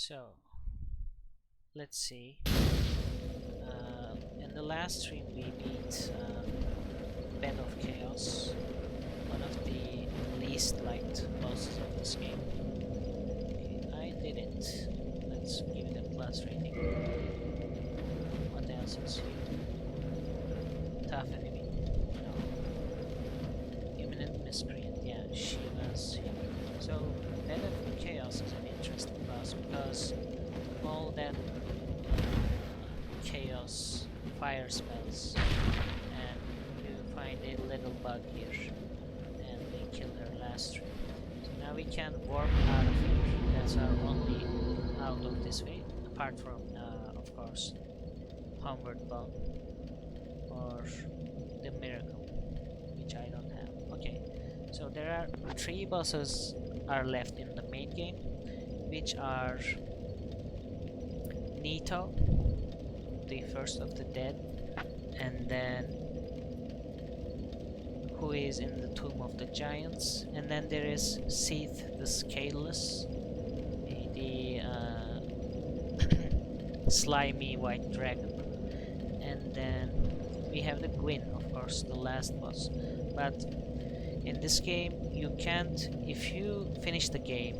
So let's see. In the last stream we beat Bed of Chaos, one of the least liked bosses of this game. Okay, I did it. Let's give it a plus rating. What else is here? Tough enemy. No. Imminent miscreant. Yeah, she was here. So Bed of Chaos is an interesting boss because all that chaos fire spells, and you find a little bug here, and they killed her last stream. So now we can warp out of here. That's our only out of this way, apart from of course Homeward Bound or the Miracle, which I don't have. Okay, so there are 3 bosses are left in the main game, which are Nito, the first of the dead, and then who is in the Tomb of the Giants, and then there is Seath the Scaleless, the slimy white dragon, and then we have the Gwyn, of course, the last boss. But in this game you can't, if you finish the game,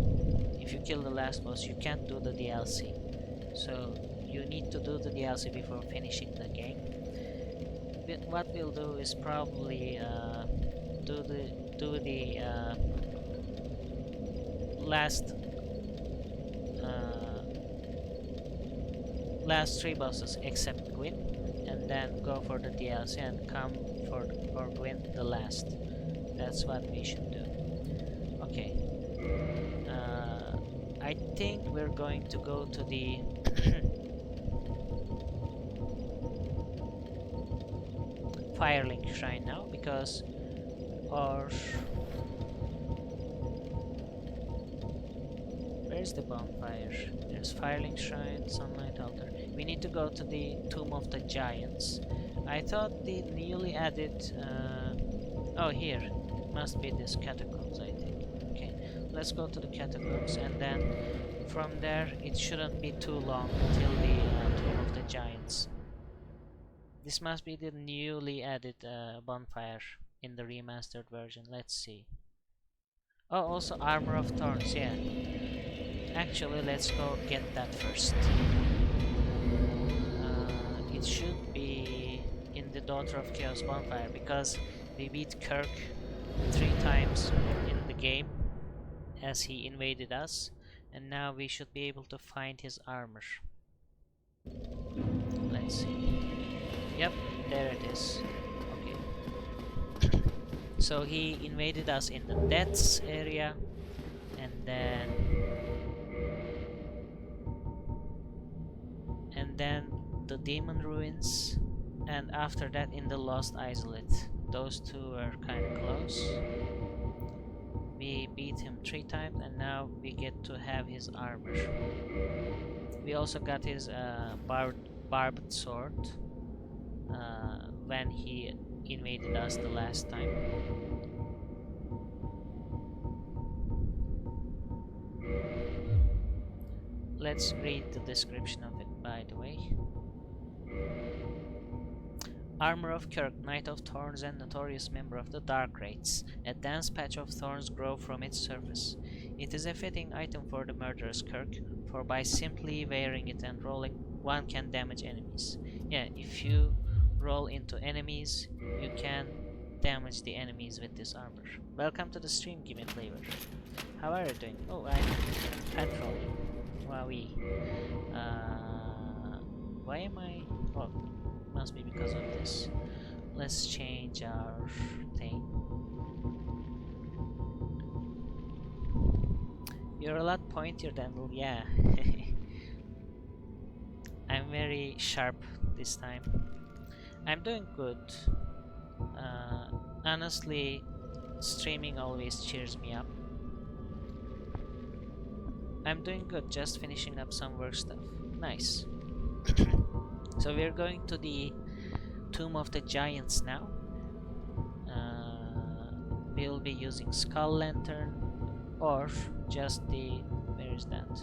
if you kill the last boss, you can't do the DLC. So you need to do the DLC before finishing the game. What we'll do is probably do the last 3 bosses except Gwyn, and then go for the DLC and come for Gwyn the last. That's what we should do. Okay. I think we're going to go to the Firelink Shrine now, because where's the bonfire? There's Firelink Shrine, Sunlight Altar. We need to go to the Tomb of the Giants. I thought the newly added oh, here must be this Catacombs, I think. Okay, let's go to the Catacombs, and then from there it shouldn't be too long until the Tomb of the Giants. This must be the newly added bonfire in the remastered version. Let's see. Oh, also Armor of Thorns, yeah. Actually, let's go get that first. It should be in the Daughter of Chaos bonfire, because we beat Kirk 3 times in the game as he invaded us, and now we should be able to find his armor. Let's see. Yep, there it is. Okay. So he invaded us in the Deaths area, and then the Demon Ruins, and after that in the Lost Isolate. Those 2 were kind of close. We beat him 3 times, and now we get to have his armor. We also got his barbed sword when he invaded us the last time. Let's read the description of it, by the way. Armor of Kirk, Knight of Thorns and notorious member of the Dark Wraiths. A dense patch of thorns grow from its surface. It is a fitting item for the murderous Kirk, for by simply wearing it and rolling, one can damage enemies. Yeah, if you roll into enemies, you can damage the enemies with this armor. Welcome to the stream, Gimme Flavor. How are you doing? Oh, I'm patrolling. Wowee. Why am I... Oh, must be because of this. Let's change our thing. You're a lot pointier than... Yeah. I'm very sharp this time. I'm doing good. Honestly, streaming always cheers me up. I'm doing good, just finishing up some work stuff. Nice. So we're going to the Tomb of the Giants now. We'll be using Skull Lantern, or just the... where is that?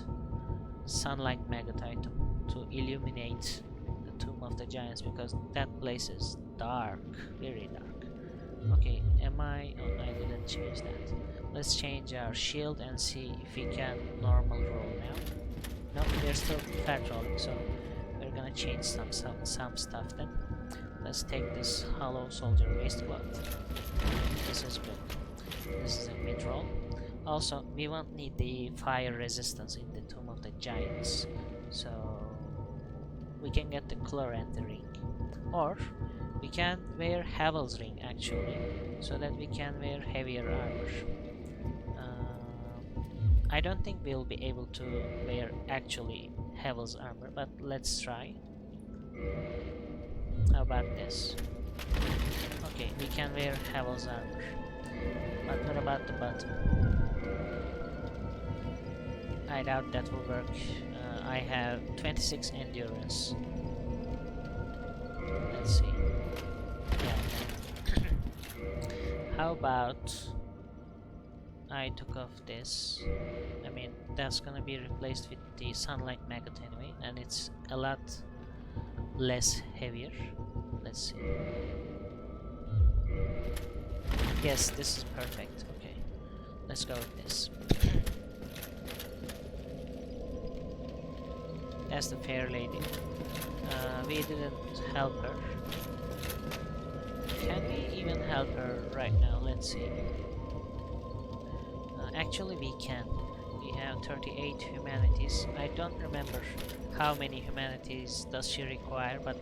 sunlight maggot-item to illuminate the Tomb of the Giants, because that place is dark, very dark. Okay, am I... oh, I didn't change that. Let's change our shield and see if we can normal roll now. No, they're still patrolling, so we're gonna change some stuff then. Let's take this hollow soldier waistcloth. This is good. This is a mid-roll. Also, we won't need the fire resistance in the Tomb of the Giants, so we can get the Chloranther ring. Or we can wear Havel's ring actually, so that we can wear heavier armor. I don't think we'll be able to wear actually Havel's armor, but let's try. How about this? Okay, we can wear Havel's armor. But what about the bottom? I doubt that will work. I have 26 endurance. Let's see. Yeah. How about I took off this? I mean, that's gonna be replaced with the sunlight maggot anyway, and it's a lot less heavier. Let's see. Yes, this is perfect. Okay, let's go with this. That's the fair lady. We didn't help her. Can we even help her right now? Let's see. Actually, we can. We have 38 humanities. I don't remember how many humanities does she require, but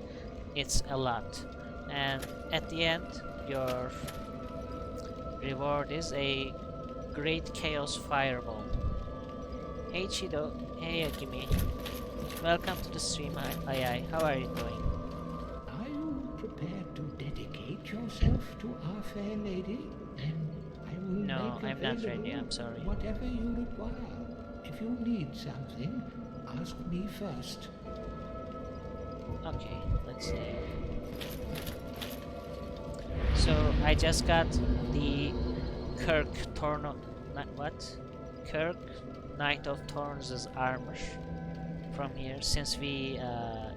it's a lot. And at the end, your reward is a Great Chaos Fireball. Hey Chido, hey Akimi. Welcome to the stream, Ai. How are you doing? Are you prepared to dedicate yourself to our fair lady? Then I will No, make I'm not ready, available I'm sorry. whatever you require. If you need something, ask me first. Okay, let's see. So I just got the Kirk Kirk Knight of Thorns' armor from here, since we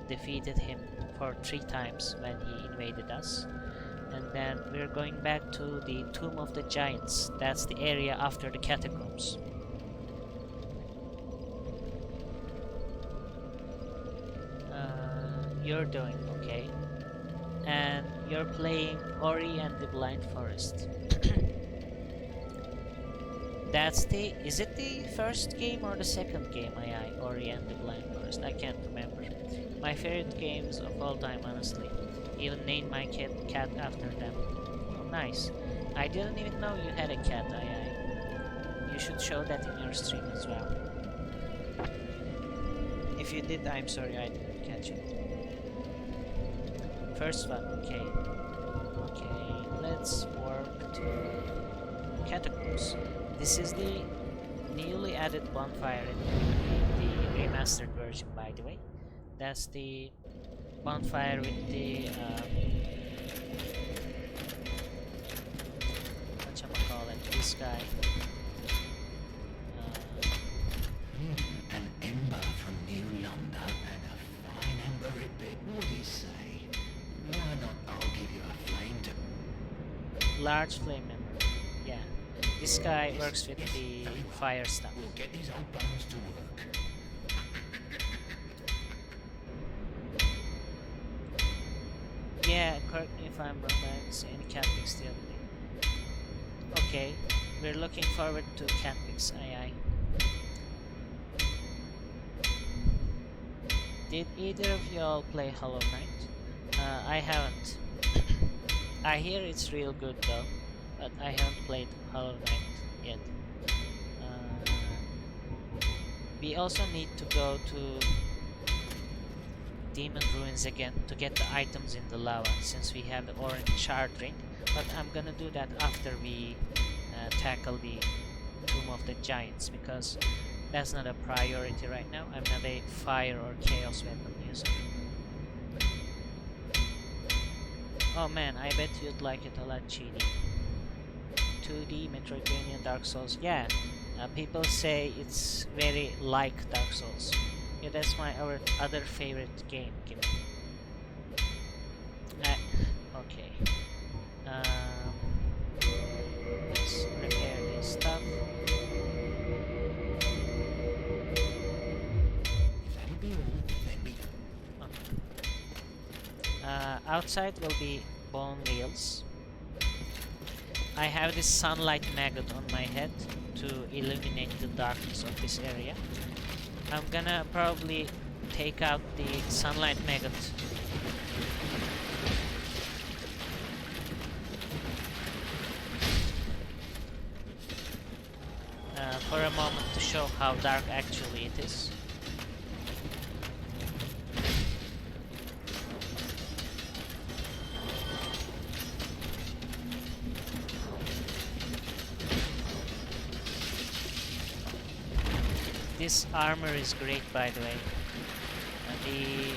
defeated him for 3 times when he invaded us. And then we're going back to the Tomb of the Giants. That's the area after the Catacombs. You're doing okay. And you're playing Ori and the Blind Forest. That's the... is it the first game or the second game, Ori and the Blind Forest? I can't remember. My favorite games of all time, honestly. Even named my cat after them. Oh, nice. I didn't even know you had a cat, You should show that in your stream as well. If you did, I'm sorry I didn't catch it. First one, okay. Okay, let's warp to Catacombs. This is the newly added bonfire in the remastered version, by the way. That's the bonfire with the whatchamacallit, this guy. An ember from New London and a fine ember it be. What do you say? Why not? I'll give you a flame to... Large flame ember. Yeah. This guy works with the fire stuff. We'll get these old bones to work. Yeah, correct me if I'm wrong, I haven't seen any cat pics the other day. Okay, we're looking forward to cat pics, aye. Did either of y'all play Hollow Knight? I haven't. I hear it's real good though, but I haven't played Hollow Knight yet. We also need to go to Demon Ruins again to get the items in the lava, since we have the orange shard ring, but I'm gonna do that after we tackle the Tomb of the Giants, because that's not a priority right now. I'm not a fire or chaos weapon user. Oh man, I bet you'd like it a lot, Cheaty. 2D Metroidvania Dark Souls. Yeah, people say it's very like Dark Souls. Yeah, that's my other favorite game. Okay. Let's repair this stuff. Outside will be bone wheels. I have this sunlight maggot on my head to illuminate the darkness of this area. I'm gonna probably take out the sunlight maggot. For a moment to show how dark actually it is. This armor is great, by the way. The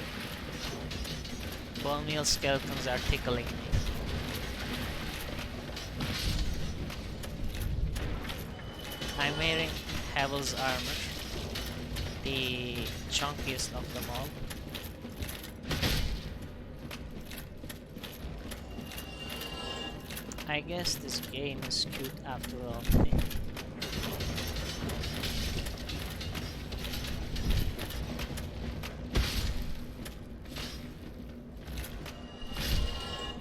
bone meal skeletons are tickling me. I'm wearing Havel's armor, the chunkiest of them all. I guess this game is cute after all.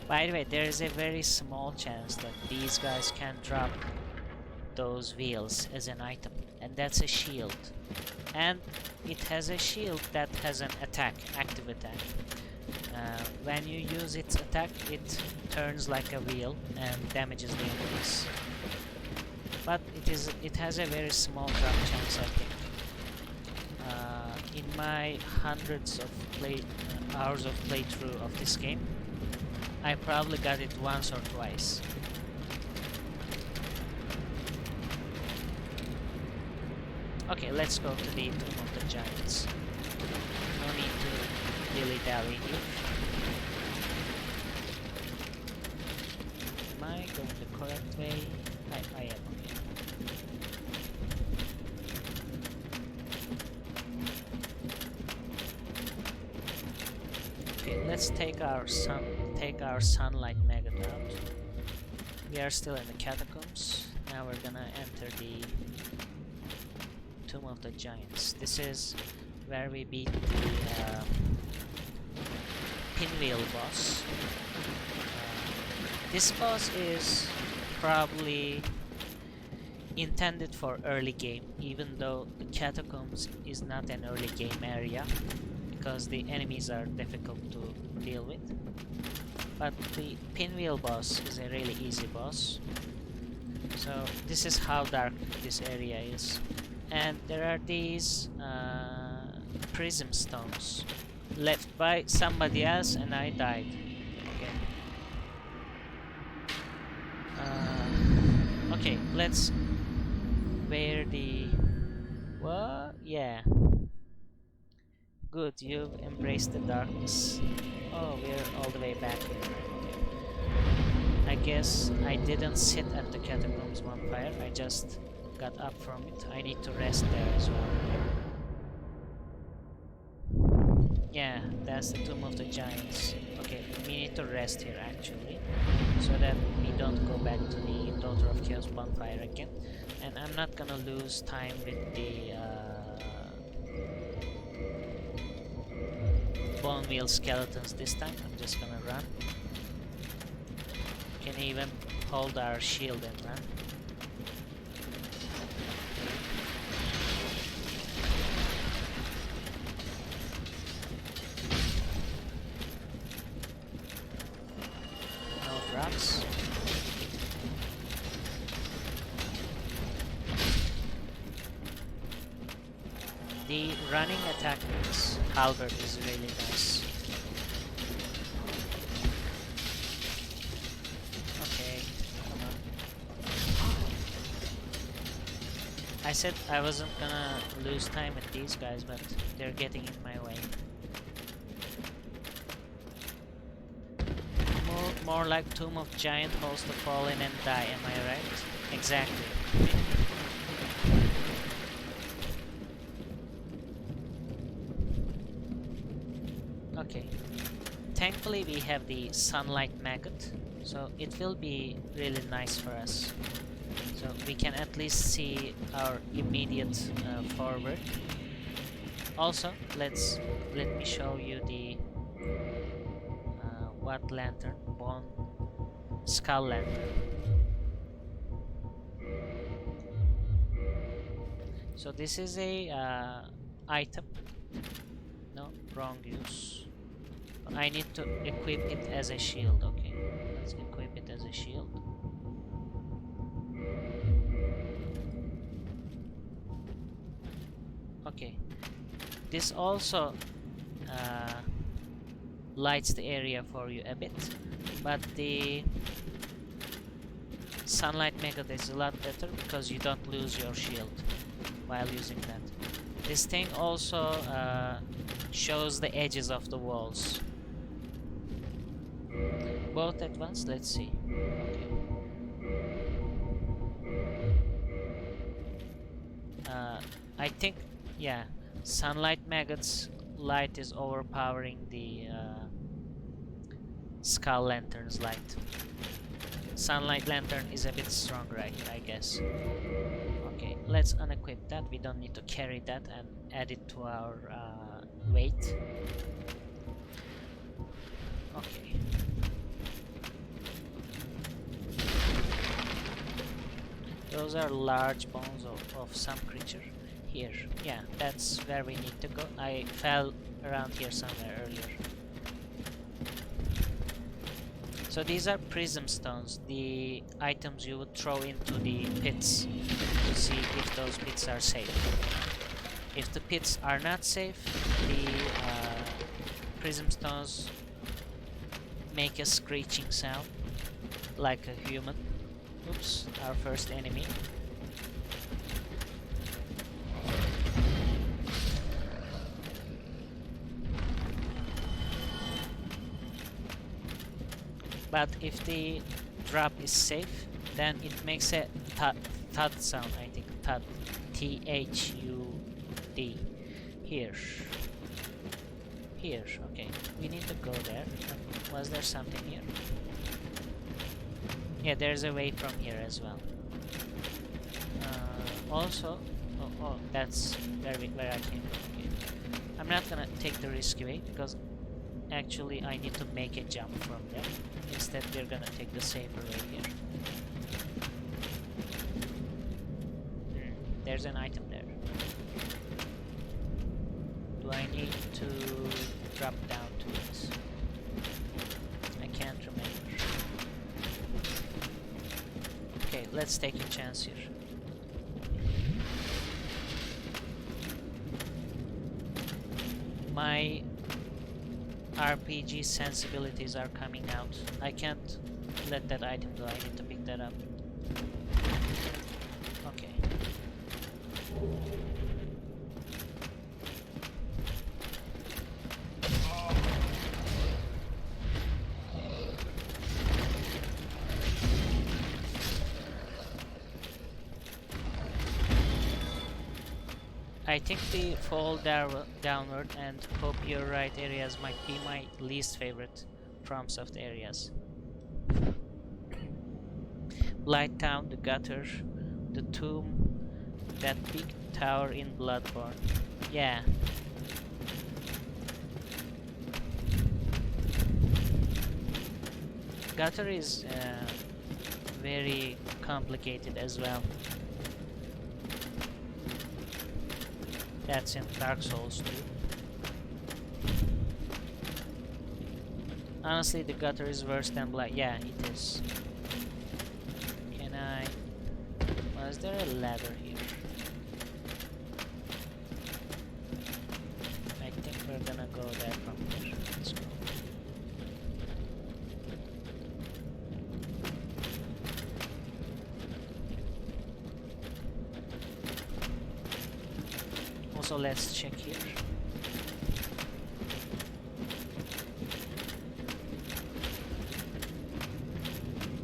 By the way, there is a very small chance that these guys can drop those wheels as an item, and that's a shield. And it has a shield that has an attack, active attack. When you use its attack, it turns like a wheel and damages the enemies. But it has a very small drop chance, I think. In my hundreds of hours of playthrough of this game, I probably got it once or twice. Okay, let's go to the Tomb of the Giants. No need to dilly-dally here. Am I going the correct way? I am, okay. Okay, let's take our sunlight maggot out. We are still in the Catacombs. Now we're gonna enter the Tomb of the Giants. This is where we beat the pinwheel boss. This boss is probably intended for early game, even though the Catacombs is not an early game area, because the enemies are difficult to deal with. But the pinwheel boss is a really easy boss. So this is how dark this area is. And there are these prism stones left by somebody else, and I died. Okay. Okay, let's wear the... What? Yeah. Good, you've embraced the darkness. Oh, we're all the way back here. Okay. I guess I didn't sit at the Catacombs bonfire, I just got up from it. I need to rest there as well. Yeah, that's the Tomb of the Giants. Okay, we need to rest here actually, so that we don't go back to the Daughter of Chaos bonfire again. And I'm not gonna lose time with the bone meal skeletons this time. I'm just gonna run. Can even hold our shield and run. No drops. The running attack with this halberd is really nice. Okay, come on. I said I wasn't gonna lose time with these guys, but they're getting in my way. More like Tomb of Giant Host to fall in and die, am I right? Exactly. thankfully we have the sunlight maggot, so it will be really nice for us. So we can at least see our immediate forward. Also, let me show you the what lantern? Bone skull lantern. So this is a item. No, wrong use. I need to equip it as a shield. Okay, let's equip it as a shield. Okay, this also lights the area for you a bit, but the sunlight maggot is a lot better because you don't lose your shield while using that. This thing also shows the edges of the walls. Both at once, let's see. Okay. I think, yeah, sunlight maggots light is overpowering the skull lantern's light. Sunlight lantern is a bit stronger, I guess. Okay, let's unequip that. We don't need to carry that and add it to our weight. Okay. Those are large bones of some creature. Here, yeah, that's where we need to go. I fell around here somewhere earlier. So these are prism stones, the items you would throw into the pits to see if those pits are safe. If the pits are not safe, the prism stones make a screeching sound like a human. Oops, our first enemy. But if the drop is safe, then it makes a thud sound, I think. Thud. T-H-U-D. Here. Here, okay. We need to go there. Was there something here? Yeah, there's a way from here as well. Also, oh, that's where I came from. Okay. I'm not gonna take the risky way because actually I need to make a jump from there. Instead, we're gonna take the safer way here. There's an item there. Do I need to drop down to it? I can't remember. Okay, let's take a chance here. My RPG sensibilities are coming out. I can't let that item go. I need to pick that up. Okay. I think the fall downward and hope you're right areas might be my least favorite prompts of the areas. Blight Town, the gutter, the tomb, that big tower in Bloodborne. Yeah. Gutter is very complicated as well. That's in Dark Souls too. Honestly, the gutter is worse than Blight. Yeah, it is. Can I... Was there a ladder here? I think we're gonna go there from here. Let's go. Also, let's check here.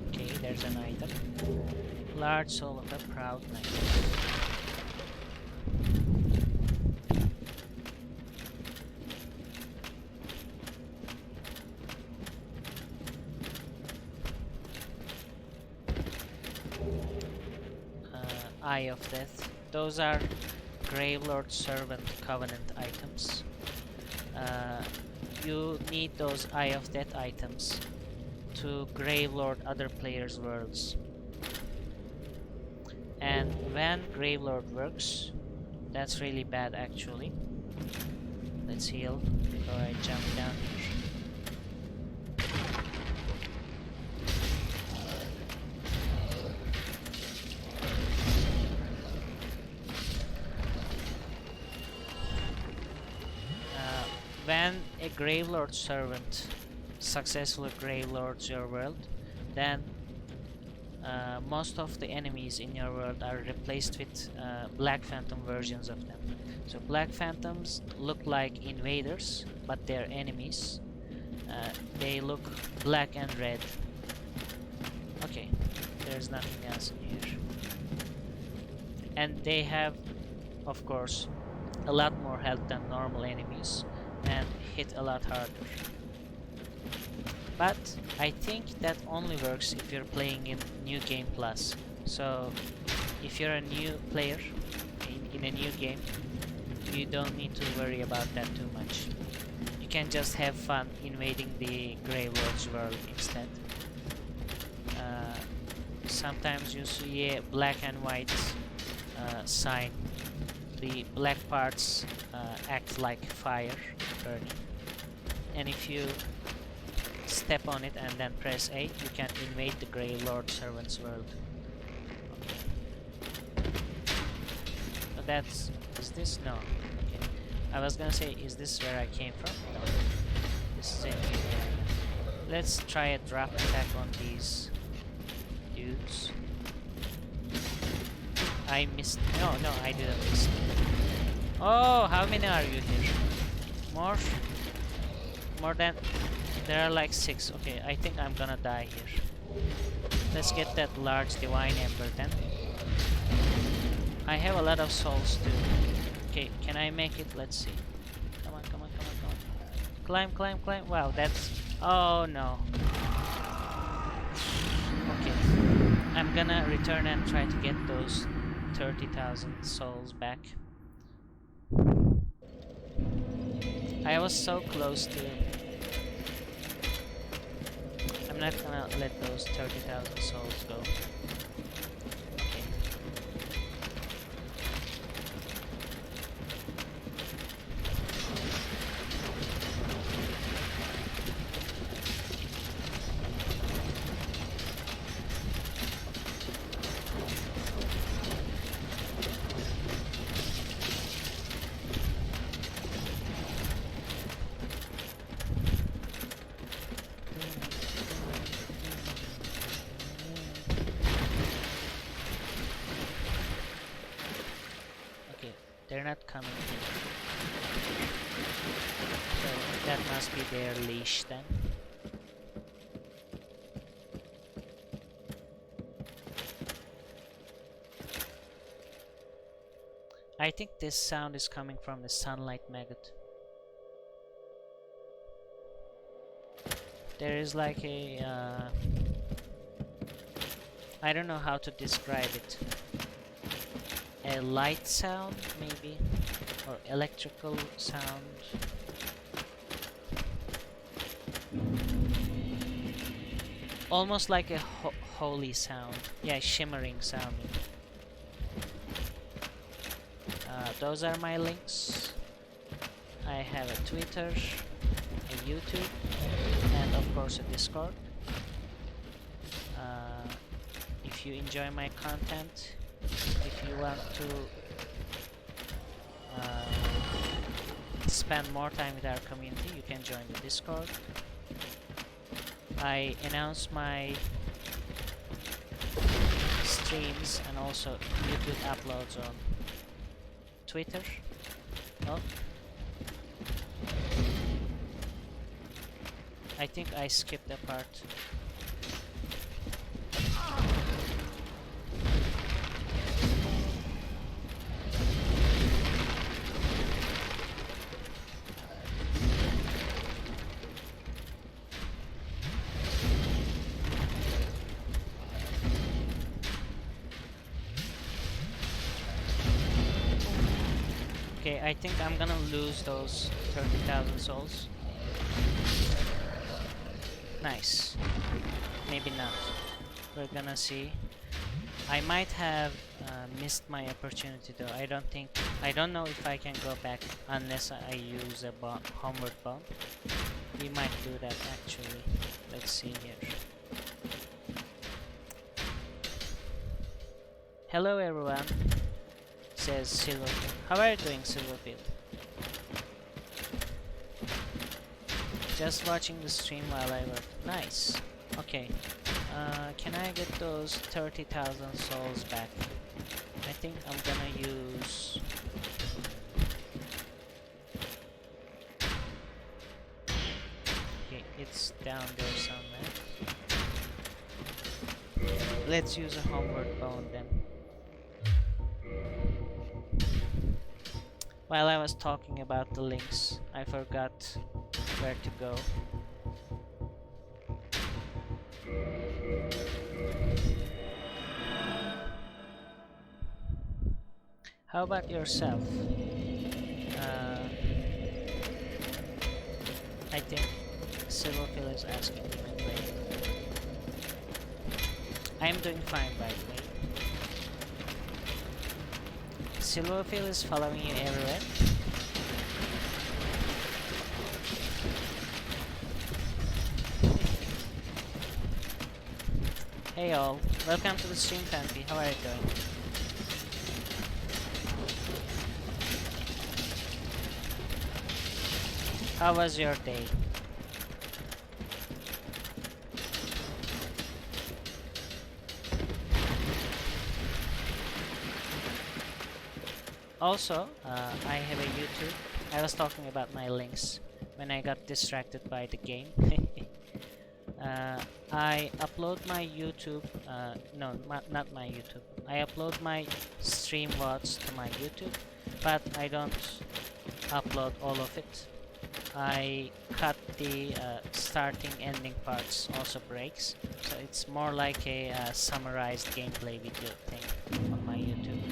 Okay, there's an item. Large soul of a proud knight. Eye of Death. Those are Gravelord Servant Covenant items. You need those Eye of Death items to Gravelord other players' worlds. And when Gravelord works, that's really bad actually. Let's heal before I jump down here. When a Gravelord servant successfully Gravelords your world, then most of the enemies in your world are replaced with Black Phantom versions of them. So Black Phantoms look like invaders, but they're enemies. They look black and red. Okay, there's nothing else in here. And they have, of course, a lot more health than normal enemies and hit a lot harder. But I think that only works if you're playing in New Game Plus. So if you're a new player in a new game, you don't need to worry about that too much. You can just have fun invading the Gravelord's world instead. Sometimes you see a black and white sign. The black parts act like fire burning, and if you step on it and then press A, you can invade the Gravelord Servant's world. Okay. So that's... is this? No. Okay. I was gonna say, is this where I came from? No. This is a new area. Let's try a drop attack on these dudes. I missed... no, I didn't miss. Oh, how many are you here? More than... there are like 6. Okay, I think I'm gonna die here. Let's get that large divine ember then. I have a lot of souls too. Okay, can I make it? Let's see. Come on. Climb. Wow, that's... oh no. Okay. I'm gonna return and try to get those 30,000 souls back. I was so close to... I'm not gonna let those 30,000 souls go. Okay. They're not coming here. So that must be their leash then. I think this sound is coming from the sunlight maggot. There is like a... I don't know how to describe it. A light sound, maybe, or electrical sound. Almost like a holy sound. Yeah, shimmering sounding. Those are my links. I have a Twitter, a YouTube, and of course a Discord. If you enjoy my content, if you want to spend more time with our community, you can join the Discord. I announce my streams and also YouTube uploads on Twitter. Oh, I think I skipped a part. Okay, I think I'm gonna lose those 30,000 souls. Nice. Maybe not. We're gonna see. I might have missed my opportunity though. I don't know if I can go back unless I use a homeward bomb. We might do that actually. Let's see here. Hello everyone, says Silverfield. How are you doing, Silverfield? Just watching the stream while I work. Nice. Okay. Can I get those 30,000 souls back? I think I'm gonna use... Okay, it's down there somewhere. Let's use a homeward bound then. While I was talking about the links, I forgot where to go. How about yourself? I think Silverfield is asking me to play. I'm doing fine, by the way. Silverfield is following you everywhere. Hey all, welcome to the stream, Fancy. How are you doing? How was your day? Also, I have a YouTube. I was talking about my links when I got distracted by the game. I upload my YouTube, no, not my YouTube. I upload my stream VODs to my YouTube, but I don't upload all of it. I cut the starting ending parts, also breaks, so it's more like a summarized gameplay video thing on my YouTube.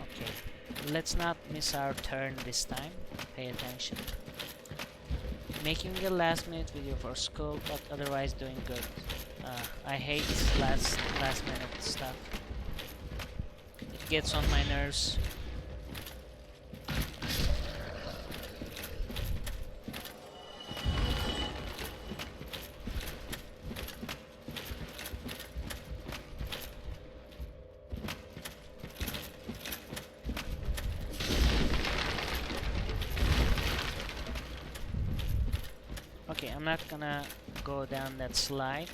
Okay, let's not miss our turn this time. Pay attention. Making a last minute video for school, but otherwise doing good. I hate last minute stuff. It gets on my nerves. I'm not gonna go down that slide.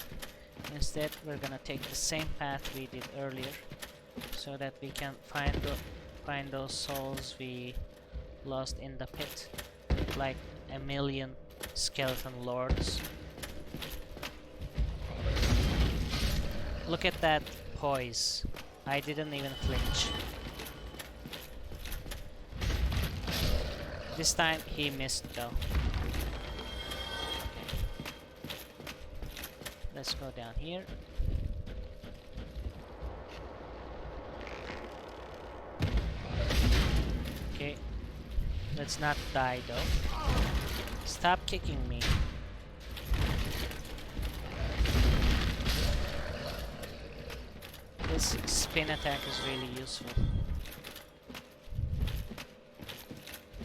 Instead, we're gonna take the same path we did earlier, so that we can find those souls we lost in the pit, like a million skeleton lords. Look at that poise. I didn't even flinch. This time he missed though. Let's go down here. Okay. Let's not die though. Stop kicking me. This spin attack is really useful.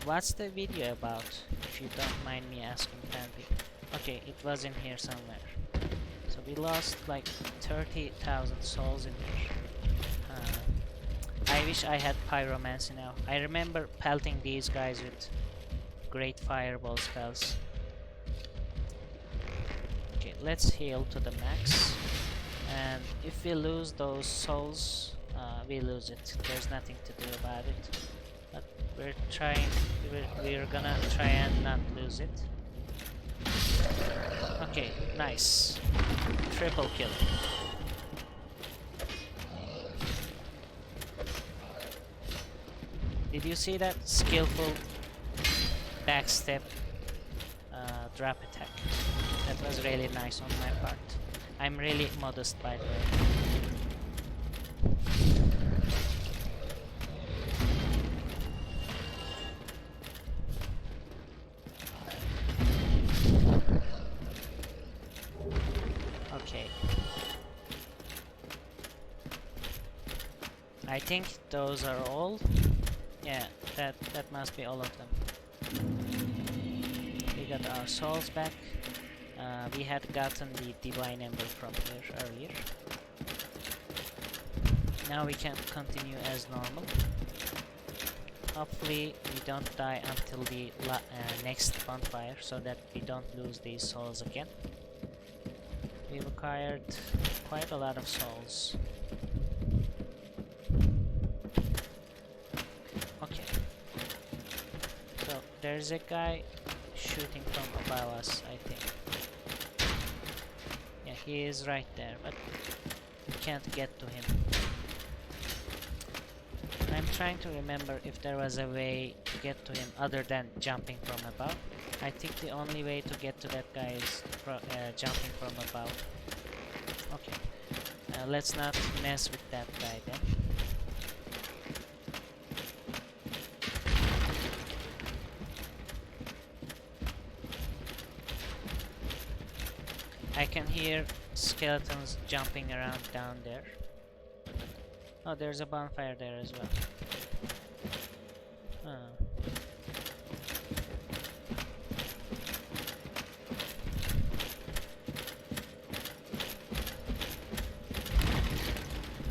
What's the video about, if you don't mind me asking, Pandy? Okay, it was in here somewhere. So we lost like 30,000 souls in here. I wish I had pyromancy now. I remember pelting these guys with great fireball spells. Okay, let's heal to the max. And if we lose those souls, we lose it. There's nothing to do about it. But we're gonna try and not lose it. Okay, nice. Triple kill. Did you see that skillful backstep drop attack? That was really nice on my part. I'm really modest, by the way. I think those are all. Yeah, that must be all of them. We got our souls back. We had gotten the divine ember from here earlier. Now we can continue as normal. Hopefully we don't die until the next bonfire, so that we don't lose these souls again. We required quite a lot of souls. Okay. So there's a guy shooting from above us, I think. Yeah, he is right there, but we can't get to him. I'm trying to remember if there was a way to get to him other than jumping from above. I think the only way to get to that guy is jumping from above. Okay, let's not mess with that guy then. I can hear skeletons jumping around down there. Oh, there's a bonfire there as well.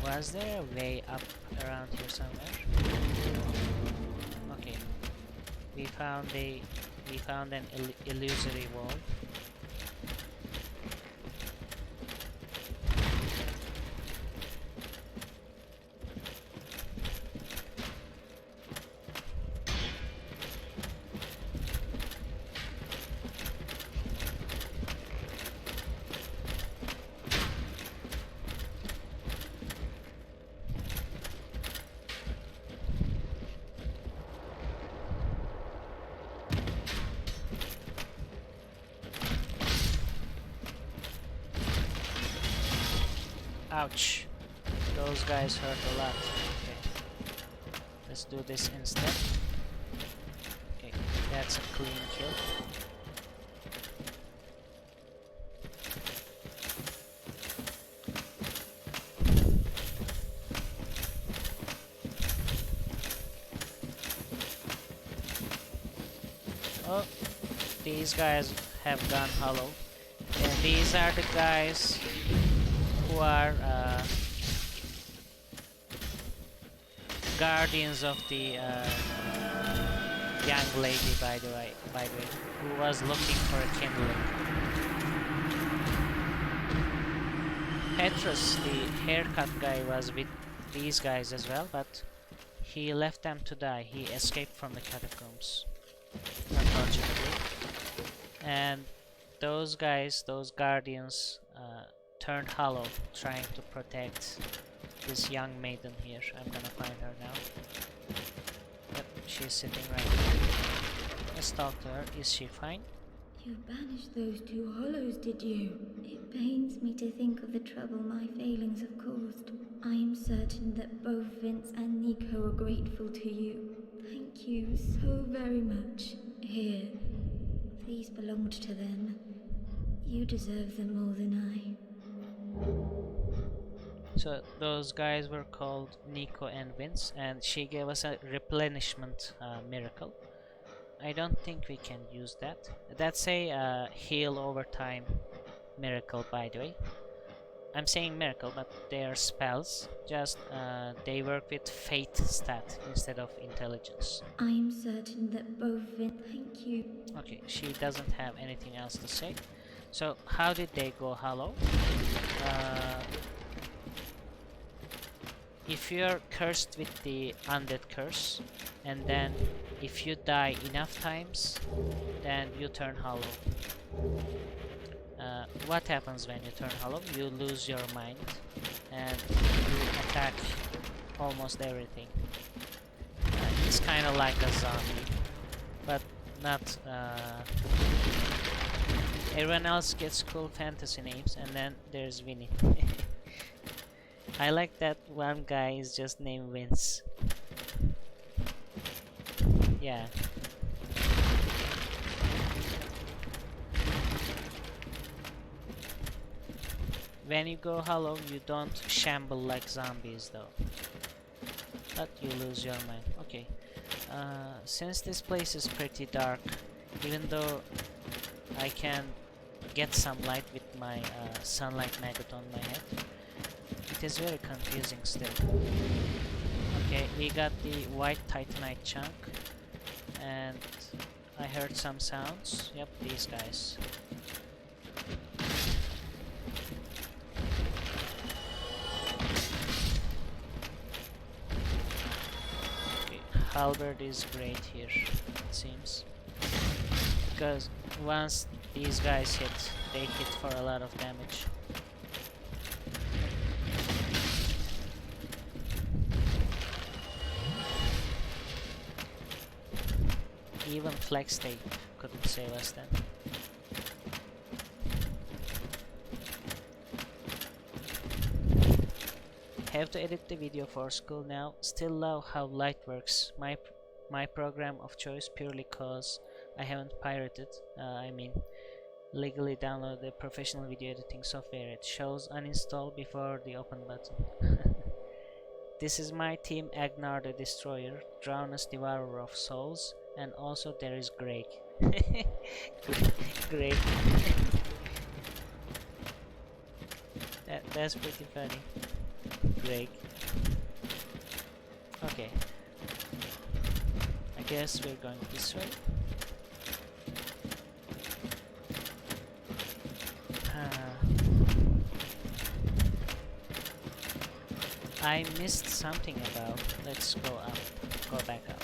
Was there a way up around here somewhere? Okay, we found an illusory wall. Ouch. Those guys hurt a lot. Okay. Let's do this instead. Okay, that's a clean kill. Oh, these guys have gone hollow. And these are the guys who are guardians of the young lady, by the way, who was looking for a kindling. Petrus, the haircut guy, was with these guys as well, but he left them to die. He escaped from the catacombs, unfortunately. And those guys, those guardians, turned hollow, trying to protect this young maiden here. I'm gonna find her now. Yep, she's sitting right here. Let's talk to her. Is she fine? You banished those two hollows, did you? It pains me to think of the trouble my failings have caused. I am certain that both Vince and Nico are grateful to you. Thank you so very much. Here, these belonged to them. You deserve them more than I. So those guys were called Nico and Vince, and she gave us a replenishment miracle. I don't think we can use that. That's a heal over time miracle, by the way. I'm saying miracle, but they are spells. Just they work with fate stat instead of intelligence. I am certain that both Vince... Thank you. Okay, she doesn't have anything else to say. So how did they go hollow? If you're cursed with the undead curse, and then if you die enough times, then you turn hollow. What happens when you turn hollow? You lose your mind and you attack almost everything. It's kind of like a zombie, but not... everyone else gets cool fantasy names, and then there's Vinny. I like that one guy is just named Vince. Yeah. When you go hollow, you don't shamble like zombies though. but you lose your mind. Okay. Since this place is pretty dark, even though I can get some light with my sunlight maggot on my head, it is very confusing still. Okay, we got the white titanite chunk, and I heard some sounds. Yep, these guys. Okay, halberd is great here, it seems, because once these guys hit, they hit for a lot of damage. Even flex tape couldn't save us then. Have to edit the video for school now. Still love how light works. My program of choice purely cause I haven't pirated. I mean, legally download the professional video editing software. It shows uninstall before the open button. This is my team Agnar the Destroyer, Drownus Devourer of Souls, and also there is Greg. Greg. That's pretty funny. Greg. Okay. I guess we're going this way. I missed something about. Let's go up. Go back up.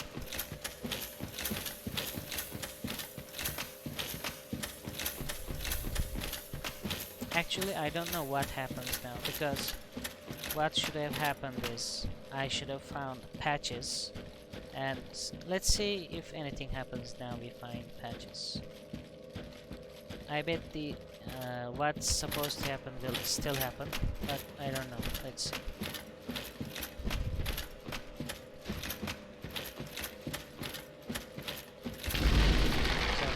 Actually, I don't know what happens now, because what should have happened is I should have found patches, and let's see if anything happens now we find patches. I bet the what's supposed to happen will still happen, but I don't know. Let's see. So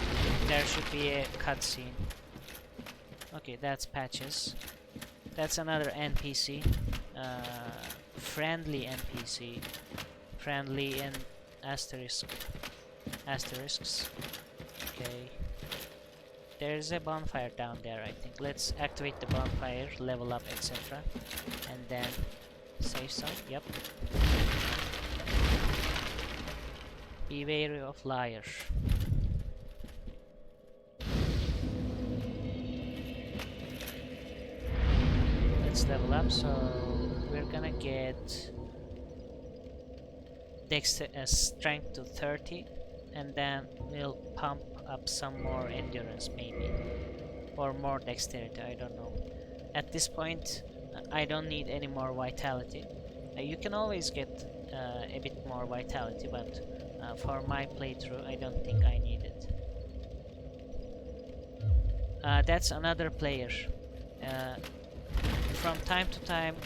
there should be a cutscene. Okay, that's patches. That's another NPC. Friendly NPC. Friendly in asterisks. Okay. There's a bonfire down there, I think. Let's activate the bonfire, level up, etc. And then save some. Yep. Be wary of liars. Let's level up, so we're gonna get strength to 30, and then we'll pump up some more endurance maybe, or more dexterity, I don't know. At this point I don't need any more vitality. You can always get a bit more vitality, but for my playthrough I don't think I need it. That's another player. From time to time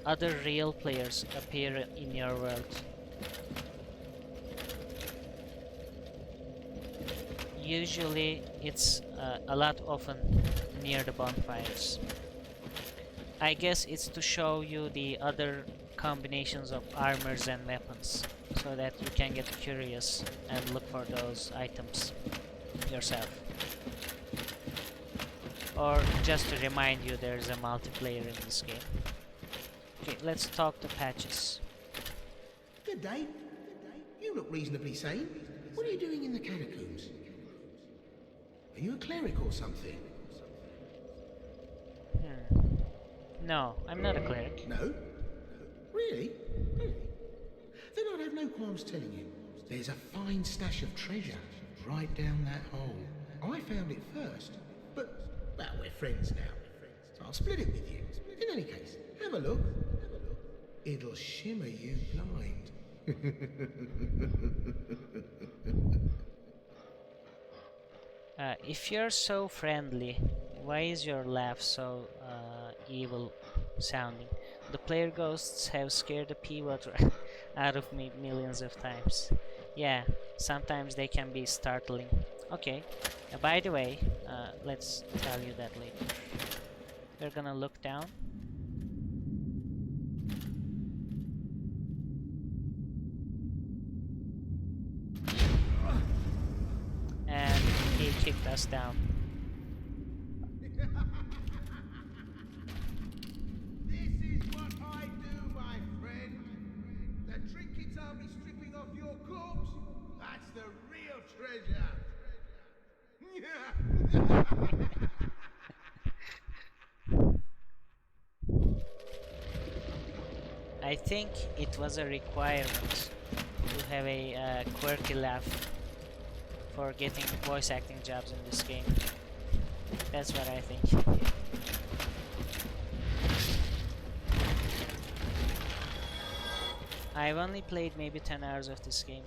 other real players appear in your world. Usually it's a lot often near the bonfires. I guess it's to show you the other combinations of armors and weapons, so that you can get curious and look for those items yourself. Or just to remind you there's a multiplayer in this game. Okay, let's talk to Patches. Good day. You look reasonably sane. What are you doing in the catacombs? Are you a cleric or something? No, I'm not a cleric. No? Really? Really? Then I'd have no qualms telling you. There's a fine stash of treasure right down that hole. I found it first, but, well, we're friends now. So I'll split it with you. In any case, have a look. It'll shimmer you blind. If you're so friendly, why is your laugh so evil sounding? The player ghosts have scared the pee water out of me millions of times. Yeah, sometimes they can be startling. Okay, by the way, let's tell you that later. We're gonna look down. us down. This is what I do, my friend. The trinkets I'll be stripping off your corpse, that's the real treasure. I think it was a requirement to have a quirky laugh for getting voice acting jobs in this game. That's what I think. I've only played maybe 10 hours of this game.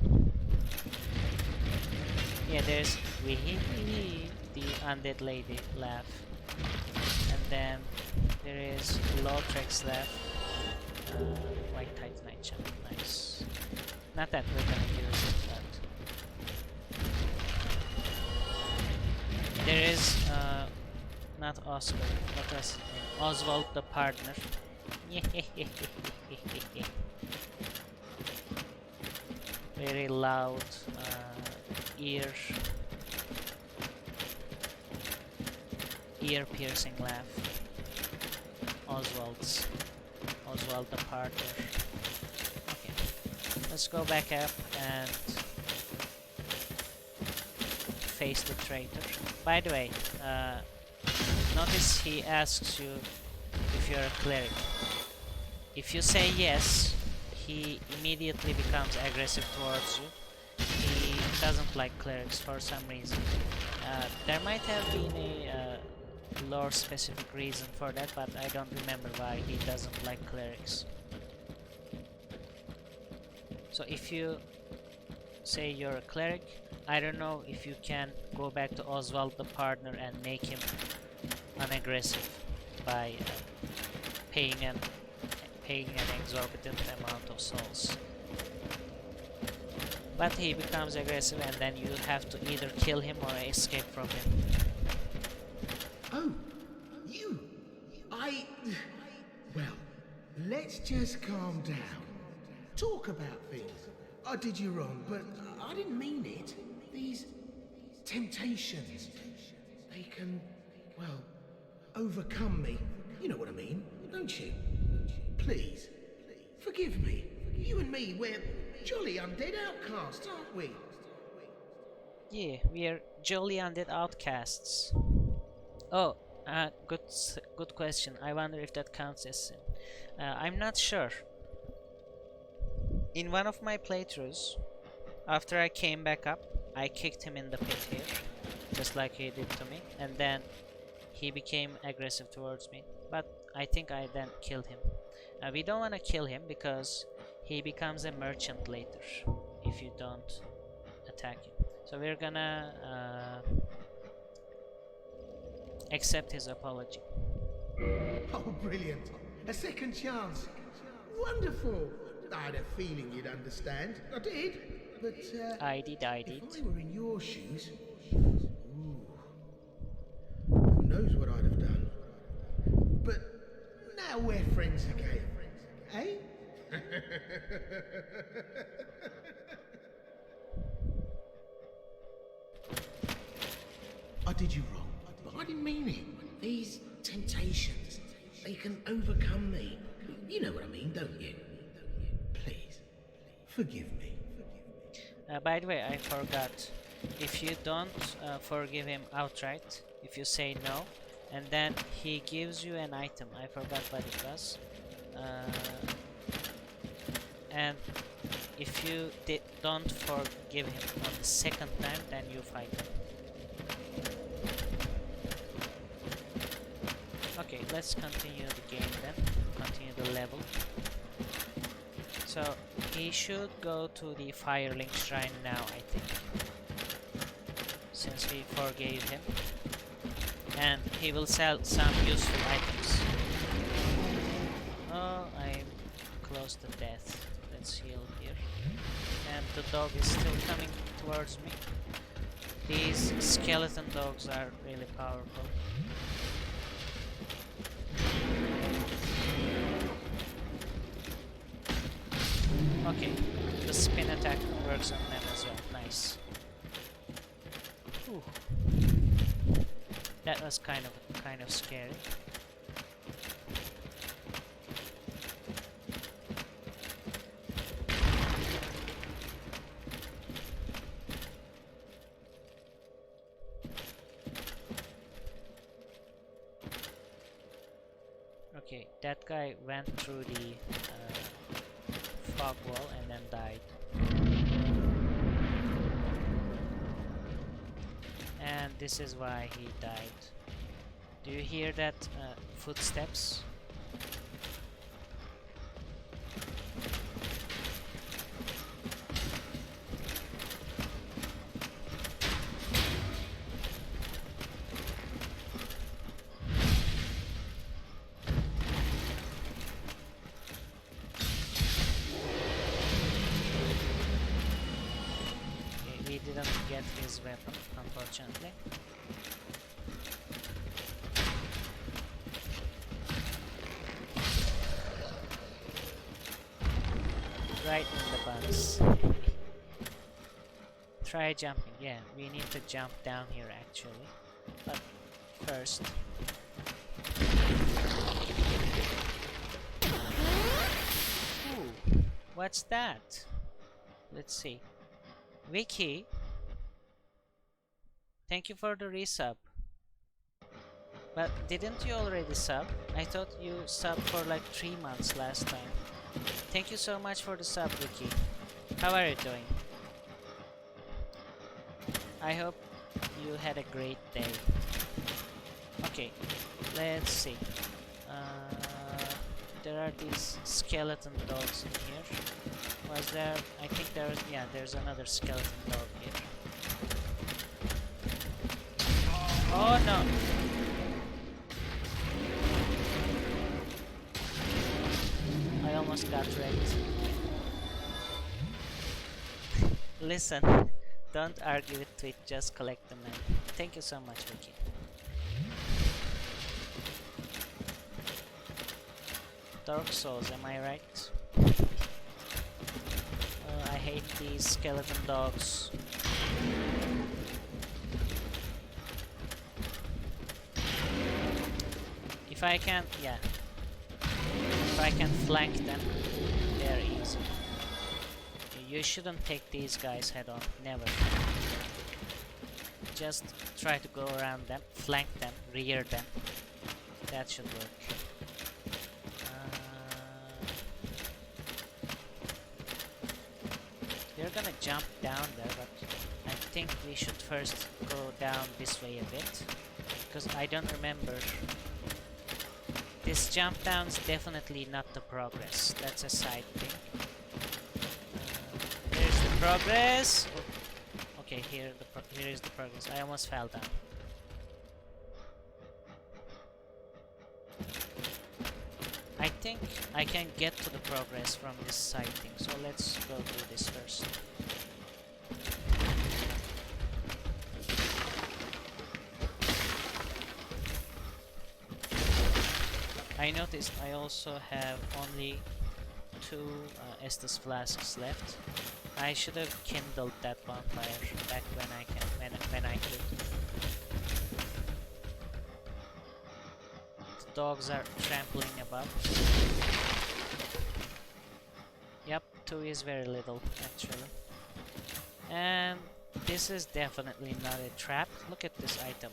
Yeah, there's Wee, the undead lady laugh. And then there is Lautrec's laugh. White Tight Knight Champ, nice. Not that we're gonna use it, but there is not Oscar, what was his name? Oswald the partner. Very loud ear piercing laugh. Oswald the partner. Okay, let's go back up and face the traitor. By the way, notice he asks you if you're a cleric. If you say yes, he immediately becomes aggressive towards you. He doesn't like clerics for some reason. There might have been a lore specific reason for that, but I don't remember why he doesn't like clerics. So if you say you're a cleric, I don't know if you can go back to Oswald the partner and make him unaggressive by paying an exorbitant amount of souls. But he becomes aggressive and then you have to either kill him or escape from him. Oh, you! Well, let's just calm down. Talk about things. I did you wrong, but I didn't mean it. These temptations, they can, well, overcome me. You know what I mean, don't you? Please, forgive me. You and me, we're jolly undead outcasts, aren't we? Yeah, we are jolly undead outcasts. Oh, good question. I wonder if that counts as sin. I'm not sure. In one of my playthroughs, after I came back up, I kicked him in the pit here, just like he did to me, and then he became aggressive towards me. But I think I then killed him. We don't want to kill him because he becomes a merchant later if you don't attack him. So we're gonna accept his apology. Oh, brilliant. A second chance. Wonderful. I had a feeling you'd understand. I did. But, I did. if I were in your shoes... Ooh. Who knows what I'd have done. But now we're friends again. Eh? I did you wrong, but I didn't mean it. These temptations, they can overcome me. You know what I mean, don't you? Please, forgive me. By the way, I forgot. If you don't forgive him outright, if you say no, and then he gives you an item, I forgot what it was. And if you don't forgive him on the second time, then you fight him. Okay, let's continue the game then. Continue the level. So he should go to the Firelink Shrine now, I think, since we forgave him, and he will sell some useful items. Oh, I'm close to death. Let's heal here. And the dog is still coming towards me. These skeleton dogs are really powerful. Okay, the spin attack works on them as well. Nice. Whew. That was kind of scary. Okay, that guy went through the fog wall and then died. And this is why he died. Do you hear that footsteps? We didn't get his weapon, unfortunately. Right in the buns. Try jumping. Yeah, we need to jump down here actually. But first... Ooh, what's that? Let's see. Vicky, thank you for the resub. But didn't you already sub? I thought you subbed for like 3 months last time. Thank you so much for the sub, Vicky. How are you doing? I hope you had a great day. Okay, let's see. There are these skeleton dogs in here. Was there? I think there. Yeah, there's another skeleton dog here. Oh no! I almost got wrecked. Listen, don't argue with Twitch. Just collect the money. Thank you so much, Vicky. Dark Souls, am I right? I hate these skeleton dogs. If I can, yeah. If I can flank them, they're easy. You shouldn't take these guys head on, never. Just try to go around them, flank them, rear them. That should work. They're gonna jump down there, but I think we should first go down this way a bit, because I don't remember. This jump down's definitely not the progress. That's a side thing. There's the progress. Oh, okay, here is the progress. I almost fell down. I think I can get to the progress from this side thing, so let's go do this first. I noticed I also have only 2 Estus flasks left. I should have kindled that bonfire back when I could. The dogs are trampling above. Yep, 2 is very little actually. And this is definitely not a trap. Look at this item.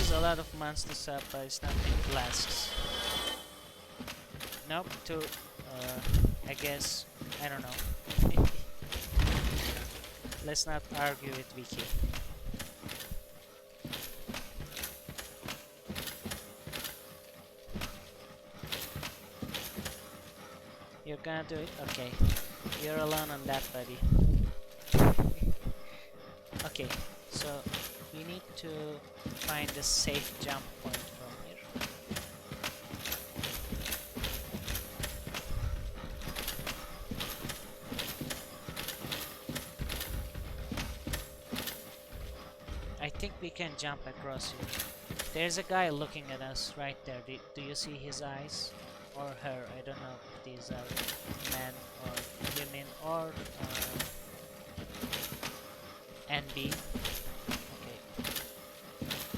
A lot of monsters up, but it's nothing flasks. Nope, 2. I guess, I don't know. Let's not argue with Vicky. You're gonna do it? Okay. You're alone on that, buddy. Okay, so we need to find a safe jump point from here. I think we can jump across here. There's a guy looking at us right there. Do you see his eyes? Or her? I don't know if these are men or women or NB. Okay.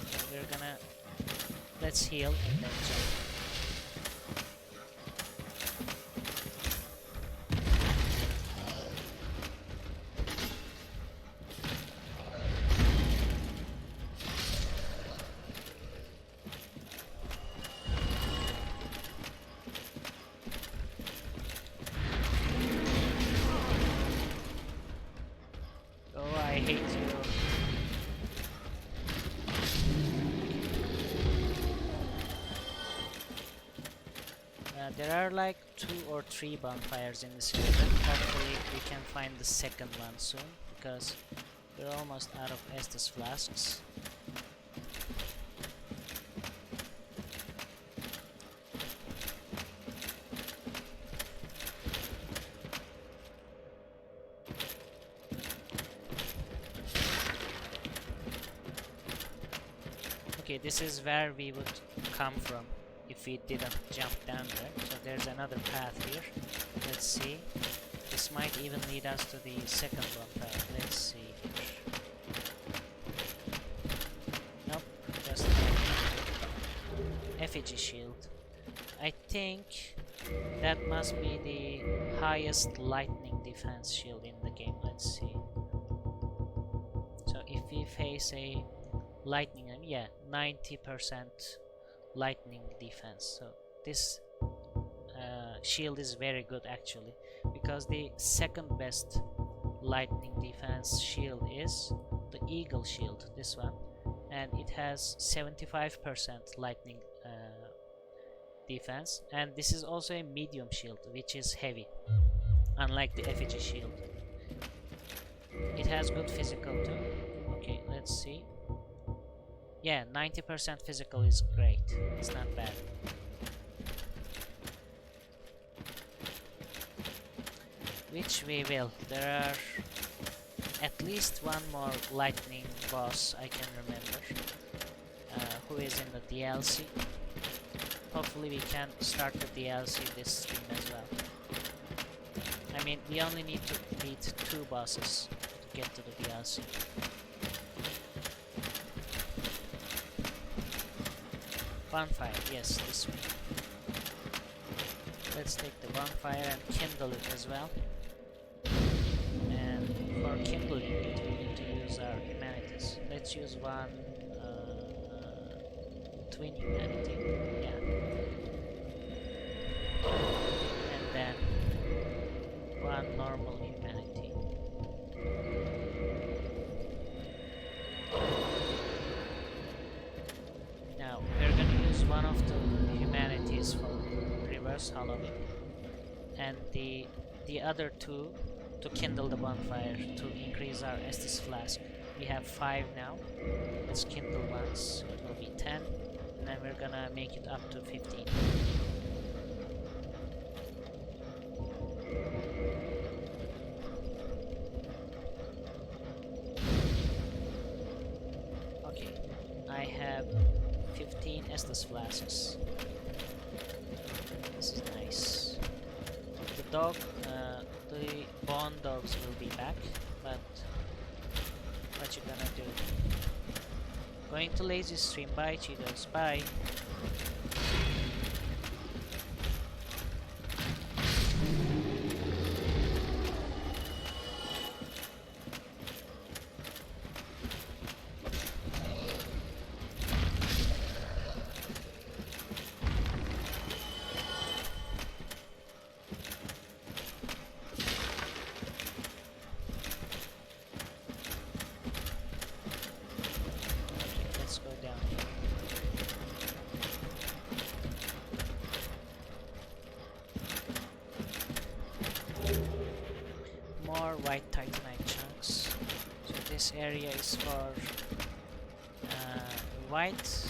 So we're gonna... Let's heal and then jump. There are like 2 or 3 bonfires in this region. Hopefully we can find the second one soon, because we're almost out of Estus flasks. Okay, this is where we would come from if we didn't jump down there. So there's another path here. Let's see. This might even lead us to the second bonfire. Let's see here. Nope, just effigy shield. I think that must be the highest lightning defense shield in the game. Let's see. So if we face a lightning, yeah, 90% lightning defense. So this shield is very good actually, because the second best lightning defense shield is the eagle shield, this one, and it has 75% lightning defense, and this is also a medium shield which is heavy, unlike the effigy shield. It has good physical too. Okay, let's see. Yeah, 90% physical is great. It's not bad. Which we will. There are at least one more lightning boss I can remember, who is in the DLC. Hopefully we can start the DLC this stream as well. I mean, we only need to beat 2 bosses to get to the DLC. Bonfire, yes, this way. Let's take the bonfire and kindle it as well. And for kindling it, we need to use our humanities. Let's use one twin humanity, yeah. And then one normal humanity. Now we're gonna use one of the humanities for reverse hollowing, and the other 2 to kindle the bonfire to increase our Estus flask. We have 5 now. Let's kindle once, it will be 10, and then we're gonna make it up to 15. Okay, I have 15 Estus flasks. This is nice. The dog, the bone dogs will be back, but what you gonna do? Going to lazy stream. Bye, Cheetos. Bye. White titanite chunks. So this area is for white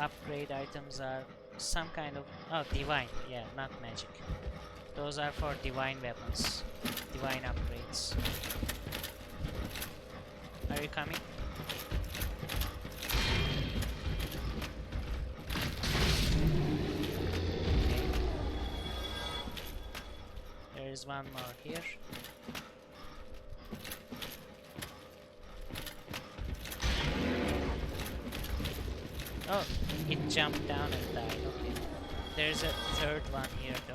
upgrade items are some kind of divine, yeah, not magic. Those are for divine weapons, divine upgrades. Are you coming? is one more here. Oh, it jumped down and died. Okay. There's a third one here though.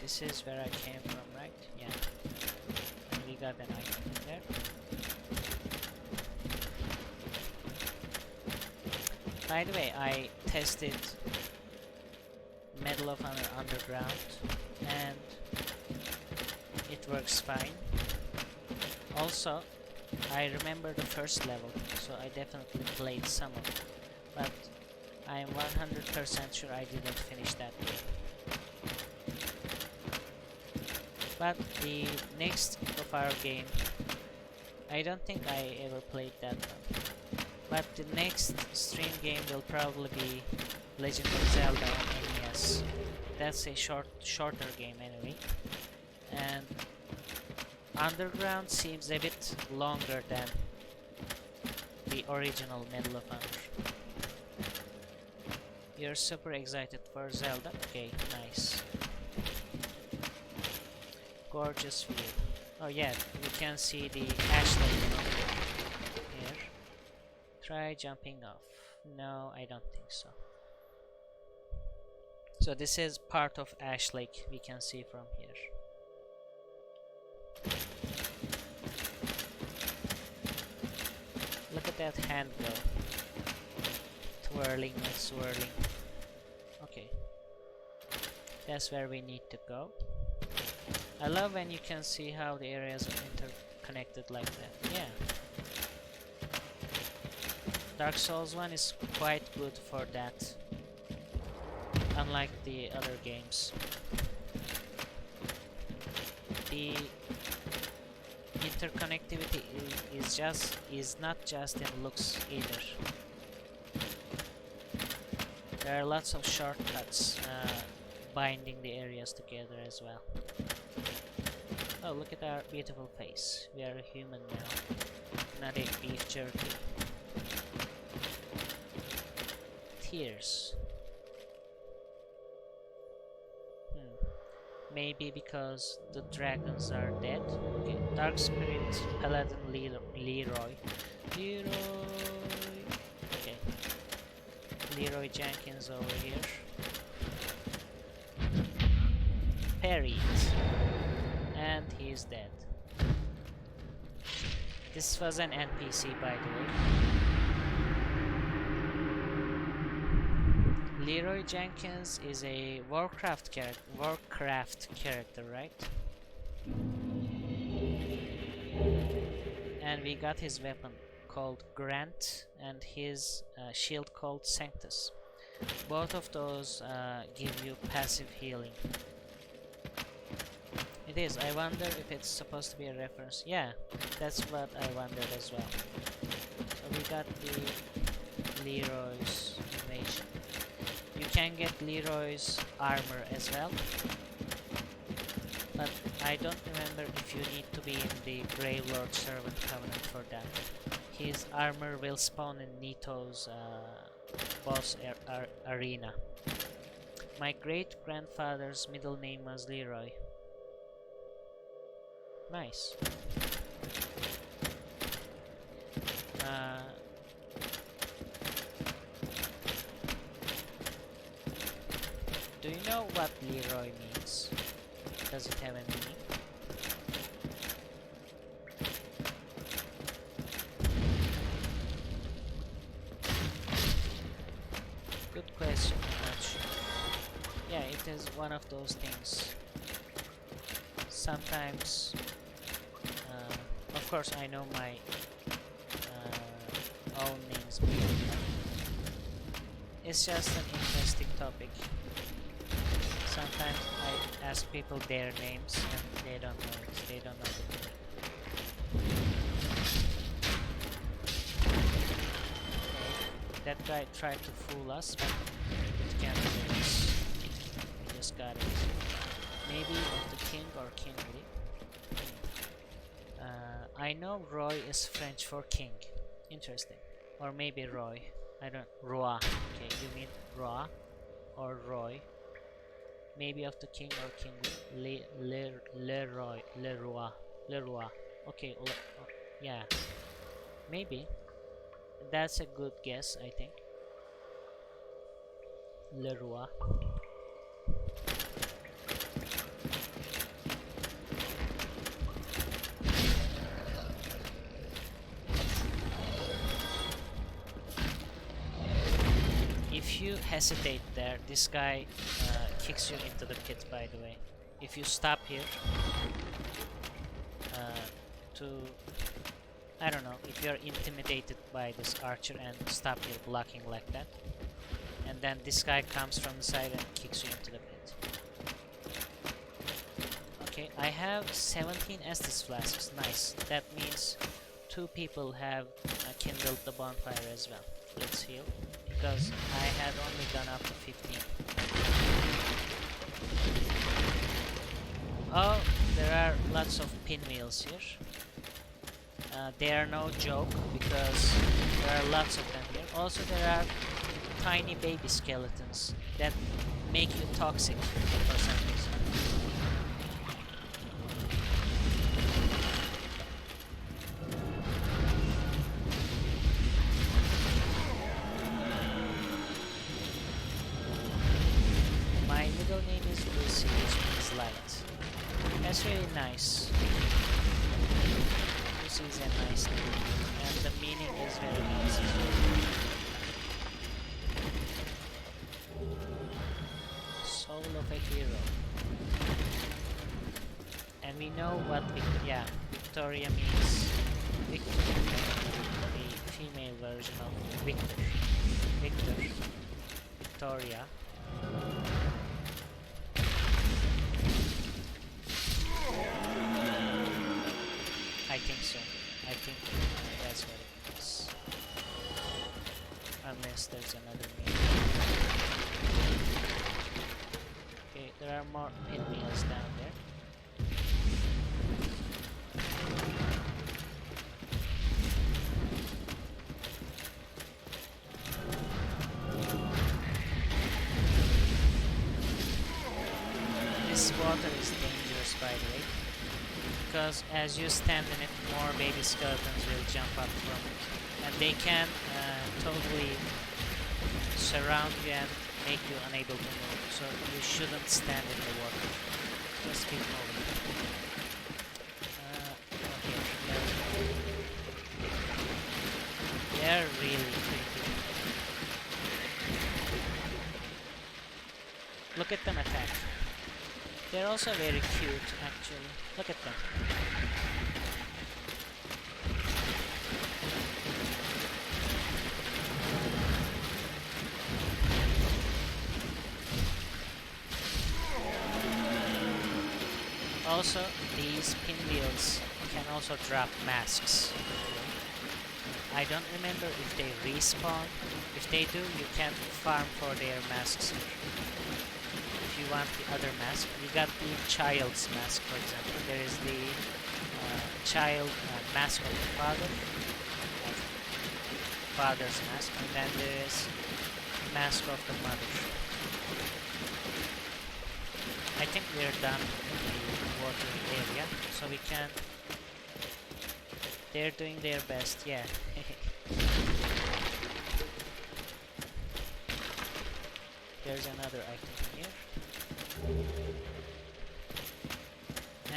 This is where I came from, right? Yeah. And we got an item in there. By the way, I tested Medal of Honor Underground and it works fine. Also, I remember the first level, so I definitely played some of it, but I am 100% sure I didn't finish that game. But the next of our game, I don't think I ever played that one. But the next stream game will probably be Legend of Zelda on NES. That's a shorter game anyway. And Underground seems a bit longer than the original Medal of Honor. You're super excited for Zelda? Okay, nice. Gorgeous view. Oh yeah, you can see the ash lake here. Try jumping off. No, I don't think so. So this is part of Ash Lake we can see from here. Look at that hand go. Twirling and swirling. Okay. That's where we need to go. I love when you can see how the areas are interconnected like that. Yeah. Dark Souls 1 is quite good for that, unlike the other games. The interconnectivity is not just in looks either. There are lots of shortcuts binding the areas together as well. Oh, look at our beautiful face. We are a human now, not a beef jerky. Tears. Maybe because the dragons are dead. Okay, Dark Spirit, Paladin, Leeroy. Okay. Leeroy Jenkins over here. Parried. And he is dead. This was an NPC, by the way. Leeroy Jenkins is a Warcraft character, right? And we got his weapon called Grant and his shield called Sanctus. Both of those give you passive healing. It is. I wonder if it's supposed to be a reference. Yeah, that's what I wondered as well. So we got the Leeroy's invasion. You can get Leeroy's armor as well, but I don't remember if you need to be in the Gravelord Servant Covenant for that. His armor will spawn in Nito's boss arena. My great-grandfather's middle name was Leeroy. Nice. Do you know what Leeroy means? Does it have a meaning? Good question, I'm not sure. Yeah, it is one of those things. Sometimes, of course I know my own names, but it's just an interesting topic. Sometimes I ask people their names and they don't know it. They don't know the meaning. That guy tried to fool us, but it can't fool us. We just got it. Maybe of the king or kingly. I know Roy is French for king. Interesting. Or maybe Roy. I don't. Roi. Okay, you mean Roi or Roy? Maybe of the king or kingly. Leeroy. Leroy. Okay. Yeah. Maybe. That's a good guess, I think. Leroy. If you hesitate there, this guy kicks you into the pit, by the way. If you stop here I don't know, if you're intimidated by this archer and stop here blocking like that, and then this guy comes from the side and kicks you into the pit. Okay, I have 17 Estus flasks, nice. That means 2 people have kindled the bonfire as well. Let's heal, because I had only gone up to 15. Oh, there are lots of pinwheels here. They are no joke, because there are lots of them here. Also, there are tiny baby skeletons that make you toxic for some reason. My middle name is Lucy, which means light. That's really nice. Lucy is a nice name, and the meaning is very nice. Soul of a hero. And we know what Victoria means. Victor, the female version of Victor. Victoria. I think so. I think that's what it is. Unless there's another name. Okay, there are more pinwheels down there. This water is dangerous, by the way, because as you stand in it, more baby skeletons will jump up from it, and they can totally surround you and make you unable to move, so you shouldn't stand in the water. Just keep moving. Okay, they're really creepy. Look at them attack. They're also very cute, actually. Look at them. Also, these pinwheels can also drop masks. I don't remember if they respawn. If they do, you can't farm for their masks. If you want the other mask, you got the child's mask, for example. There is the child mask of the father's mask, and then there is mask of the mother. I think we're done in the watery area, so we can. They're doing their best, yeah. There's another item here.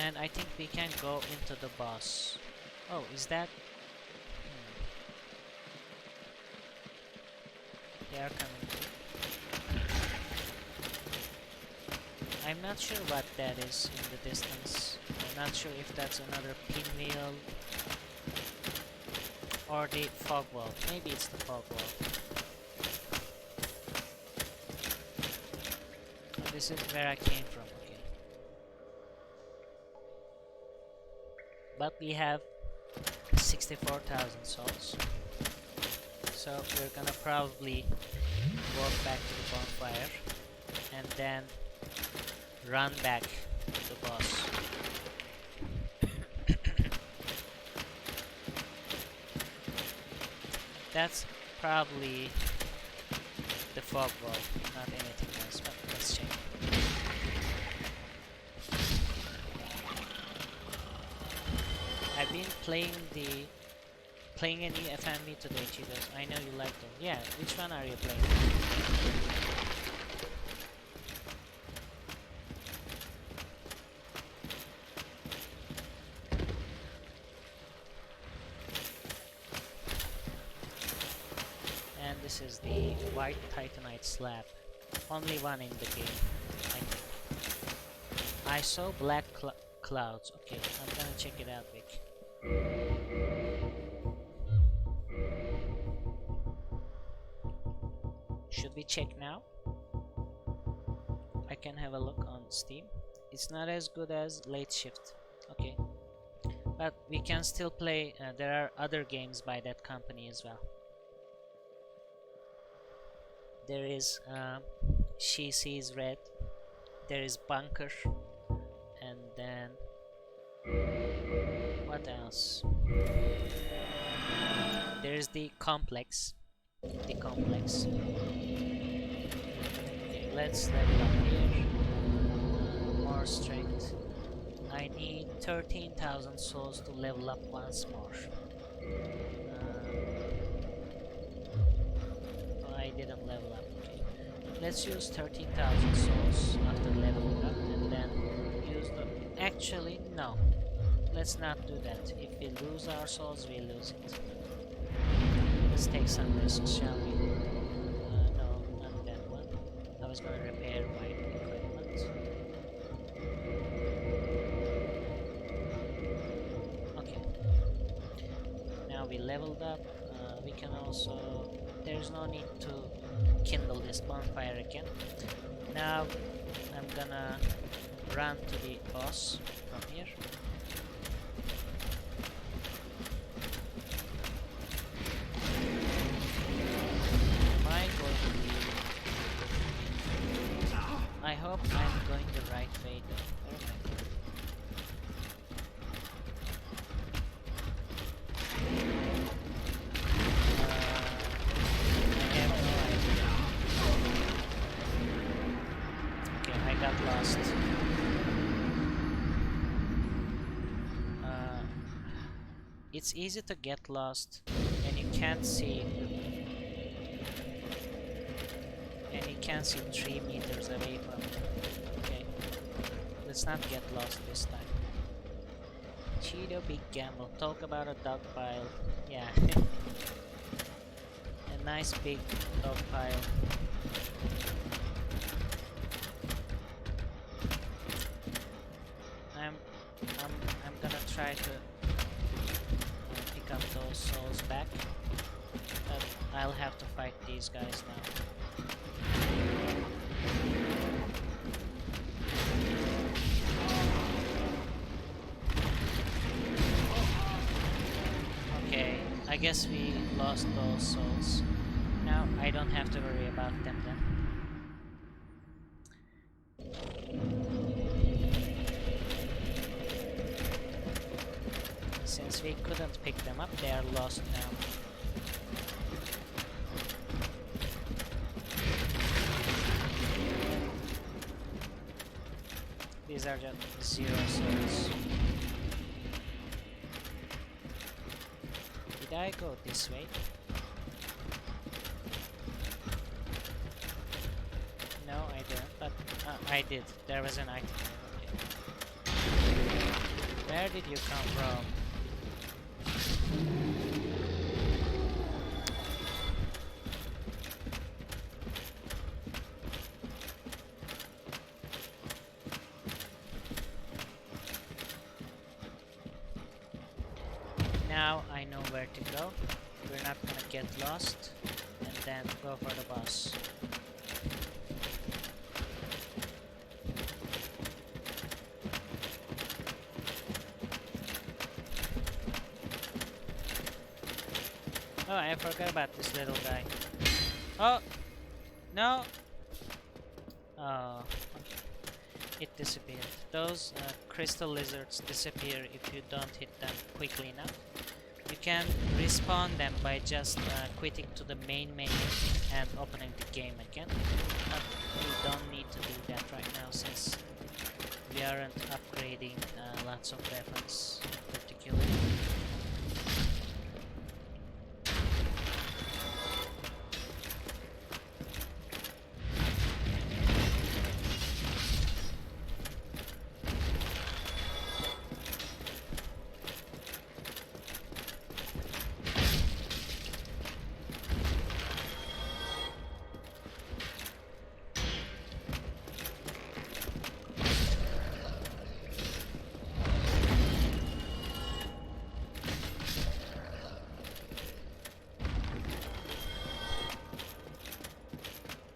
And I think we can go into the boss. Oh, is that? They are coming. I'm not sure what that is in the distance. I'm not sure if that's another pinwheel or the fog wall. Maybe it's the fog wall. This is where I came from, okay. But we have 64,000 souls. So we're gonna probably walk back to the bonfire and then run back to the boss. That's probably the fog wall, not anything else, but let's check. I've been playing a new FMV today, Cheetos. I know you like them. Yeah, which one are you playing? And this is the white titanite slab. Only one in the game, I think. I saw black clouds. Okay, I'm gonna check it out, Vic. Should we check now? I can have a look on Steam. It's not as good as Late Shift. Okay, but we can still play. There are other games by that company as well. There is She Sees Red. There is Bunker, and then what else? There is the Complex. The Complex. Okay, let's level up here. More strength. I need 13,000 souls to level up once more. I didn't level up. Okay. Let's use 13,000 souls after leveling up and then use the... Actually, no. Let's not do that. If we lose our souls, we lose it. Let's take some risks, shall we? No, not that one. I was going to repair my equipment. Okay. Now we leveled up. We can also... There's no need to kindle this bonfire again. Now I'm gonna run to the boss from here. I hope I'm going the right way though. Where am I going? I have no idea. Okay, I got lost. It's easy to get lost and you can't see 3 meters away from it. Okay, let's not get lost this time. Cheeto big gamble. Talk about a dog pile. Yeah. A nice big dog pile. I'm gonna try to pick up those souls back, but I'll have to fight these guys now. Okay, I guess we lost those souls. Now I don't have to worry about them then. Since we couldn't pick them up, they are lost now. These are just 0 souls. Did I go this way? No, I didn't, but I did. There was an item there. Okay. Where did you come from? Now I know where to go. We're not gonna get lost and then go for the boss. Oh, I forgot about this little guy. Oh! No! Oh, okay. It disappeared. Those crystal lizards disappear if you don't hit them quickly enough. You can respawn them by just quitting to the main menu and opening the game again. But you don't need to do that right now since we aren't upgrading lots of weapons particularly.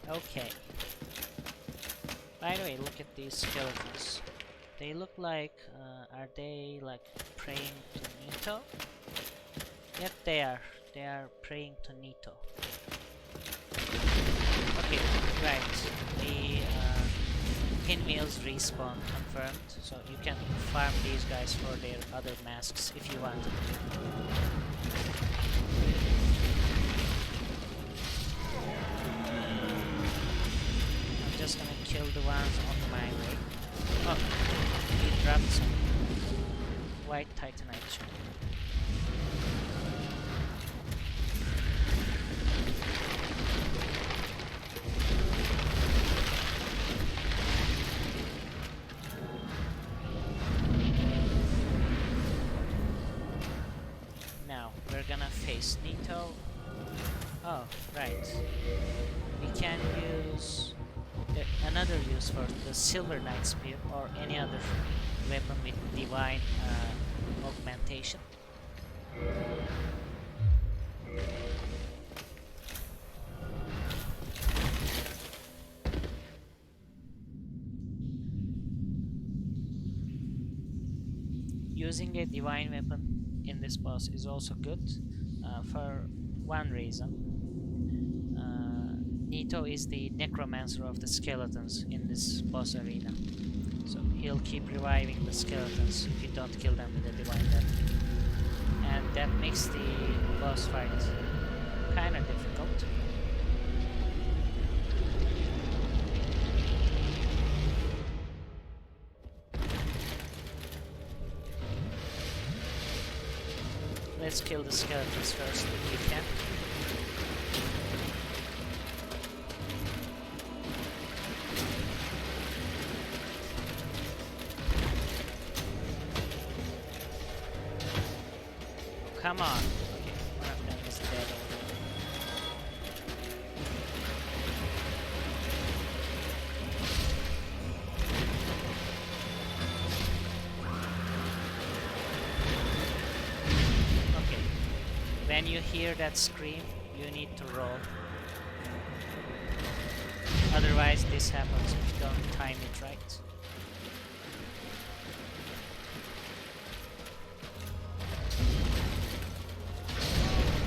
Okay. By the way, look at these skeletons. They look like, are they like praying to Nito? Yep, they are. They are praying to Nito. Okay, right. The pinwheels respawn confirmed, so you can farm these guys for their other masks if you want to. Just gonna kill the ones on my way. Oh, he dropped some white titanite shard. Now we're gonna face Nito. Oh, right. We can use another use for the Silver Knight Spear or any other weapon with divine augmentation. Using a divine weapon in this boss is also good for one reason. Nito is the necromancer of the skeletons in this boss arena, so he'll keep reviving the skeletons if you don't kill them with a divine weapon, and that makes the boss fight kinda difficult. Let's kill the skeletons first if we can. Come on. Okay, one of them is dead already. Okay. When you hear that scream, you need to roll. Otherwise this happens if you don't time it right.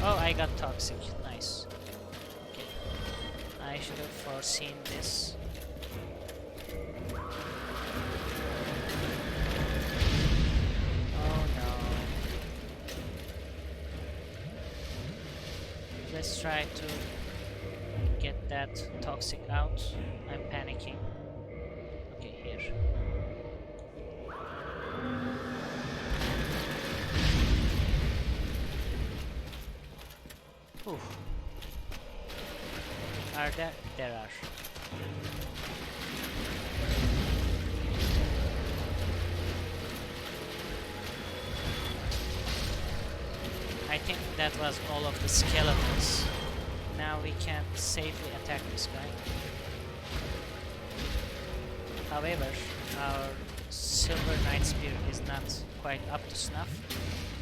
Oh, I got toxic. Nice. Okay. I should have foreseen this. Oh no. Let's try to get that toxic out. I'm panicking. Okay, here. Oof. Are there? There are. I think that was all of the skeletons. Now we can safely attack this guy. However, our Silver Knight Spear is not quite up to snuff.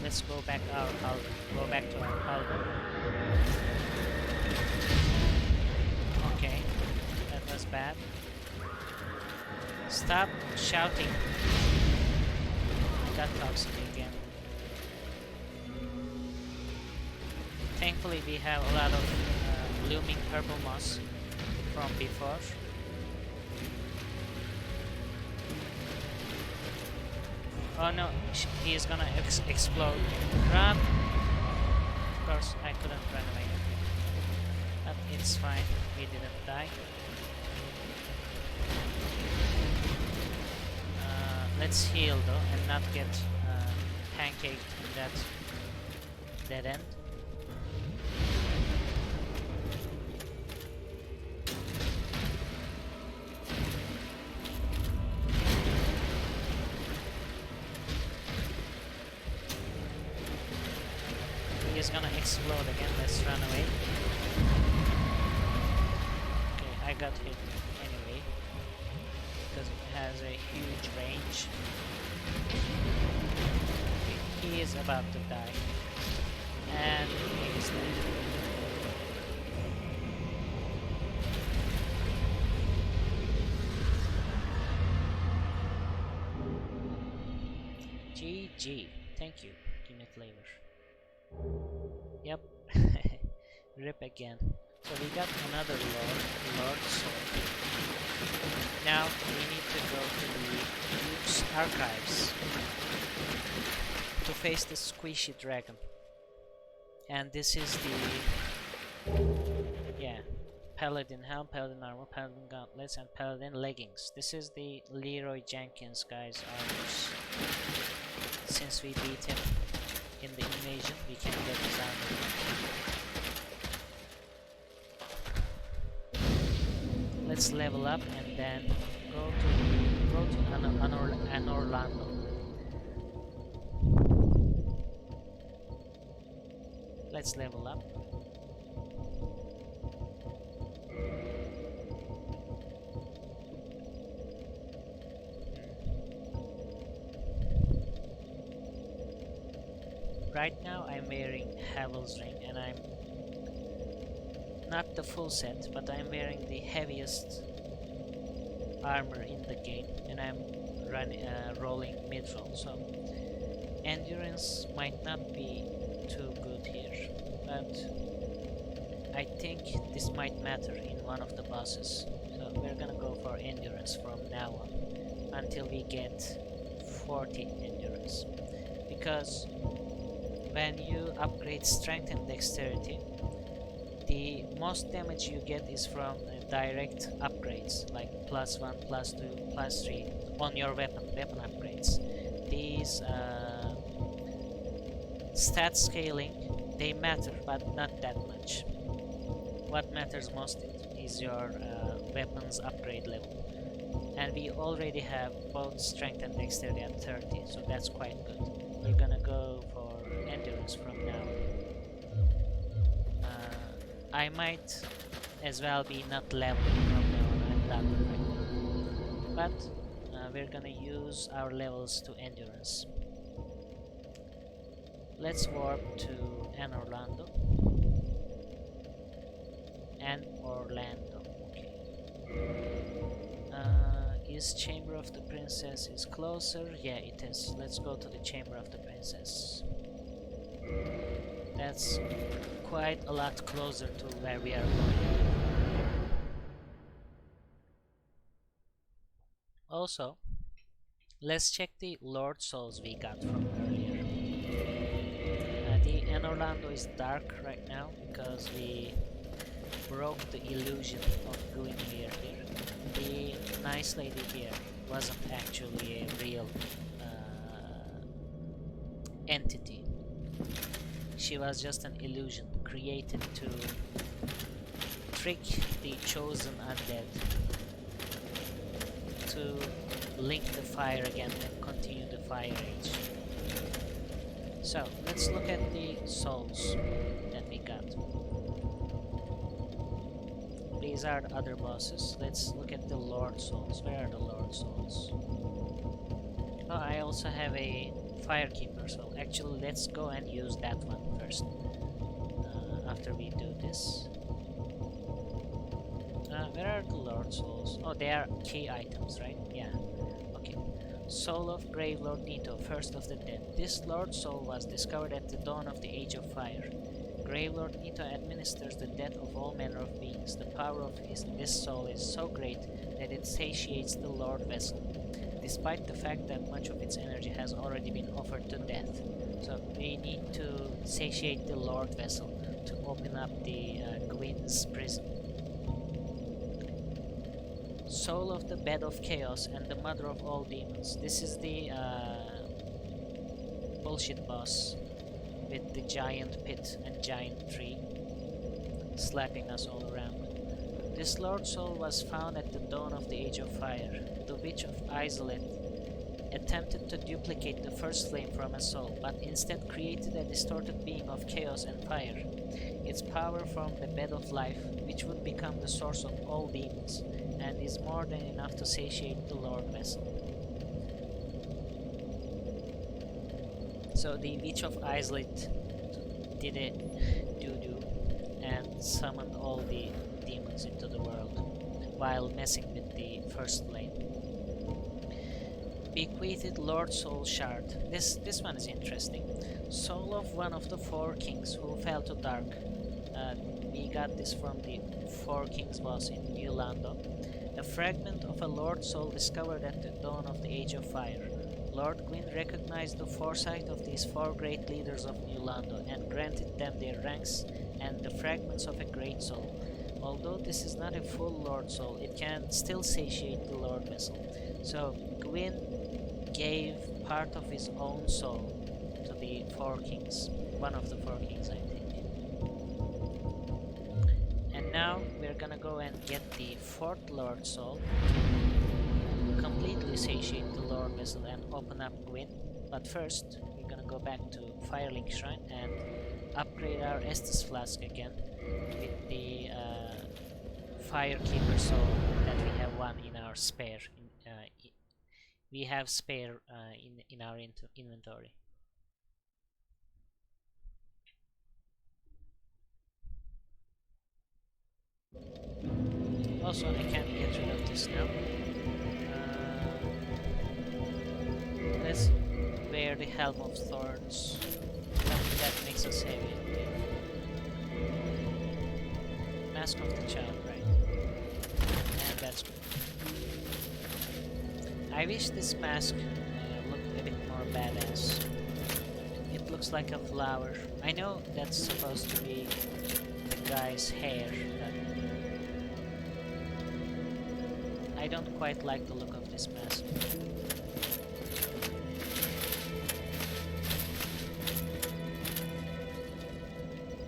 Let's go back to our halberd. Okay, that was bad. Stop shouting. Got toxic again. Thankfully we have a lot of blooming purple moss from before. Oh no, he is gonna explode. Run! Of course, I couldn't run away. But it's fine, we didn't die. Let's heal though, and not get pancaked in that dead end. He's gonna explode again, let's run away. Okay, I got hit anyway, because it has a huge range. Okay, he is about to die. And he is dead. GG, thank you, give me flavor. Yep, rip again. So we got another Lord Soul. Now we need to go to the Duke's Archives to face the squishy dragon. And this is the, yeah, Paladin Helm, Paladin Armor, Paladin Gauntlets, and Paladin Leggings. This is the Leroy Jenkins guy's armors. Since we beat him in the invasion, we can get his armor. Let's level up and then go to an Orlando. Let's level up. Right now I'm wearing Havel's ring and I'm not the full set, but I'm wearing the heaviest armor in the game and I'm rolling mid-roll, so endurance might not be too good here, but I think this might matter in one of the bosses, so we're gonna go for endurance from now on until we get 40 endurance, because when you upgrade strength and dexterity, the most damage you get is from direct upgrades like +1, +2, +3 on your weapon upgrades. These stat scaling, they matter, but not that much. What matters most is your weapons upgrade level, and we already have both strength and dexterity at 30, so that's quite good. We're gonna go for endurance from now. I might as well be not leveling from now on, I'm done right now. But we're gonna use our levels to endurance. Let's warp to an Orlando. Okay. Is Chamber of the Princess is closer? Yeah, it is. Let's go to the Chamber of the Princess. That's quite a lot closer to where we are going. Also, let's check the Lord Souls we got from earlier. The An Orlando is dark right now because we broke the illusion of Guinevere here. The nice lady here wasn't actually a real entity. She was just an illusion created to trick the chosen undead to link the fire again and continue the fire age. So let's look at the souls that we got. These are the other bosses. Let's look at the Lord Souls. Where are the Lord Souls? Oh, I also have a Firekeeper soul. Actually, let's go and use that one first. After we do this. Where are the Lord Souls? Oh, they are key items, right? Yeah. Okay. Soul of Grave Lord Nito, first of the dead. This Lord Soul was discovered at the dawn of the Age of Fire. Grave Lord Nito administers the death of all manner of beings. The power of this soul is so great that it satiates the Lord Vessel, despite the fact that much of its energy has already been offered to death. So we need to satiate the Lord Vessel to open up the Gwyn's prison. Soul of the Bed of Chaos and the Mother of all Demons. This is the bullshit boss with the giant pit and giant tree slapping us all around. This Lord Soul was found at the dawn of the Age of Fire. The Witch of Isolate attempted to duplicate the first flame from a soul, but instead created a distorted being of chaos and fire. Its power from the Bed of Life, which would become the source of all demons, and is more than enough to satiate the Lord Vessel. So the Witch of Isolate did a doo-doo and summoned all the demons into the world while messing with the first flame. Bequeathed Lord Soul Shard. This one is interesting. Soul of one of the four kings who fell to dark. We got this from the Four Kings boss in New Lando. A fragment of a Lord Soul discovered at the dawn of the Age of Fire. Lord Gwyn recognized the foresight of these four great leaders of New Lando and granted them their ranks and the fragments of a great soul. Although this is not a full Lord Soul, it can still satiate the Lord Vessel. So Gwyn gave part of his own soul to the Four Kings, one of the Four Kings, I think. And now we're gonna go and get the fourth Lord Soul, completely satiate the Lord Vessel and open up Gwyn. But first, we're gonna go back to Firelink Shrine and upgrade our Estus Flask again with the Firekeeper Soul that we have one in our spare. We have spare in our inventory. Also, I can't get rid of this now. Let's wear the Helm of Thorns. That makes us heavy. Mask of the Child, right? And that's good. I wish this mask looked a bit more badass. It looks like a flower. I know that's supposed to be the guy's hair, but I don't quite like the look of this mask.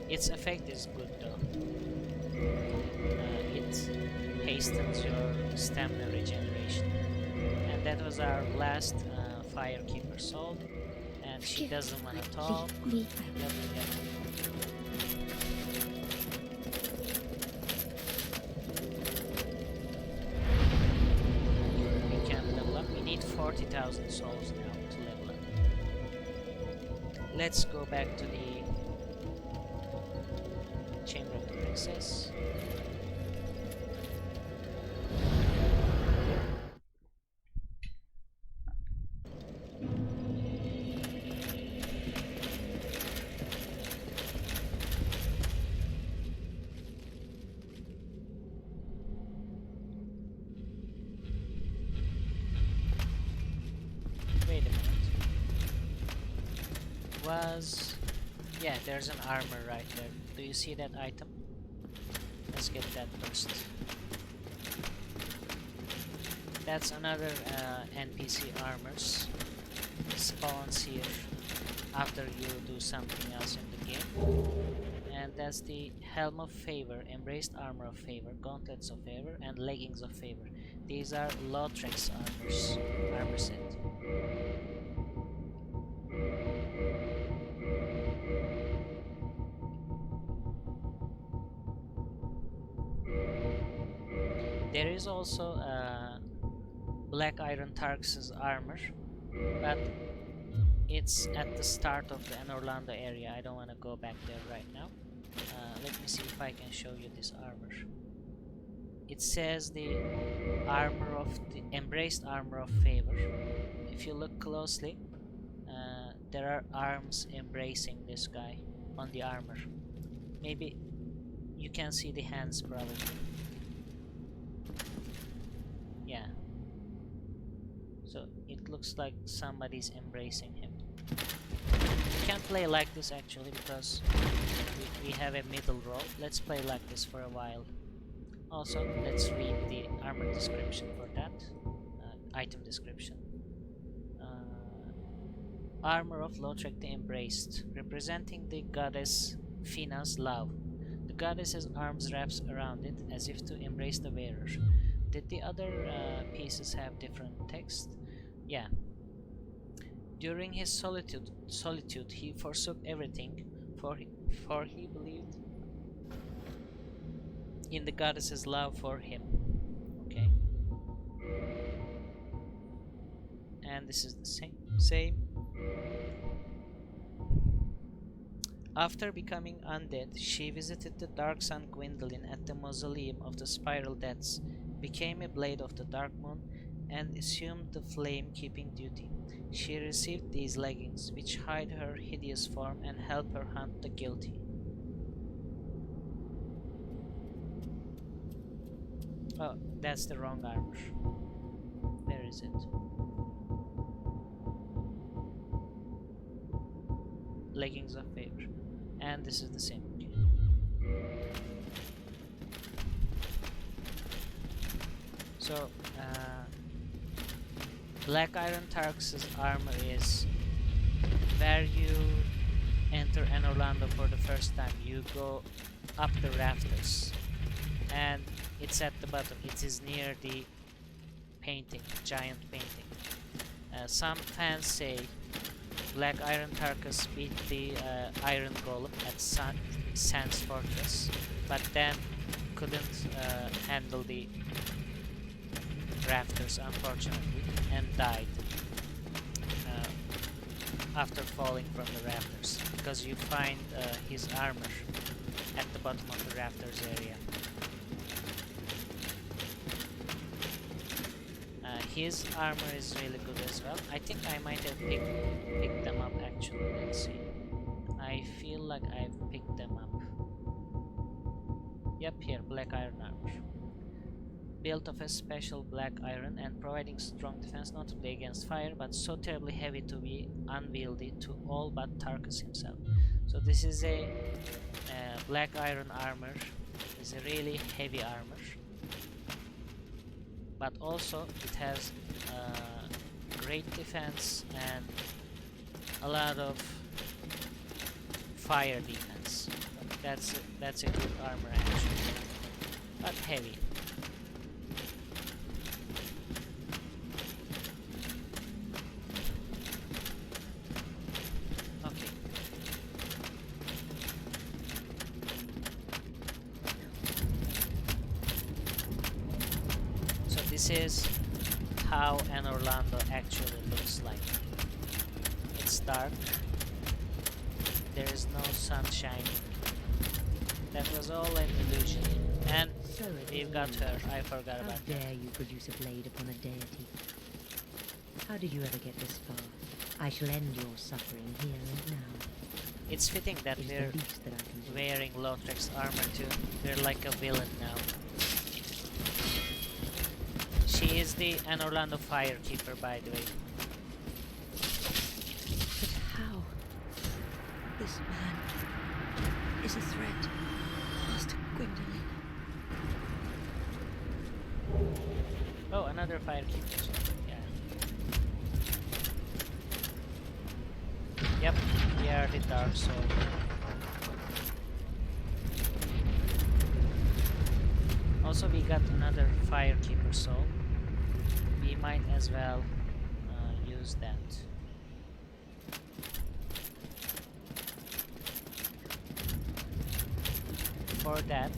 Its effect is good though. It hastens your stamina regeneration. And that was our last Firekeeper Soul. And she doesn't want to talk. Yep. We can level up. We need 40,000 souls now to level up. Let's go back to the Chamber of the Princess. Wait a minute. Yeah, there's an armor right there. Do you see that item? Let's get that first. That's another NPC armors. Spawns here after you do something else in the game. And that's the Helm of Favor, Embraced Armor of Favor, Gauntlets of Favor, and Leggings of Favor. These are Lautrec armor set. There is also Black Iron Targus' armor, but it's at the start of the Orlando area. I don't want to go back there right now. Let me see if I can show you this armor. It says the armor of the Embraced Armor of Favor. If you look closely, there are arms embracing this guy on the armor. Maybe you can see the hands probably. Yeah. So it looks like somebody's embracing him. We can't play like this actually because we have a middle roll. Let's play like this for a while. Also, let's read the armor description for that. Item description. Armor of Lautrec the Embraced, representing the goddess Fina's love. The goddess's arms wraps around it as if to embrace the wearer. Did the other pieces have different text? Yeah. During his solitude he forsook everything, for he believed in the goddess's love for him. Okay. And this is the same. After becoming undead, she visited the Dark Sun Gwendolyn at the Mausoleum of the Spiral Deaths, became a Blade of the Dark Moon, and assumed the flame-keeping duty. She received these leggings, which hide her hideous form and help her hunt the guilty. Oh, that's the wrong armor. Where is it? Leggings of favor. And this is the same. Okay. So, Black Iron Tarkus' armor is where you enter An Orlando for the first time. You go up the rafters, and it's at the bottom. It is near the painting, giant painting. Some fans say Black Iron Tarkus beat the Iron Golem at Sans Fortress, but then couldn't handle the rafters, unfortunately, and died after falling from the rafters, because you find his armor at the bottom of the rafters area. His armor is really good as well. I think I might have picked them up actually. Let's see. I feel like I've picked them up. Yep, here, black iron armor. Built of a special black iron and providing strong defense, notably against fire, but so terribly heavy to be unwieldy to all but Tarkus himself. So this is a black iron armor. It's a really heavy armor. But also it has great defense and a lot of fire defense. That's a good armor actually, but heavy. Okay. So this is how An Orlando actually looks like. It's dark. There is no sun shining. That was all an illusion. And So it we've is got her. illusion. I forgot How about dare that. you produce a blade upon a deity? How did you ever get this far? I shall end your suffering here and now. It's fitting that It is we're the least that I can do. wearing Lautrec's armor too. We're like a villain now. She is the An Orlando Firekeeper, by the way. But how? This man is a threat, Master Gwendolyn. Oh, another Firekeeper. Yeah. Yep, we are the Dark Soul. Also, we got another Firekeeper soul. We might as well use that. For that,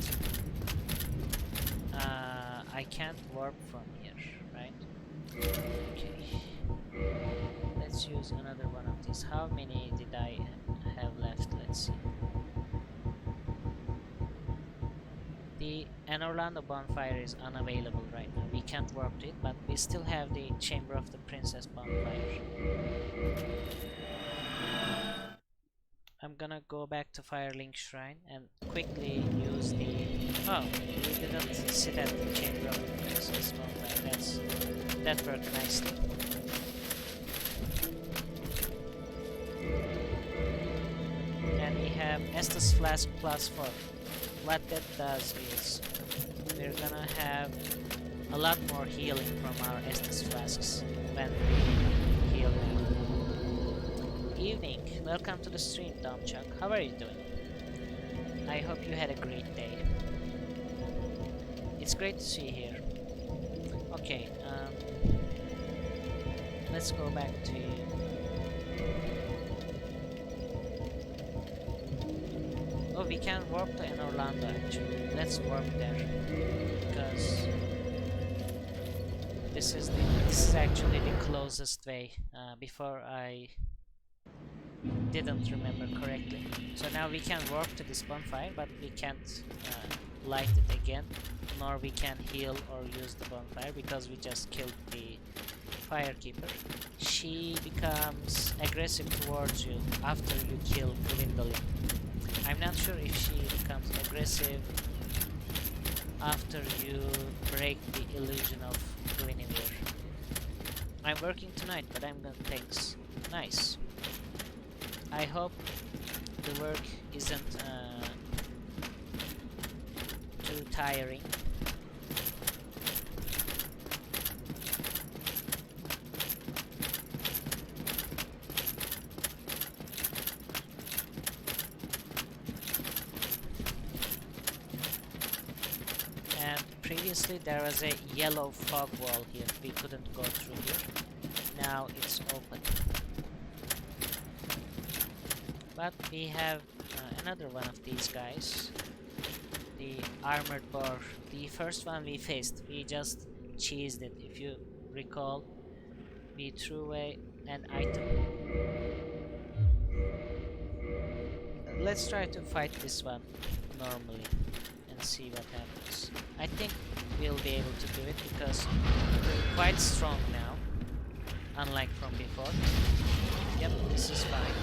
I can't warp from here, right? Okay. Let's use another one of these. How many did I have left? Let's see. The An Orlando bonfire is unavailable right now. We can't warp to it, but we still have the Chamber of the Princess bonfire. I'm gonna go back to Firelink Shrine and quickly use the... Oh, we didn't sit at the Chamber of Princess bonfire. That worked nicely. And we have Estus Flask +4. What that does is we're gonna have a lot more healing from our Estus Flasks when we heal now. Evening, welcome to the stream, Domchuck. How are you doing? I hope you had a great day. It's great to see you here. Okay, let's go back to... Oh, we can warp to Orlando actually. Let's warp there because this is actually the closest way. Before I didn't remember correctly. So now we can warp to this bonfire, but we can't light it again, nor we can heal or use the bonfire because we just killed the Firekeeper. She becomes aggressive towards you after you kill Gwendolyn. I'm not sure if she becomes aggressive after you break the illusion of Guinevere. I'm working tonight, but I'm gonna thanks. Nice. I hope the work isn't too tiring. Previously there was a yellow fog wall here, we couldn't go through here. Now it's open. But we have another one of these guys, the armored boar. The first one we faced, we just cheesed it. If you recall, we threw away an item. Let's try to fight this one normally and see what happens. I think we'll be able to do it because we're quite strong now, unlike from before. Yep, this is fine.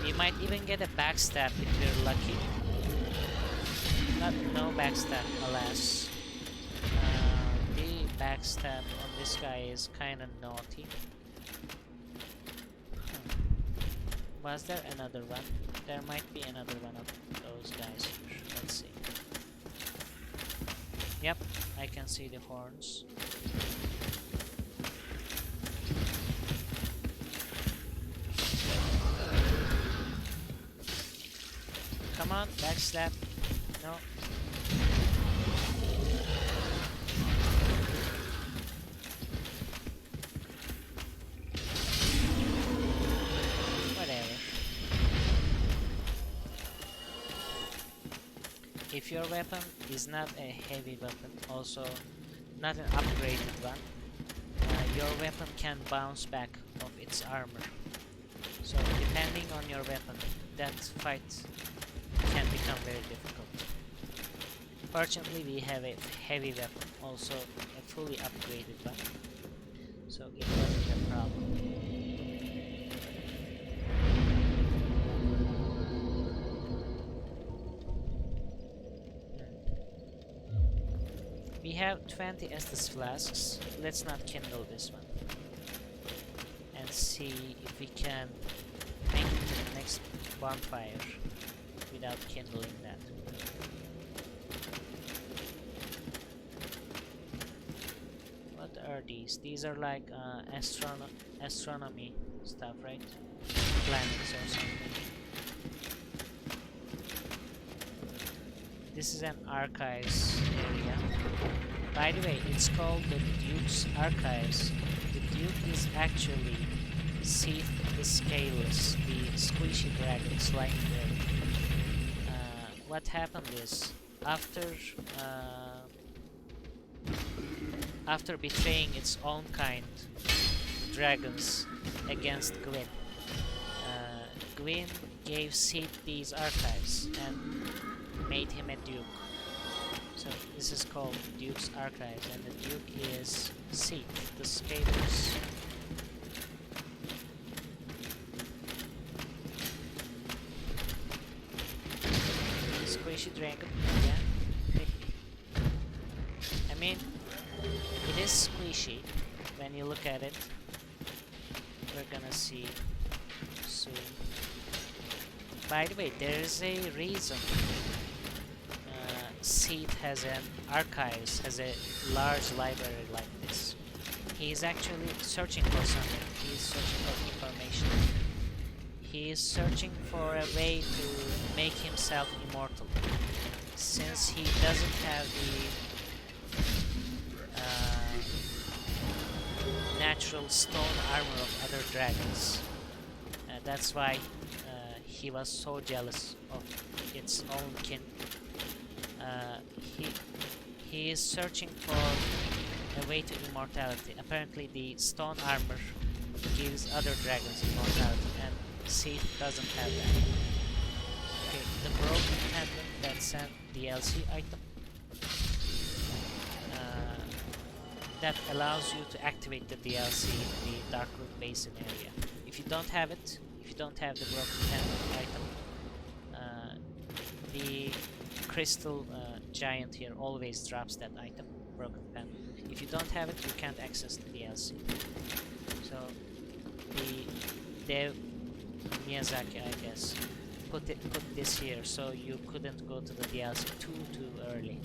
We might even get a backstab if we're lucky. No backstab, alas. The backstab on this guy is kinda naughty. Was there another one? There might be another one of those guys here. Let's see. Yep, I can see the horns. Come on, backstab. No. Whatever. If your weapon is not a heavy weapon, also not an upgraded one, your weapon can bounce back of its armor. So depending on your weapon, that fight can become very difficult. Fortunately, we have a heavy weapon, also a fully upgraded one, so it wasn't a problem. We have 20 Estus flasks. Let's not kindle this one and see if we can make it to the next bonfire without kindling that. What are these? These are like astronomy stuff, right? Planets or something. This is an archives area. By the way, it's called the Duke's Archives. The Duke is actually Seath the Scaleless, the squishy dragon, slime dragon. What happened is, after betraying its own kind, dragons, against Gwyn, Gwyn gave Seath these archives and made him a duke. So this is called Duke's Archives, and the Duke is Seath the Scaleless. Dragon, yeah. I mean, it is squishy when you look at it. We're gonna see soon. By the way, there's a reason Seath has an archives, has a large library like this. He's actually searching for something. He's searching for information. He is searching for a way to make himself immortal. Since he doesn't have the natural stone armor of other dragons. That's why he was so jealous of its own kin. He is searching for a way to immortality. Apparently the stone armor gives other dragons immortality, and Seath doesn't have that. Okay, the broken pendant, that's an DLC item. That allows you to activate the DLC in the Darkroot Basin area. If you don't have it, if you don't have the broken pendant item, the crystal giant here always drops that item, broken pendant. If you don't have it, you can't access the DLC. So the dev Miyazaki, I guess, put this here so you couldn't go to the DLC too early.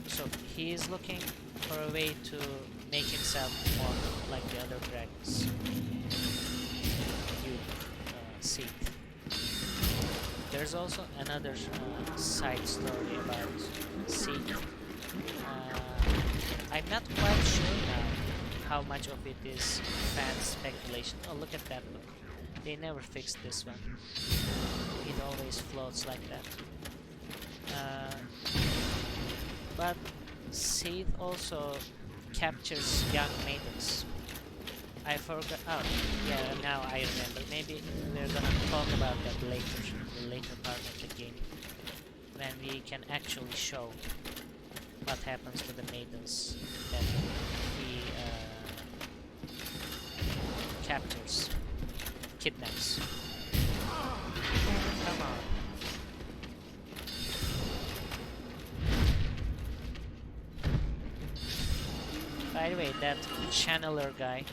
So he is looking for a way to make himself immortal like the other dragons. You see. There's also another side story about Seath. I'm not quite sure now how much of it is fan speculation. Oh, look at that book. They never fixed this one. It always floats like that. But Seath also captures young maidens. I forgot. Oh, yeah, now I remember. Maybe we're gonna talk about that later, the later part of the game, when we can actually show what happens to the maidens that he captures, kidnaps. Come on. By the way, that channeler guy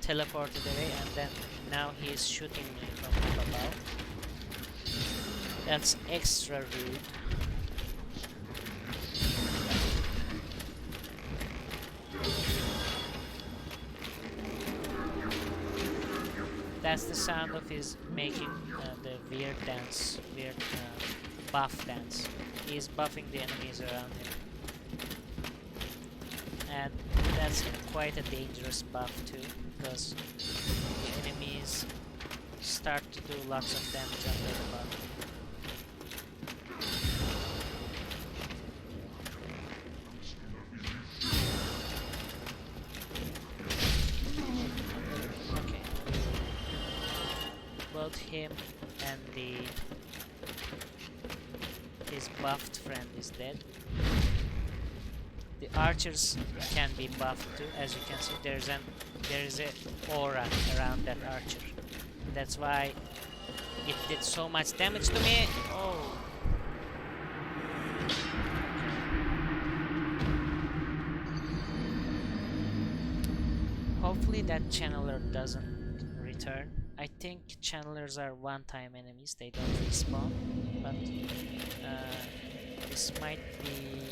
teleported away, and then now he's shooting me from up above. That's extra rude. That's the sound of his making the weird dance, buff dance. He's buffing the enemies around him. And that's quite a dangerous buff too, because the enemies start to do lots of damage under the buff. Okay. Both him and his buffed friend is dead. The archers can be buffed too. As you can see, there is a aura around that archer. That's why it did so much damage to me. Oh. Hopefully that channeler doesn't return. I think channelers are one-time enemies. They don't respawn. But this might be.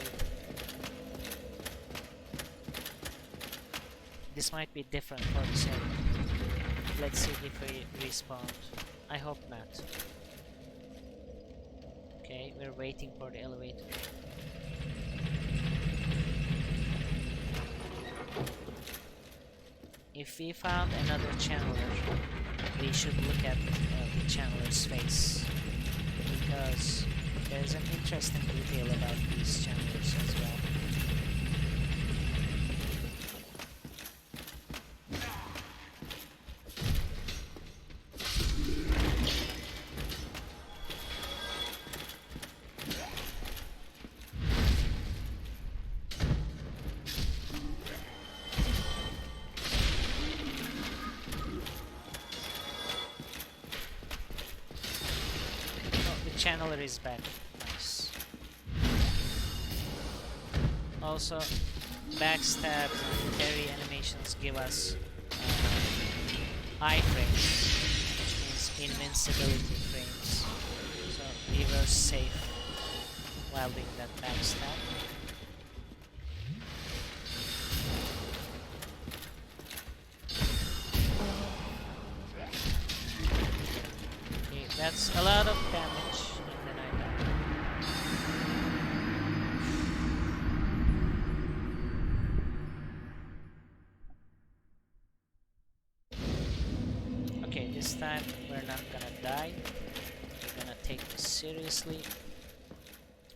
This might be different for this area. Let's see if we respawn. I hope not. Okay, we're waiting for the elevator. If we found another channeler, we should look at the channeler's face, because there's an interesting detail about these channelers as well. channeler is back. Nice. Also, backstab parry animations give us iframes, which means invincibility frames. So we were safe while doing that backstab. Okay, that's a lot of damage, and then I die. Okay, this time we're not gonna die. We're gonna take this seriously.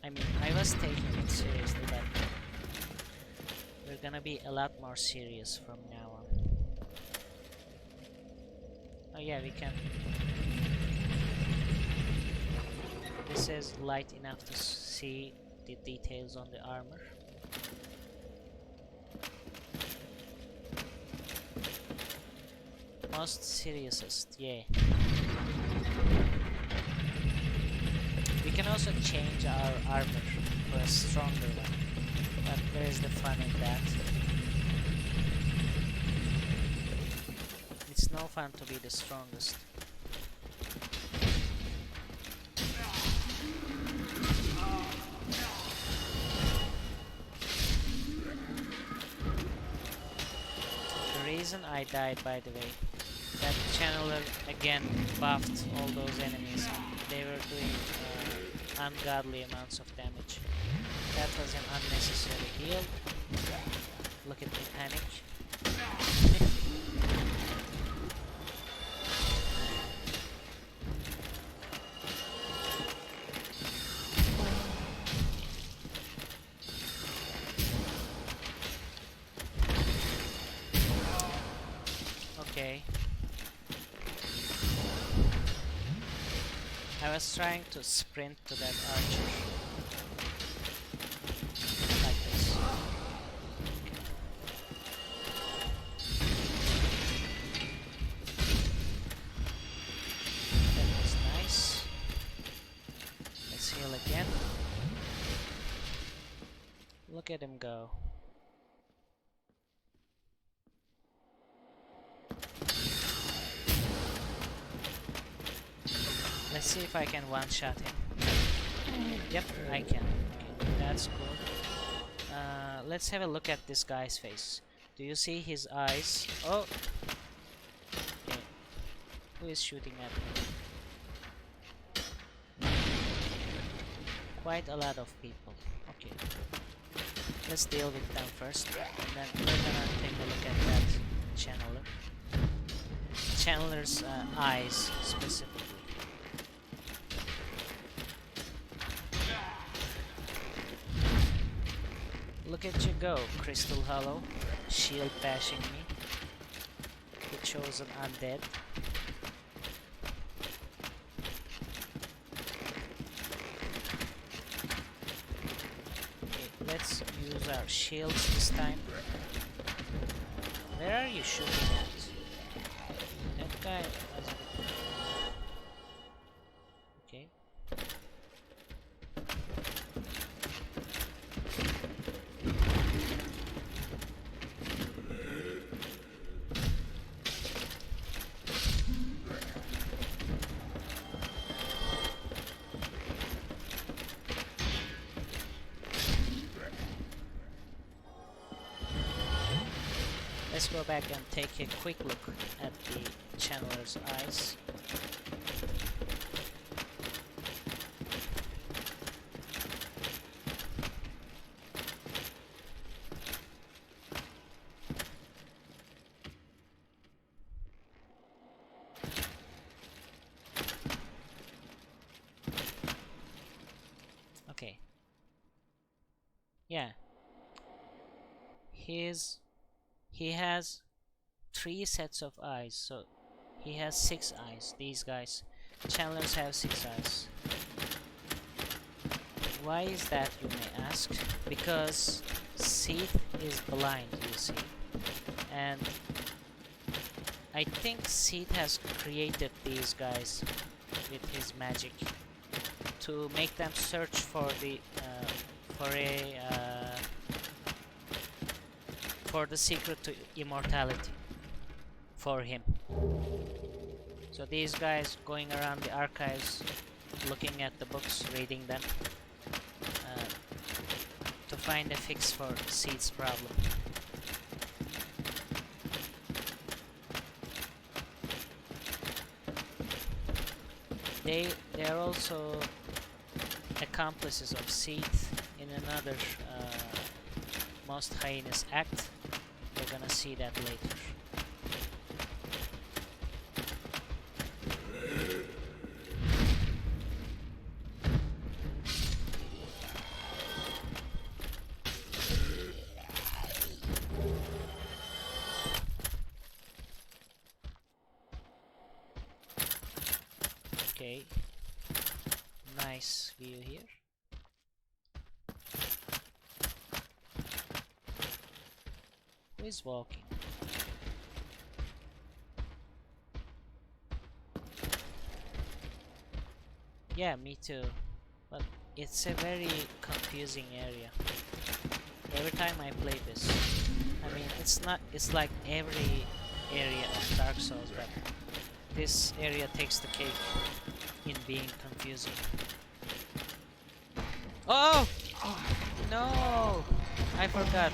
I mean, I was taking it seriously, but we're gonna be a lot more serious from now on. Oh yeah, we can. This is light enough to see the details on the armor. Most seriousest, yeah. We can also change our armor for a stronger one, but where's the fun in that? It's no fun to be the strongest. The reason I died, by the way, that channeler again buffed all those enemies. They were doing ungodly amounts of damage. That was an unnecessary heal. Look at me panic. Okay. I was trying to sprint to that archer. Like this. That was nice. Let's heal again. Look at him go. Let's see if I can one-shot him. Yep, I can. Okay, that's cool. Let's have a look at this guy's face. Do you see his eyes? Oh! Okay. Who is shooting at me? Quite a lot of people. Okay. Let's deal with them first. And then we're gonna take a look at that channeler. Channeler's eyes, specifically. Look at you go, Crystal Hollow, shield bashing me. The chosen undead. Okay, let's use our shields this time. Where are you shooting at? That guy was... Okay. Let's go back and take a quick look at the channeler's eyes. Okay. Yeah. He has 3 sets of eyes, so he has 6 eyes. These guys, channelers, have 6 eyes. Why is that, you may ask? Because Seath is blind, you see, and I think Seath has created these guys with his magic to make them search for the for the secret to immortality for him. So these guys going around the archives, looking at the books, reading them, to find a fix for Seath's problem. They are also accomplices of Seath in another most heinous act. We're gonna see that later. Okay, nice view here. Who is walking? Yeah, me too. But it's a very confusing area. Every time I play this, I mean, it's like every area of Dark Souls, but this area takes the cake in being confusing. Oh! No! I forgot.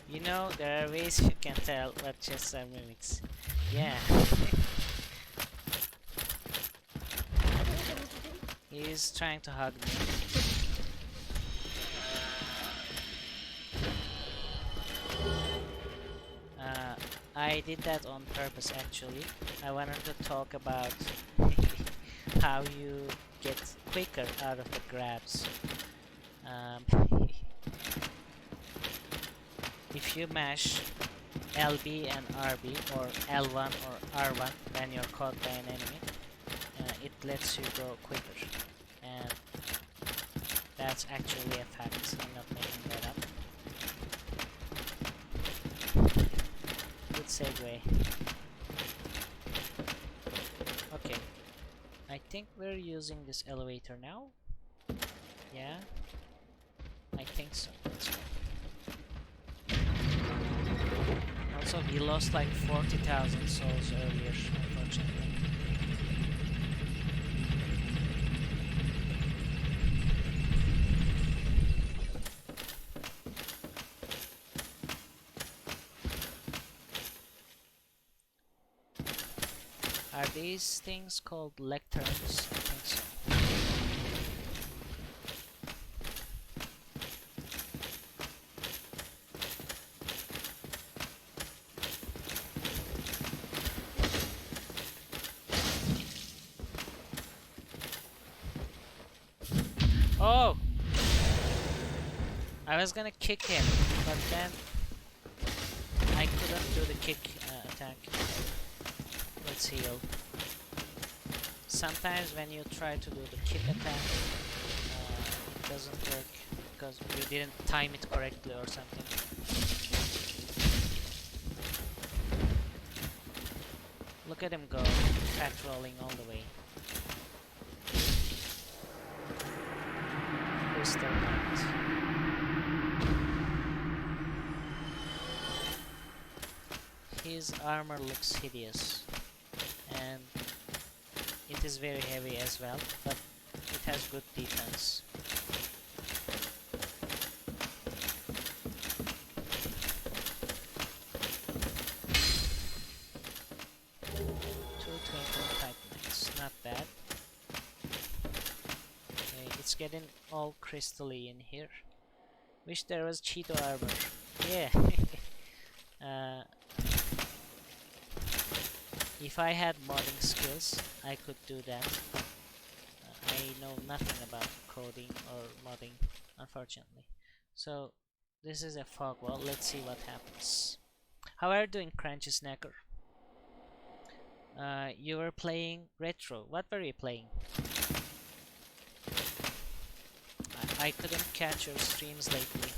You know, there are ways you can tell what chests are mimics. Yeah. He's trying to hug me. I did that on purpose actually. I wanted to talk about how you get quicker out of the grabs. If you mash LB and RB or L1 or R1 when you're caught by an enemy, it lets you go quicker, and that's actually a fact. I'm not making that up. Good segue. Okay, I think we're using this elevator now. Yeah, I think so. Let's go. Also, we lost like 40,000 souls earlier, unfortunately. Are these things called lecterns? I think so. Oh! I was gonna kick him, but then I couldn't do the kick attack. Let's heal. Sometimes when you try to do the kick attack, it doesn't work because you didn't time it correctly or something. Look at him go, fat rolling all the way. Crystal Knight. His armor looks hideous, and it is very heavy as well, but it has good defense. Not bad. Okay, it's getting all crystally in here. Wish there was Cheeto armor. Yeah. If I had modding skills, I could do that. I know nothing about coding or modding, unfortunately. So this is a fog wall. Let's see what happens. How are you doing, Crunchy Snacker? You were playing retro. What were you playing? I couldn't catch your streams lately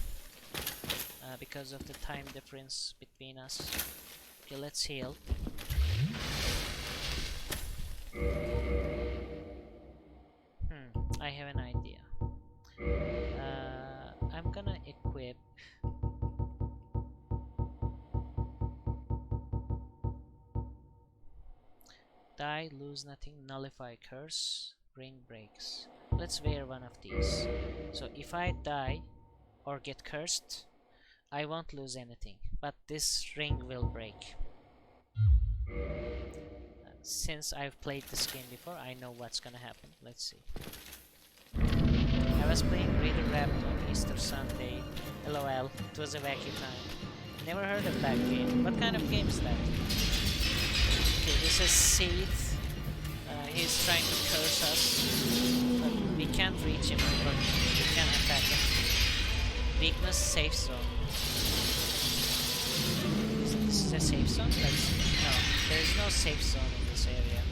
because of the time difference between us. Okay, let's heal. I have an idea. I'm gonna equip die, lose nothing, nullify curse, ring breaks. Let's wear one of these. So if I die or get cursed, I won't lose anything, but this ring will break. Since I've played this game before, I know what's gonna happen. Let's see. I was playing Raider Rabbit on Easter Sunday. LOL, it was a wacky time. Never heard of that game. What kind of game is that? Okay, this is Seath. He's trying to curse us, but we can't reach him, but we can attack him. Weakness, safe zone. Is this a safe zone? No, there is no safe zone in this area.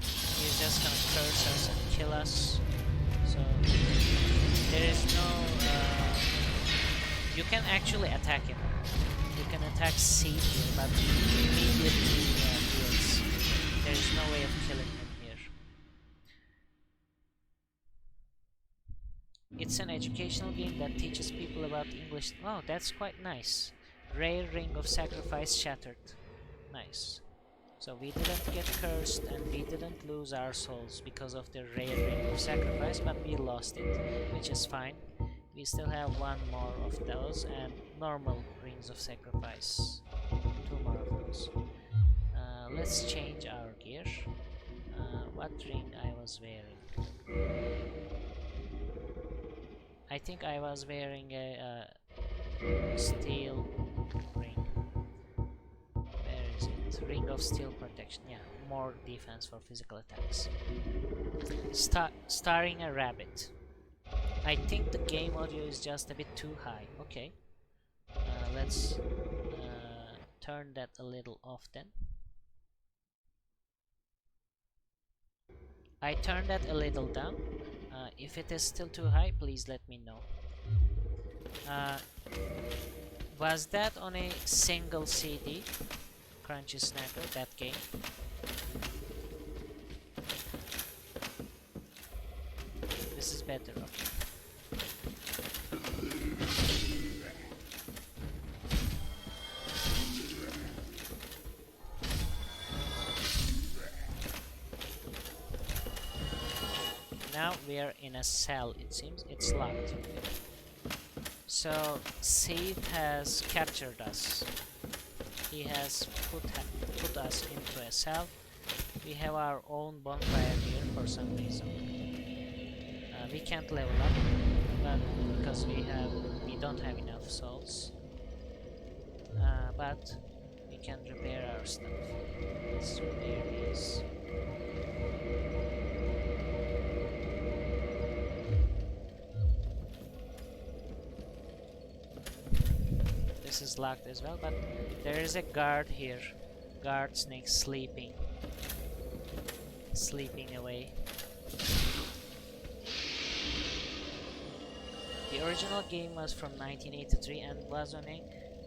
He's just gonna curse us and kill us. So there is no. You can actually attack him. You can attack Seath here, but immediately heals. There is no way of killing him here. It's an educational game that teaches people about English. Oh, that's quite nice. Rare ring of sacrifice shattered. Nice. So we didn't get cursed and we didn't lose our souls because of the rare ring of sacrifice, but we lost it, which is fine. We still have one more of those and normal rings of sacrifice. Two more of those. Let's change our gear. What ring I was wearing? I think I was wearing a steel ring. Where is it? Ring of steel protection. Yeah, more defense for physical attacks. Starring a rabbit. I think the game audio is just a bit too high. Okay. Let's turn that a little off then. I turned that a little down. If it is still too high, please let me know. Was that on a single CD? Crunchy Snacker, that game? This is better, okay. Now we are in a cell, it seems. It's locked. So Seath has captured us. He has put us into a cell. We have our own bonfire here for some reason. We can't level up, but because we don't have enough souls. But we can repair our stuff. Let's repair these. This is locked as well, but there is a guard here. Guard snake sleeping away. The original game was from 1983 and was on a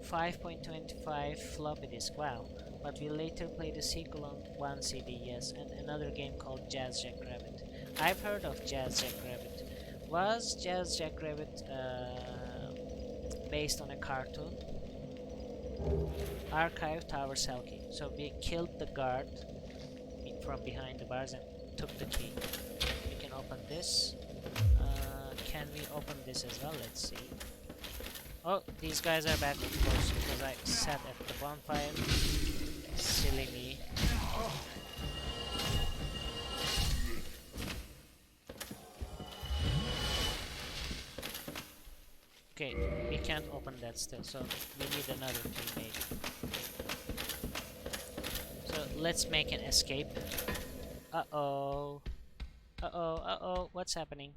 5.25 floppy disk. Wow. But we later played a sequel on 1 CD, yes, and another game called Jazz Jackrabbit. I've heard of Jazz Jackrabbit. Was Jazz Jackrabbit based on a cartoon? Archive Tower Cell Key. So we killed the guard from behind the bars and took the key. We can open this. Can we open this as well? Let's see. Oh, these guys are back, of course, because I sat at the bonfire. Silly me. Okay, we can't open that still, so we need another key maybe. So let's make an escape. Uh-oh. Uh-oh, uh-oh, what's happening?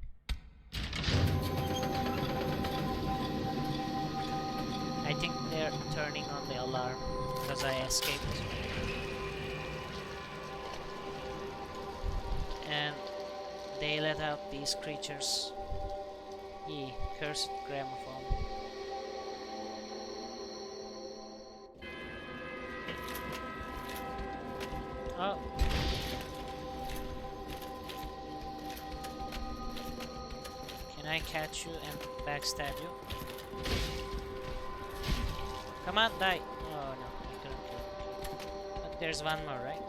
I think they're turning on the alarm because I escaped. And they let out these creatures. Ye cursed gramophone. Oh. Can I catch you and backstab you? Come on, die! Oh no, I couldn't kill him. But there's one more, right?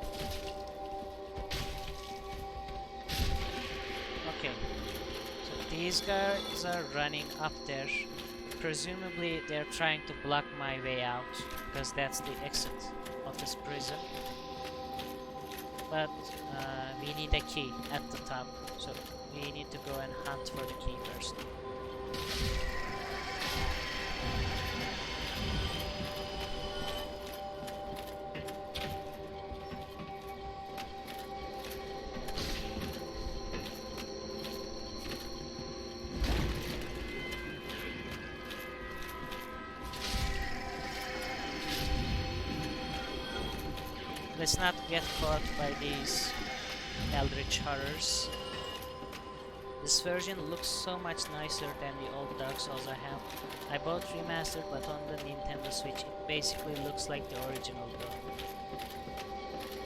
Okay. So these guys are running up there. Presumably they're trying to block my way out, because that's the exit of this prison. But we need a key at the top, so we need to go and hunt for the key first. Let's not get caught by these eldritch horrors. This version looks so much nicer than the old Dark Souls I have. I bought Remastered, but on the Nintendo Switch it basically looks like the original though.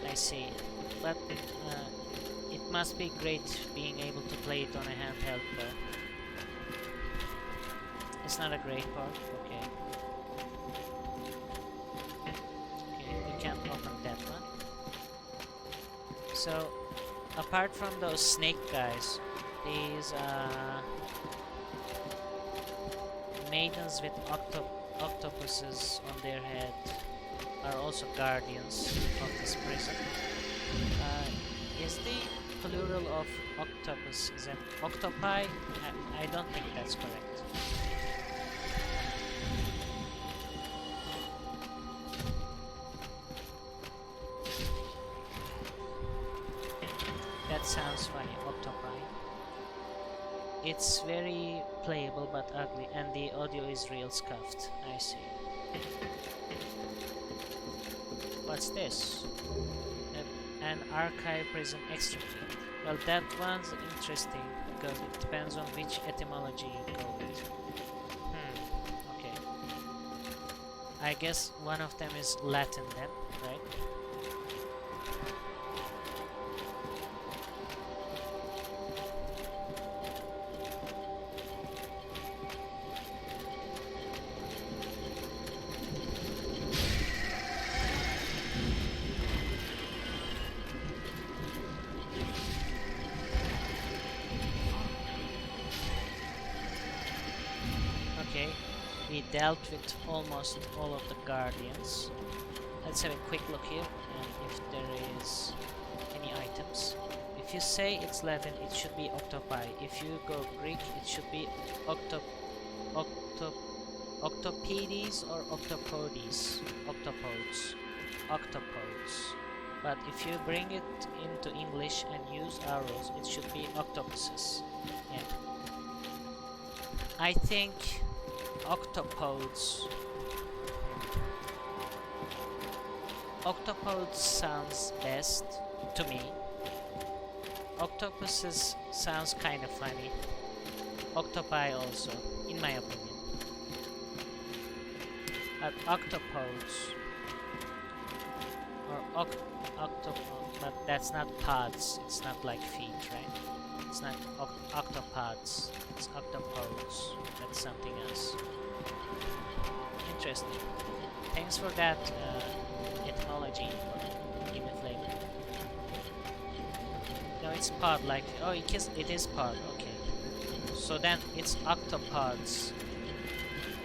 I see. But it must be great being able to play it on a handheld though. It's not a great part, okay. We can't open that one. So, apart from those snake guys, these maidens with octopuses on their head are also guardians of this prison. Is the plural of octopus, is that octopi? I don't think that's correct. That sounds funny, octopi. It's very playable but ugly, and the audio is real scuffed. I see. What's this? An archive prison extra key. Well, that one's interesting because it depends on which etymology you go with. Okay. I guess one of them is Latin then, right? We dealt with almost all of the guardians. Let's have a quick look here and if there is any items. If you say it's Latin, it should be octopi. If you go Greek, it should be octopedes or octopodes. Octopodes. But if you bring it into English and use arrows, it should be octopuses. Yeah. I think octopodes. Octopodes sounds best to me. Octopuses sounds kind of funny. Octopi also, in my opinion. But octopodes or octopod, but that's not pods. It's not like feet, right? It's not octopods. It's octopodes. That's something else. Interesting. Thanks for that etymology. Give me flavor. No, it's pod like. Oh, it is pod. Okay. So then it's octopods.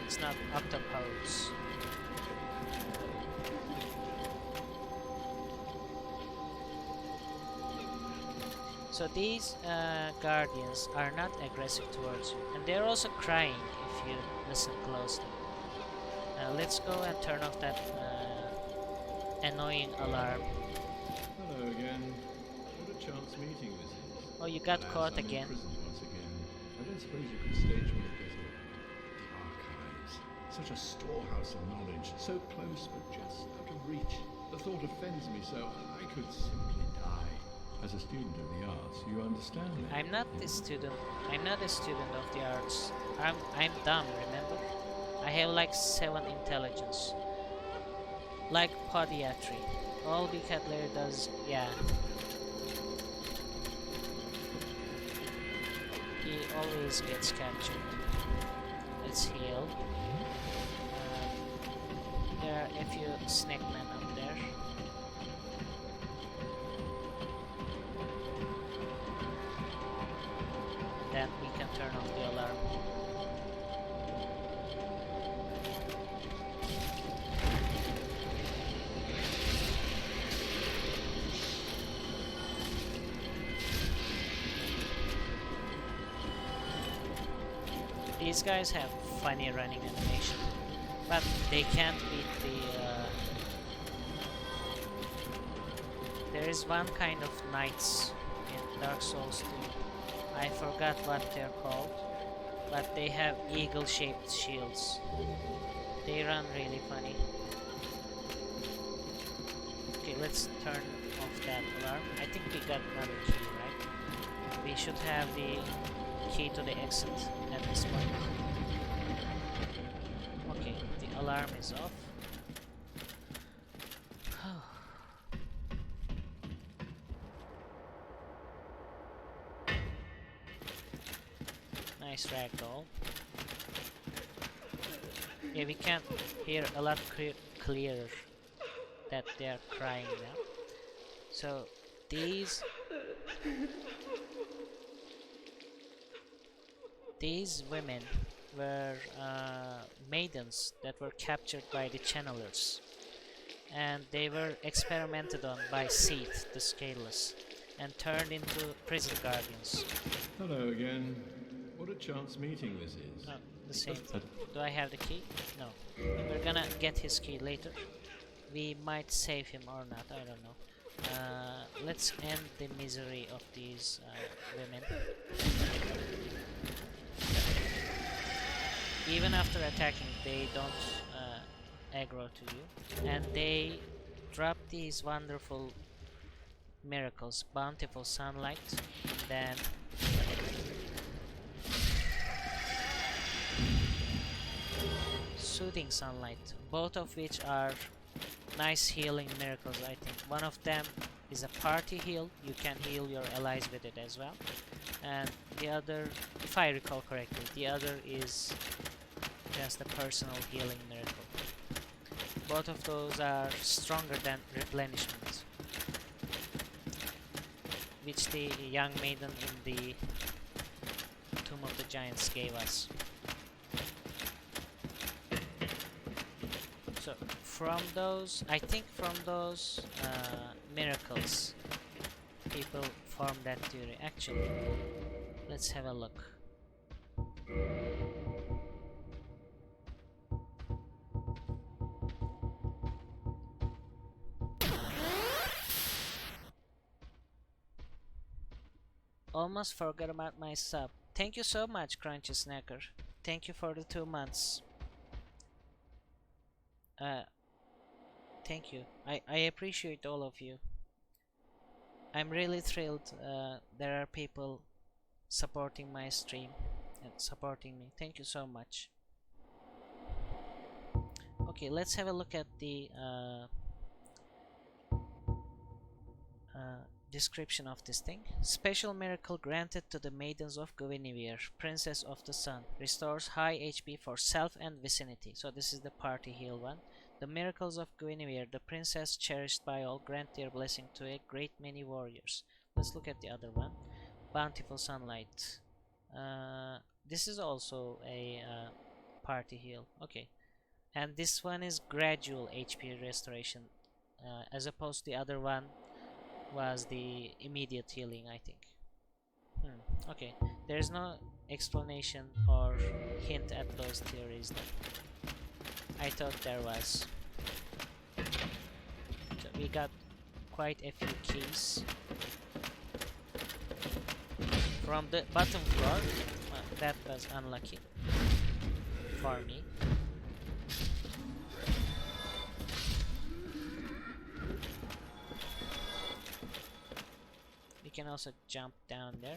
It's not octopodes. So these guardians are not aggressive towards you, and they're also crying if you listen closely. Let's go and turn off that annoying alarm. Hello again. What a chance meeting this is. Oh, you got caught I'm again. imprisoned once again. I don't suppose you could stage me a bit of the archives. Such a storehouse of knowledge, so close but just out of reach. The thought offends me so I could simply die. As a student of the arts, you understand that. I'm not a student. I'm not a student of the arts. I'm dumb, remember? I have like 7 intelligence. Like podiatry. All vocabulary does, yeah. He always gets captured. Let's heal. There are a few snake men up there. Then we can turn off the alarm. These guys have funny running animation, but they can't beat the... There is one kind of knights in Dark Souls 2. I forgot what they're called, but they have eagle-shaped shields. They run really funny. Okay, let's turn off that alarm. I think we got another key, right? We should have the key to the exit at this point. Okay, the alarm is off. Nice ragdoll. Yeah, we can hear a lot clearer that they are crying now. So these women were maidens that were captured by the channelers, and they were experimented on by Seath the Scaleless and turned into prison guardians. Hello again. What a chance meeting this is. Oh, the same. Do I have the key? No. We're gonna get his key later. We might save him or not, I don't know. Let's end the misery of these women. Even after attacking, they don't aggro to you. And they drop these wonderful miracles. Bountiful sunlight, then soothing sunlight, both of which are nice healing miracles. I think one of them is a party heal. You can heal your allies with it as well, and the other, if I recall correctly, the other is just a personal healing miracle. Both of those are stronger than replenishment, which the young maiden in the Tomb of the Giants gave us. So from those, I think from those miracles, people form that theory. Actually, let's have a look. Almost forgot about my sub. Thank you so much, Crunchy Snacker. Thank you for the 2 months. Thank you. I appreciate all of you. I'm really thrilled there are people supporting my stream and supporting me. Thank you so much. Okay, let's have a look at the description of this thing. Special miracle granted to the maidens of Guinevere, Princess of the Sun. Restores high HP for self and vicinity. So this is the party heal one. The miracles of Guinevere, the princess cherished by all, grant their blessing to a great many warriors. Let's look at the other one. Bountiful sunlight. This is also a party heal. Okay. And this one is gradual HP restoration, as opposed to the other one was the immediate healing, I think. Okay, there's no explanation or hint at those theories then. I thought there was. So we got quite a few keys from the bottom floor. That was unlucky for me. can also jump down there.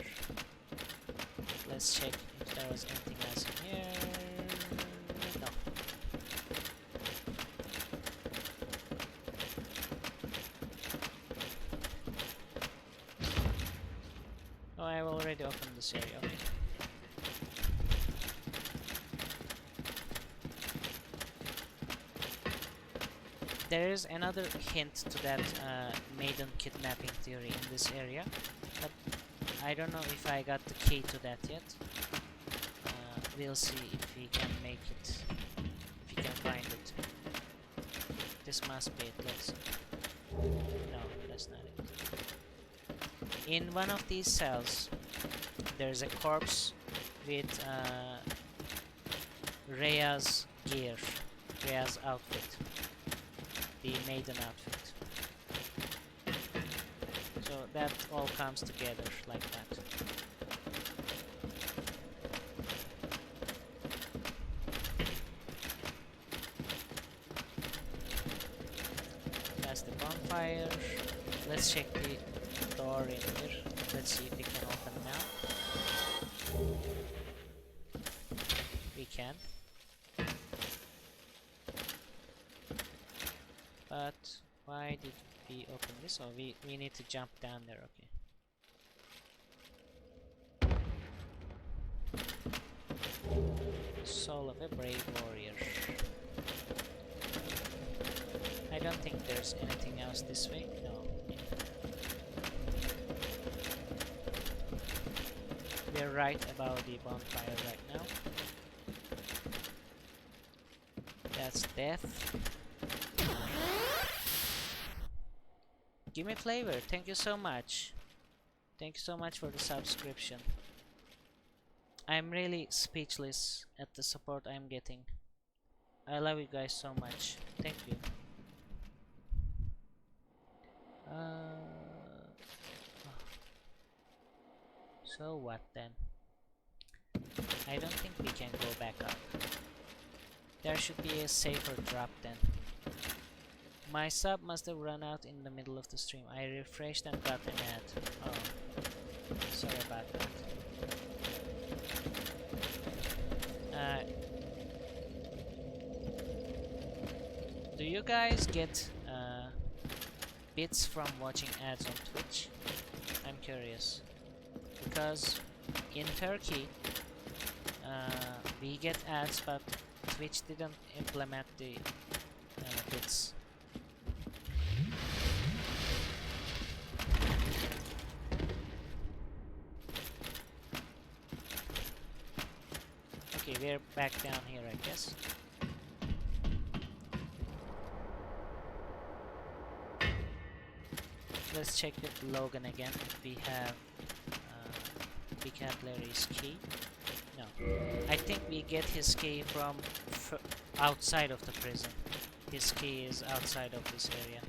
Let's check if there was anything else in here. No. Oh, I've already opened this area. Okay. There is another hint to that maiden kidnapping theory in this area, but I don't know if I got the key to that yet. We'll see if we can make it, if we can find it. This must be it. Let's see. No, that's not it. In one of these cells, there's a corpse with Rhea's gear, Rhea's outfit, the maiden outfit. So that all comes together like that. That's the bonfire. Let's check the door in here. Let's see if we can open now. We can. But why did we open this? Oh, we need to jump down there. Okay. Soul of a brave warrior. I don't think there's anything else this way. No. We're right above the bonfire right now. That's death. Give me flavor. Thank you so much. Thank you so much for the subscription. I'm really speechless at the support I'm getting. I love you guys so much. Thank you. So what then? I don't think we can go back up. There should be a safer drop then. My sub must have run out in the middle of the stream. I refreshed and got an ad. Oh, sorry about that. Do you guys get bits from watching ads on Twitch? I'm curious. Because in Turkey, we get ads, but Twitch didn't implement the bits. Okay, we're back down here, I guess. Let's check with Logan again if we have Big Hat Larry's key. No, I think we get his key from outside of the prison. His key is outside of this area.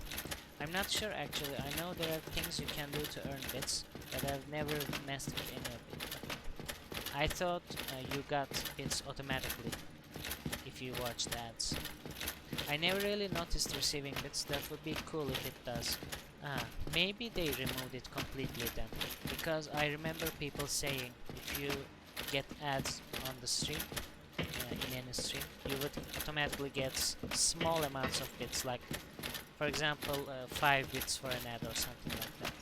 I'm not sure actually. I know there are things you can do to earn bits, but I've never messed with any of it. I thought you got bits automatically if you watched ads. I never really noticed receiving bits. That would be cool if it does. Maybe they removed it completely then, because I remember people saying if you get ads on the stream, in any stream, you would automatically get small amounts of bits, like for example 5 bits for an ad or something like that.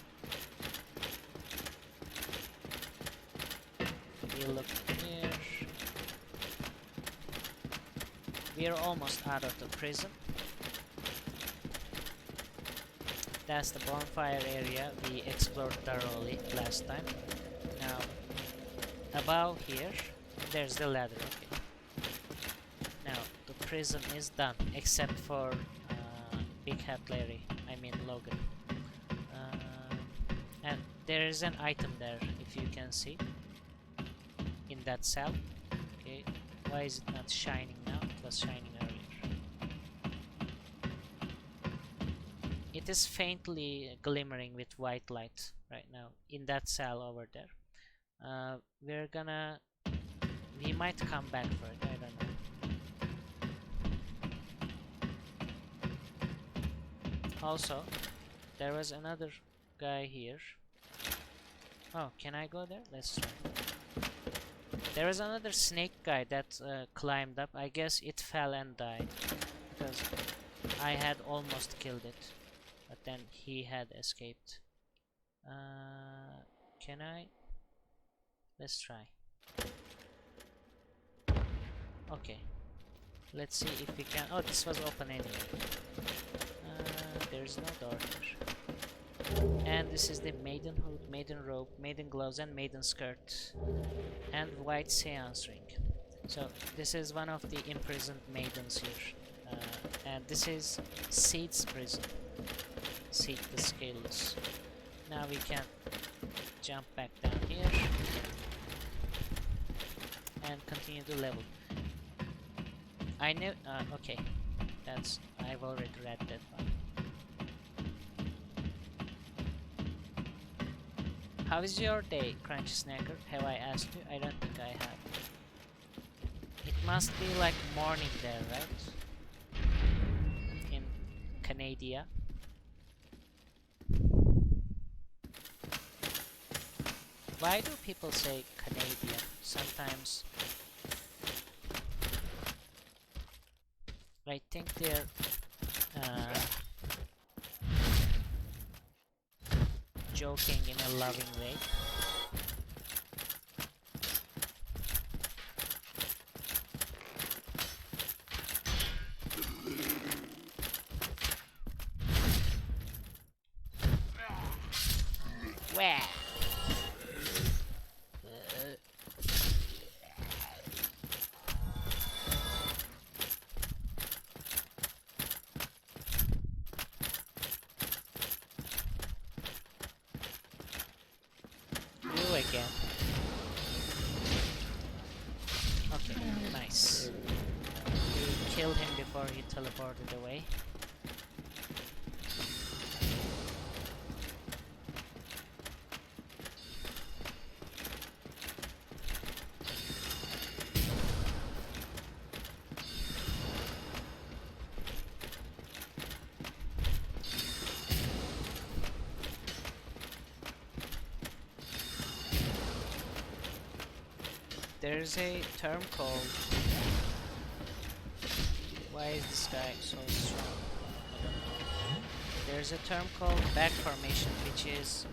We look here. We are almost out of the prison. That's the bonfire area we explored thoroughly last time. Now, above here, there's the ladder. Okay. Now, the prison is done, except for Big Hat Larry. I mean Logan. And there is an item there, if you can see, in that cell. Okay. Why is it not shining now? It was shining earlier. It is faintly glimmering with white light right now in that cell over there. We might come back for it, I don't know. Also, there was another guy here. Oh, can I go there? Let's try. There is another snake guy that climbed up. I guess it fell and died because I had almost killed it, but then he had escaped. Can I? Let's try. Okay. Let's see if we can. Oh, this was open anyway. There's no door here. And this is the maiden hood, maiden robe, maiden gloves, and maiden skirt, and white seance ring. So this is one of the imprisoned maidens here, and this is Seath's prison. Seath the Scaleless. Now we can jump back down here and continue to level. I know. Okay, that's. I've already read that one. How is your day, Crunchy Snacker? Have I asked you? I don't think I have. It must be like morning there, right? In Canada. Why do people say Canadian? Sometimes I think they're joking in a loving way. Wah! Again. Okay, nice. We killed him before he teleported away. There's a term called... Why is this guy so strong? I don't know. There's a term called back formation, which is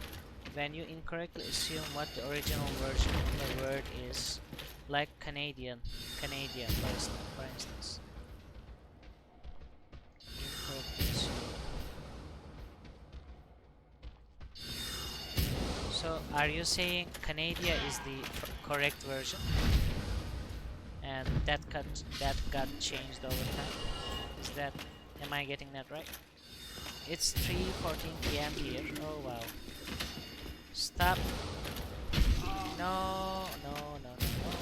when you incorrectly assume what the original version of the word is, like Canadian, for instance. Incorrectly assume. So, are you saying Canada is the correct version, and that got changed over time? Is that? Am I getting that right? It's 3:14 p.m. here. Oh wow! Stop! No! No! No! No! No!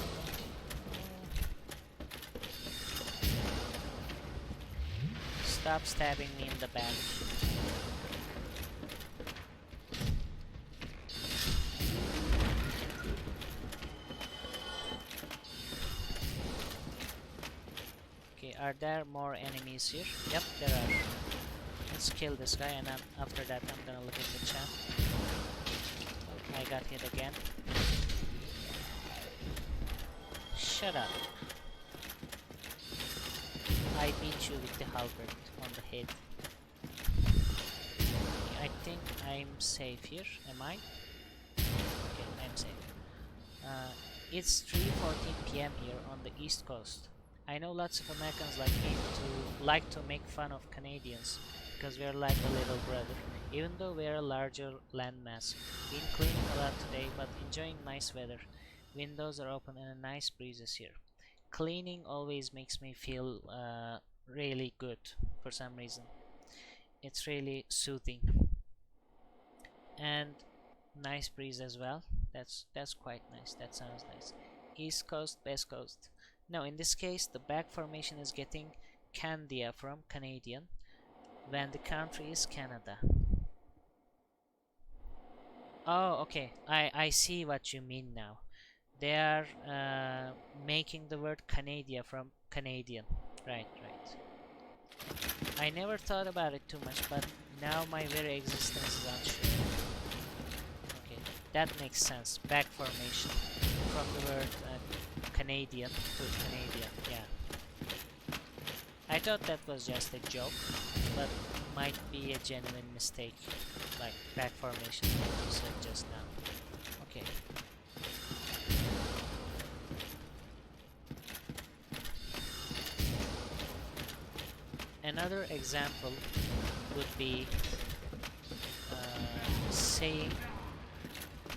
Stop stabbing me in the back. Are there more enemies here? Yep, there are. Let's kill this guy, and then after that I'm gonna look at the chat. I got hit again. Shut up. I beat you with the halberd on the head. I think I'm safe here. Am I? Okay, I'm safe. It's 3:14 p.m. here on the East Coast. I know lots of Americans like to make fun of Canadians because we're like a little brother, even though we're a larger landmass. Been cleaning a lot today, but enjoying nice weather. Windows are open and a nice breeze is here. Cleaning always makes me feel really good for some reason. It's really soothing, and nice breeze as well. That's quite nice. That sounds nice. East Coast, West Coast. No, in this case, the back formation is getting Candia from Canadian, when the country is Canada. Oh, okay. I see what you mean now. They are making the word Canada from Canadian. Right. I never thought about it too much, but now my very existence is unsure. Okay. That makes sense. Back formation. From the word Canadian to Canadian. Yeah. I thought that was just a joke, but might be a genuine mistake. Like back formation, like you said just now. Okay. Another example would be saying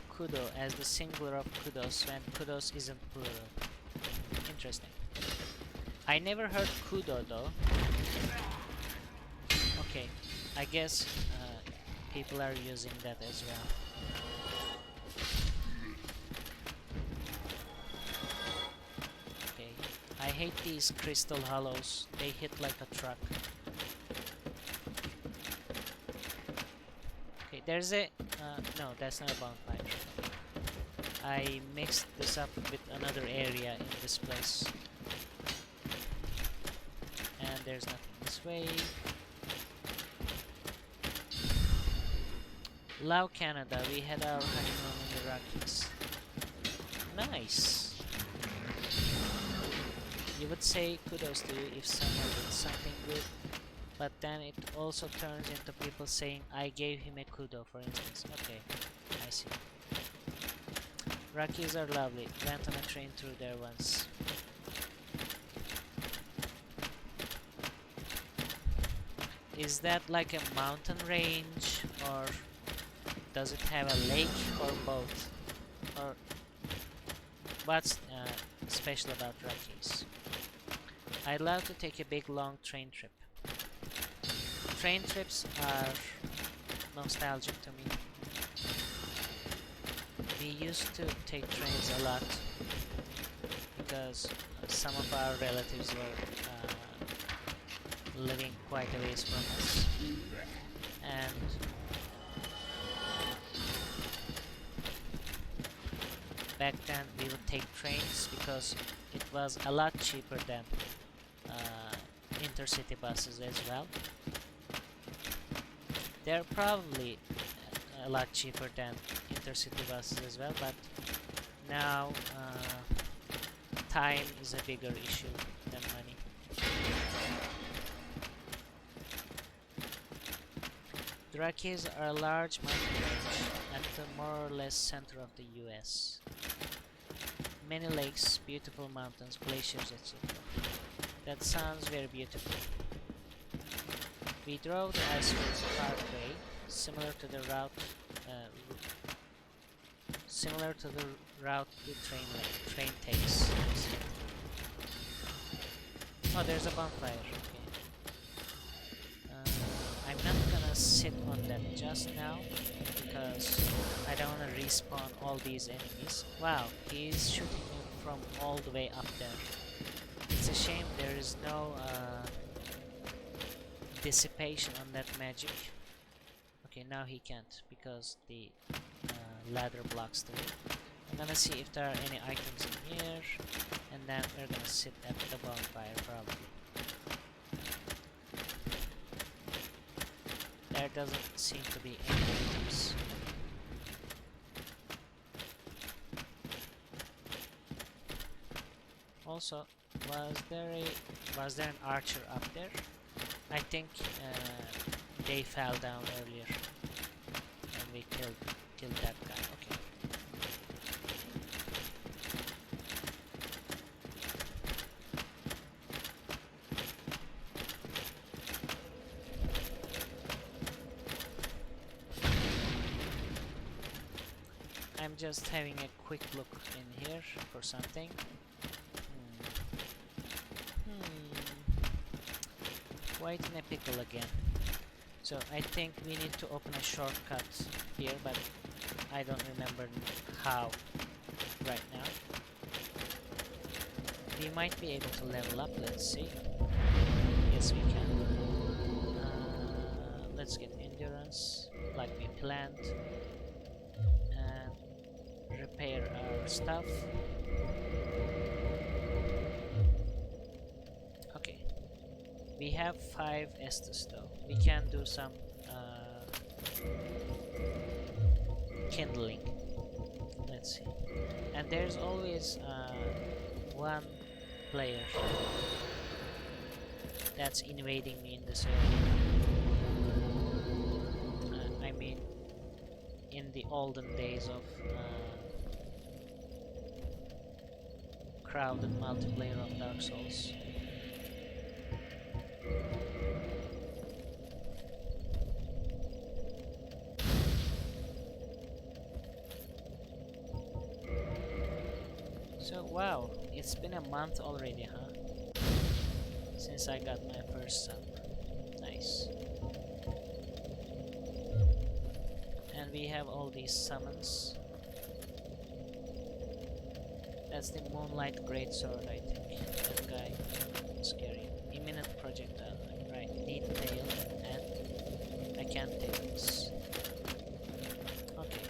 kudo as the singular of kudos when kudos isn't plural. Interesting. I never heard kudo though. Okay, I guess people are using that as well. Okay, I hate these crystal hollows. They hit like a truck. Okay, there's a no, that's not a bonfire. I mixed this up with another area in this place. And there's nothing this way. Love Canada, we had our honeymoon in the Rockies. Nice! You would say kudos to you if someone did something good, but then it also turns into people saying I gave him a kudo, for instance. Okay, I see. Rockies are lovely. Went on a train through there once. Is that like a mountain range, or does it have a lake, or both? Or what's special about Rockies? I'd love to take a big long train trip. Train trips are nostalgic to me. We used to take trains a lot because some of our relatives were living quite a ways from us, and back then we would take trains because it was a lot cheaper than intercity buses as well. They're probably a lot cheaper than intercity buses as well, but now time is a bigger issue than money. The Rockies are a large mountain range at the more or less center of the US. Many lakes, beautiful mountains, glaciers, etc. That sounds very beautiful. We drove the Icefields Parkway, similar to the route the train takes. Oh, there's a bonfire. Okay. I'm not gonna sit on that just now because I don't wanna respawn all these enemies. Wow, he's shooting me from all the way up there. It's a shame there is no dissipation on that magic. Okay, now he can't because the ladder blocks the way. I'm gonna see if there are any items in here, and then we're gonna sit at the bonfire probably. There doesn't seem to be any items. Also, was there an archer up there? I think they fell down earlier and we killed that guy. Okay. I'm just having a quick look in here for something. Quite in a pickle again. So I think we need to open a shortcut here, but I don't remember how right now. We might be able to level up, let's see. Yes, we can. Let's get endurance like we planned and repair our stuff. We have 5 Estus though. We can do some kindling. let's see. And there's always one player that's invading me in this area. I mean, in the olden days of crowded multiplayer of Dark Souls. So wow, it's been a month already, huh? Since I got my first sub. Nice. And we have all these summons. That's the Moonlight Greatsword, I think. That guy is carrying. Imminent projectile. Right, detail, and I can't take this. Okay.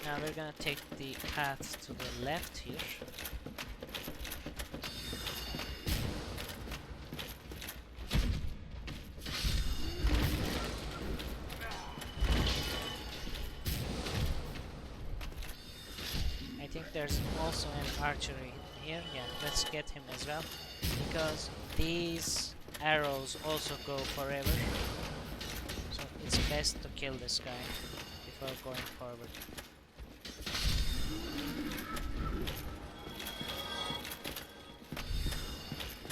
Now we're gonna take the path to the left here. I think there's also an archery here. Yeah, let's get him as well, because these arrows also go forever. So it's best to kill this guy before going forward.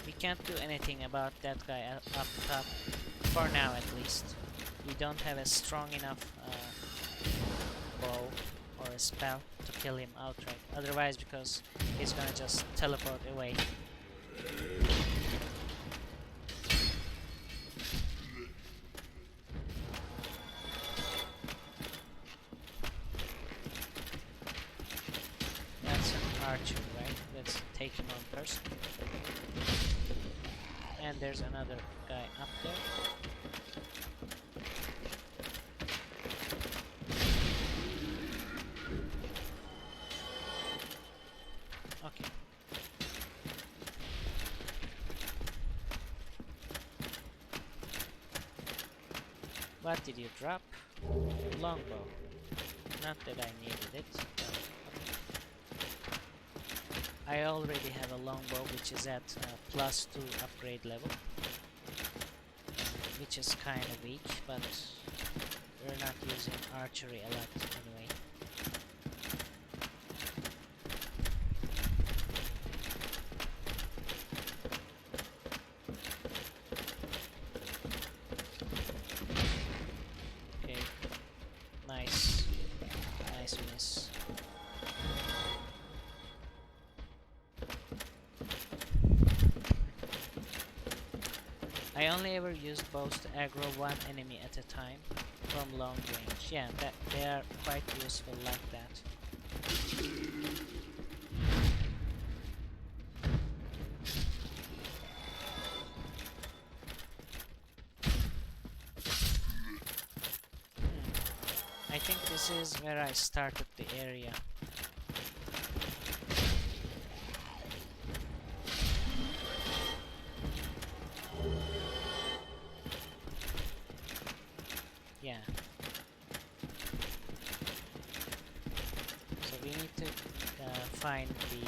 We can't do anything about that guy up top, for now at least. We don't have a strong enough bow or a spell to kill him outright. Otherwise, because he's gonna just teleport away. That's an archer, right? Let's take him on first. And there's another guy up there. Okay. What did you drop? Longbow. Not that I needed it. I already have a longbow which is at +2 upgrade level, which is kind of weak, but we're not using archery a lot anyway. Okay, nice, nice miss. I only ever use bows to aggro one enemy at a time from long range. Yeah, they are quite useful like that. I think this is where I started the area. Yeah. So we need to find the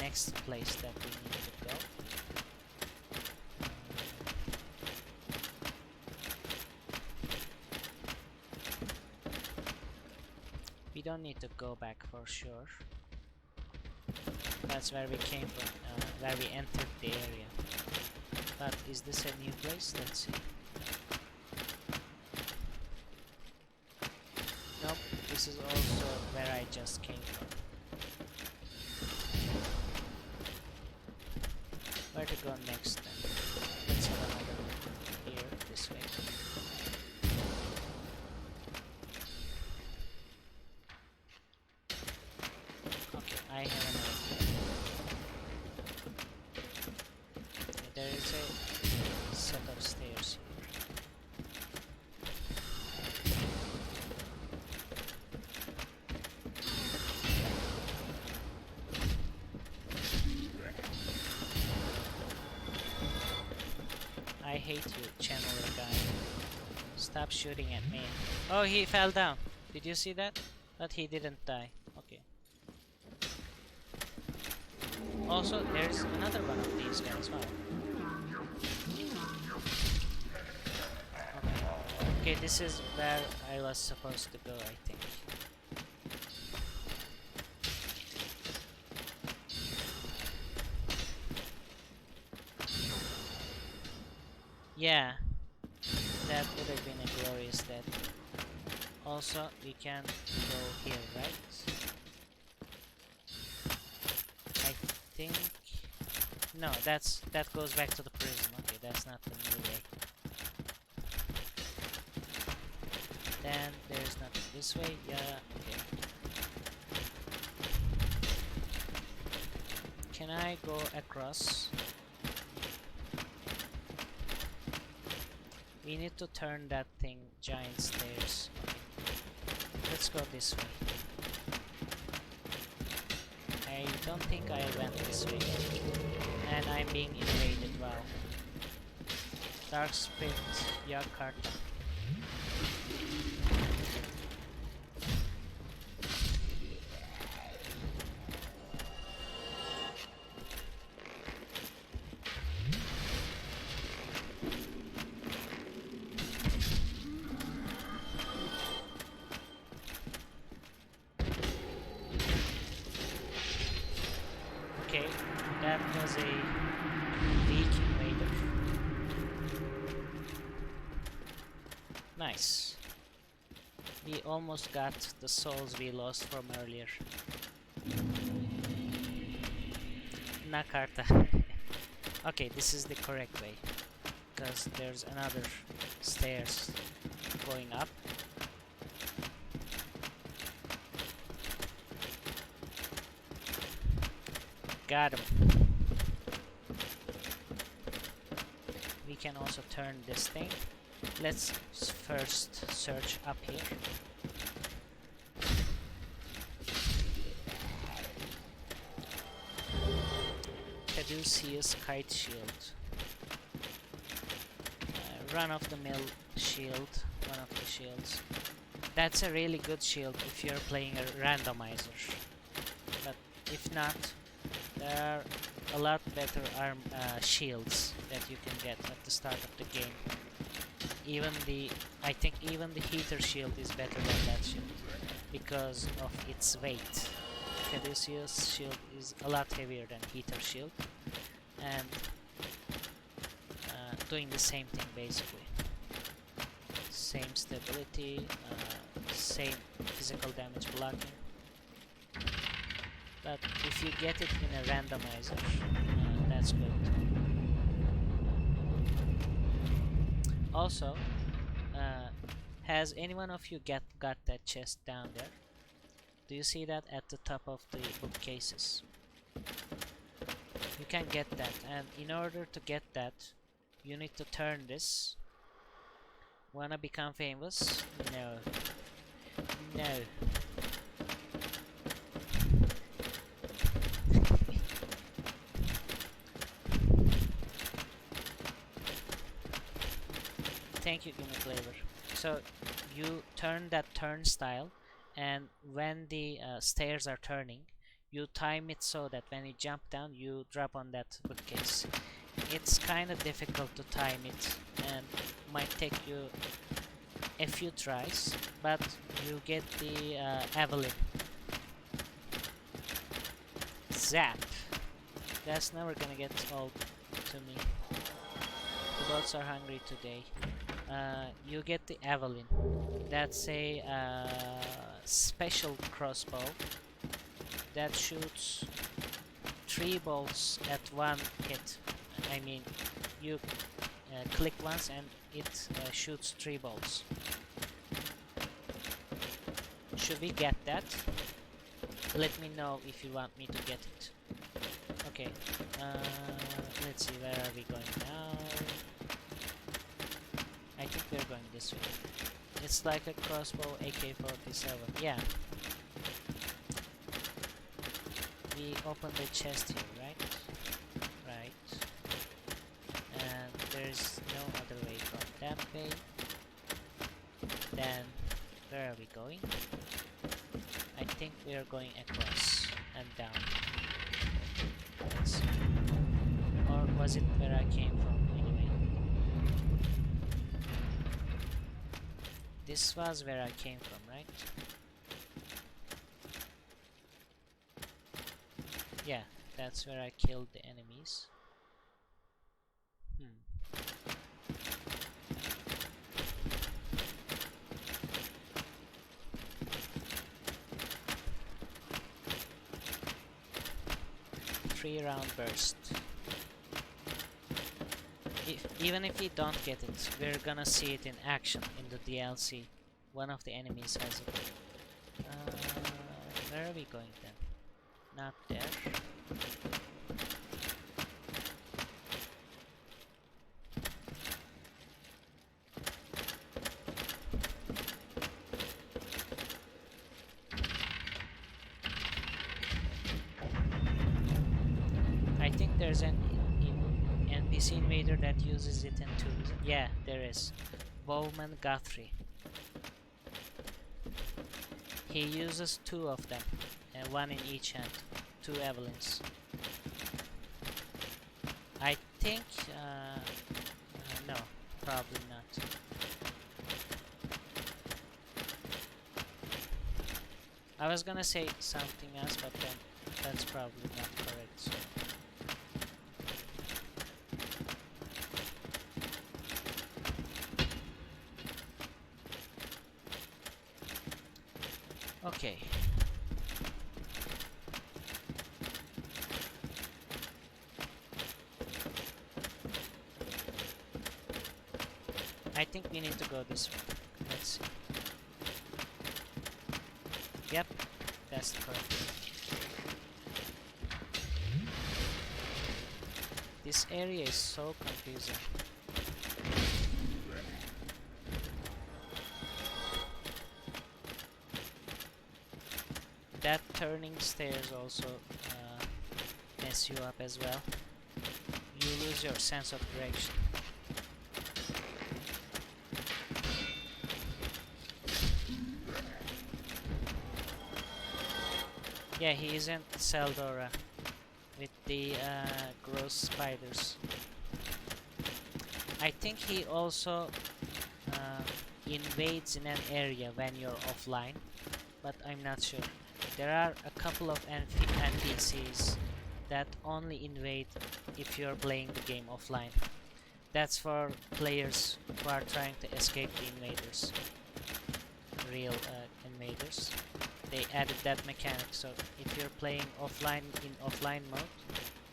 next place that we need to go. We don't need to go back for sure. That's where we came from, where we entered the area. But is this a new place? Let's see. Nope, this is also where I just came from. Where to go next then? Let's have another look here, this way. Okay, I have an idea. There is a set of stairs here. hate you, channeler guy. Stop shooting at me. Oh, he fell down. Did you see that? But he didn't die. Okay. Also, there's another one of these guys. Wow. Okay, this is where I was supposed to go, I think. Yeah, that would have been a glorious death. Also, we can go here, right? I think... No, that goes back to the prison. Okay, that's not the new way. Then there's nothing this way. Yeah, okay. Can I go across? We need to turn that thing, giant stairs. Okay. Let's go this way. I don't think I went this way. And I'm being invaded, wow. Dark Spirit, your card. Okay, that was a weak invader. Nice. We almost got the souls we lost from earlier. Nakarta. Okay, this is the correct way. Because there's another stairs going up. Got him. We can also turn this thing. Let's first search up here. Caduceus Kite Shield. Run-of-the-mill shield. One of the shields. That's a really good shield if you're playing a randomizer. But if not, there are a lot better shields that you can get at the start of the game. I think even the heater shield is better than that shield because of its weight. Caduceus shield is a lot heavier than heater shield and doing the same thing basically. Same stability, same physical damage blocking. But if you get it in a randomizer, that's good. Also, has anyone of you got that chest down there? Do you see that at the top of the bookcases? You can get that, and in order to get that, you need to turn this. Wanna become famous? No. No. Thank you, Gimme Flavor. So you turn that turnstile, and when the stairs are turning, you time it so that when you jump down, you drop on that bookcase. It's kind of difficult to time it, and might take you a few tries, but you get the Evelyn. Zap! That's never gonna get old to me. The boats are hungry today. You get the Evelyn. That's a special crossbow that shoots 3 bolts at one hit. I mean, you click once and it shoots 3 bolts. Should we get that? Let me know if you want me to get it. Okay, let's see, where are we going now? I think we're going this way. It's like a crossbow AK-47. Yeah. We open the chest here, right? Right. And there's no other Okay. Then, where are we going? I think we are going across and down. Let's see. Or was it where I came from anyway? This was where I came from, right? Yeah, that's where I killed the enemies. 3-round burst. Even if we don't get it, we're gonna see it in action in the DLC. One of the enemies has it. Where are we going then? Not there. I think there's an NPC invader that uses it in 2. Yeah, there is. Bowman Guthrie. He uses 2 of them, and 1 in each hand. 2 Evelyns. I think, no, probably not. I was gonna say something else, but then that's probably not correct. So. Okay. I think we need to go this way. Let's see. Yep, that's correct. This area is so confusing. That turning stairs also mess you up as well. You lose your sense of direction. Yeah, he isn't Seldora with the gross spiders. I think he also invades in an area when you're offline, but I'm not sure. There are a couple of NPCs that only invade if you're playing the game offline. That's for players who are trying to escape the invaders, real invaders. They added that mechanic, so if you're playing offline in offline mode,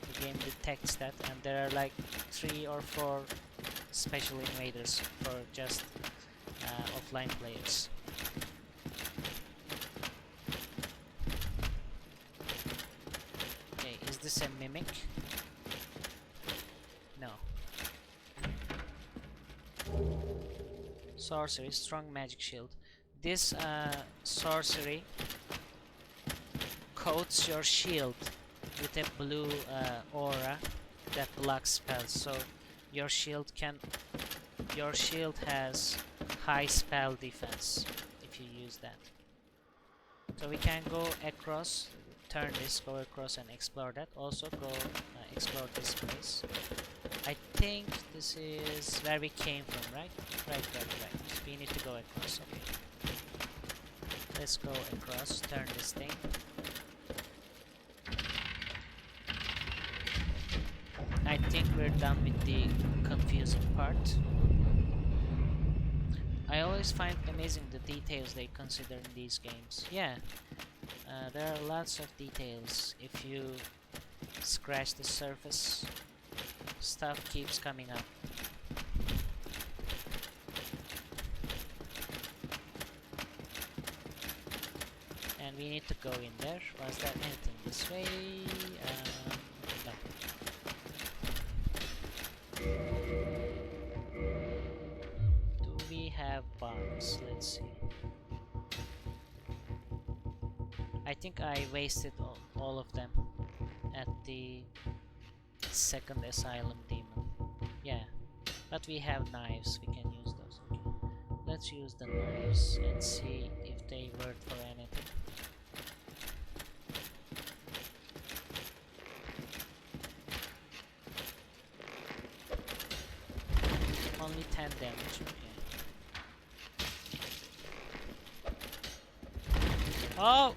the game detects that, and there are like 3 or 4 special invaders for just offline players. Okay, is this a mimic? No. Sorcery, strong magic shield. This sorcery coats your shield with a blue aura that blocks spells, so your shield has high spell defense if you use that. So we can go across, turn this, go across and explore that. Also go explore this place. I think this is where we came from, right? Right. We need to go across, okay. Let's go across, turn this thing. I think we're done with the confusing part. I always find amazing the details they consider in these games. Yeah, there are lots of details. If you scratch the surface, stuff keeps coming up. And we need to go in there. Was there anything this way? No. Do we have bombs? Let's see. I think I wasted all of them at the second asylum demon. Yeah, but we have knives, we can use those. let's use the knives and see if they work for anything. Only 10 damage, okay. Oh!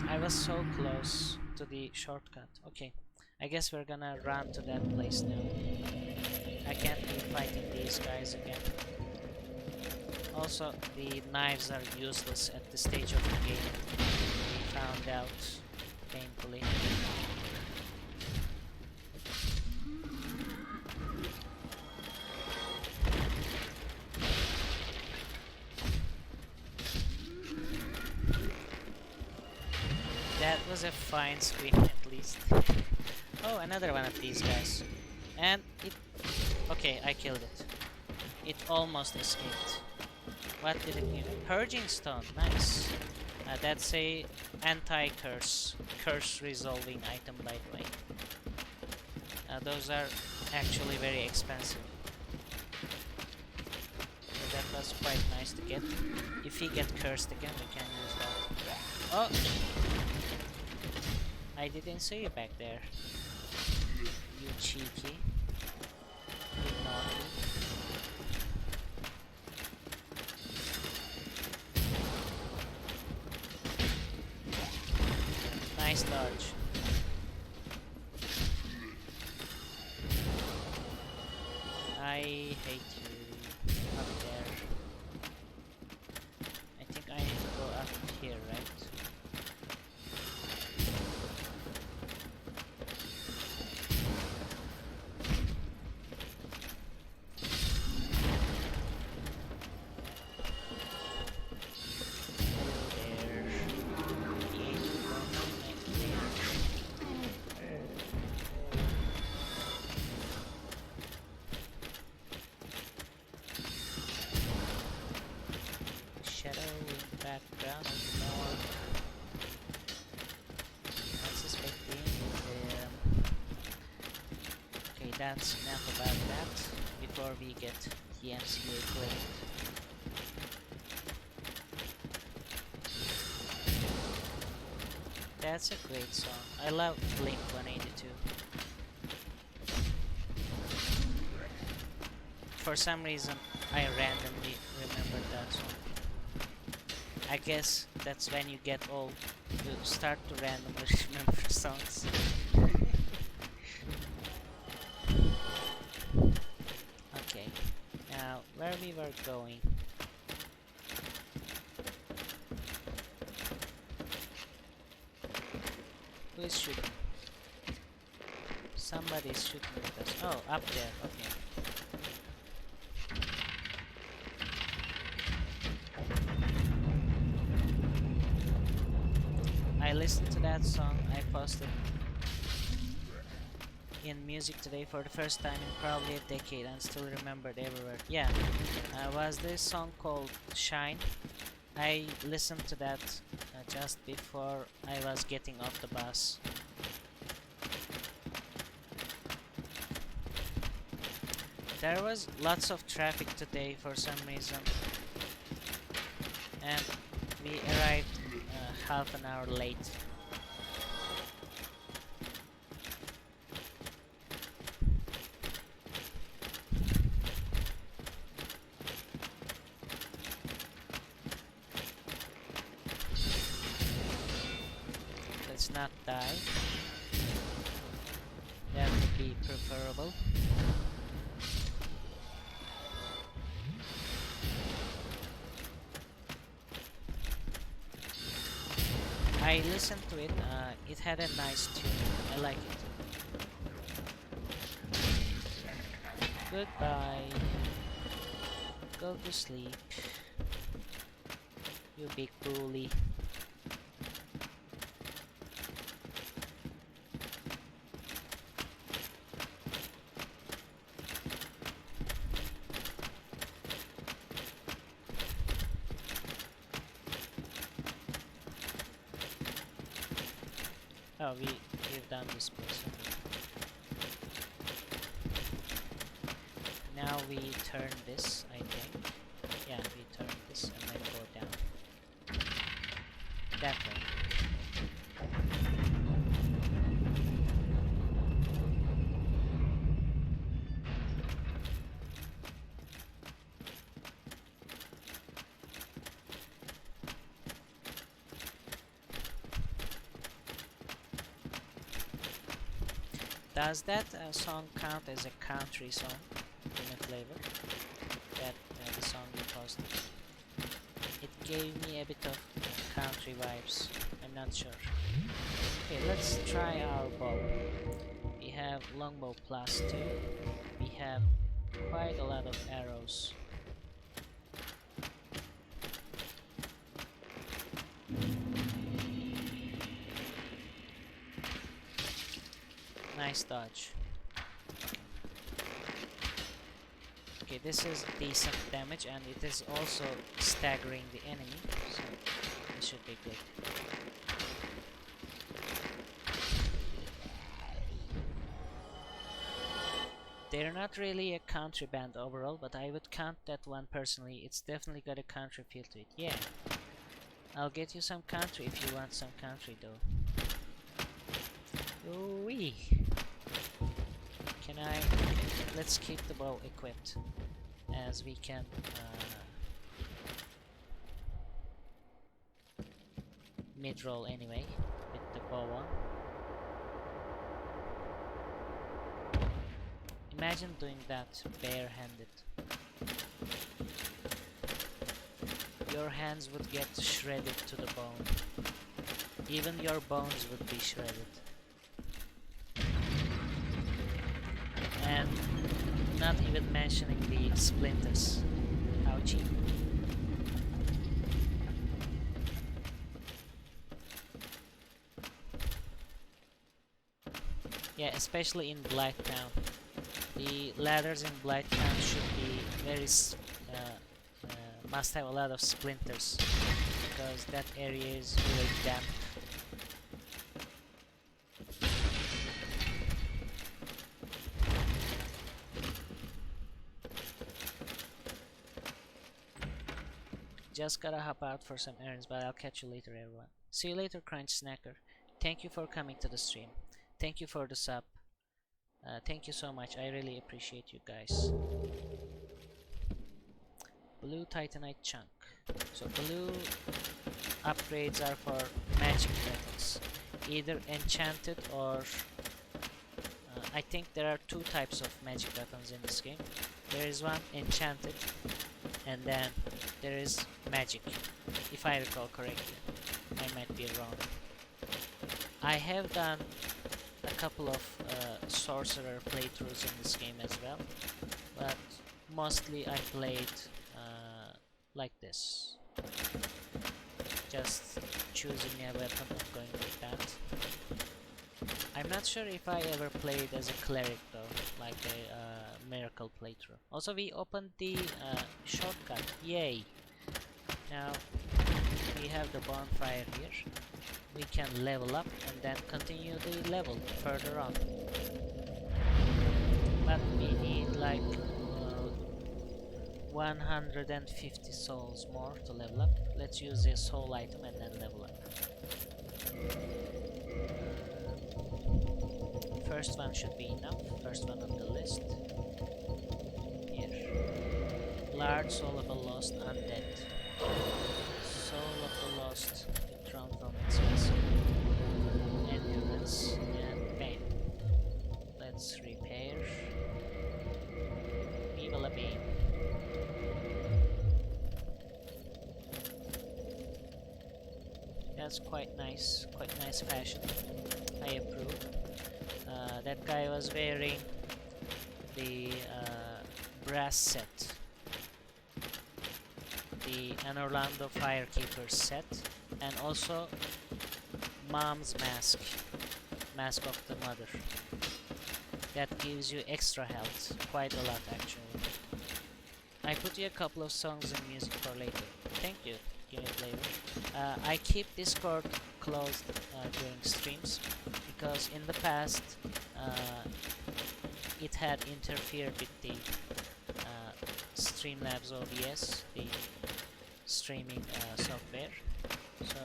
I was so close to the shortcut. Okay, I guess we're gonna run to that place now. I can't be fighting these guys again. Also, the knives are useless at this stage of the game. We found out painfully. That was a fine scream at least. Oh, another one of these guys. And it... Okay, I killed it. It almost escaped. What did it give? Purging Stone, nice. That's a anti-curse, curse resolving item by the way. Those are actually very expensive. So that was quite nice to get. If he get cursed again, we can use that. Oh! I didn't see you back there. You cheeky. You naughty. Nice dodge. I hate you up there. I think I need to go up here, right? Background of north. Unsuspecting. Okay, that's enough about that before we get the MCA claimed. That's a great song. I love Blink 182. For some reason, I randomly remembered that song. I guess that's when you get old, you start to randomly remember songs. Okay, now where we were going. Who is shooting? Somebody's shooting at us. Oh, up there, okay. I listened to that song I posted in music today for the first time in probably a decade and still remembered every word. Yeah, was this song called Shine. I listened to that just before I was getting off the bus. There was lots of traffic today for some reason, and we arrived half an hour late. Let's not die. That would be preferable. I listened to it, it had a nice tune, I like it. Goodbye. Go to sleep, you big bully. Oh, we've done this place. now we turn this, I think. Yeah, we turn this and then go down. That way. Does that song count as a country song in a flavor? That the song you posted. It gave me a bit of country vibes. I'm not sure. Okay, let's try our bow. We have longbow +2. We have quite a lot of arrows. Nice dodge. Okay, this is decent damage and it is also staggering the enemy, so this should be good. They're not really a country band overall, but I would count that one personally. It's definitely got a country feel to it. Yeah, I'll get you some country if you want some country though. Ooh-wee. Can I... Let's keep the bow equipped, as we can mid-roll anyway, with the bow on. Imagine doing that barehanded. Your hands would get shredded to the bone. Even your bones would be shredded. And not even mentioning the splinters. Ouchie. Yeah, especially in Blighttown. The ladders in Blighttown should be very must have a lot of splinters because that area is really damp. Just gotta hop out for some errands, but I'll catch you later, everyone. See you later, Crunch Snacker. Thank you for coming to the stream. Thank you for the sub. Thank you so much. I really appreciate you guys. Blue Titanite chunk. So blue upgrades are for magic weapons, either enchanted or I think there are two types of magic weapons in this game. There is one enchanted, and then there is magic, if I recall correctly. I might be wrong. I have done a couple of sorcerer playthroughs in this game as well, but mostly I played like this, just choosing a weapon and going with that. I'm not sure if I ever played as a cleric though, like a miracle playthrough. Also, we opened the shortcut, yay! Now we have the bonfire here. We can level up and then continue the level further on. But we need like 150 souls more to level up. Let's use a soul item and then level up. First one should be enough. First one on the list. Here. Large soul of a lost undead. Soul of the lost withdrawn from its vessel. Endurance and pain. Let's repair. Viva la pain. That's quite nice fashion. I approve. That guy was wearing the brass set, the An Orlando Firekeeper set, and also Mom's mask of the mother. That gives you extra health, quite a lot actually. I put you a couple of songs and music for later. Thank you. Give it later. I keep Discord closed during streams because in the past it had interfered with the Streamlabs OBS, the streaming software. So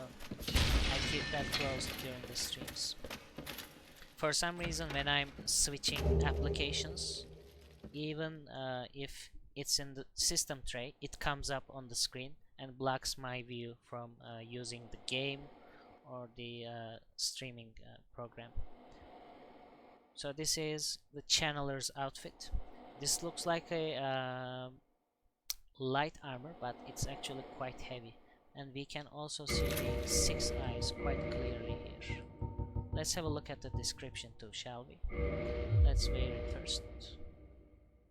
I keep that closed during the streams. For some reason, when I'm switching applications, even if it's in the system tray, it comes up on the screen and blocks my view from using the game or the streaming program. So this is the channeler's outfit. This looks like a light armor, but it's actually quite heavy, and we can also see the 6 eyes quite clearly here. Let's have a look at the description too, shall we? Let's wear it first.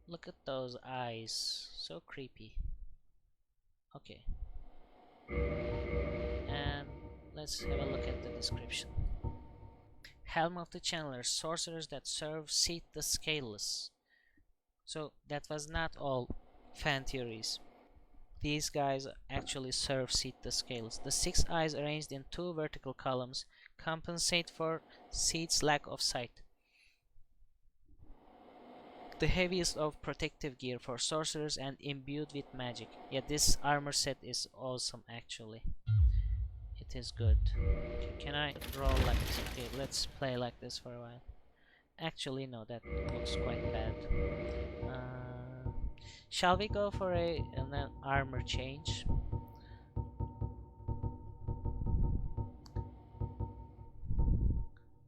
Look at those eyes, so creepy. Okay, and let's have a look at the description. Helm of the Channeler, sorcerers that serve Seath the Scaleless. So that was not all fan theories. These guys actually serve Seath the Scaleless. The 6 eyes arranged in 2 vertical columns compensate for Seath's lack of sight. The heaviest of protective gear for sorcerers and imbued with magic. Yeah, this armor set is awesome actually. It is good. Can I roll like this? Okay, let's play like this for a while. Actually, no, that looks quite bad. Shall we go for an armor change?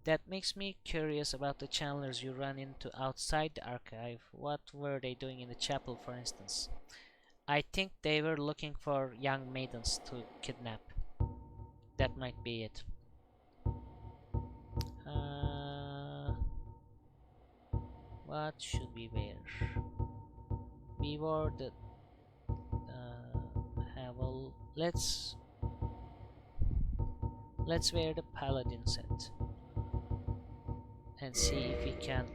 That makes me curious about the channelers you run into outside the archive. What were they doing in the chapel, for instance? I think they were looking for young maidens to kidnap. That might be it. What should we wear? We wore the Havel. Let's wear the paladin set and see if we can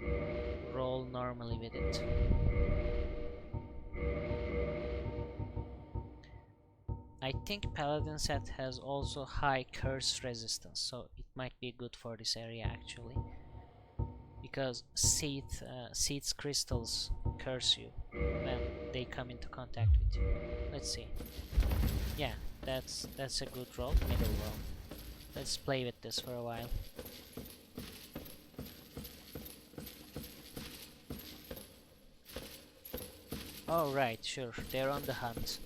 roll normally with it. I think paladin set has also high curse resistance, so it might be good for this area actually, because Seath's crystals curse you when they come into contact with you. Let's see. Yeah, that's a good roll, middle roll. Let's play with this for a while. Oh right, sure, they're on the hunt.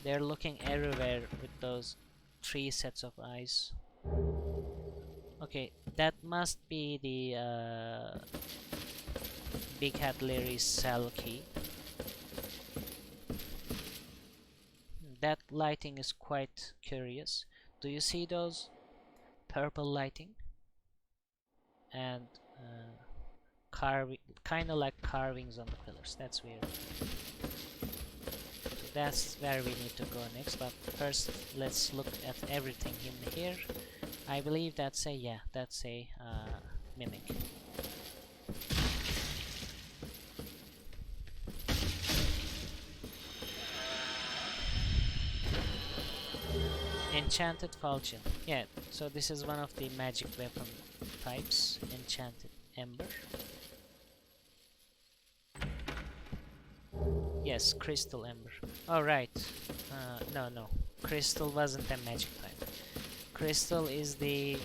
They're looking everywhere with those 3 sets of eyes. Okay, that must be the Big Hat Larry's cell key. That lighting is quite curious. Do you see those purple lighting? And carving, kind of like carvings on the pillars. That's weird. So that's where we need to go next. But first, let's look at everything in here. I believe that's a mimic. Enchanted falchion. Yeah, so this is one of the magic weapon types. Enchanted ember. Yes, crystal ember. Oh right. No. Crystal wasn't a magic type. Crystal is the...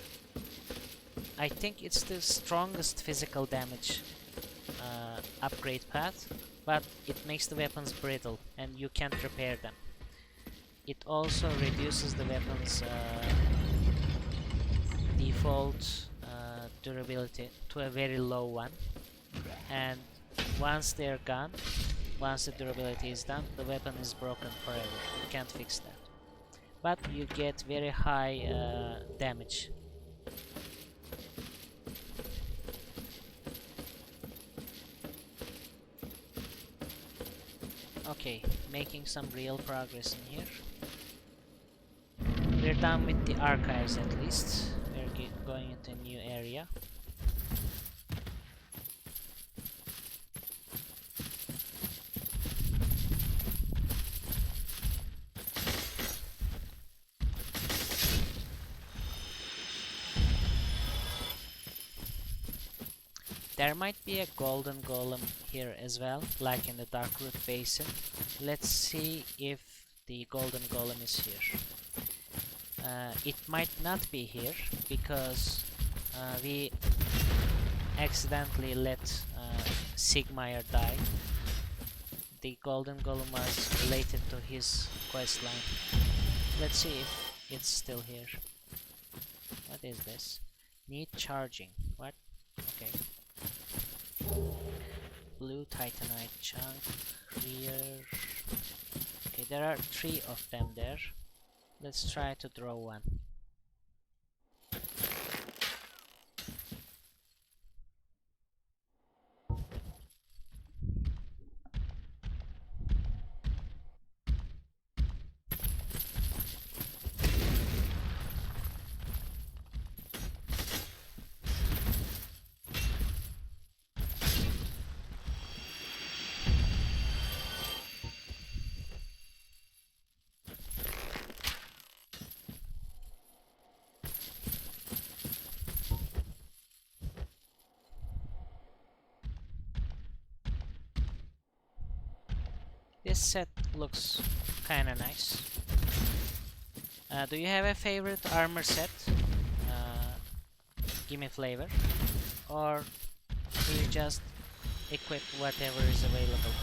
I think it's the strongest physical damage upgrade path, but it makes the weapons brittle and you can't repair them. It also reduces the weapon's default durability to a very low one, and once they're gone, once the durability is done, the weapon is broken forever. You can't fix that. But you get very high damage. Okay, making some real progress in here. We're done with the archives at least. We're going into a new area. There might be a golden golem here as well, like in the Darkroot Basin. Let's see if the golden golem is here. It might not be here because we accidentally let Sigmire die. The golden golem was related to his questline. Let's see if it's still here. What is this? Need charging. What? Okay. Blue titanite chunk here. Okay, there are 3 of them there. Let's try to draw one. This set looks kinda nice. Do you have a favorite armor set? Give me flavor. Or do you just equip whatever is available?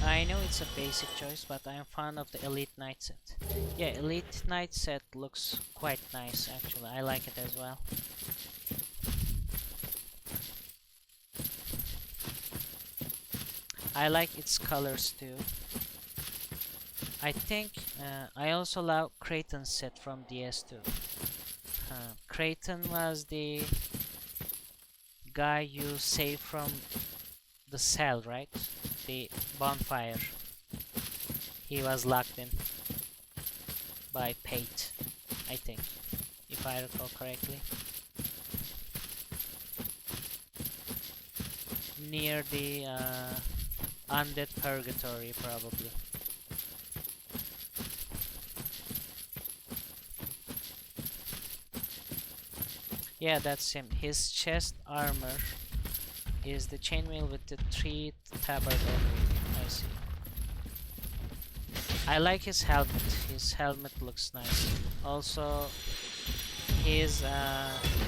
I know it's a basic choice, but I'm fond of the Elite Knight set. Yeah, Elite Knight set looks quite nice actually. I like it as well. I like its colors too. I think I also love Kraton's set from DS2. Kraton was the guy you save from the cell, right? The bonfire. He was locked in by Pate, I think, if I recall correctly. Near the undead purgatory, probably. Yeah, that's him. His chest armor is the chainmail with the 3 tabard over. I see. I like his helmet. His helmet looks nice. Also, his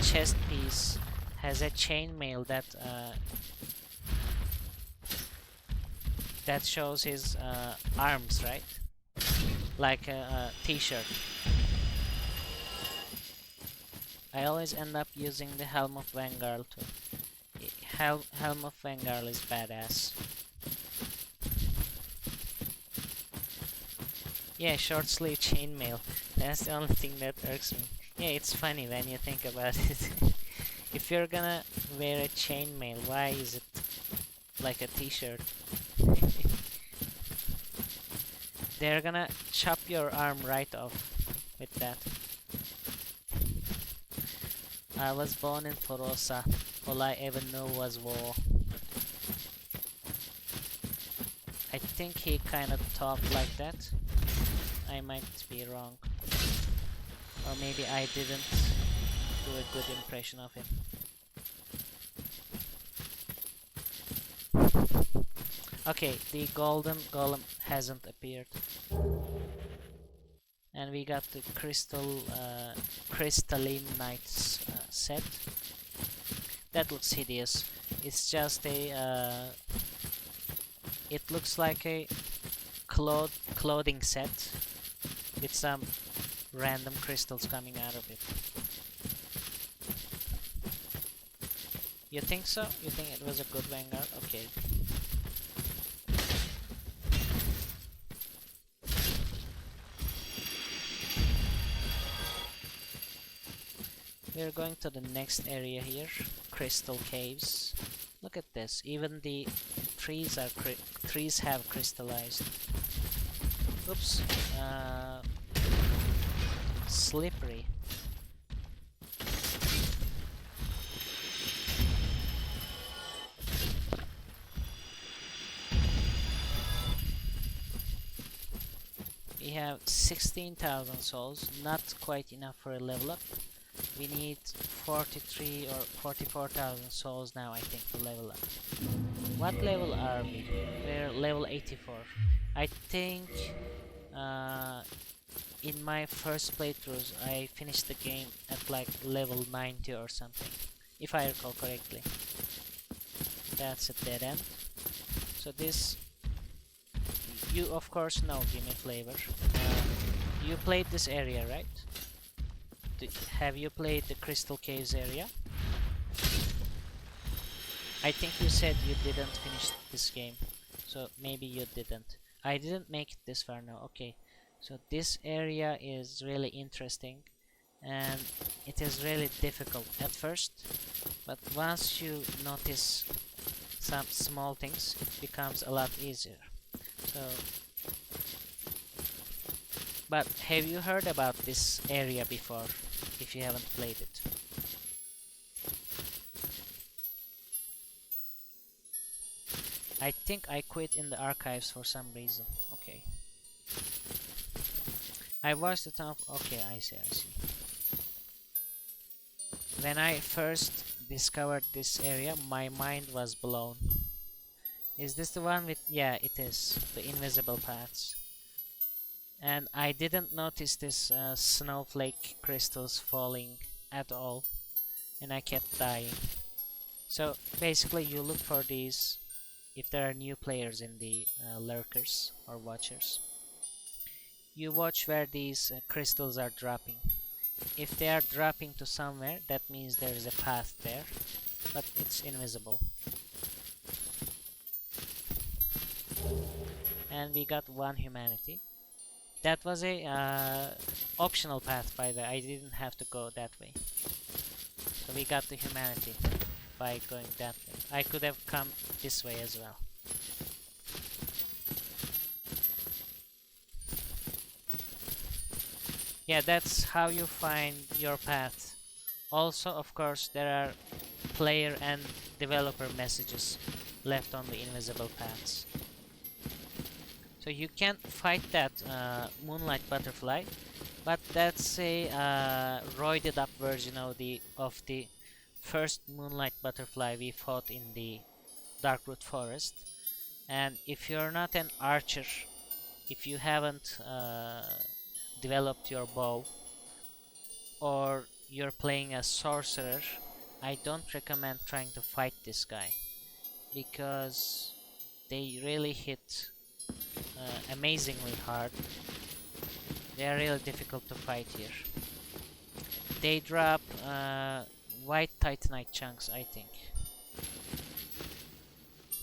chest piece has a chainmail that shows his arms, right? Like a t-shirt. I always end up using the Helm of Vanguard too. Helm of Vanguard is badass. Yeah, short sleeve chainmail. That's the only thing that irks me. Yeah, it's funny when you think about it. If you're gonna wear a chainmail, why is it like a t-shirt? They're gonna chop your arm right off with that. I was born in Forosa. All I ever knew was war. I think he kind of talked like that. I might be wrong. Or maybe I didn't do a good impression of him. Okay, the golden golem hasn't appeared. And we got the crystalline knights set. That looks hideous. It's just a it looks like a clothing set with some random crystals coming out of it. You think so? You think it was a good Vanguard? Okay. We're going to the next area here, Crystal Caves. Look at this, even the trees have crystallized. Oops, slippery. We have 16,000 souls, not quite enough for a level up. We need 43 or 44,000 souls now, I think, to level up. What level are we? We're level 84. I think in my first playthroughs I finished the game at like level 90 or something, if I recall correctly. That's a dead end. So this, you of course know, give me flavor. You played this area, right? Have you played the Crystal Caves area? I think you said you didn't finish this game, so maybe you didn't. I didn't make it this far now. Okay, so this area is really interesting and it is really difficult at first, but once you notice some small things, it becomes a lot easier. So, but have you heard about this area before, if you haven't played it? I think I quit in the archives for some reason. Okay. I watched the top. Okay, I see. When I first discovered this area, my mind was blown. Is this the one with... yeah, it is. The invisible paths. And I didn't notice this snowflake crystals falling at all. And I kept dying. So basically you look for these if there are new players in the lurkers or watchers. You watch where these crystals are dropping. If they are dropping to somewhere, that means there is a path there, but it's invisible. And we got one humanity. That was a optional path, by the way. I didn't have to go that way. So we got the humanity by going that way. I could have come this way as well. Yeah, that's how you find your path. Also, of course, there are player and developer messages left on the invisible paths. So you can fight that moonlight butterfly, but that's a roided up version of the first moonlight butterfly we fought in the Darkroot Forest. And if you're not an archer, if you haven't developed your bow, or you're playing a sorcerer, I don't recommend trying to fight this guy, because they really hit amazingly hard. They are really difficult to fight here. They drop white titanite chunks, I think.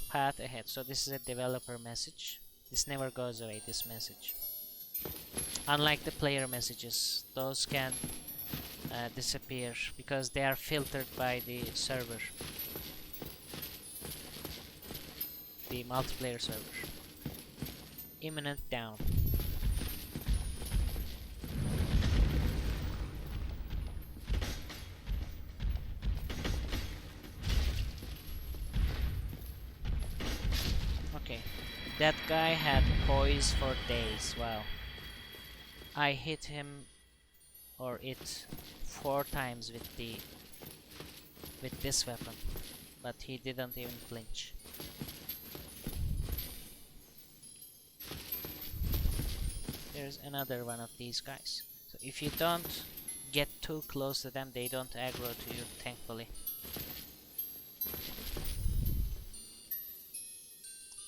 Path ahead. So this is a developer message. This never goes away, this message. Unlike the player messages, those can disappear because they are filtered by the server, the multiplayer server. Imminent down. Okay, that guy had poise for days. Wow. I hit him or it 4 times with this weapon, but he didn't even flinch. There's another one of these guys. So if you don't get too close to them, they don't aggro to you, thankfully.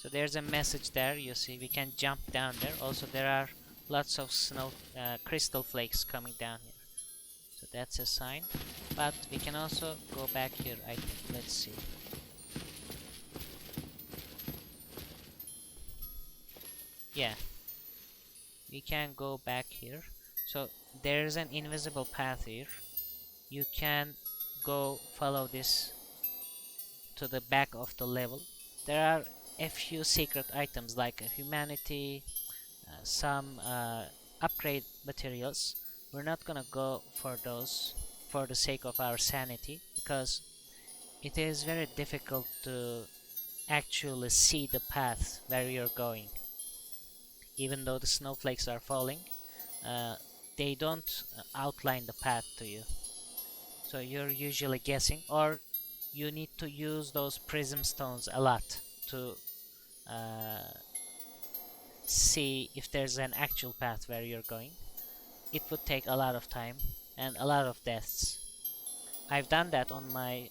So there's a message there, you see, we can jump down there. Also there are lots of snow crystal flakes coming down here. So that's a sign. But we can also go back here, I think. Let's see. Yeah. We can go back here. So there's an invisible path here. You can go follow this to the back of the level. There are a few secret items like a humanity, some upgrade materials. We're not gonna go for those for the sake of our sanity, because it is very difficult to actually see the path where you're going. even though the snowflakes are falling, they don't outline the path to you. So you're usually guessing, or you need to use those prism stones a lot to see if there's an actual path where you're going. It would take a lot of time and a lot of deaths. I've done that on my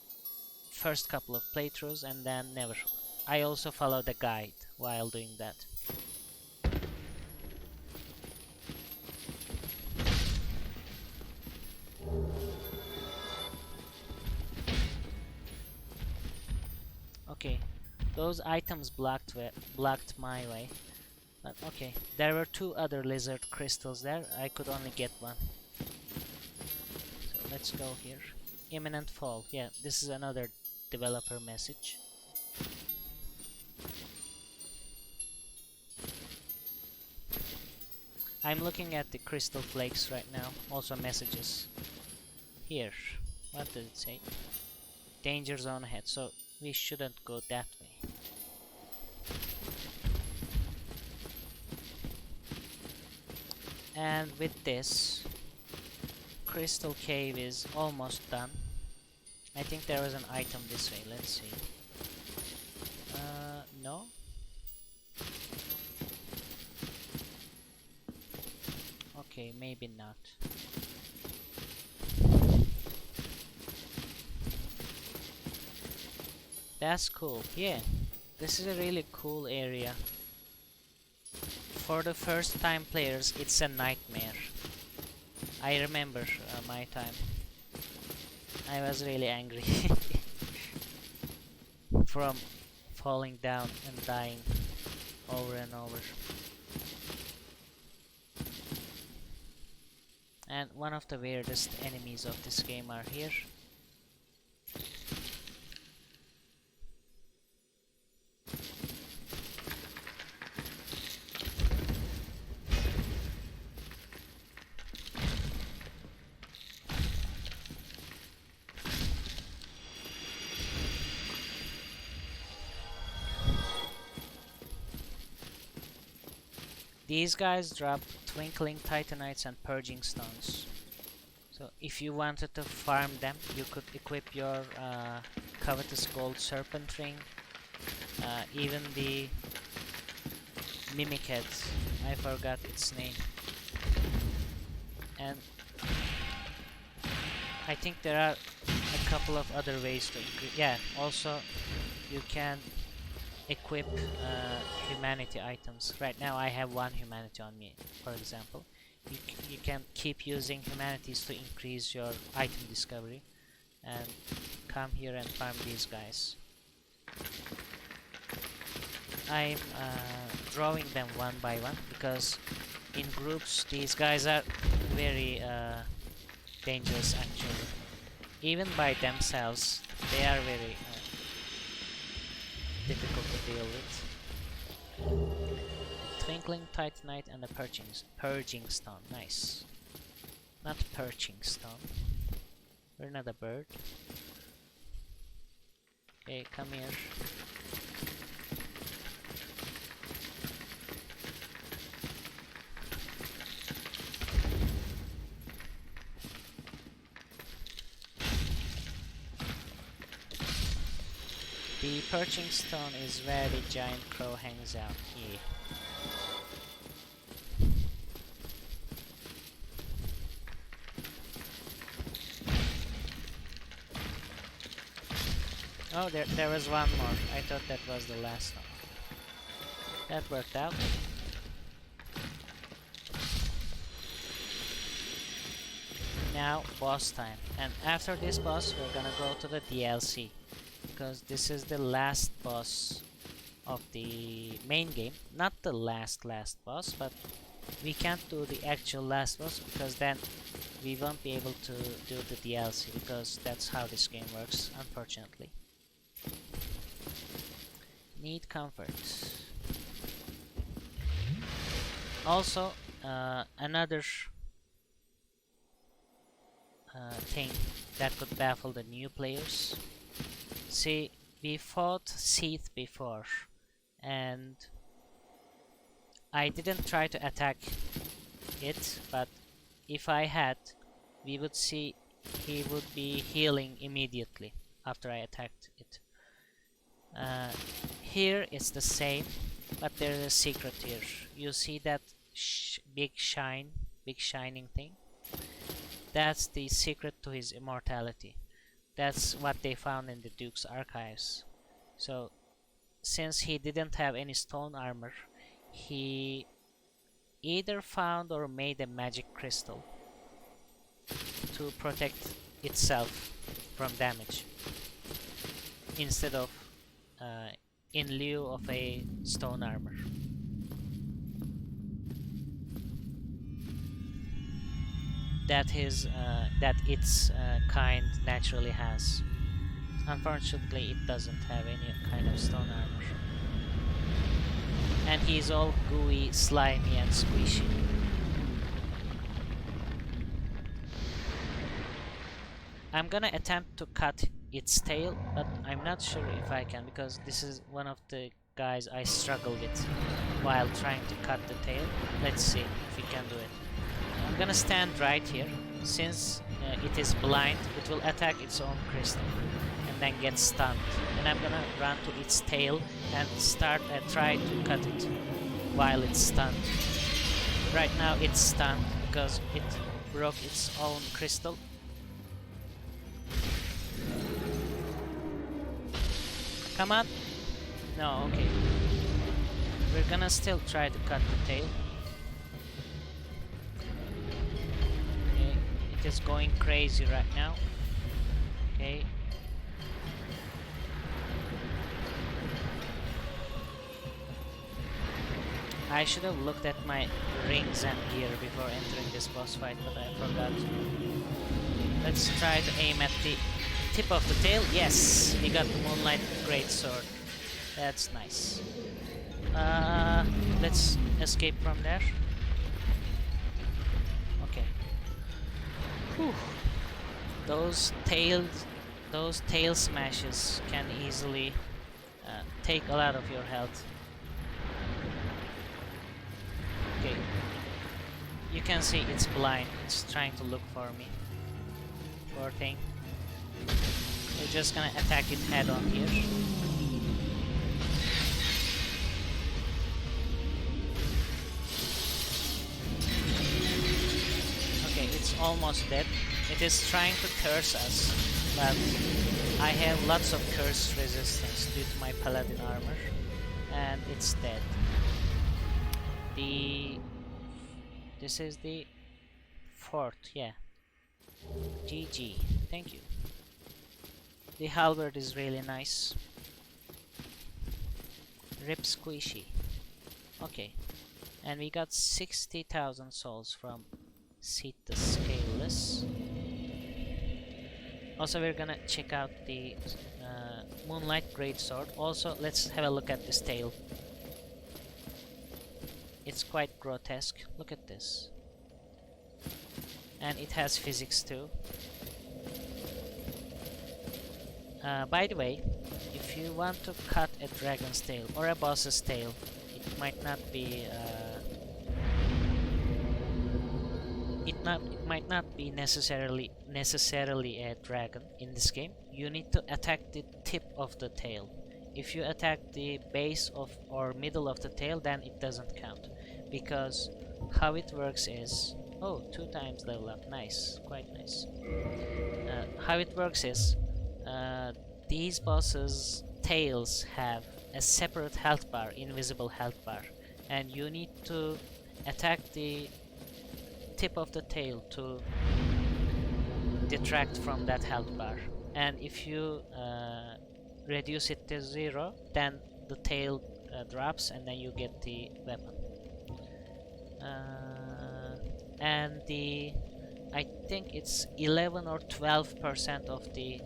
first couple of playthroughs and then never. I also followed a guide while doing that. Okay, those items blocked my way. But okay, there were 2 other lizard crystals there. I could only get one. So let's go here. Imminent fall. Yeah, this is another developer message. I'm looking at the crystal flakes right now. Also messages. Here. What does it say? Danger zone ahead. So we shouldn't go that way. And with this, Crystal Cave is almost done. I think there was an item this way. Let's see. No? Okay, maybe not. That's cool. Yeah, this is a really cool area. For the first time players, it's a nightmare. I remember my time. I was really angry from falling down and dying over and over. And one of the weirdest enemies of this game are here. These guys drop twinkling titanites and purging stones. So if you wanted to farm them, you could equip your covetous gold serpent ring, even the mimic head. I forgot its name. And I think there are a couple of other ways to increase. Yeah, also you can equip humanity items. Right now I have 1 humanity on me, for example. You can keep using humanities to increase your item discovery, and come here and farm these guys. I'm drawing them one by one because in groups these guys are very dangerous actually. Even by themselves they are very difficult to deal with. Twinkling titanite and a purging stone. Nice. Not perching stone. We're not a bird. Okay, come here. The perching stone is where the giant crow hangs out here. Oh, there was one more. I thought that was the last one. That worked out. Now, boss time. And after this boss, we're gonna go to the DLC. Because this is the last boss of the main game. Not the last boss, but we can't do the actual last boss because then we won't be able to do the DLC, because that's how this game works, unfortunately. Need comfort. Also, another thing that could baffle the new players. See, we fought Seath before, and I didn't try to attack it, but if I had, we would see he would be healing immediately after I attacked it. Here it's the same, but there's a secret here. You see that big shining thing? That's the secret to his immortality. That's what they found in the Duke's archives. So, since he didn't have any stone armor, he either found or made a magic crystal to protect itself from damage, instead of in lieu of a stone armor. That its kind naturally has. Unfortunately, it doesn't have any kind of stone armor, and he's all gooey, slimy, and squishy. I'm gonna attempt to cut its tail, but I'm not sure if I can, because this is one of the guys I struggle with while trying to cut the tail. Let's see if we can do it. I'm gonna stand right here. Since it is blind, it will attack its own crystal and then get stunned. And I'm gonna run to its tail and start try to cut it while it's stunned. Right now it's stunned because it broke its own crystal. Come on! No, okay. We're gonna still try to cut the tail. Okay, it is going crazy right now. Okay. I should have looked at my rings and gear before entering this boss fight, but I forgot. Let's try to aim at the tip of the tail. Yes, we got the Moonlight Greatsword. That's nice. Let's escape from there. Okay. Whew. Those tail smashes can easily take a lot of your health. Okay. You can see it's blind. It's trying to look for me. Poor thing. We're just gonna attack it head on here. Okay, it's almost dead. It is trying to curse us, but I have lots of curse resistance due to my paladin armor, and it's dead. This is the fort, yeah. GG, thank you. The halberd is really nice. Rip squishy. Okay, and we got 60,000 souls from Seath the Scaleless. Also, we're gonna check out the Moonlight Greatsword. Also, let's have a look at this tail. It's quite grotesque. Look at this. And it has physics too. By the way, if you want to cut a dragon's tail or a boss's tail, it might not be necessarily a dragon in this game. You need to attack the tip of the tail. If you attack the base of or middle of the tail, then it doesn't count, because how it works is, oh, 2 times level up, nice, quite nice. How it works is, these bosses' tails have a separate health bar, invisible health bar, and you need to attack the tip of the tail to detract from that health bar. And if you reduce it to 0, then the tail drops and then you get the weapon. And I think it's 11 or 12% of the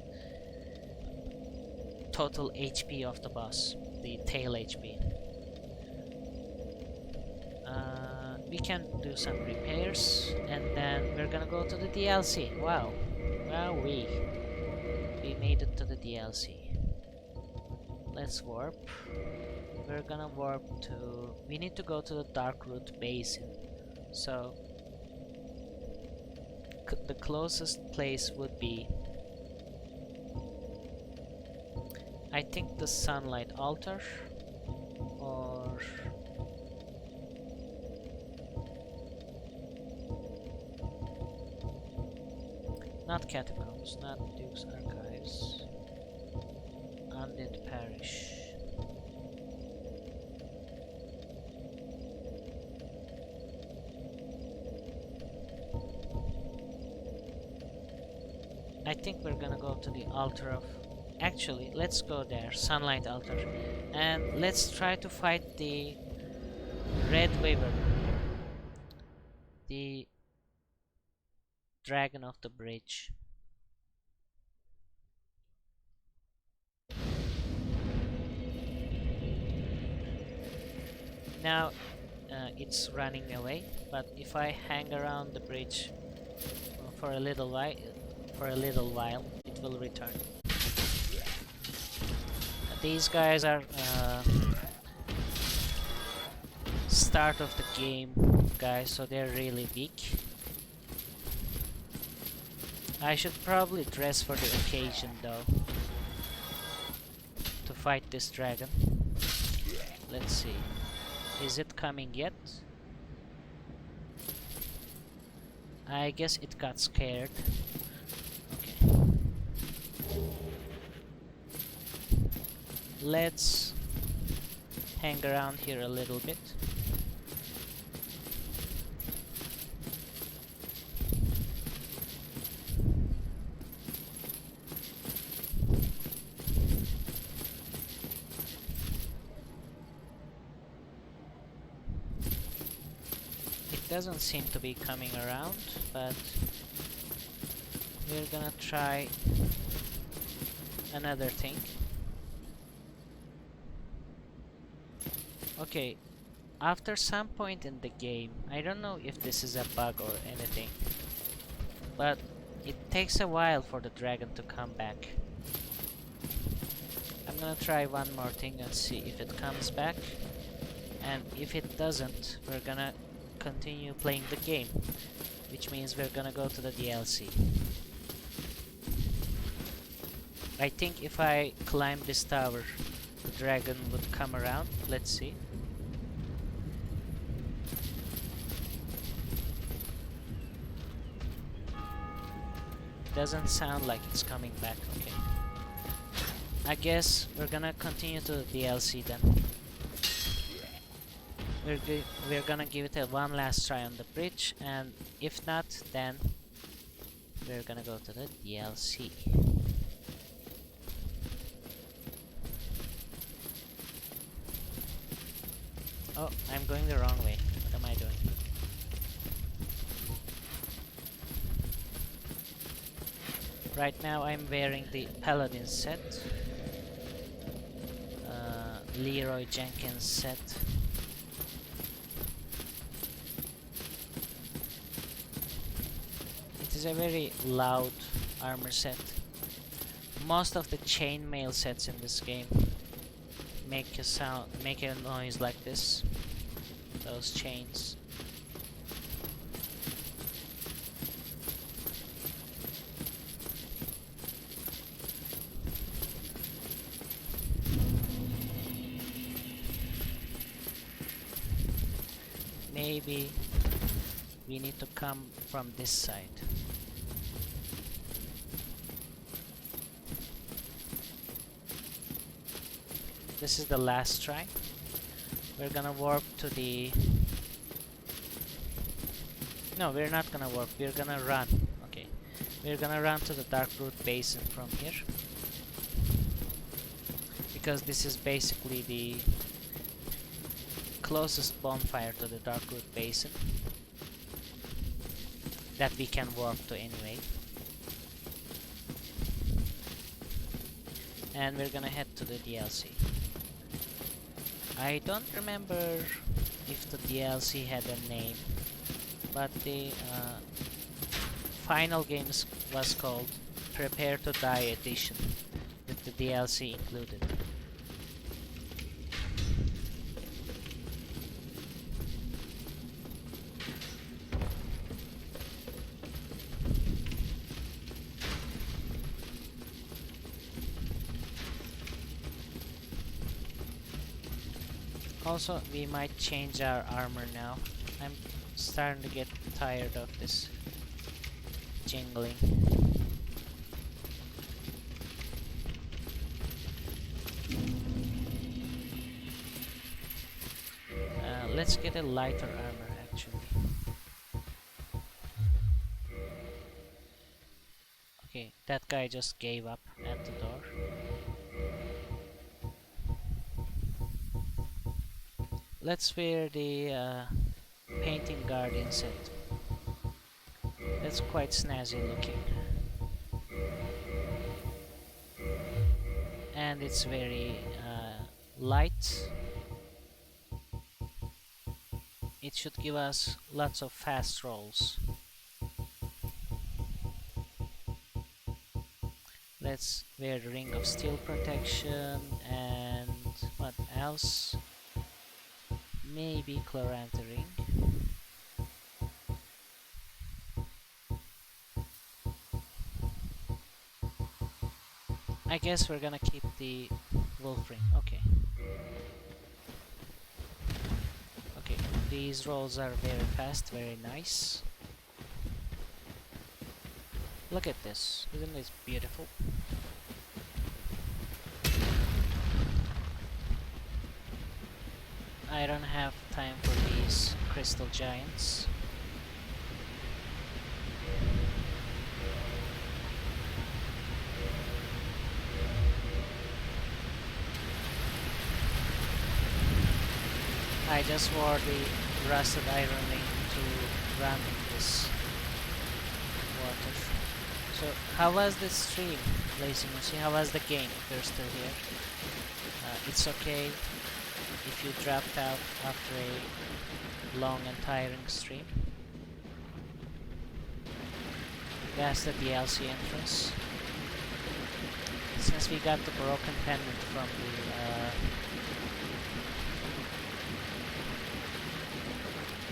total HP of the boss, the tail HP. We can do some repairs, and then we're gonna go to the DLC. Wow, we made it to the DLC. let's warp. We're gonna warp to... We need to go to the Darkroot Basin. So the closest place would be, I think, the Sunlight Altar, or not Catacombs, not Duke's Archives, Undead Parish. I think we're gonna go to the altar of... Actually, let's go there, Sunlight Altar, and let's try to fight the Red Wyvern, the Dragon of the Bridge. Now it's running away, but if I hang around the bridge for a little while, it will return. These guys are start of the game guys, so they're really weak. I should probably dress for the occasion though, to fight this dragon. Let's see. Is it coming yet? I guess it got scared. Okay. Let's hang around here a little bit. Doesn't seem to be coming around, but we're gonna try another thing. Okay, after some point in the game, I don't know if this is a bug or anything, but it takes a while for the dragon to come back. I'm gonna try one more thing and see if it comes back, and if it doesn't, we're gonna continue playing the game, which means we're gonna go to the DLC. I think if I climb this tower, the dragon would come around. Let's see. Doesn't sound like it's coming back. Okay, I guess we're gonna continue to the DLC then. We're gonna give it a one last try on the bridge, and if not, then we're gonna go to the DLC. Oh, I'm going the wrong way. What am I doing? Right now I'm wearing the paladin set, Leeroy Jenkins set. It's a very loud armor set. Most of the chainmail sets in this game make a noise like this. Those chains. Maybe we need to come from this side. This is the last try. We're gonna warp to the... No, we're not gonna warp. We're gonna run. Okay. We're gonna run to the Darkroot Basin from here, because this is basically the closest bonfire to the Darkroot Basin that we can warp to anyway. And we're gonna head to the DLC. I don't remember if the DLC had a name, but the final game was called Prepare to Die Edition, with the DLC included. Also, we might change our armor now. I'm starting to get tired of this jingling. Let's get a lighter armor actually. Okay, that guy just gave up at the door. Let's wear the painting guardian set. That's quite snazzy looking. And it's very light. It should give us lots of fast rolls. Let's wear the ring of steel protection and what else? Maybe Chlorantha ring. I guess we're gonna keep the wolf ring. Okay. Okay, these rolls are very fast, very nice. Look at this, isn't this beautiful? I don't have time for these crystal giants. I just wore the rusted iron ring to run in this water. So, how was the stream, Lazy Moosey? How was the game if you're still here? It's okay if you dropped out after a long and tiring stream. That's the DLC entrance. Since we got the broken pendant from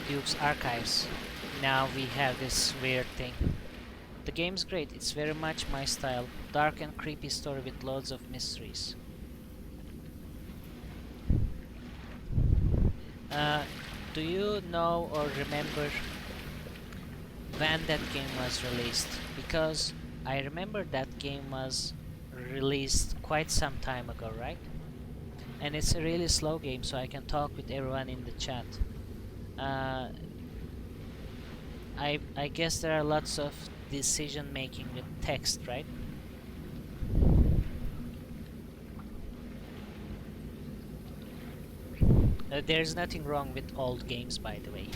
the Duke's archives, now we have this weird thing. The game's great, it's very much my style. Dark and creepy story with loads of mysteries. Do you know or remember when that game was released? Because I remember that game was released quite some time ago, right? And it's a really slow game, so I can talk with everyone in the chat. I guess there are lots of decision making with text, right? There's nothing wrong with old games, by the way.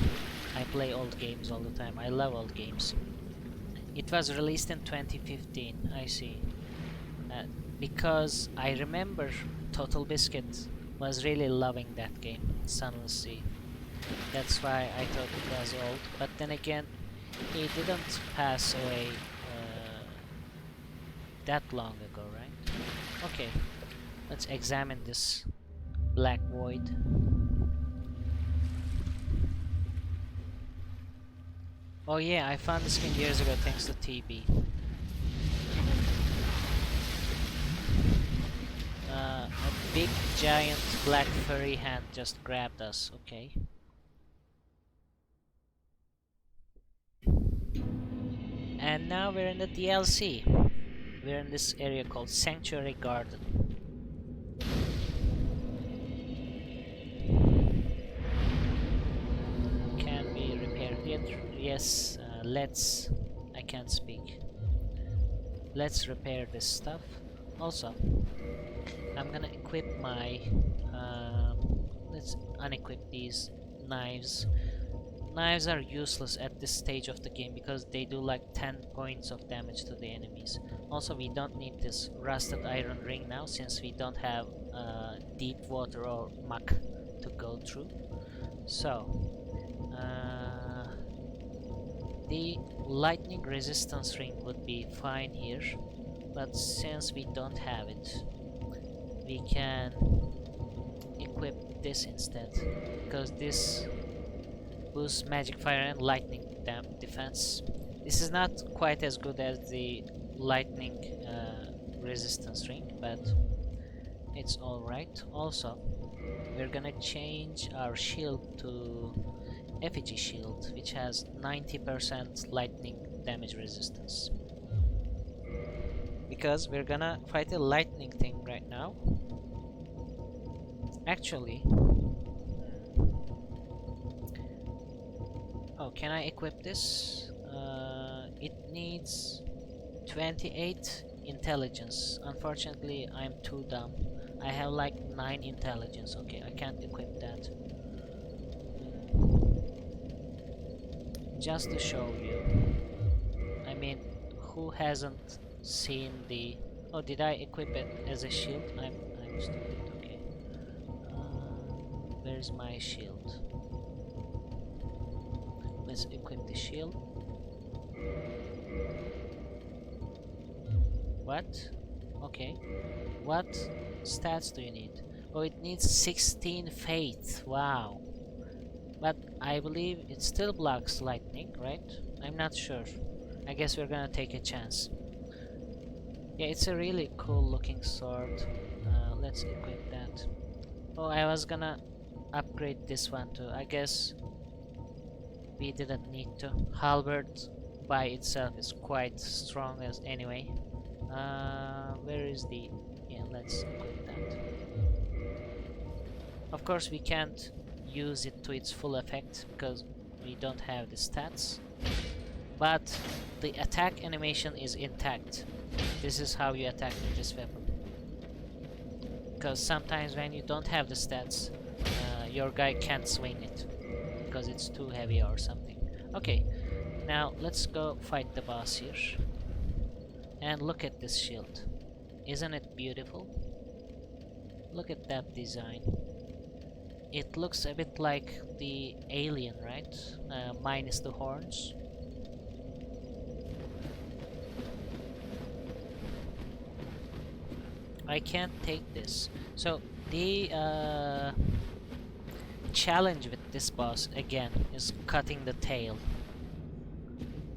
I play old games all the time. I love old games. It was released in 2015, I see. Because I remember Total Biscuit was really loving that game, Sunless Sea. That's why I thought it was old. But then again, he didn't pass away that long ago, right? Okay, let's examine this black void. Oh yeah, I found this skin years ago thanks to TB. A big giant black furry hand just grabbed us, okay. And now we're in the DLC. We're in this area called Sanctuary Garden. Can we repair it? Yes, let's... I can't speak. Let's repair this stuff. Also, I'm gonna equip my... let's unequip these knives. Knives are useless at this stage of the game because they do like 10 points of damage to the enemies. Also, we don't need this rusted iron ring now since we don't have deep water or muck to go through. So, the lightning resistance ring would be fine here, but since we don't have it, we can equip this instead, because this boosts magic fire and lightning defense. This is not quite as good as the lightning resistance ring, but it's alright. Also, we're gonna change our shield to effigy shield, which has 90% lightning damage resistance. Because we're gonna fight a lightning thing right now. Actually, oh, can I equip this? It needs 28 intelligence. Unfortunately, I'm too dumb. I have like 9 intelligence. Okay, I can't equip that. Just to show you. I mean, who hasn't seen the... Oh, did I equip it as a shield? I'm stupid. Okay. Where's my shield? Let's equip the shield. What? Okay. What stats do you need? Oh, it needs 16 faith. Wow. But I believe it still blocks lightning, right? I'm not sure. I guess we're gonna take a chance. Yeah, it's a really cool looking sword. Let's equip that. Oh, I was gonna upgrade this one too. I guess we didn't need to. Halberd by itself is quite strong as anyway. Where is the... Yeah, let's equip that. Of course we can't use it to its full effect because we don't have the stats, but the attack animation is intact. This is how you attack with this weapon, because sometimes when you don't have the stats, your guy can't swing it because it's too heavy or something. Okay, now let's go fight the boss here. And look at this shield. Isn't it beautiful? Look at that design. It looks a bit like the alien, right? Minus the horns. I can't take this. So the challenge with this boss again is cutting the tail.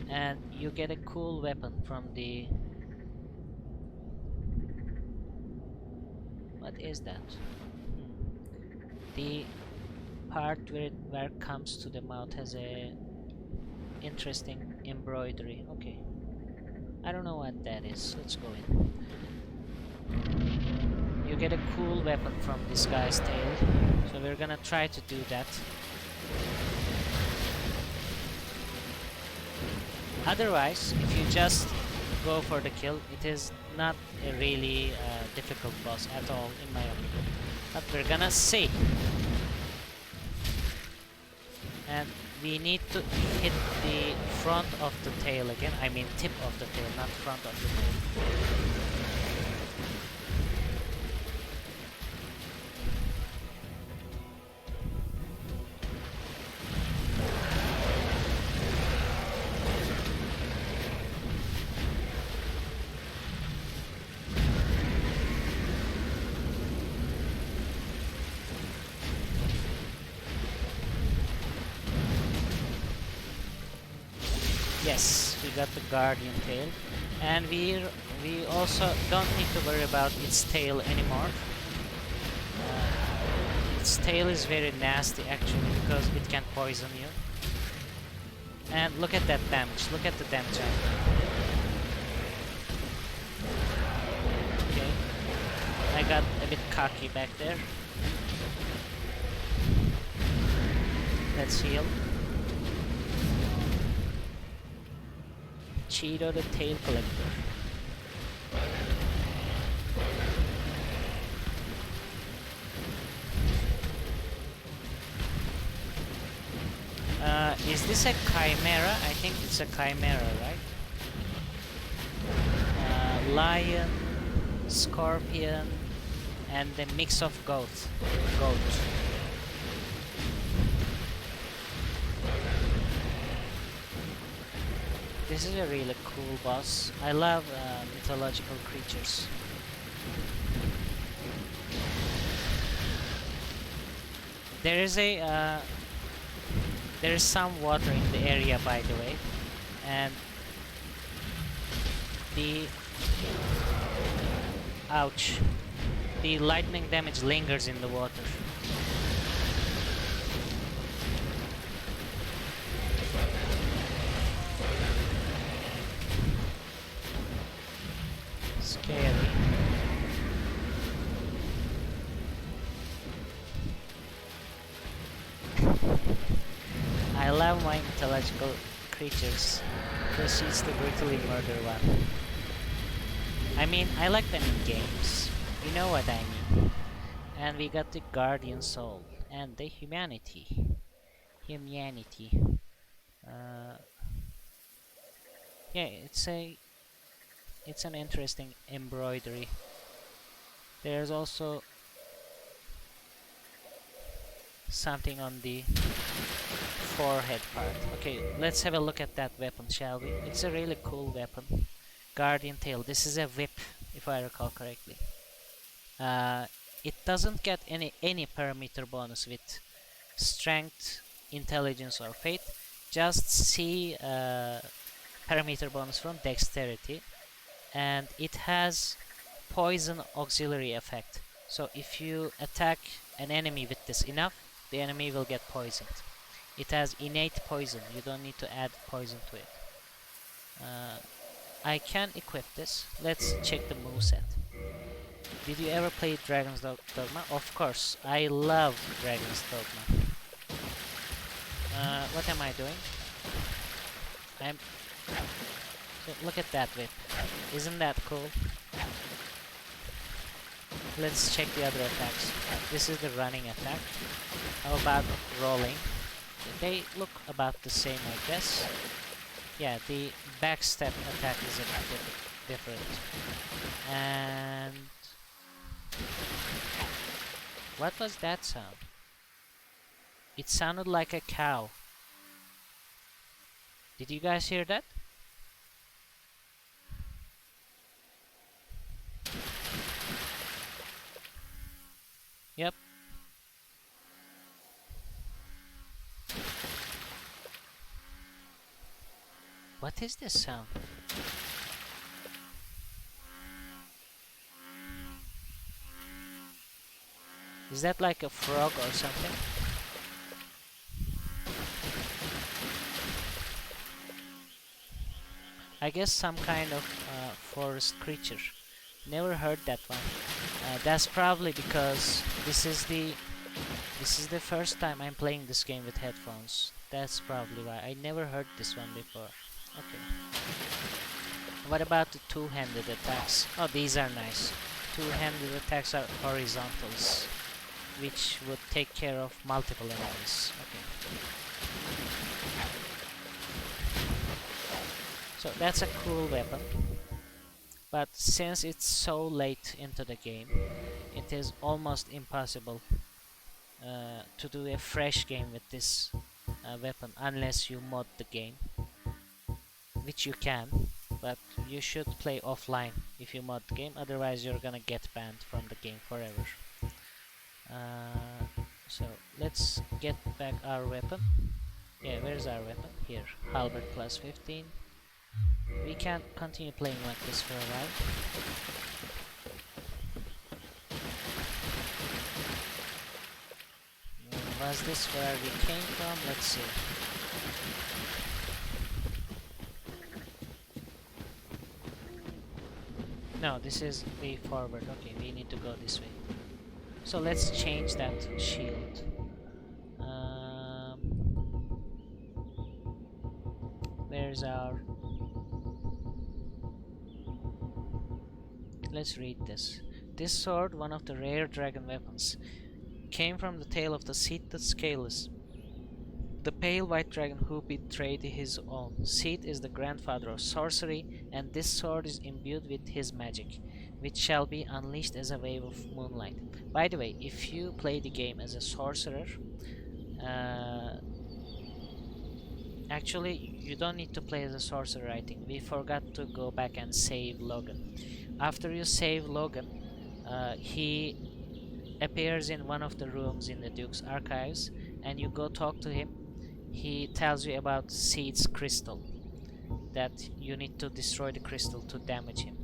And you get a cool weapon from the... What is that? The part where it comes to the mouth has a interesting embroidery. Okay, I don't know what that is. Let's go in. You get a cool weapon from this guy's tail, so we're gonna try to do that. Otherwise, if you just go for the kill, it is not a really difficult boss at all, in my opinion. But we're gonna see. And we need to hit the front of the tail again. I mean tip of the tail, not front of the tail. Yes, we got the guardian tail, and we also don't need to worry about its tail anymore. Its tail is very nasty actually because it can poison you. And look at that damage. Look at the damage. Okay, I got a bit cocky back there. Let's heal. Cheeto the Tail Collector. Is this a chimera? I think it's a chimera, right? Lion, scorpion, and a mix of goat. This is a really cool boss. I love mythological creatures. There is some water in the area, by the way, and the lightning damage lingers in the water. Scary. I love my mythological creatures. Proceeds to brutally murder one. I mean, I like them in games. You know what I mean. And we got the Guardian Soul and the Humanity. Yeah, it's an interesting embroidery. There's also something on the forehead part. Okay, let's have a look at that weapon, shall we? It's a really cool weapon. Guardian Tail. This is a whip, if I recall correctly. It doesn't get any parameter bonus with strength, intelligence, or faith. Just see parameter bonus from dexterity, and it has poison auxiliary effect. So if you attack an enemy with this enough, the enemy will get poisoned. It has innate poison. You don't need to add poison to it. I can equip this. Let's check the moveset. Did you ever play Dragon's Dogma? Of course, I love Dragon's Dogma. What am I doing? So look at that whip. Isn't that cool? Let's check the other attacks. This is the running attack. How about rolling? They look about the same, I guess. Yeah, the backstep attack is a bit different. And what was that sound? It sounded like a cow. Did you guys hear that? Yep. What is this sound? Is that like a frog or something? I guess some kind of forest creature. Never heard that one. That's probably because this is the first time I'm playing this game with headphones. That's probably why. I never heard this one before. Okay. What about the two-handed attacks? Oh, these are nice. Two-handed attacks are horizontals, which would take care of multiple enemies. Okay. So that's a cool weapon. But since it's so late into the game, it is almost impossible to do a fresh game with this weapon unless you mod the game, which you can, but you should play offline if you mod the game, otherwise you're gonna get banned from the game forever. So let's get back our weapon. Yeah, where's our weapon? Here, halberd plus 15. We can continue playing like this for a while. Was this where we came from? Let's see. No, this is the forward. Okay, we need to go this way. So let's change that shield. Where's our... Let's read this. This sword, one of the rare dragon weapons, came from the tale of the Seath the Scaleless, the pale white dragon who betrayed his own. Seath is the grandfather of sorcery, and this sword is imbued with his magic, which shall be unleashed as a wave of moonlight. By the way, if you play the game as a sorcerer, actually you don't need to play as a sorcerer, I think. We forgot to go back and save Logan. After you save Logan, he appears in one of the rooms in the Duke's archives, and you go talk to him. He tells you about Seath's crystal, that you need to destroy the crystal to damage him.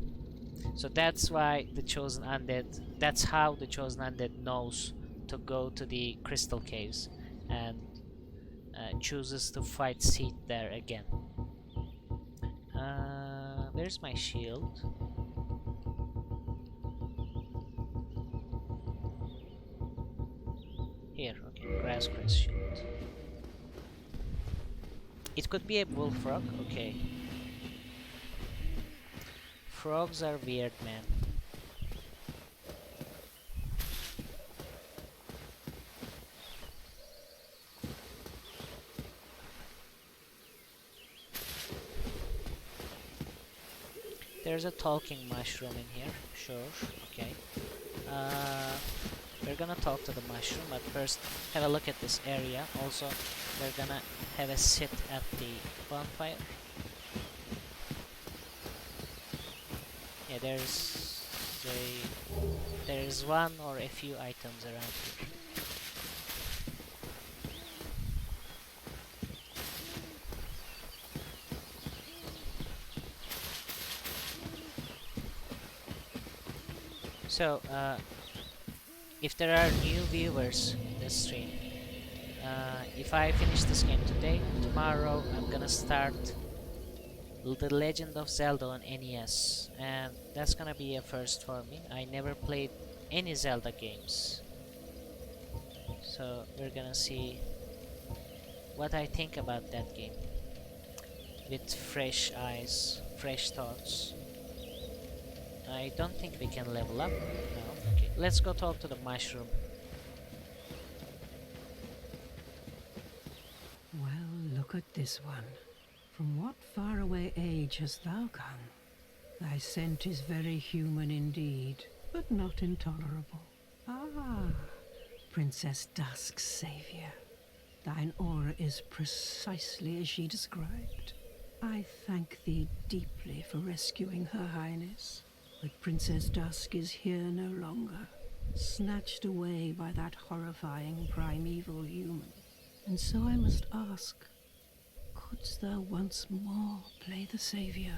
So that's why the chosen undead, that's how the chosen undead knows to go to the crystal caves and chooses to fight Seath there again. Where's my shield? Here, okay, grass crest shield. It could be a bullfrog, okay. Frogs are weird, man. There's a talking mushroom in here, sure, okay. We're gonna talk to the mushroom, but first have a look at this area. Also, we're gonna have a sit at the bonfire. Yeah, there's one or a few items around here. So, if there are new viewers in this stream, if I finish this game today, tomorrow I'm gonna start The Legend of Zelda on NES, and that's gonna be a first for me. I never played any Zelda games, so we're gonna see what I think about that game with fresh eyes, fresh thoughts. I don't think we can level up. No. Okay, let's go talk to the mushroom. Well, look at this one. From what faraway age hast thou come? Thy scent is very human indeed, but not intolerable. Ah, Princess Dusk's savior. Thine aura is precisely as she described. I thank thee deeply for rescuing Her Highness. But Princess Dusk is here no longer, snatched away by that horrifying primeval human. And so I must ask, couldst thou once more play the savior?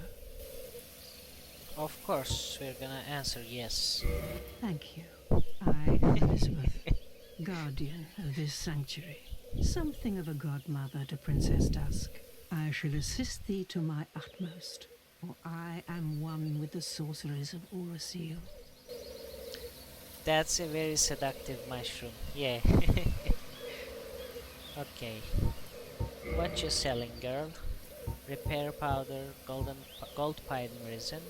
Of course, we're gonna answer yes. Thank you. I am Elizabeth, guardian of this sanctuary, something of a godmother to Princess Dusk. I shall assist thee to my utmost, for I am one with the sorceries of Oolacile. That's a very seductive mushroom. Yeah. Okay. What you selling, girl? Repair powder, gold pine resin,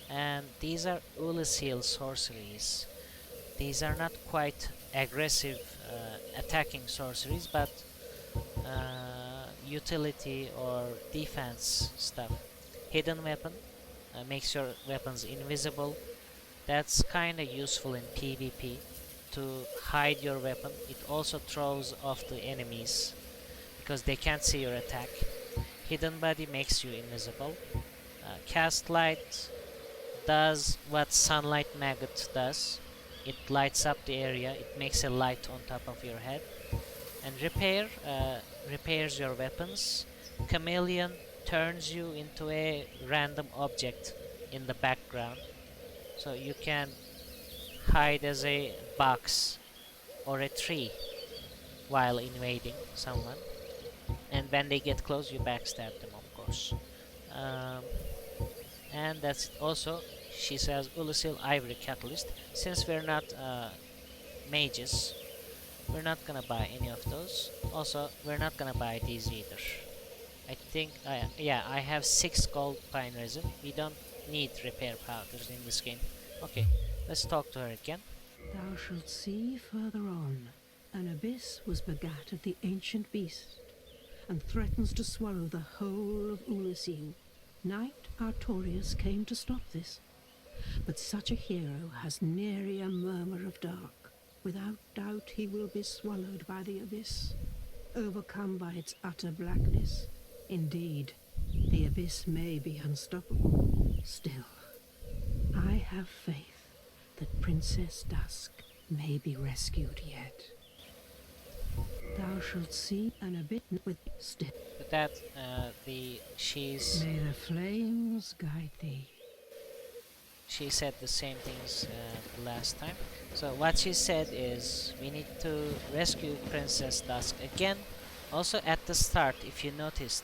and these are Oolacile sorceries. These are not quite aggressive attacking sorceries, but utility or defense stuff. Hidden weapon makes your weapons invisible. That's kinda useful in PvP to hide your weapon. It also throws off the enemies because they can't see your attack. Hidden body makes you invisible. Cast light does what sunlight maggot does. It lights up the area. It makes a light on top of your head. And repair repairs your weapons. Chameleon turns you into a random object in the background, so you can hide as a box or a tree while invading someone, and when they get close you backstab them, of course. And that's it. Also, she says Oolacile Ivory Catalyst. Since we're not mages, we're not gonna buy any of those. Also, we're not gonna buy these either. I think, yeah, I have 6 gold pine resin. We don't need repair powders in this game. Okay, let's talk to her again. Thou shalt see further on, an abyss was begat of the ancient beast, and threatens to swallow the whole of Oolacile. Knight Artorias came to stop this, but such a hero has nary a murmur of dark. Without doubt he will be swallowed by the abyss, overcome by its utter blackness. Indeed, the abyss may be unstoppable. Still, I have faith that Princess Dusk may be rescued yet. Thou shalt see an abyss with still. With that, she's... May the flames guide thee. she said the same things the last time. So what she said is we need to rescue Princess Dusk again. Also at the start, if you noticed,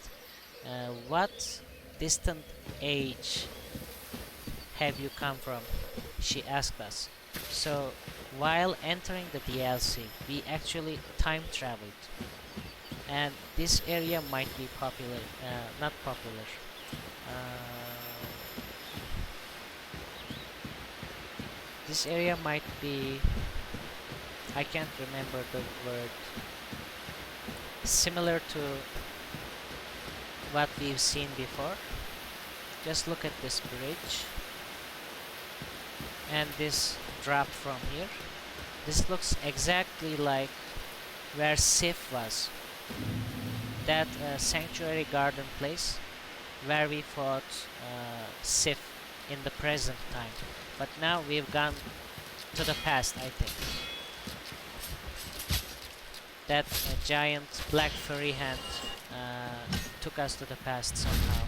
what distant age have you come from? She asked us. So while entering the DLC, we actually time traveled, and this area might be popular, not popular. This area might be, I can't remember the word, similar to what we've seen before. Just look at this bridge and this drop from here. This looks exactly like where Seath was, that sanctuary garden place where we fought Seath in the present time. But now we've gone to the past, I think. That giant black furry hand took us to the past somehow.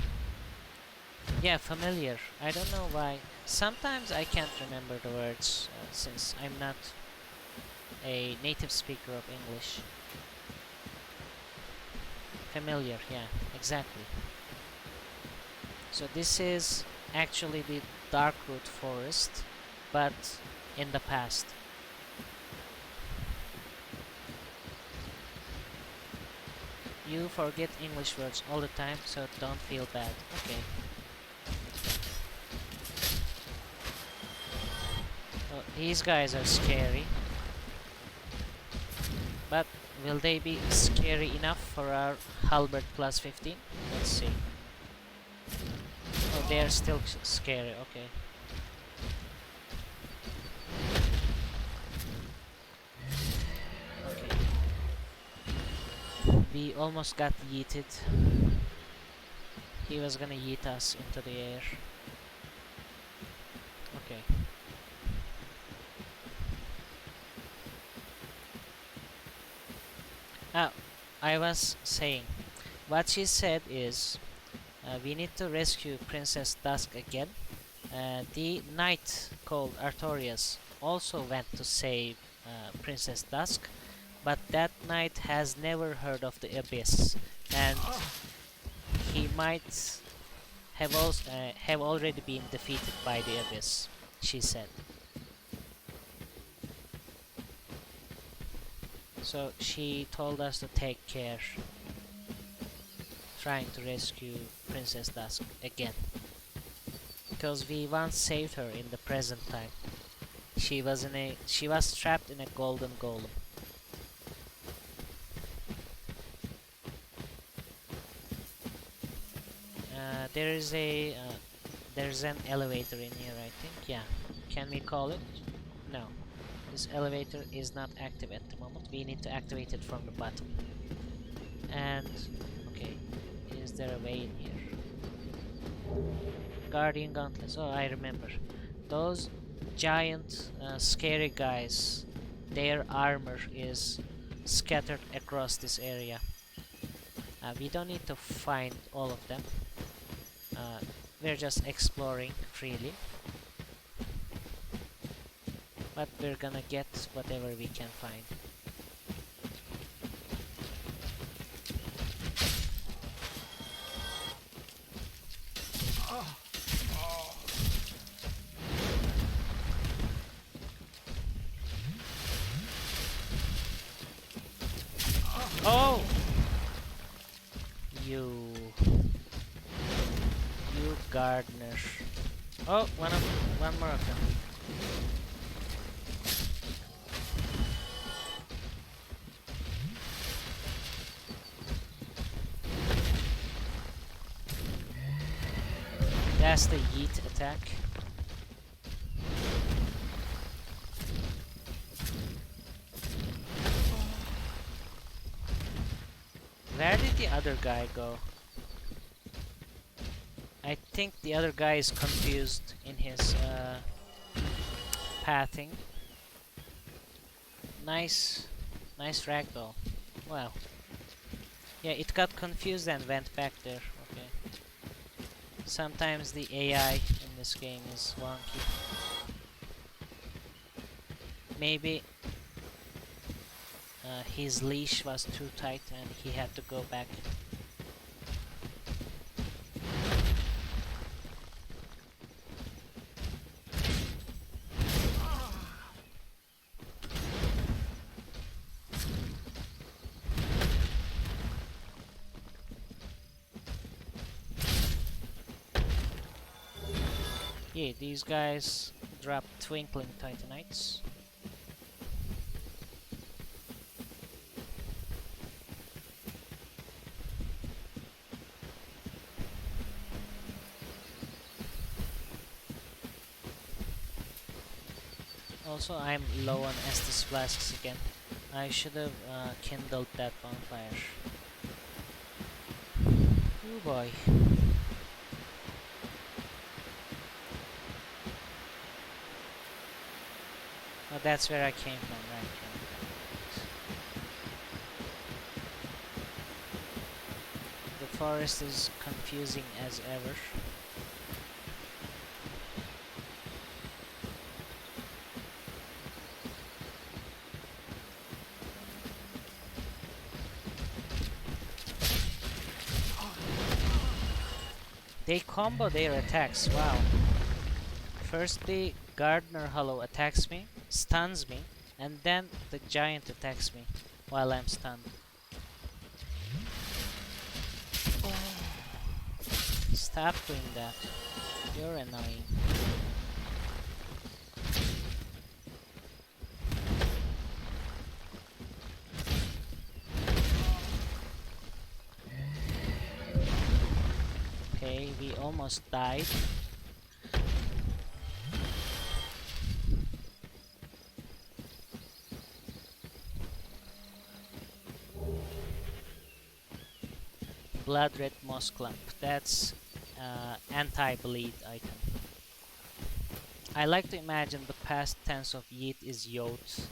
Yeah, familiar. I don't know why. Sometimes I can't remember the words since I'm not a native speaker of English. Familiar, yeah, exactly. So this is actually the Darkroot Forest, but in the past. You forget English words all the time, so don't feel bad. Okay. Oh, these guys are scary. But will they be scary enough for our halberd plus 15? Let's see. Oh, they are still scary, okay. Okay. We almost got yeeted. He was gonna yeet us into the air. Okay. Ah, I was saying, what she said is we need to rescue Princess Dusk again. The knight called Artorias also went to save Princess Dusk, but that knight has never heard of the Abyss, and he might have also have already been defeated by the Abyss, she said. So she told us to take care, trying to rescue Princess Dusk again, because we once saved her in the present time. She was trapped in a golden golem. There's an elevator in here, I think. Yeah, can we call it? No, this elevator is not active at the moment. We need to activate it from the bottom. And okay, is there a way in here? Guardian gauntlets. Oh, I remember. Those giant scary guys, their armor is scattered across this area. We don't need to find all of them. We're just exploring freely, but we're gonna get whatever we can find. Oh! You gardener. Oh, one more of them. That's the yeet attack. Where did the other guy go? I think the other guy is confused in his pathing. Nice ragdoll. Wow. Yeah, it got confused and went back there. Okay. Sometimes the AI in This game is wonky. Maybe his leash was too tight and he had to go back. Yeah, these guys drop twinkling titanites. Also, I'm low on Estus flasks again. I should have kindled that bonfire. Oh boy. Oh, that's where I came from, right. The forest is confusing as ever. They combo their attacks, wow. First the Gardener Hollow attacks me, stuns me, and then the giant attacks me while I'm stunned. Stop doing that. You're annoying. Okay, we almost died. Blood red moss clump. That's anti-bleed item. I like to imagine the past tense of yeet is yot.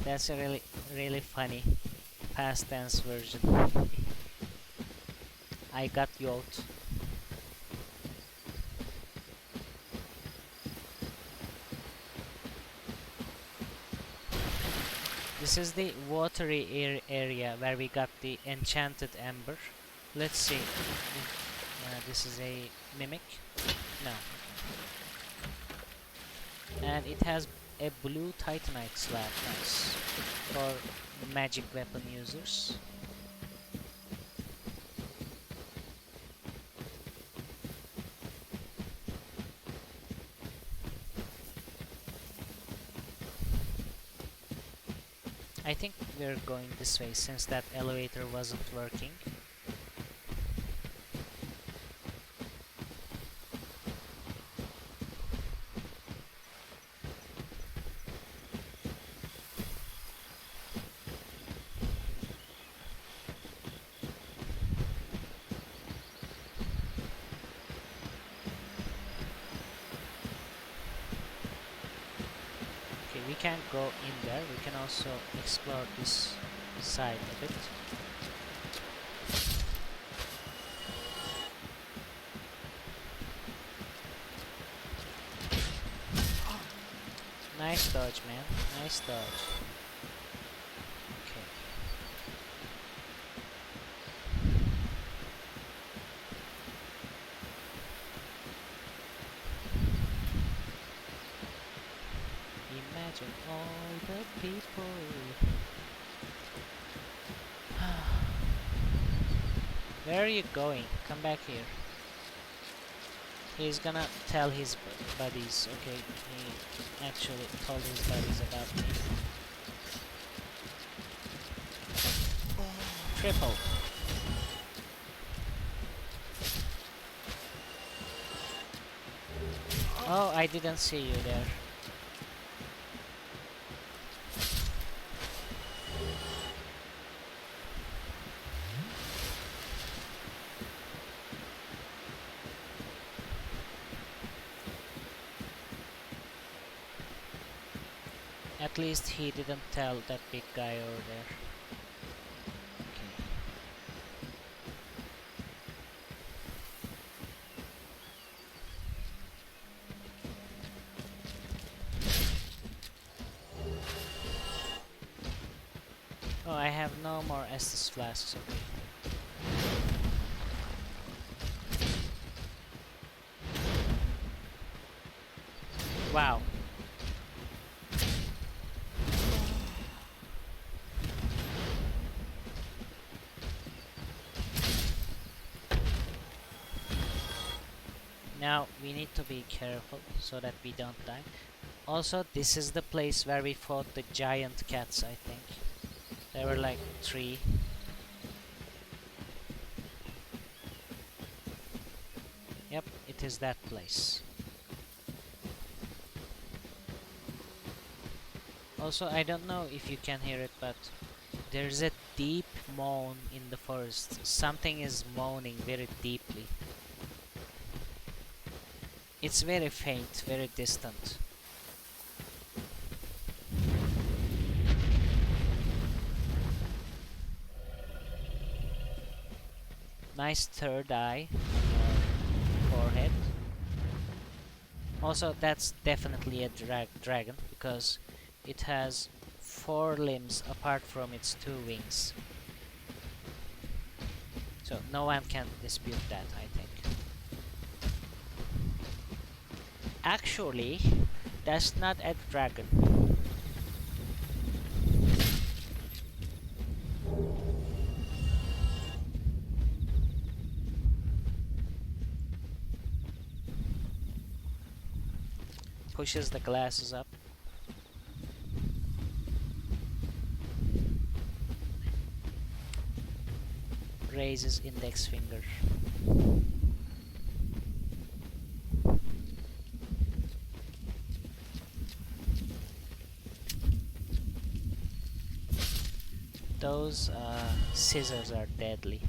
That's a really funny past tense version. I got yot. This is the watery area where we got the enchanted ember. Let's see. This is a mimic. No. And it has a blue titanite slab. Nice. For magic weapon users. I think we're going this way since that elevator wasn't working. We can't go in there, we can also explore this side a bit. Nice dodge, man. Nice dodge. Okay. Imagine all the people. Where are you going? Come back here. He's gonna tell his buddies. Okay, he actually told his buddies about me. Triple. Oh, I didn't see you there. At least he didn't tell that big guy over there. Okay. Oh, I have no more Estus flasks, okay. Wow. Now we need to be careful so that we don't die. Also, this is the place where we fought the giant cats, I think. There were like 3. Yep, it is that place. Also, I don't know if you can hear it, but there's a deep moan in the forest. Something is moaning very deeply. It's very faint, very distant. Nice third eye on your forehead. Also, that's definitely a dragon because it has 4 limbs apart from its 2 wings. So no one can dispute that, I think. Actually, that's not a dragon. Pushes the glasses up. Raises index finger. Those scissors are deadly.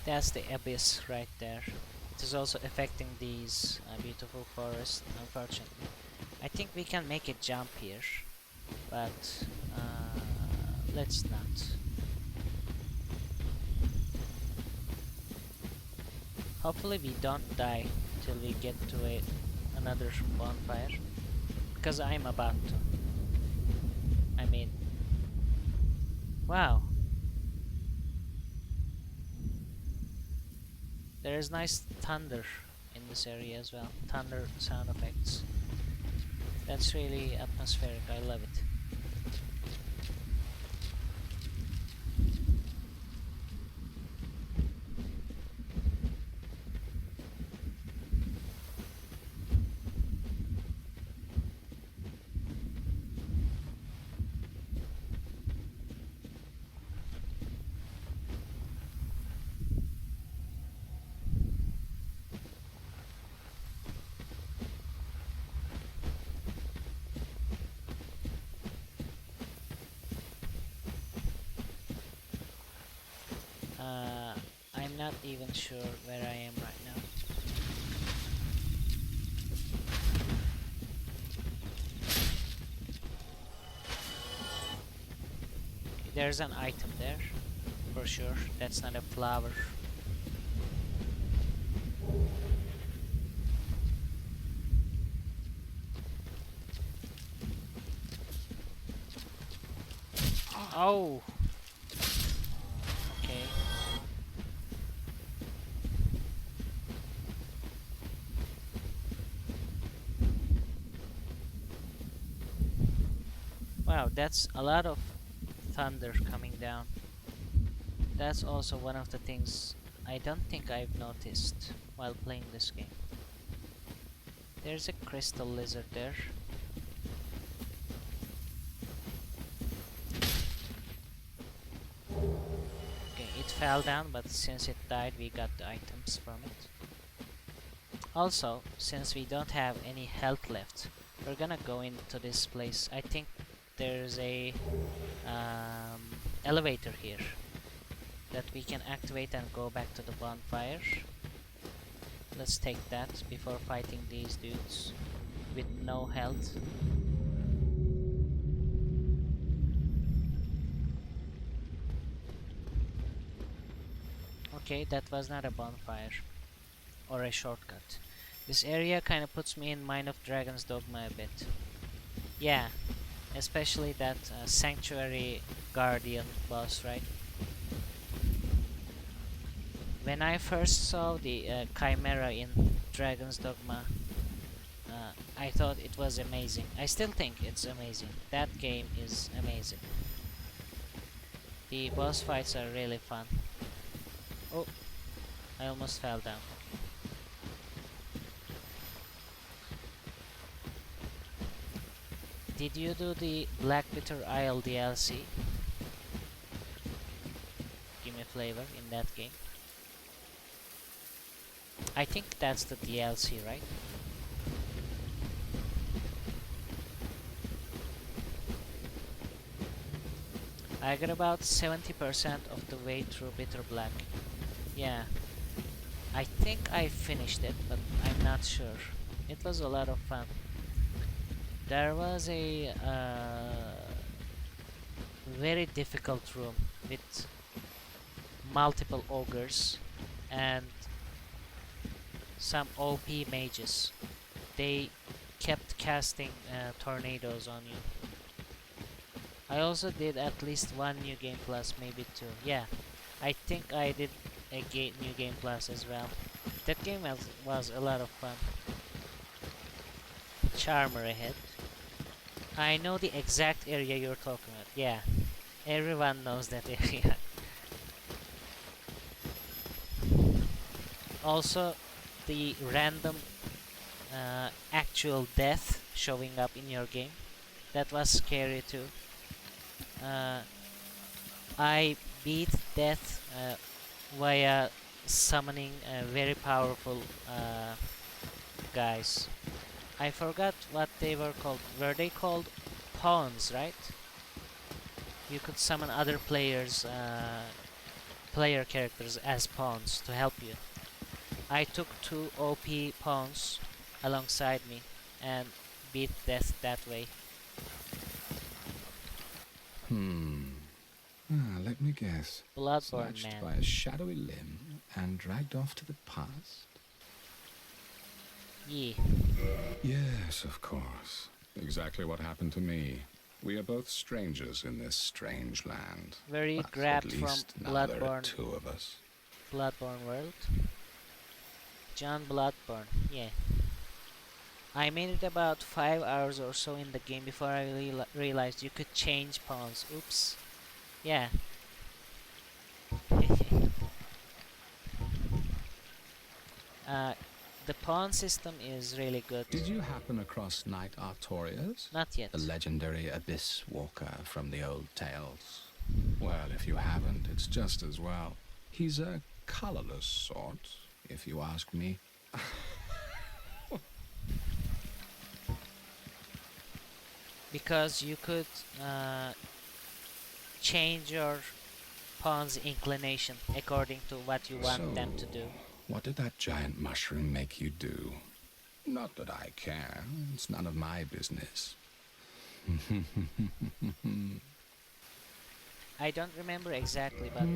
That's the abyss right there. It is also affecting these beautiful forests, unfortunately. I think we can make a jump here, but let's not. Hopefully we don't die till we get to another bonfire, because I'm about to. I mean, wow. There is nice thunder in this area as well. Thunder sound effects. That's really atmospheric. I love it. I'm not even sure where I am right now. Okay, there's an item there, for sure. That's not a flower. Oh! Okay. Wow, that's a lot of thunder coming down. That's also one of the things I don't think I've noticed while playing this game. There's a crystal lizard there. Okay, it fell down, but since it died, we got the items from it. Also, since we don't have any health left, we're gonna go into this place. I think there's a elevator here that we can activate and go back to the bonfire. Let's take that before fighting these dudes with no health. Okay, that was not a bonfire or a shortcut. This area kind of puts me in Mind of Dragon's Dogma a bit. Yeah, especially that Sanctuary Guardian boss, right? When I first saw the Chimera in Dragon's Dogma, I thought it was amazing. I still think it's amazing. That game is amazing. The boss fights are really fun. Oh, I almost fell down. Did you do the Black Bitter Isle DLC? Give me flavor in that game. I think that's the DLC, right? I got about 70% of the way through Bitter Black. Yeah, I think I finished it, but I'm not sure. It was a lot of fun. There was a very difficult room with multiple ogres and some OP mages. They kept casting tornadoes on you. I also did at least one New Game Plus, maybe two. Yeah, I think I did a New Game Plus as well. That game was a lot of fun. Charmer ahead. I know the exact area you're talking about. Yeah, everyone knows that area. Also, the random actual death showing up in your game. That was scary too. I beat death via summoning very powerful guys. I forgot what they were called. Were they called pawns, right? You could summon other players, player characters as pawns to help you. I took 2 OP pawns alongside me and beat death that way. Let me guess. Bloodborne Snatched man. by a shadowy limb and dragged off to the past? Yeah. Yes, of course. Exactly what happened to me. We are both strangers in this strange land. Were you But grabbed at from least now there are Bloodborne? 2 of us. Bloodborne world? John Bloodborne, yeah. I made it about 5 hours or so in the game before I realized you could change pawns. Oops. Yeah. The pawn system is really good. Did you happen across Knight Artorias? Not yet. The legendary abyss walker from the old tales. Well, if you haven't, it's just as well. He's a colorless sort, if you ask me. Because you could change your pawn's inclination according to what you want them to do. What did that giant mushroom make you do? Not that I care. It's none of my business. I don't remember exactly, but...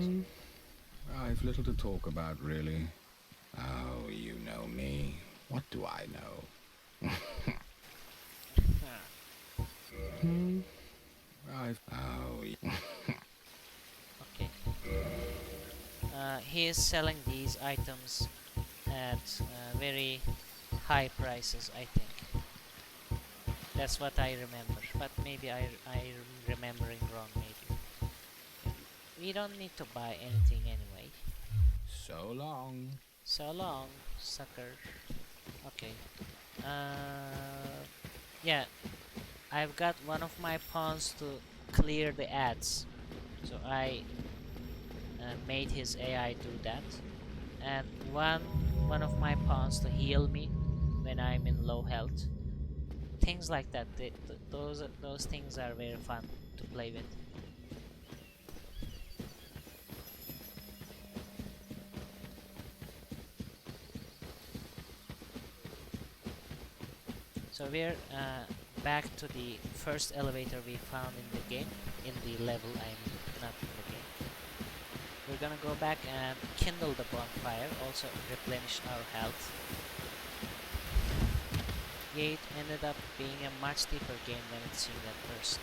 I've little to talk about, really. Oh, you know me. What do I know? Okay. He is selling these items at very high prices, I think. That's what I remember, but maybe I'm remembering wrong, maybe. We don't need to buy anything anyway. So long. So long, sucker. Okay. Yeah, I've got one of my pawns to clear the ads, so I made his AI do that, and one of my pawns to heal me when I'm in low health. Things like that. Those things are very fun to play with. So we're back to the first elevator we found in the game, in the level, I mean, not in the game. we're gonna go back and kindle the bonfire, also replenish our health. Yeah, it ended up being a much deeper game than it seemed at first.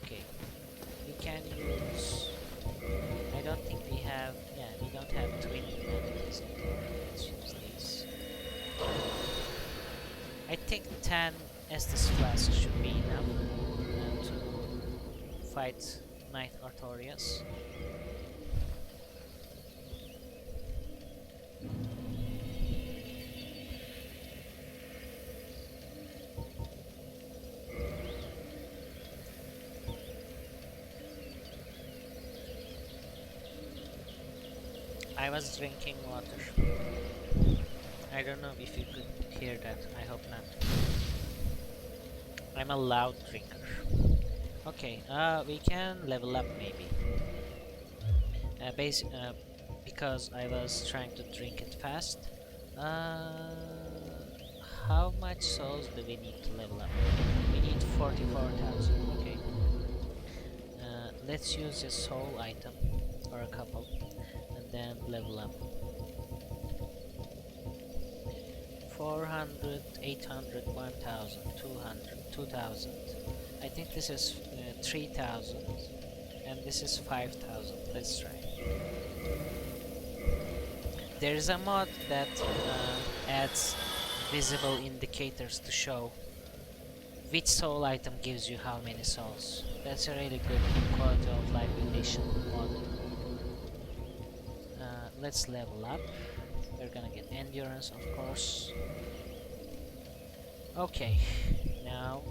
Okay, we can use... I don't think we have... yeah, we don't have twin abilities anymore. Let's use these. I think 10 Estus Flask should be enough to fight Knight Artorias. I was drinking water. I don't know if you could hear that. I hope not. I'm a loud drinker. Okay, we can level up maybe. Because I was trying to drink it fast. How much souls do we need to level up? We need 44,000. Okay. Let's use a soul item or a couple. Then level up. 400, 800, 1000, 200, 2000. I think this is 3000 and this is 5000. Let's try. There is a mod that adds visible indicators to show which soul item gives you how many souls. That's a really good quality of life addition mod. Let's level up. We're gonna get endurance, of course. Okay, now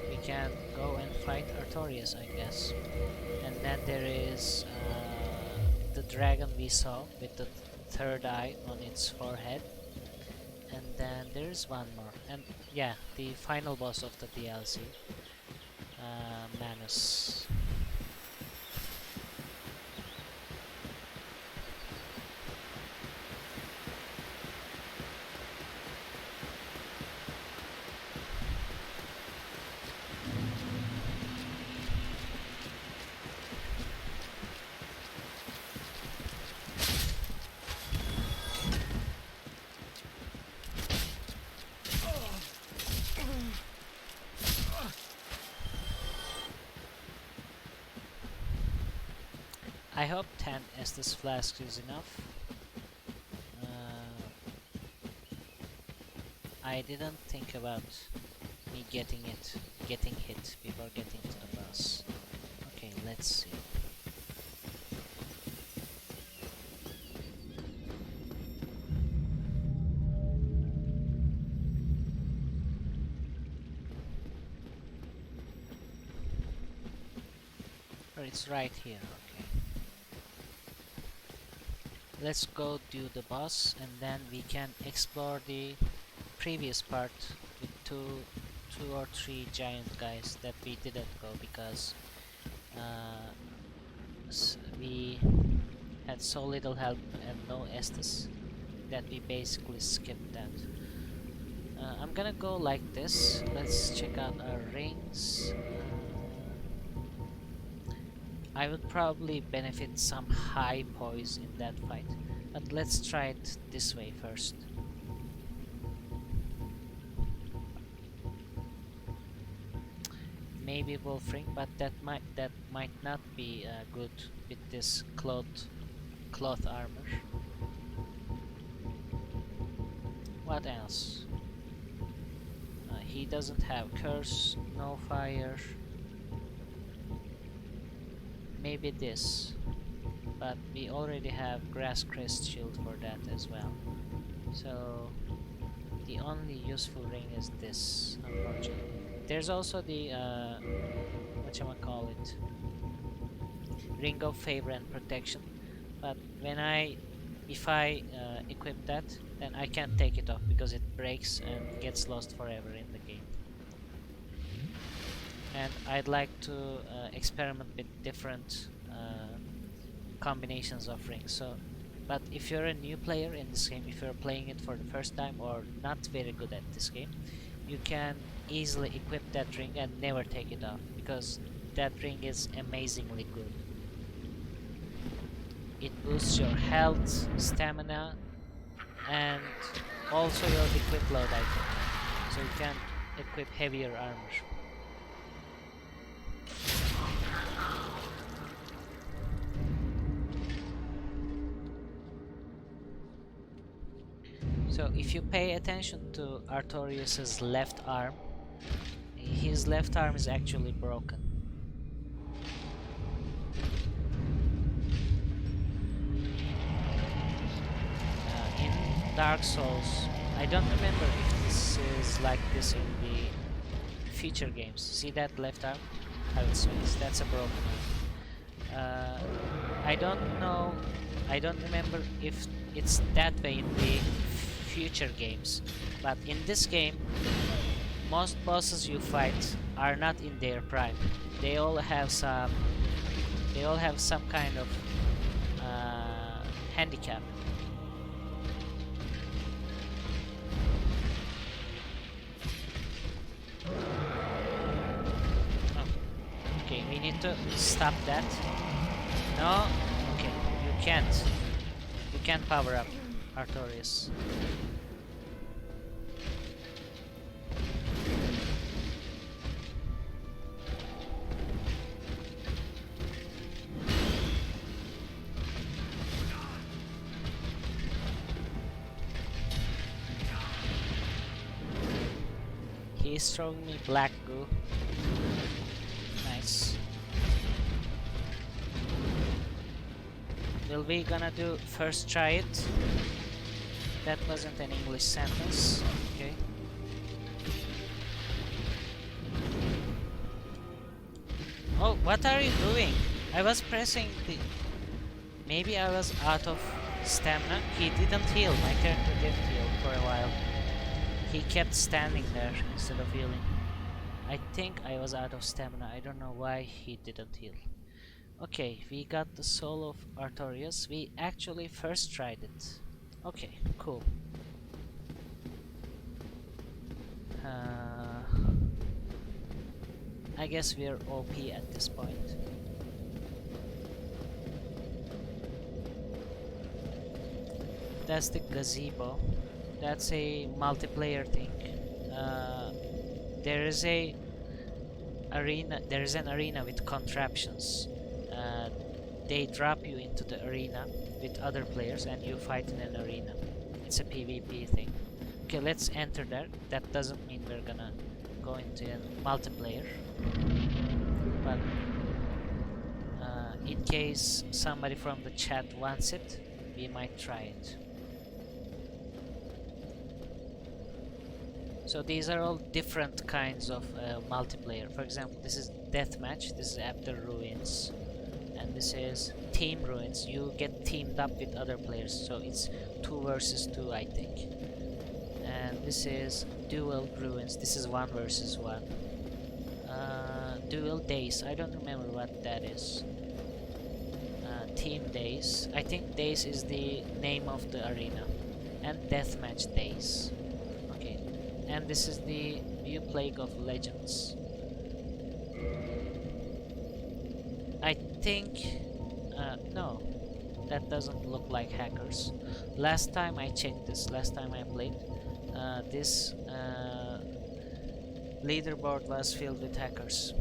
we can go and fight Artorias, I guess. And then there is the dragon we saw with the third eye on its forehead. And then there is one more. And yeah, the final boss of the DLC, Manus. I hope 10 Estus Flasks is enough. I didn't think about me getting hit before getting to the boss. Okay, let's see. Oh, it's right here, okay. Let's go do the boss and then we can explore the previous part with two or three giant guys that we didn't go because we had so little help and no Estus that we basically skipped that. I'm gonna go like this. Let's check out our rings. I would probably benefit some high poise in that fight, but let's try it this way first. Maybe wolf ring, but that might not be good with this cloth armor. What else? He doesn't have curse, no fire. Maybe this, but we already have grass crest shield for that as well. So the only useful ring is this, unfortunately. There's also the whatchamacallit, ring of favor and protection, but if I equip that, then I can't take it off because it breaks and gets lost forever in the game. and I'd like to experiment with different combinations of rings. So, but if you're a new player in this game, if you're playing it for the first time or not very good at this game, you can easily equip that ring and never take it off, because that ring is amazingly good. It boosts your health, stamina, and also your equip load, I think. So you can equip heavier armor. So if you pay attention to Artorias' left arm, his left arm is actually broken. In Dark Souls, I don't remember if this is like this in the future games. See that left arm? How it swings? That's a broken arm. I don't know, I don't remember if it's that way in the future games, but in this game most bosses you fight are not in their prime. They all have some kind of handicap. Oh. Okay, we need to stop that. No, okay, you can't power up Artorias. He's throwing me black goo. Nice. Will we gonna do first try it? That wasn't an English sentence. Okay. Oh, what are you doing? I was pressing the... Maybe I was out of stamina. He didn't heal. My character didn't heal for a while. He kept standing there instead of healing. I think I was out of stamina. I don't know why he didn't heal. Okay, we got the soul of Artorias. We actually first tried it. Okay, cool. I guess we're OP at this point. That's the gazebo. That's a multiplayer thing. There is an arena with contraptions. They drop you into the arena with other players and you fight in an arena. It's a PvP thing. Okay, let's enter there. That doesn't mean we're gonna go into a multiplayer, but in case somebody from the chat wants it, we might try it. So these are all different kinds of multiplayer. For example, this is deathmatch, this is after ruins, and this is team ruins. You get teamed up with other players, so it's 2 versus 2, I think. And this is dual ruins. This is 1 versus 1. Dual days. I don't remember what that is. Team days. I think days is the name of the arena. And deathmatch days. Okay. And this is the new Plague of Legends. I think no, that doesn't look like hackers. Last time I checked this, last time I played, this leaderboard was filled with hackers.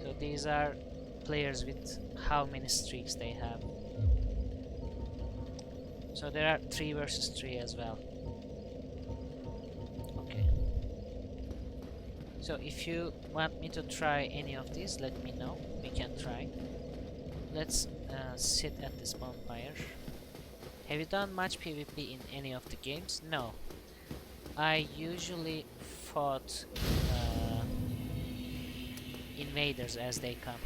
So these are players with how many streaks they have. So there are 3 versus 3 as well. Okay. So if you want me to try any of these, let me know. We can try. Let's sit at this bonfire. Have you done much PvP in any of the games? No. I usually fought invaders as they come.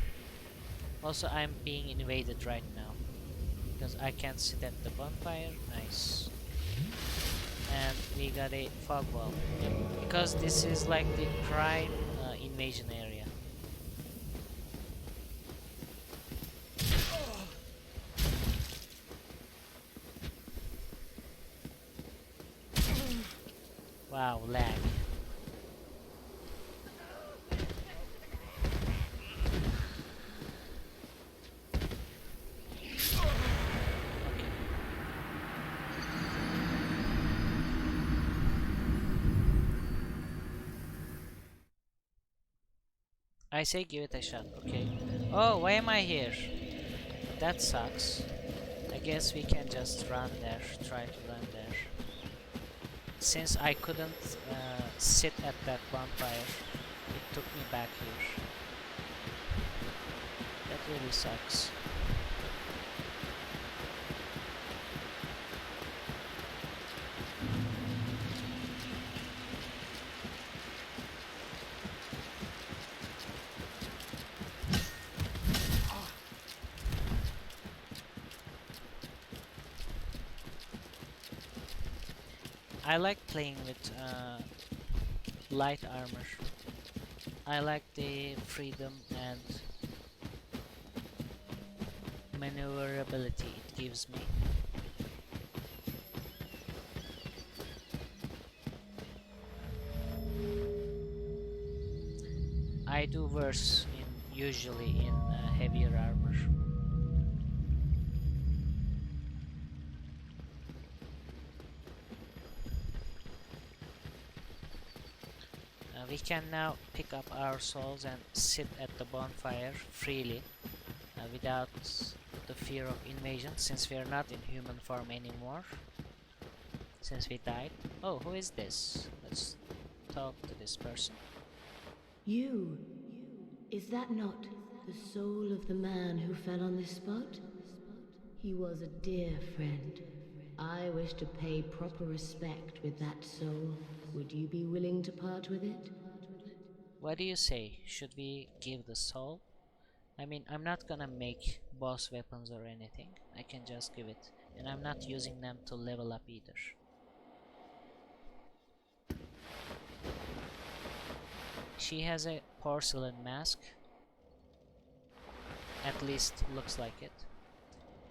Also, I'm being invaded right now because I can't sit at the bonfire. Nice. And we got a fog wall. Because this is like the prime invasion area. Wow, lag. I say give it a shot, okay. Oh, why am I here? That sucks. I guess we can just run there, try to run there. Since I couldn't sit at that bonfire, it took me back here. That really sucks. I like playing with light armor. I like the freedom and maneuverability it gives me. I do worse usually in heavier armor. We can now pick up our souls and sit at the bonfire freely without the fear of invasion, since we are not in human form anymore, since we died. Oh, who is this? Let's talk to this person. You. Is that not the soul of the man who fell on this spot? He was a dear friend. I wish to pay proper respect with that soul. Would you be willing to part with it? What do you say? Should we give the soul? I mean, I'm not gonna make boss weapons or anything. I can just give it. And I'm not using them to level up either. She has a porcelain mask. At least looks like it.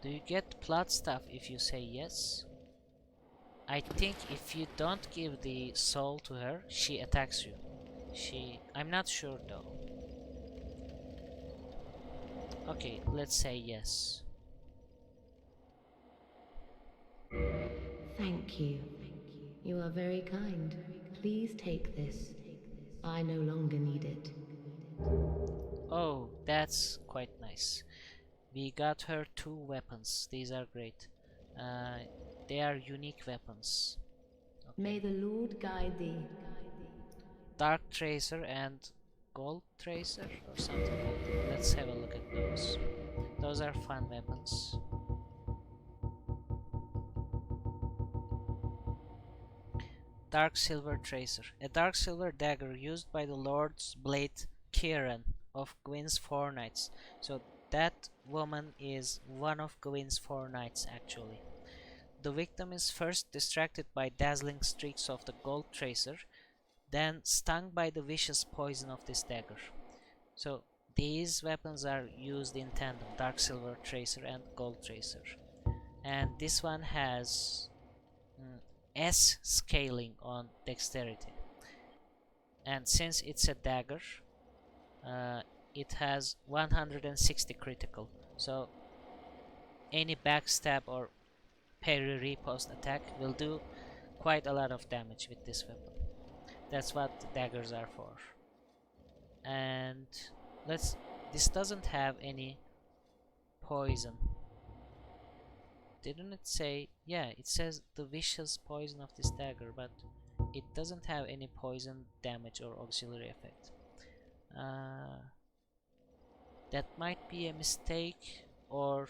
Do you get plot stuff if you say yes? I think if you don't give the soul to her, she attacks you. I'm not sure though. Okay, let's say yes. Thank you. You are very kind. Please take this. I no longer need it. Oh, that's quite nice. We got her 2 weapons. These are great. They are unique weapons. Okay. May the Lord guide thee. Dark Tracer and Gold Tracer or something like that. Let's have a look at those. Those are fun weapons. Dark Silver Tracer. A dark silver dagger used by the Lord's Blade Kieran of Gwyn's 4 Knights. So that woman is one of Gwyn's 4 Knights actually. The victim is first distracted by dazzling streaks of the Gold Tracer, then stung by the vicious poison of this dagger. So these weapons are used in tandem, Dark Silver Tracer and Gold Tracer. And this one has S scaling on dexterity. And since it's a dagger, it has 160 critical. So any backstab or parry riposte attack will do quite a lot of damage with this weapon. That's what daggers are for. And this doesn't have any poison. Didn't it say? Yeah, it says the vicious poison of this dagger, but it doesn't have any poison damage or auxiliary effect. That might be a mistake, or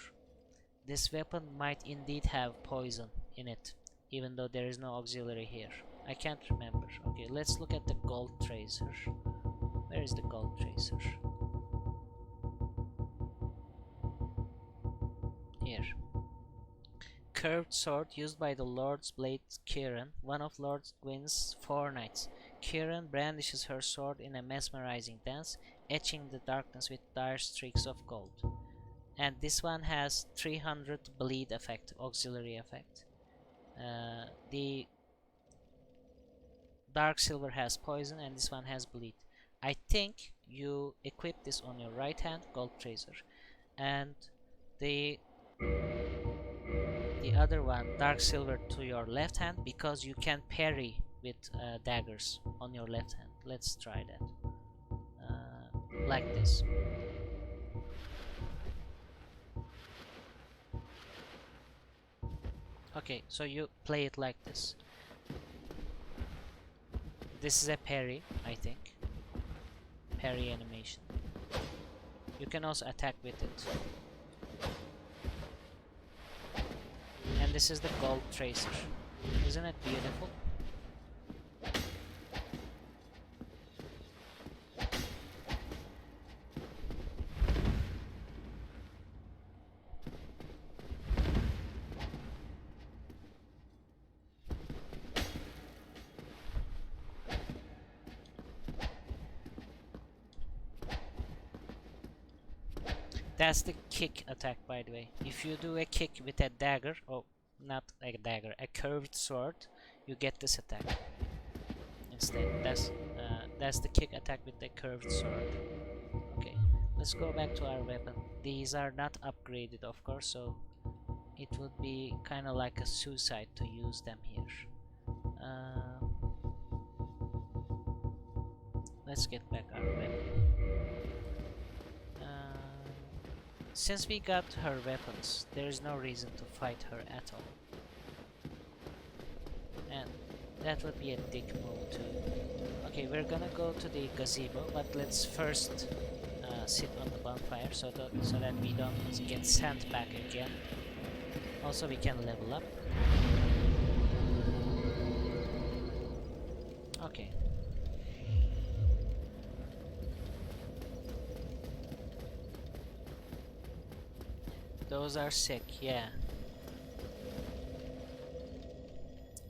this weapon might indeed have poison in it, even though there is no auxiliary here. I can't remember. Okay, let's look at the Gold Tracer. Where is the Gold Tracer? Here. Curved sword used by the Lord's Blade Kieran, one of Lord Gwyn's 4 Knights. Kieran brandishes her sword in a mesmerizing dance, etching the darkness with dire streaks of gold. And this one has 300 bleed effect, auxiliary effect. The dark silver has poison and this one has bleed. I think you equip this on your right hand, gold tracer, and the other one, dark silver, to your left hand, because you can parry with daggers on your left hand. Let's try that. Like this. Okay, so you play it like this. This is a parry, I think. Parry animation. You can also attack with it. And this is the gold tracer. Isn't it beautiful? That's the kick attack, by the way. If you do a kick with a dagger, oh, not a dagger, a curved sword, you get this attack instead. That's the kick attack with the curved sword. Okay, let's go back to our weapon. These are not upgraded, of course, so it would be kind of like a suicide to use them here. Let's get back our weapon. Since we got her weapons, there is no reason to fight her at all. And that would be a dick move too. Okay, we're gonna go to the gazebo, but let's first sit on the bonfire so that we don't get sent back again. Also, we can level up. Okay. Those are sick, yeah.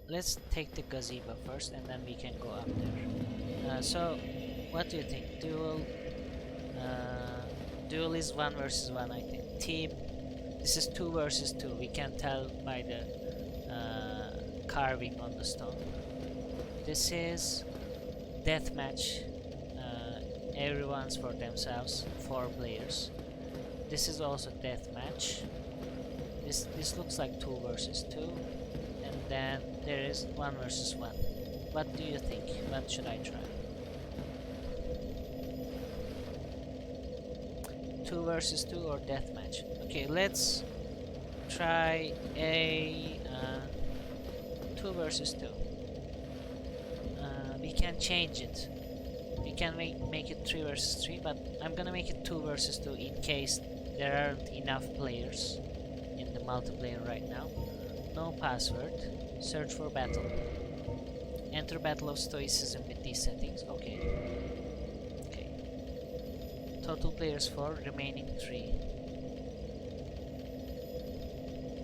Let's take the gazebo first and then we can go up there. So, what do you think? Duel is 1 versus 1, I think. Team, this is 2 versus 2. We can tell by the carving on the stone. This is deathmatch. Everyone's for themselves, 4 players. This is also deathmatch. This looks like 2 versus 2, and then there is 1 versus 1. What do you think? What should I try? 2 versus 2 or deathmatch? Okay, let's try a 2 versus 2. We can change it. We can make it 3 versus 3, but I'm gonna make it 2 versus 2 in case there aren't enough players in the multiplayer right now. No password. Search for battle. Enter Battle of Stoicism with these settings. Okay. Okay. Total players 4, remaining 3.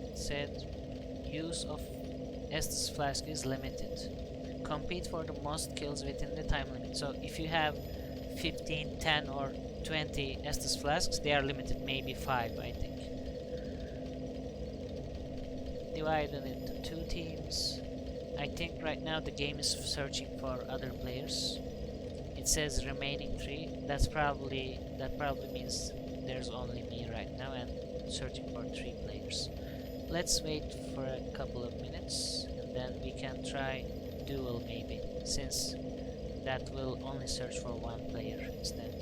It said use of Estus Flask is limited. Compete for the most kills within the time limit. So if you have 15, 10 or 20 Estus Flasks, they are limited, maybe 5, I think. Divided into 2 teams. I think right now the game is searching for other players. It says remaining 3. That probably means there's only me right now and searching for 3 players. Let's wait for a couple of minutes and then we can try duel maybe, since that will only search for 1 player instead.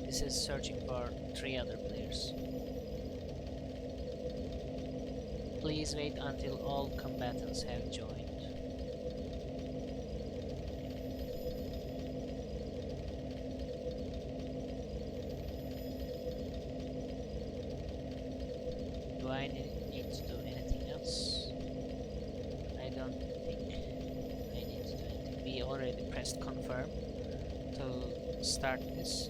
This is searching for 3 other players. Please wait until all combatants have joined. Do I need to do anything else? I don't think I need to do anything. We already pressed confirm to start this.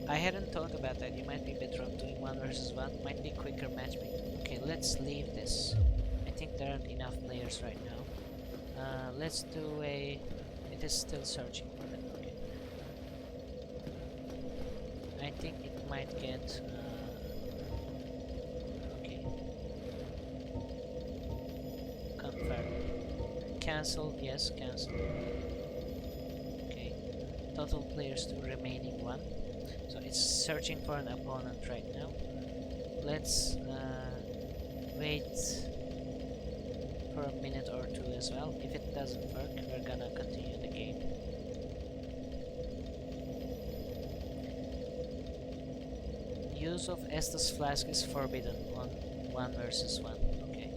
I hadn't thought about that. You might be better off doing 1 versus 1. Might be quicker matchmaking. Okay, let's leave this. I think think there aren't enough players right now. Let's do a... It is still searching for them, okay. I think it might get... okay. Confirm. Cancel, yes, cancel. Okay. Total players to remaining 1. So it's searching for an opponent right now. Let's wait for a minute or 2 as well. If it doesn't work, we're gonna continue the game. Use of Estus Flask is forbidden on 1 versus 1. Okay.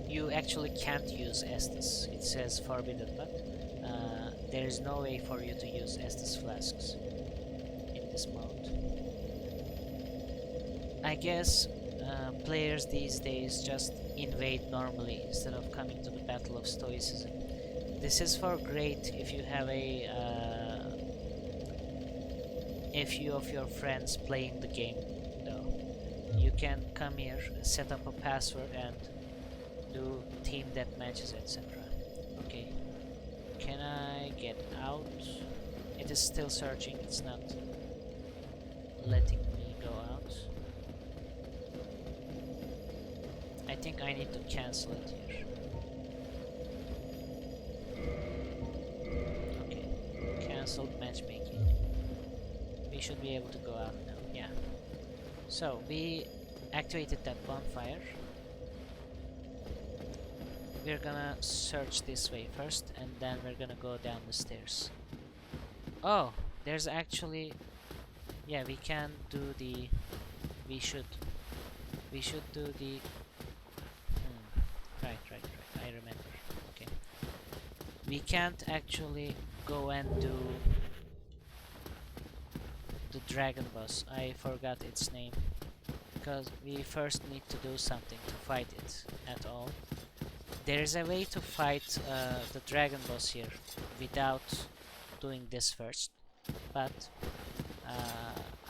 You actually can't use Estus. It says forbidden, but there is no way for you to use Estus Flasks in this mode. I guess players these days just invade normally instead of coming to the Battle of Stoicism. This is for great if you have a few of your friends playing the game, though. You can come here, set up a password and do team deathmatches, etc. Okay. Can I get out? It is still searching, it's not letting me go out. I think I need to cancel it here. Okay, cancelled matchmaking. We should be able to go out now, yeah. So, we activated that bonfire. We're gonna search this way first, and then we're gonna go down the stairs. Oh, there's actually... yeah, we can do the... we should do the... Right, I remember. Okay. We can't actually go and do the dragon boss. I forgot its name. Because we first need to do something to fight it at all. There is a way to fight the dragon boss here without doing this first, but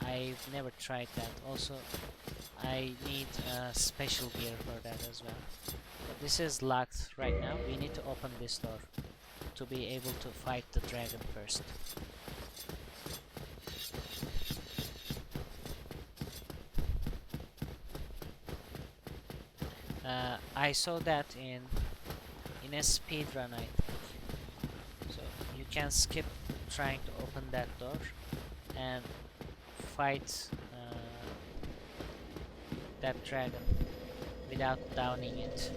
I've never tried that. Also, I need special gear for that as well. But this is locked right now. We need to open this door to be able to fight the dragon first. I saw that in a speedrun, I think. So you can skip trying to open that door and fight that dragon without downing it.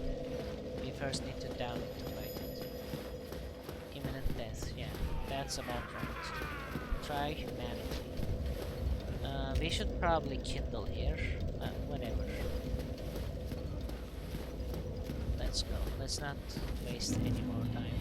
We first need to down it to fight it. Imminent death, yeah, that's about right. Try humanity. We should probably kindle here, whatever. Let's go. Let's not waste any more time.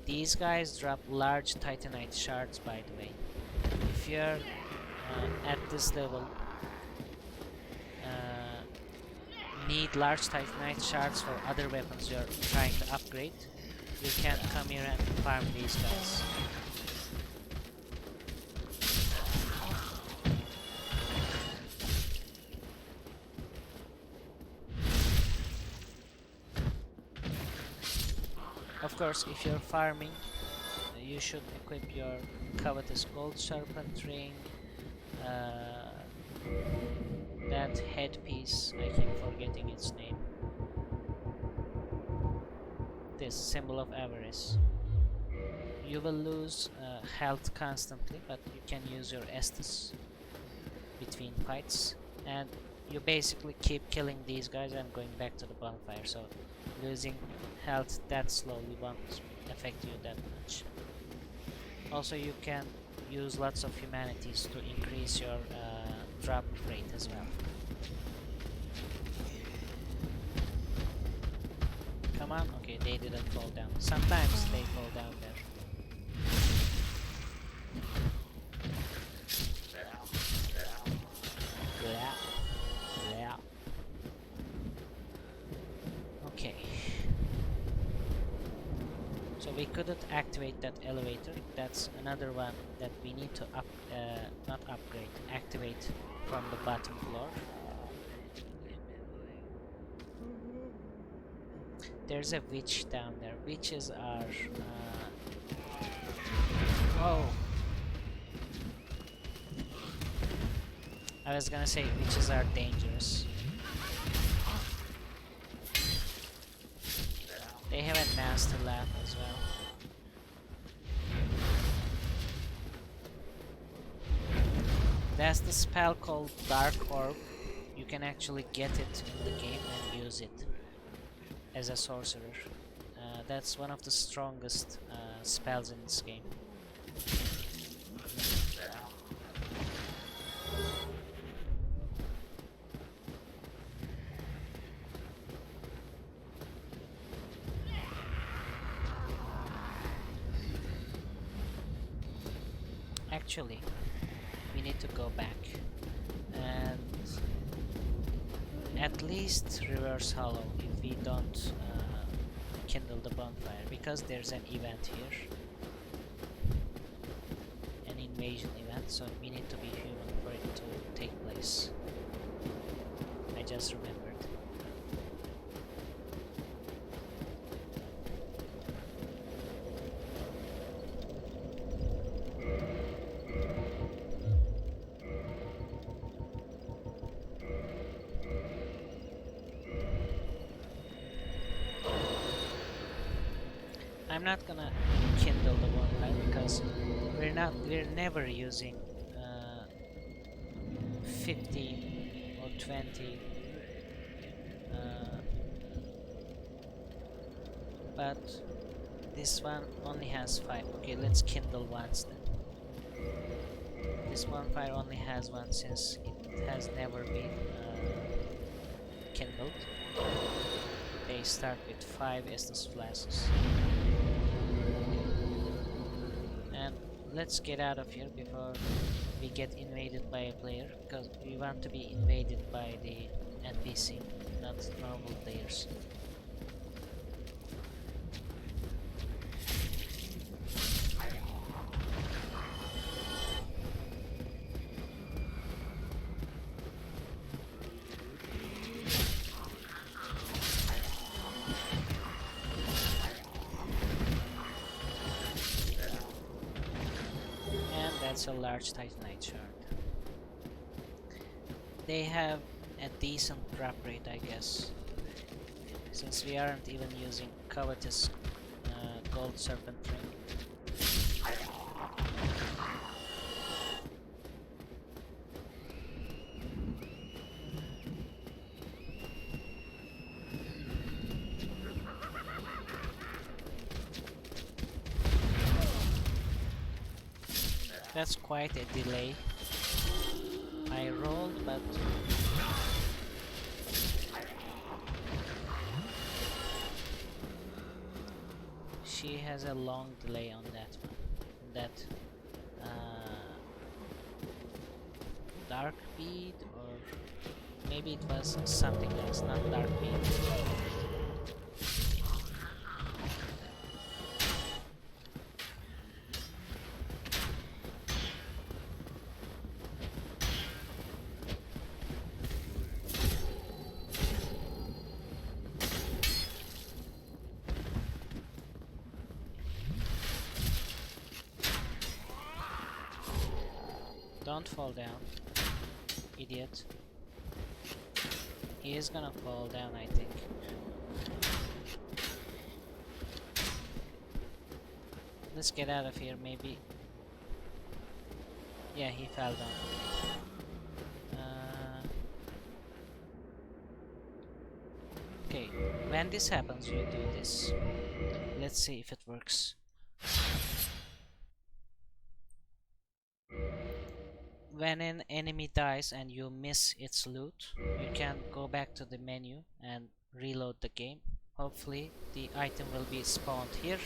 These guys drop large titanite shards, by the way. If you're at this level, need large titanite shards for other weapons you're trying to upgrade, you can come here and farm these guys. Of course, if you're farming, you should equip your covetous gold serpent ring, that headpiece, I keep forgetting its name. This symbol of avarice. You will lose health constantly, but you can use your Estus between fights, and you basically keep killing these guys and going back to the bonfire, so losing health that slowly won't affect you that much. Also, you can use lots of humanities to increase your drop rate as well. Come on, okay, they didn't fall down. Sometimes they fall down there. Okay, we couldn't activate that elevator. That's another one that we need to not upgrade, activate from the bottom floor. There's a witch down there. Witches are oh, I was gonna say witches are dangerous. They have a master lab as well. That's the spell called Dark Orb. You can actually get it in the game and use it as a sorcerer. That's one of the strongest spells in this game. Actually, we need to go back and at least reverse hollow if we don't kindle the bonfire, because there's an event here, an invasion event, so we need to be human for it to take place. I just remembered. I'm not gonna kindle the bonfire because we're never using 15 or 20 but this one only has 5. Okay, let's kindle once then. This bonfire only has one since it has never been kindled. They start with 5 Estus flasks. And let's get out of here before we get invaded by a player, because we want to be invaded by the NPC, not normal players. That's a large titanite shard. They have a decent drop rate, I guess, since we aren't even using covetous gold serpent ring. That's quite a delay. I rolled, but she has a long delay on that one. That dark bead, or maybe it was something else, not dark bead. Don't fall down, idiot. He is gonna fall down, I think. Let's get out of here, maybe. Yeah, he fell down. Okay, when this happens, you do this. Let's see if it works. When an enemy dies and you miss its loot, you can go back to the menu and reload the game. Hopefully the item will be spawned here,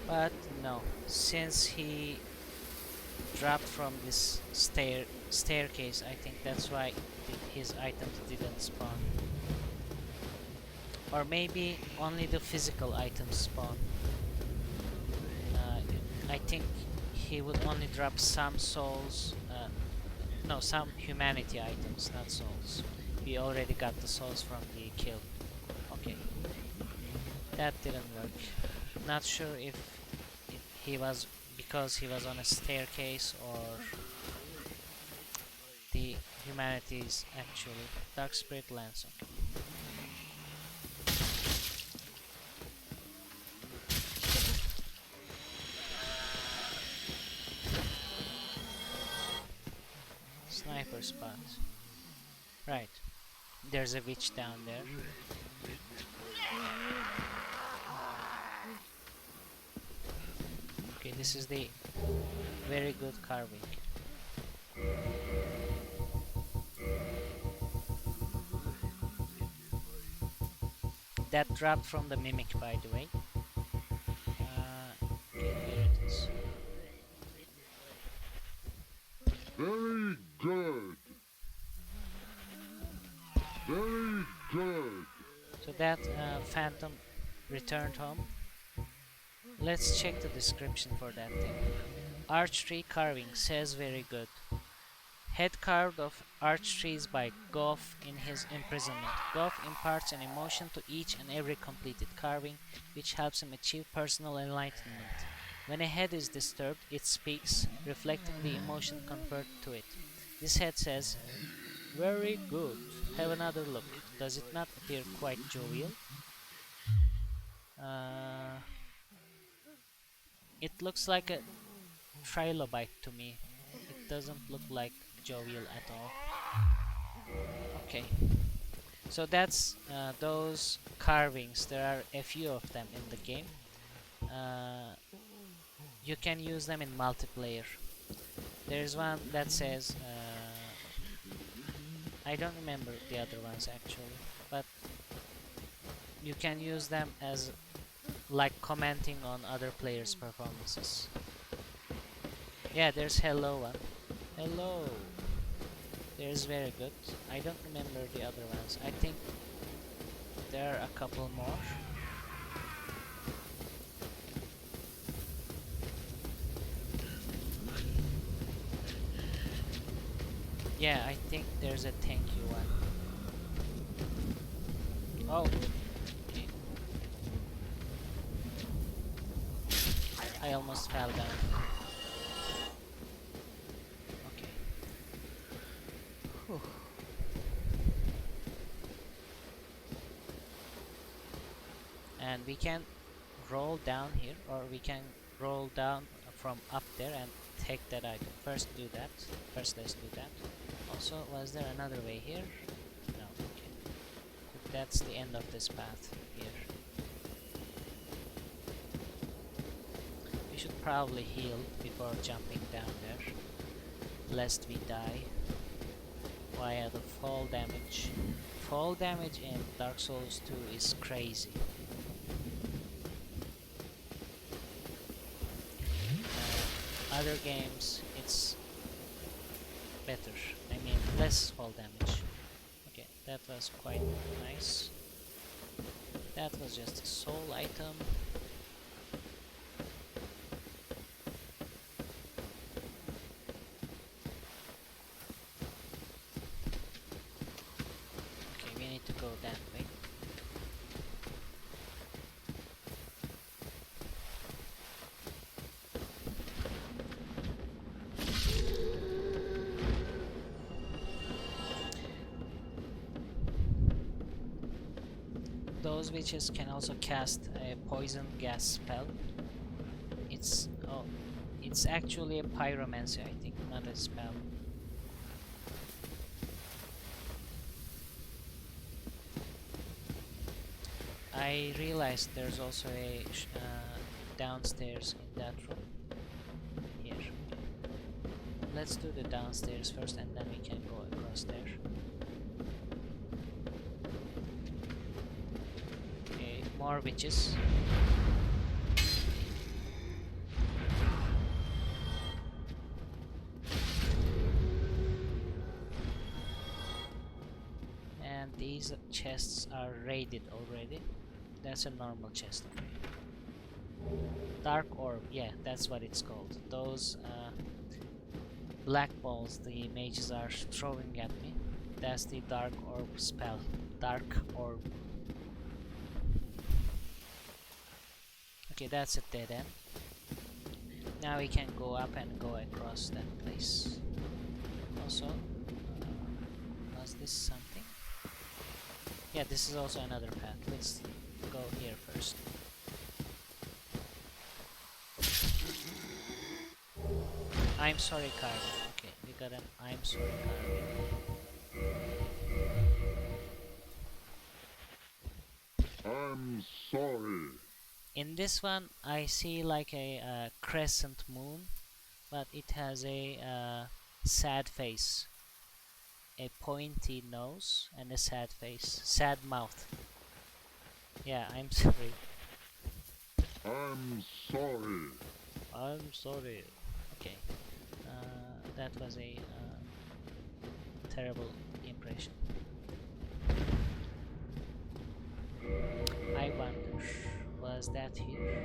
but no, since he dropped from this staircase, I think that's why his items didn't spawn. Or maybe only the physical items spawn. I think he would only drop some souls, no, some humanity items, not souls. We already got the souls from the kill. Okay, that didn't work. Not sure if he was because he was on a staircase or the humanities actually. Dark Spirit Lance. Okay. Sniper spot. Right. There's a witch down there. Okay, this is the very good carving. That dropped from the mimic, by the way. Okay, here it is. Very good. Very good. So that phantom returned home. Let's check the description for that thing. Archery carving says very good. Head carved of arch trees by Goff in his imprisonment. Goff imparts an emotion to each and every completed carving, which helps him achieve personal enlightenment. When a head is disturbed, it speaks, reflecting the emotion conferred to it. This head says, "Very good. Have another look. Does it not appear quite jovial?" It looks like a trilobite to me. It doesn't look like jovial at all. Okay, so that's those carvings. There are a few of them in the game. You can use them in multiplayer. There's one that says I don't remember the other ones actually, but you can use them as like commenting on other players' performances. Yeah, there's hello one. Hello. There's very good. I don't remember the other ones. I think there are a couple more. Yeah, I think there's a thank you one. Oh. Okay. I almost fell down. Okay. Whew. And we can roll down here, or we can roll down from up there and take that item. First do that. First let's do that. Also, was there another way here? No, okay. So that's the end of this path here. We should probably heal before jumping down there, lest we die via the fall damage. Fall damage in Dark Souls 2 is crazy. Other games, it's better. I mean, less fall damage. Okay, that was quite nice. That was just a soul item. Okay, we need to go that way. Those witches can also cast a poison gas spell. It's actually a pyromancy, I think, not a spell. I realized there's also a downstairs in that room. Here. Let's do the downstairs first, and then we can go across there. More witches. And these chests are raided already. That's a normal chest. Okay. Dark orb, yeah, that's what it's called. Those black balls the mages are throwing at me. That's the dark orb spell. Dark orb. Okay, that's a dead end. Now we can go up and go across that place. Also, was this something? Yeah, this is also another path. Let's go here first. I'm sorry, Carvin. Okay, we got an I'm sorry, I'm sorry. In this one, I see like a crescent moon, but it has a sad face, a pointy nose, and a sad face, sad mouth. Yeah, I'm sorry. I'm sorry. I'm sorry. Okay, that was a terrible impression. I wonder, was that here?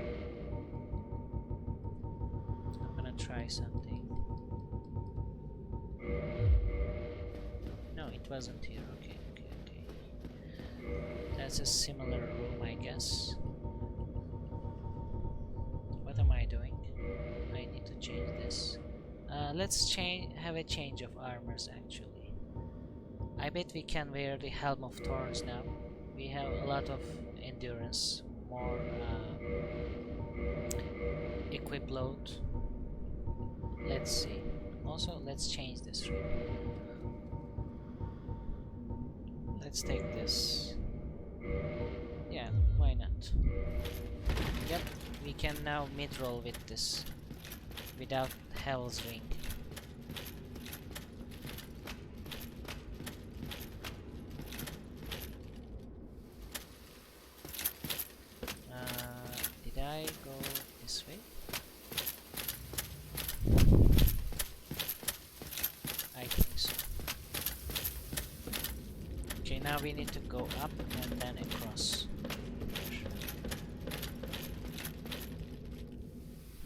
I'm gonna try something. No, it wasn't here. Okay. That's a similar room, I guess. What am I doing? I need to change this. Let's have a change of armors actually. I bet we can wear the Helm of Thorns now. We have a lot of endurance, more equip load. Let's see. Also, let's change this room. Let's take this. Yeah, why not? Yep, we can now mid-roll with this without Hell's Ring. Did I go this way? I think so. Okay, now we need to go up and then across.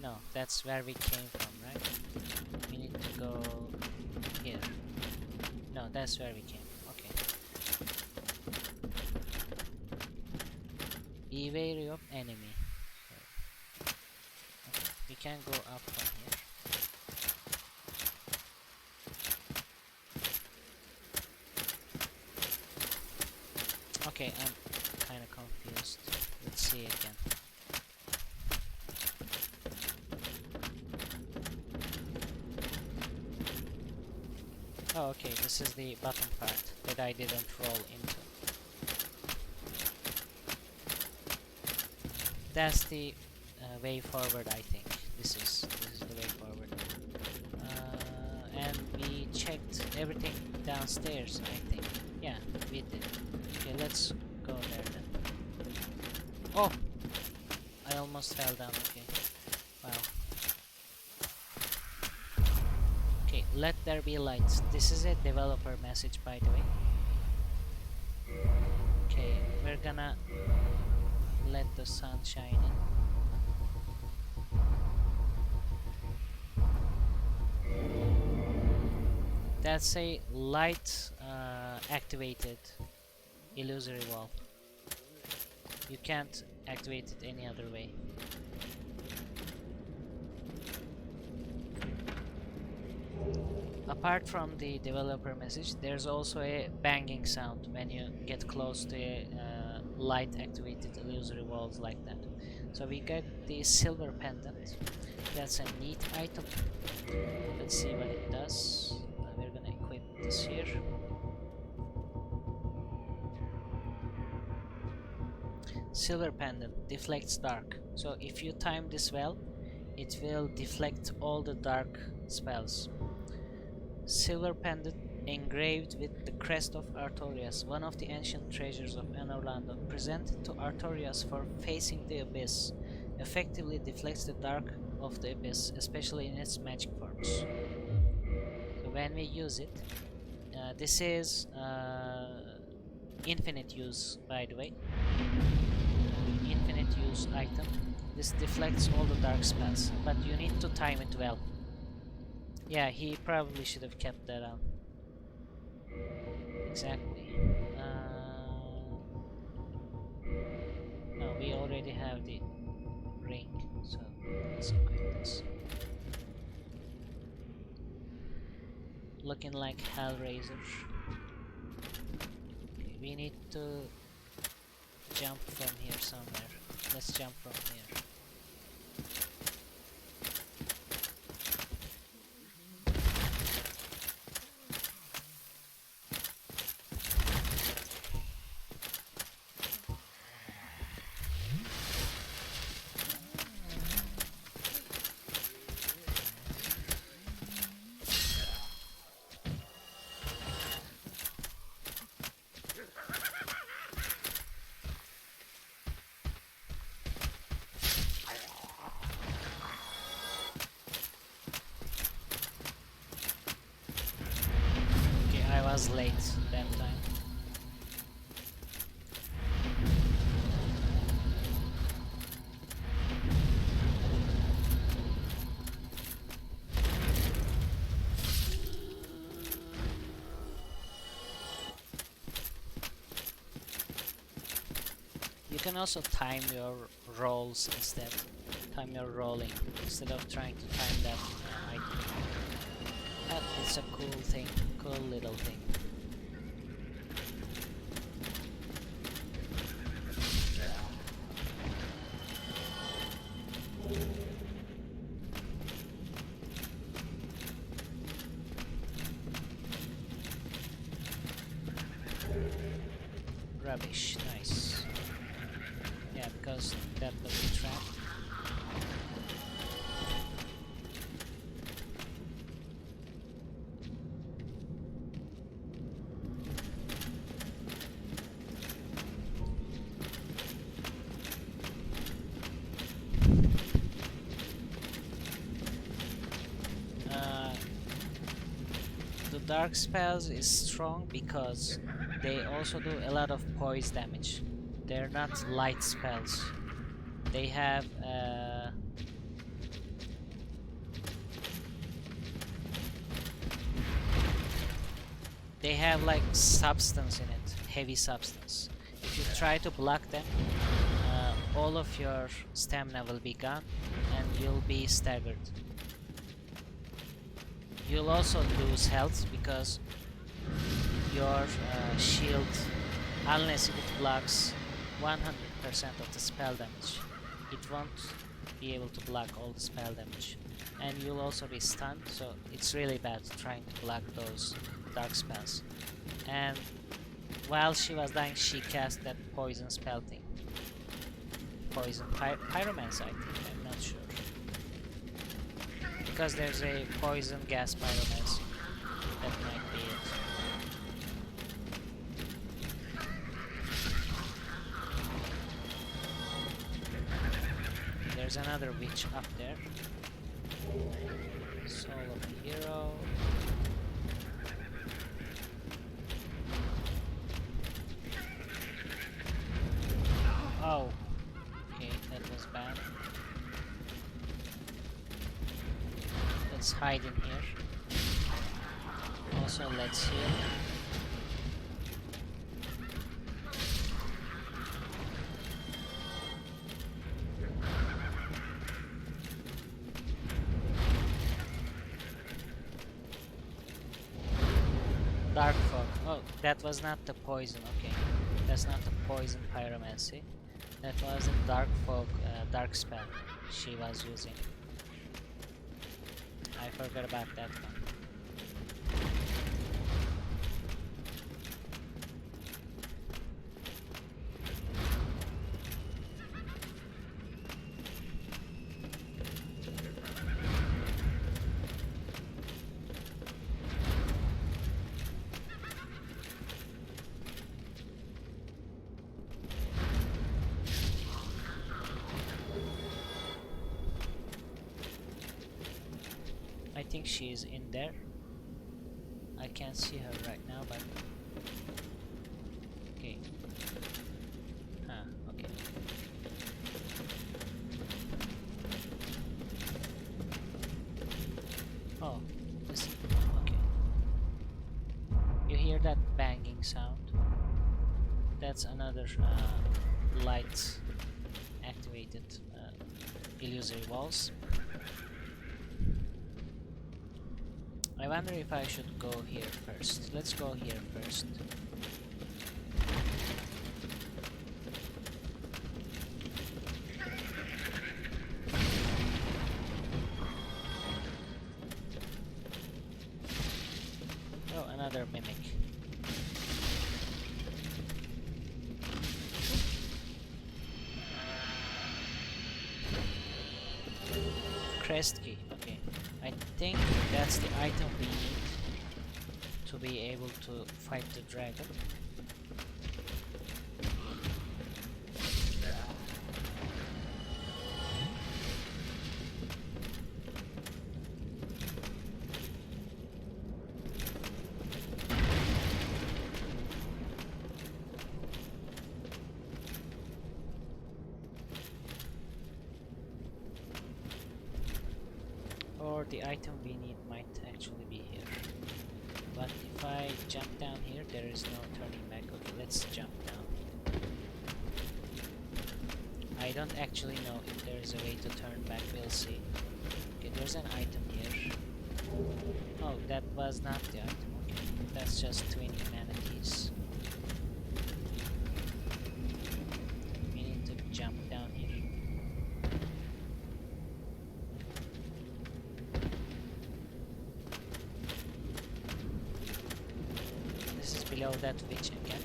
No, that's where we came from, right? We need to go here. No, that's where we came. Okay. Beware of enemy. Okay, we can go up from here. Okay, I'm kind of confused. Let's see again. Oh, okay, this is the bottom part that I didn't roll into. That's the way forward, I think. This is the way forward. And we checked everything downstairs, I think. Yeah, we did. Okay, let's go there then. Oh! I almost fell down, okay. Wow. Okay, let there be light. This is a developer message, by the way. Okay, we're gonna let the sun shine in. That's a light activated illusory wall. You can't activate it any other way. Apart from the developer message, there's also a banging sound when you get close to light activated illusory walls like that. So we got the silver pendant. That's a neat item. Let's see what it does. We're gonna equip this here. Silver pendant deflects dark. So if you time this well, it will deflect all the dark spells. Silver pendant engraved with the crest of Artorias, one of the ancient treasures of Orlando, presented to Artorias for facing the abyss, effectively deflects the dark of the abyss, especially in its magic forms. So when we use it, this is infinite use, by the way. Infinite use item. This deflects all the dark spells, but you need to time it well. Yeah, he probably should have kept that on. Exactly. No, we already have the ring, so let's equip this. Looking like Hellraiser. Okay, we need to jump from here somewhere. Let's jump from here. I was late that time. You can also time your rolls instead. Time your rolling instead of trying to time that item. That is a cool thing, cool little thing. Rubbish, nice. Yeah, because that was a trap. The dark spells is strong because they also do a lot of poise damage. They're not light spells. They have like substance in it, heavy substance. If you try to block them, all of your stamina will be gone and you'll be staggered. You'll also lose health because your shield, unless it blocks 100% of the spell damage, it won't be able to block all the spell damage. And you'll also be stunned, so it's really bad trying to block those dark spells. And while she was dying, she cast that poison spell thing. Poison pyromancy, I think, I'm not sure. Because there's a poison gas pyromancy. That might be it. There's another witch up there. Soul of the hero. Oh, okay, that was bad. Let's hide in here. Also, let's heal. Dark fog. Oh, that was not the poison. Okay, that's not the poison pyromancy. That was a dark fog, dark spell she was using. I forgot about that one. I think she is in there. I can't see her right now, but okay. Okay. sound. That's another light activated illusory walls. I wonder if I should go here first. Let's go here first. Oh, another mimic. Crest key, okay. I think that's the item we need to be able to fight the dragon. Or the item we need might actually be here. But if I jump down here, there is no turning back. Okay, let's jump down. I don't actually know if there is a way to turn back, we'll see. Okay, there's an item here. Oh, that was not the item, okay. That's just 20 manatees. We need to jump down here. Below that witch again.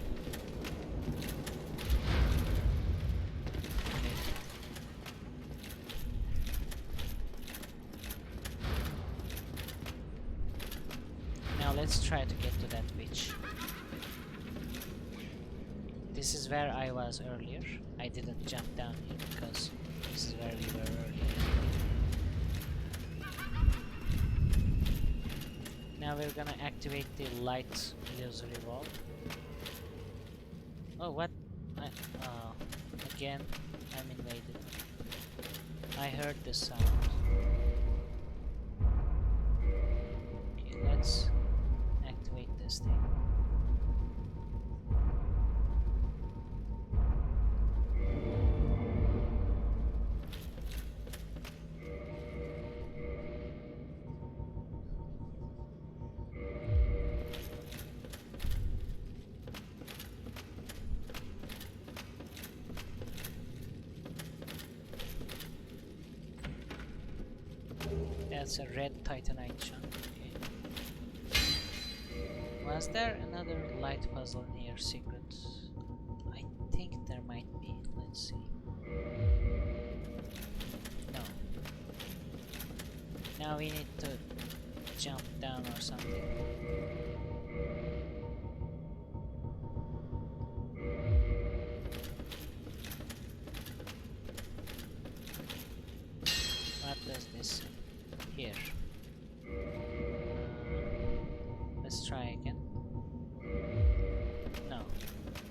Okay. Now let's try to get to that witch. This is where I was earlier. I didn't jump down here because this is where we were earlier. Now we're gonna activate the light illusory wall. Oh, what? Oh, again, I'm invaded. I heard the sound. Okay, let's activate this thing. That's a red titanite chunk. Okay. Was there another light puzzle near secret? I think there might be. Let's see. No. Now we need to jump down or something. What does this say? Here. Let's try again. No.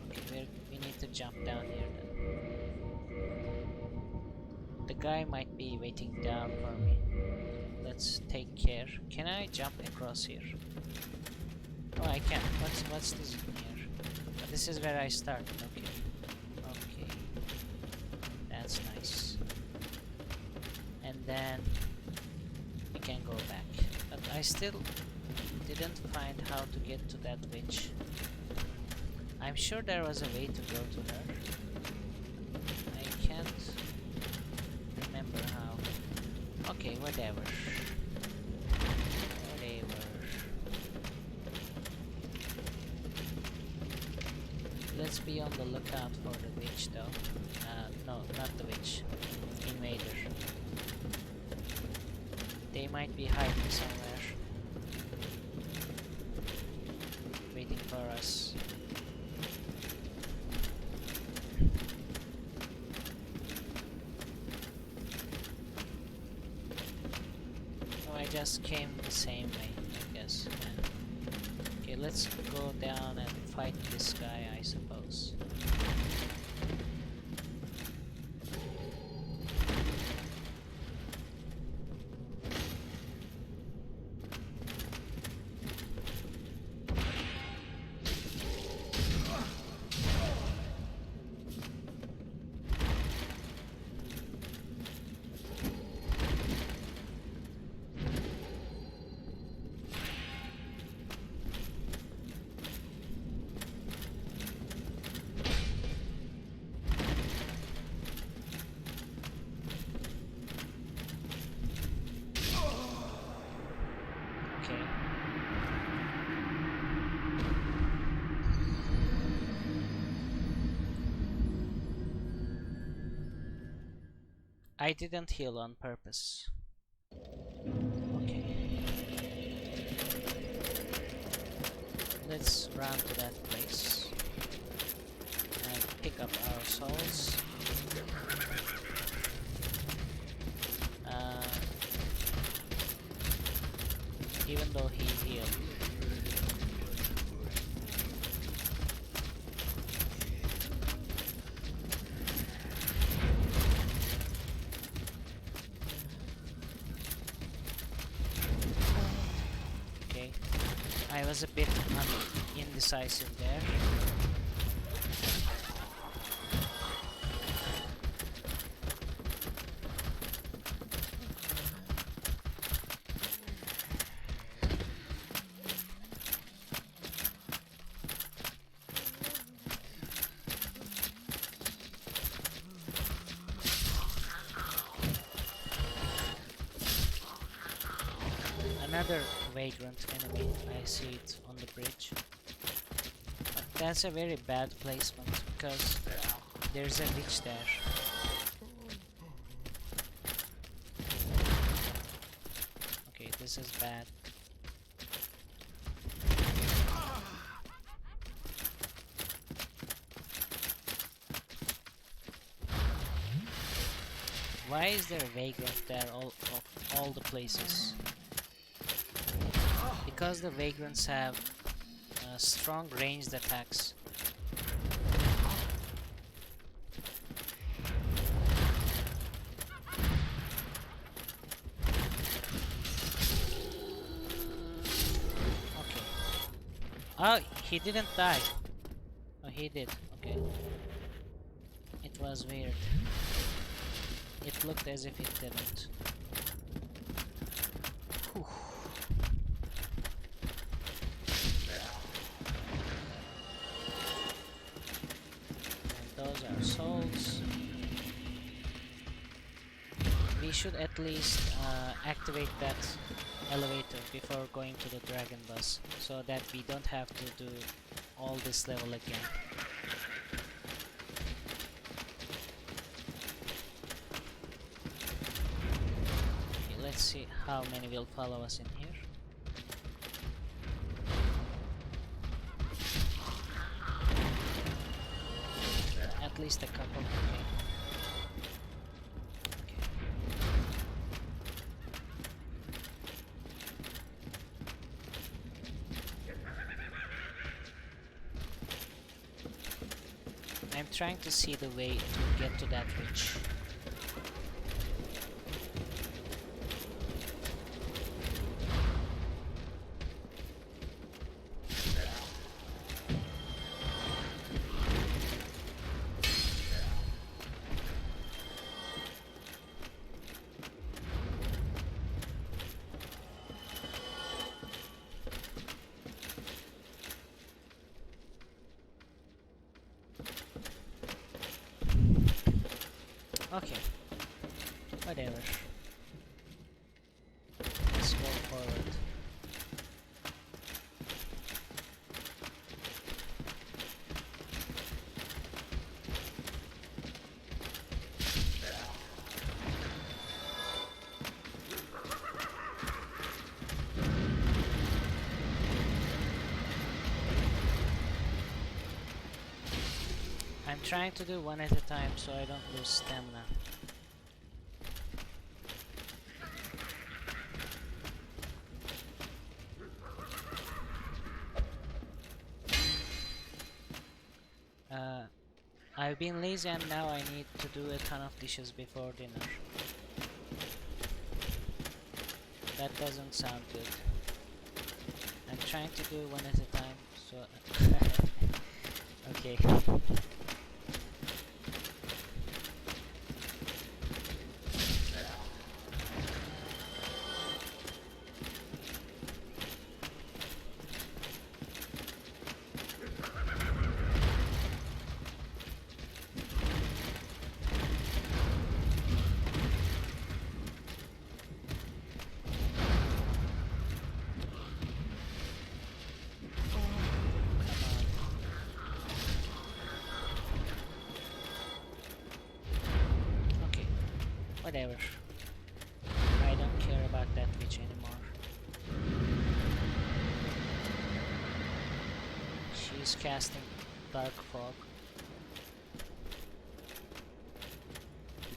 Okay, we need to jump down here then. The guy might be waiting down for me. Let's take care. Can I jump across here? Oh, I can. What's this in here? This is where I started. Okay. Okay. That's nice. And then can go back, but I still didn't find how to get to that witch. I'm sure there was a way to go to her. I can't remember how. Okay, whatever. Whatever. Let's be on the lookout for the witch though. No, not the witch. Invader. They might be hiding somewhere, waiting for us. Oh, I just came the same way, I guess. Yeah. Okay, let's go down and fight this guy, I suppose. I didn't heal on purpose. Okay. Let's run to that place and pick up our souls. Even though he healed. Okay, I was a bit indecisive there. Another vagrant enemy, I see it on the bridge. But that's a very bad placement because there's a witch there. Okay, this is bad. Why is there a vagrant there of all the places? Because the vagrants have strong ranged attacks. Okay. Oh, he didn't die. Oh, he did. Okay. It was weird. It looked as if it didn't. Whew. Those are souls. We should at least activate that elevator before going to the dragon bus, so that we don't have to do all this level again. Okay, let's see how many will follow us in here. At least a couple. Okay. I'm trying to see the way to get to that ridge. Okay, whatever. Let's go forward. I'm trying to do one at a time so I don't lose stamina. I've been lazy and now I need to do a ton of dishes before dinner. That doesn't sound good. I'm trying to do one at a time, so okay. Whatever. I don't care about that witch anymore. She's casting dark fog.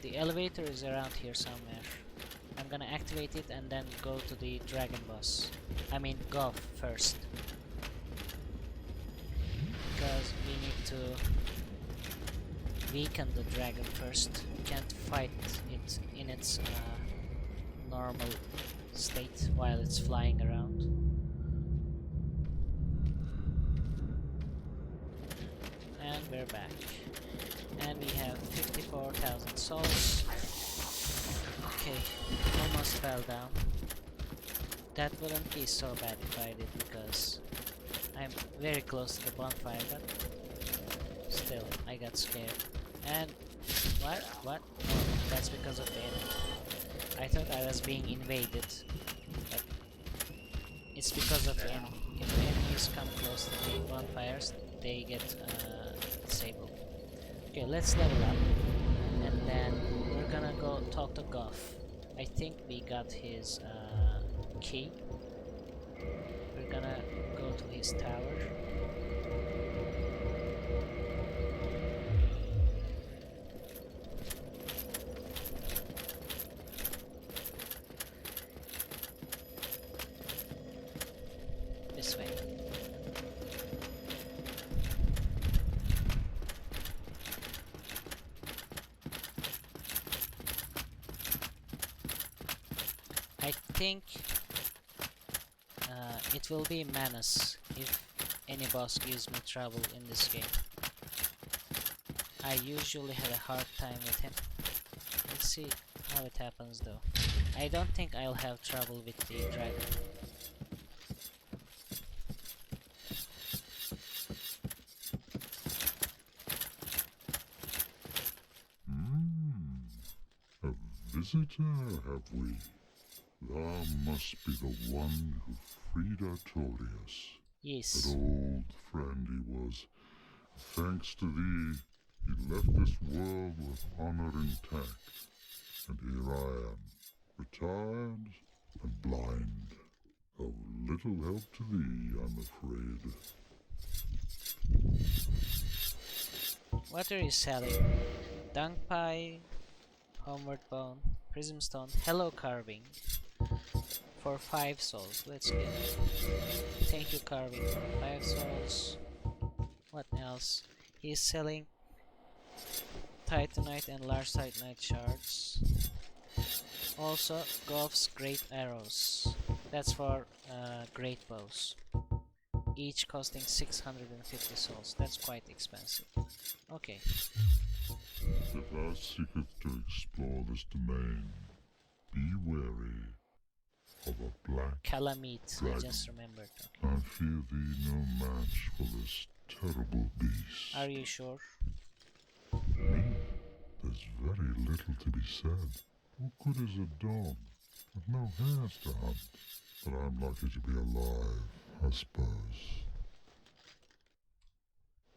The elevator is around here somewhere. I'm gonna activate it and then go to the dragon boss. I mean Goth first. Because we need to weaken the dragon first. We can't fight it in its normal state while it's flying around. And we're back. And we have 54,000 souls. Okay, almost fell down. That wouldn't be so bad if I did, because I'm very close to the bonfire, but still, I got scared. And what? What? Oh, that's because of the enemy. I thought I was being invaded, but it's because of the enemy. If the enemies come close to the bonfires, they get disabled. Okay, let's level up, and then we're gonna go talk to Goth. I think we got his key. We're gonna go to his tower. This way. I think it will be Manus if any boss gives me trouble in this game. I usually have a hard time with him. Let's see how it happens though. I don't think I'll have trouble with the dragon. A visitor, have we? Thou must be the one who freed Artorias. Yes. That old friend he was. Thanks to thee, he left this world with honor intact. And here I am, retired and blind. Of little help to thee, I'm afraid. What are you selling? Dung pie, homeward bone, prism stone, hello carving. For 5 souls, let's get it. Thank you carving for 5 souls. What else? He's selling titanite and large titanite shards. Also, Goth's great arrows. That's for great bows. Each costing 650 souls. That's quite expensive. Okay. If thou seekest to explore this domain, be wary of a black Kalameet, I dragon. just remembered. I fear thee no match for this terrible beast. Are you sure? Me? There's very little to be said. What good is a dog with no hairs to hunt? But I'm lucky to be alive, I suppose.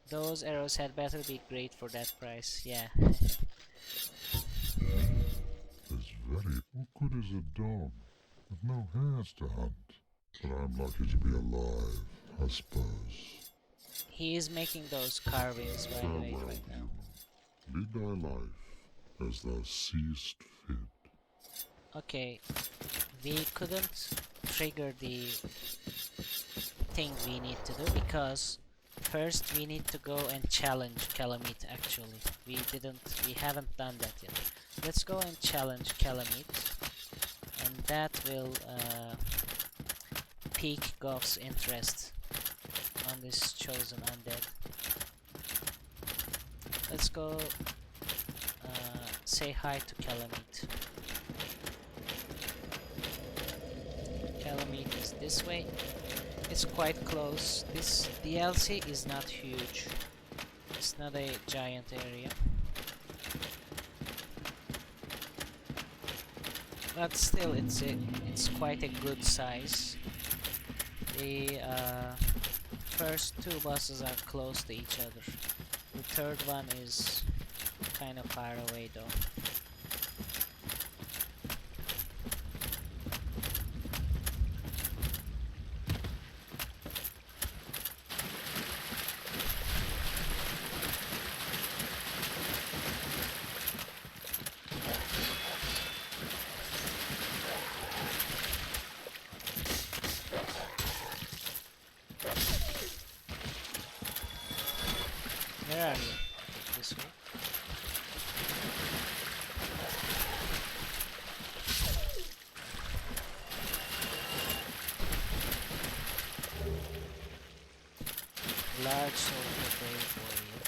Those arrows had better be great for that price, yeah. There's very... What good is a dog with no hairs to hunt? But I'm lucky to be alive, I suppose. He is making those carvings, by the way, Farewell, right now. human. Lead thy life as thou seest fit. Okay, we couldn't trigger the thing we need to do because first we need to go and challenge Kalameet. Actually, we haven't done that yet. Let's go and challenge Kalameet, and that will pique Goth's interest on this chosen undead. Let's go say hi to Kalameet. Kalameet is this way. It's quite close. This DLC is not huge. It's not a giant area. But still, it's quite a good size. The first 2 bosses are close to each other. The third one is kind of far away though. Where are you? Take this way. Large soul of a brave warrior.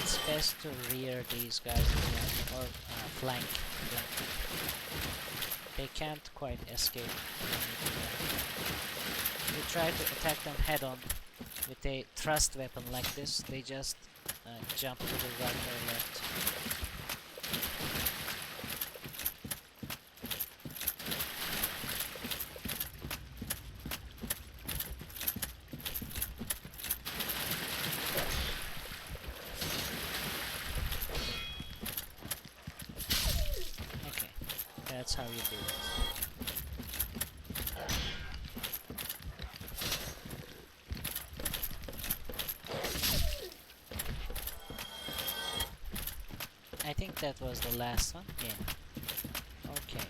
It's best to rear these guys again, or flank. They can't quite escape. You try to attack them head on with a thrust weapon like this, they just jump to the right or left. Okay, that's how you do it. I think that was the last one. Yeah. Okay.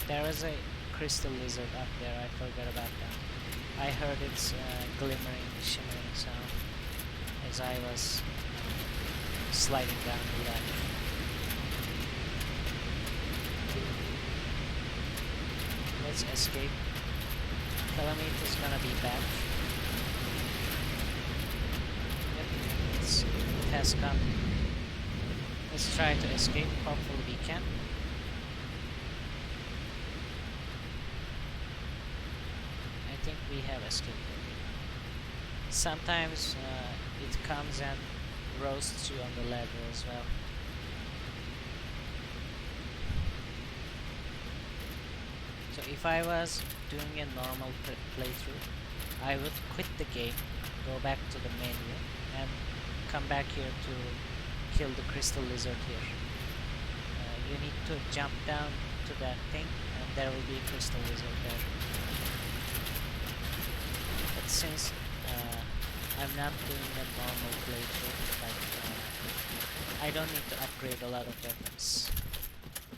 There was a crystal lizard up there, I forgot about that. I heard its glimmering, shimmering sound as I was sliding down the ladder. Let's escape. Kalameet is gonna be back. Yep, it has come. Let's try to escape, hopefully we can. I think we have escaped. Sometimes it comes and roasts you on the ladder as well. So if I was doing a normal playthrough, I would quit the game, go back to the menu, and come back here to kill the crystal lizard here. You need to jump down to that thing, and there will be a crystal lizard there. But since I'm not doing a normal playthrough, like I don't need to upgrade a lot of weapons,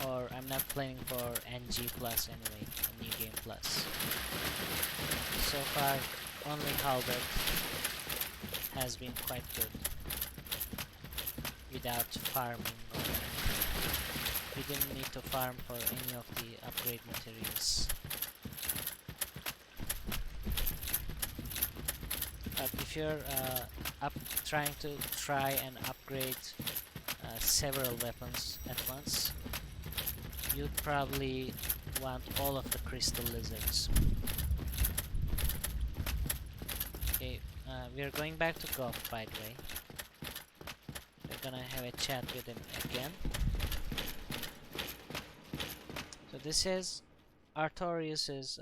or I'm not playing for NG Plus anyway, a New Game Plus. So far, only Halberd has been quite good without farming. We didn't need to farm for any of the upgrade materials. But if you're trying and upgrade several weapons at once, you'd probably want all of the crystal lizards. Okay, we're going back to Goff, by the way. We're gonna have a chat with him again. So this is Artorias's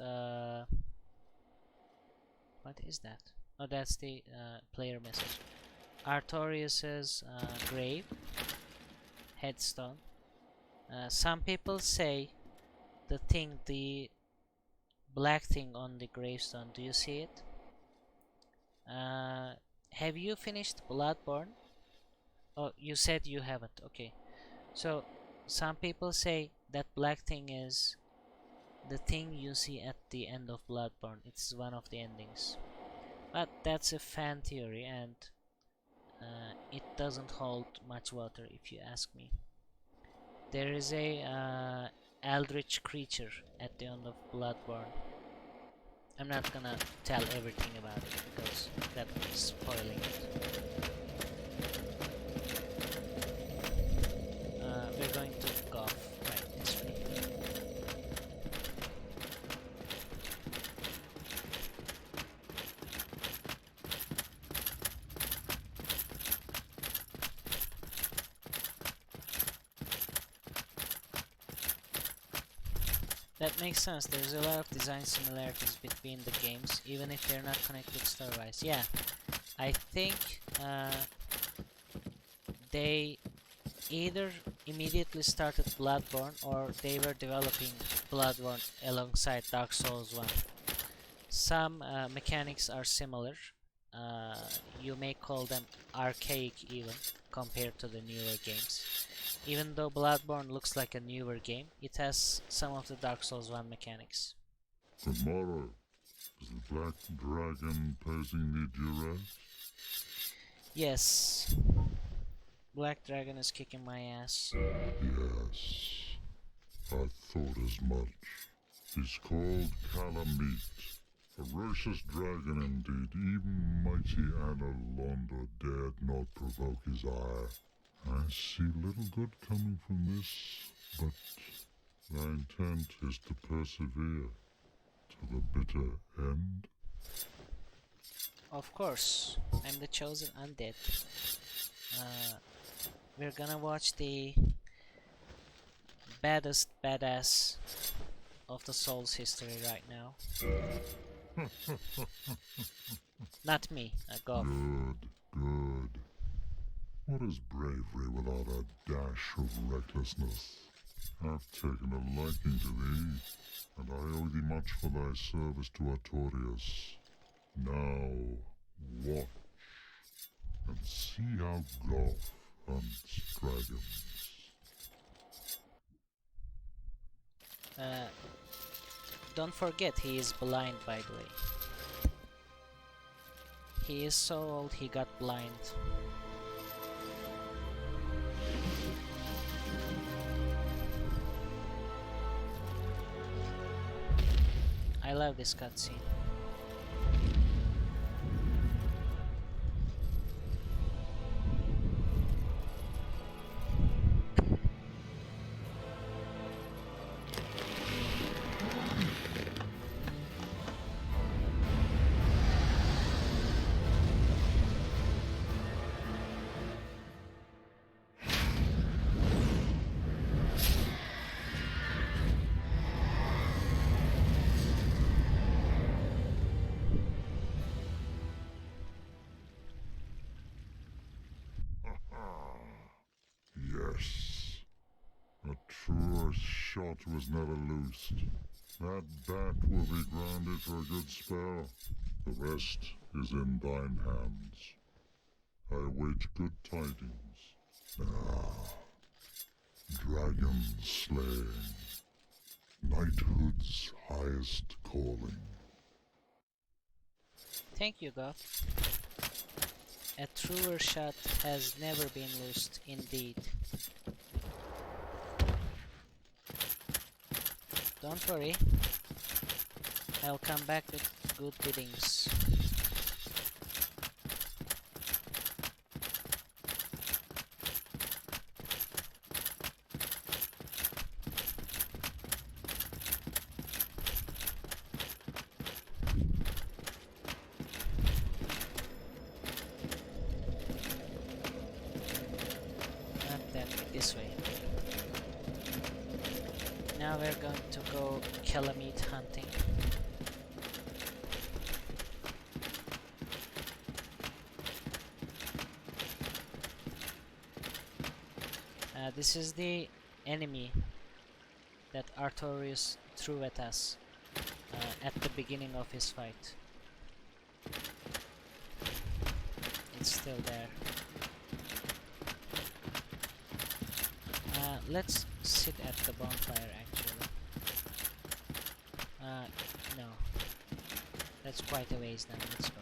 what is that? Oh, that's the player message. Artorias's grave, headstone. Some people say the black thing on the gravestone. Do you see it? Have you finished Bloodborne? Oh, you said you haven't. Okay. So some people say that black thing is the thing you see at the end of Bloodborne. It's one of the endings. But that's a fan theory, and it doesn't hold much water if you ask me. There is a eldritch creature at the end of Bloodborne. I'm not gonna tell everything about it because that would be spoiling it. We're going to Goff right this way. That makes sense. There's a lot of design similarities between the games, even if they're not connected story-wise. Yeah, I think they either immediately started Bloodborne or they were developing Bloodborne alongside Dark Souls 1. Some mechanics are similar. You may call them archaic even compared to the newer games. Even though Bloodborne looks like a newer game, it has some of the Dark Souls 1 mechanics. Tomorrow, is the Black Dragon posing the duress? Yes. Black Dragon is kicking my ass. Yes, I thought as much. He's called Kalameet. Ferocious dragon indeed. Even mighty Londa dared not provoke his ire. I see little good coming from this, but thy intent is to persevere to the bitter end. Of course, I'm the chosen undead. We're gonna watch the baddest badass of the Souls history right now. Not me, a goth. Good, good. What is bravery without a dash of recklessness? I've taken a liking to thee, and I owe thee much for thy service to Artorias. Now, watch, and see how Goth hunts dragons. Don't forget he is blind, by the way. He is so old he got blind. I love this cutscene. Yes, a truer shot was never loosed. That bat will be grounded for a good spell. The rest is in thine hands. I await good tidings. Ah, dragon slaying, knighthood's highest calling. Thank you, Goth. A truer shot has never been loosed, indeed. Don't worry, I'll come back with good biddings. This way. Now we're going to go Kalameet hunting. This is the enemy that Artorias threw at us at the beginning of his fight. It's still there. Let's sit at the bonfire actually. No. That's quite a ways now, let's go.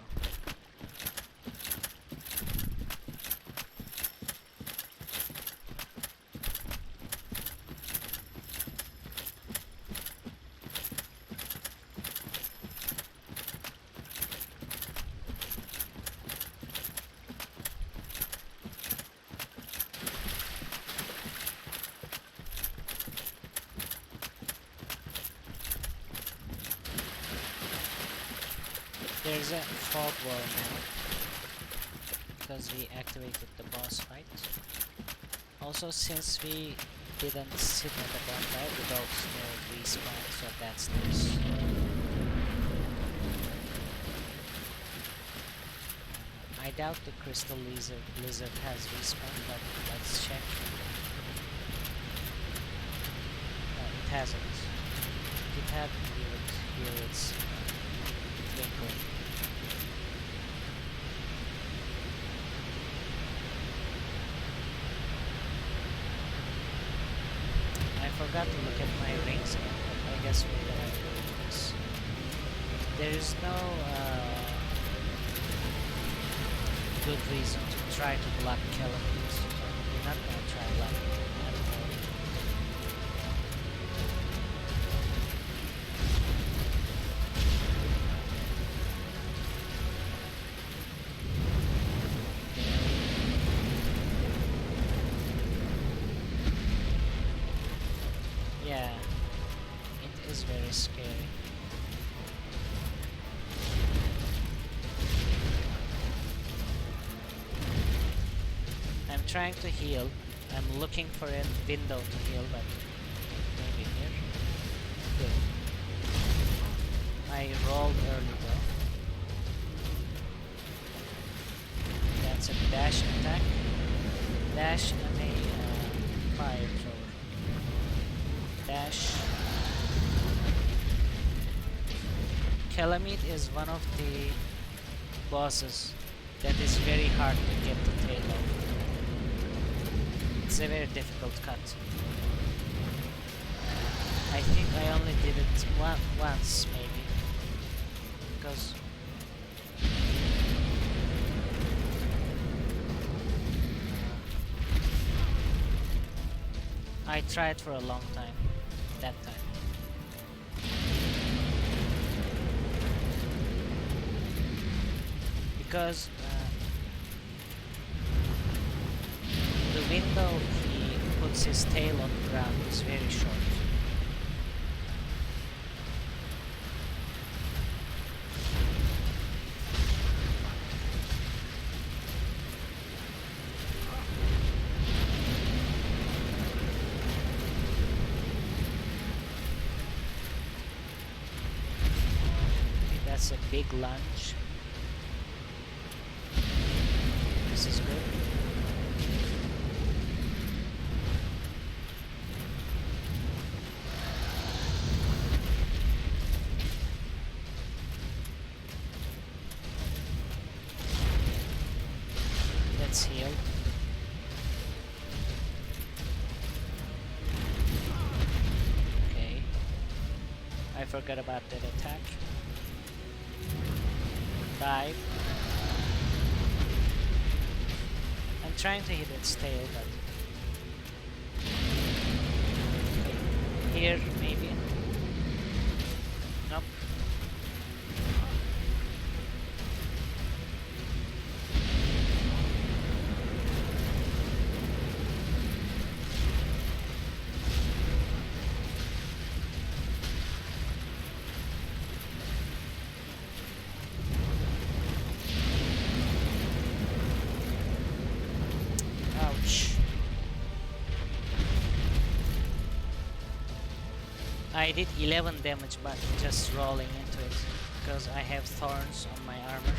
There's a fog wall now because we activated the boss fight. Also, since we didn't sit at the bonfire, the dogs respawn, so that's nice. I doubt the crystal lizard has respawned, but let's check. No, it hasn't. If it had, you would hear its twinkling. I forgot to look at my rings again, but I guess we're gonna do this. There is no good reason to try to block Kalameet, so we're not gonna try blocking at all. Yeah, it is very scary. I'm trying to heal. I'm looking for a window to heal, but maybe here. Good. I rolled early though. That's a dash attack. Dash and a fire thrower. Dash. Kalameet is one of the bosses that is very hard to get the tail of. It's a very difficult cut. I think I only did it once, maybe. Because I tried for a long time that time. Because the window he puts his tail on the ground is very short. Okay, that's a big lunge. This is good. Let's heal. Okay. I forgot about that attack. 5. I'm trying to hit its tail, but here maybe. Nope. I did 11 damage but just rolling into it because I have thorns on my armor.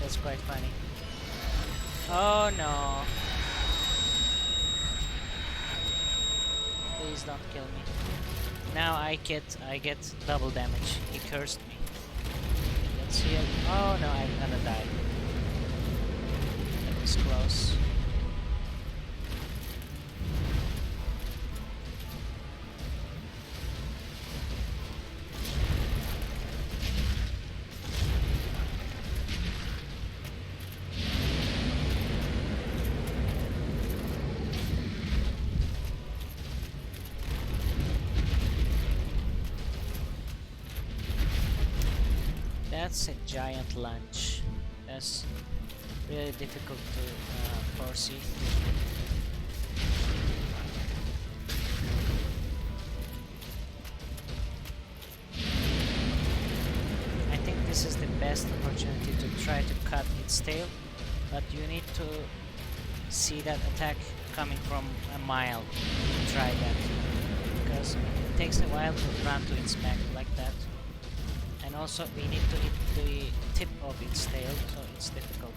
That's quite funny. Oh no. Please don't kill me. Now I get double damage. He cursed me. Let's heal. Oh no, I'm gonna die. That was close. That's a giant lunge. That's really difficult to foresee. I think this is the best opportunity to try to cut its tail, but you need to see that attack coming from a mile. Try that, because it takes a while to run to its back like that, and also we need to hit the tip of its tail, so it's difficult.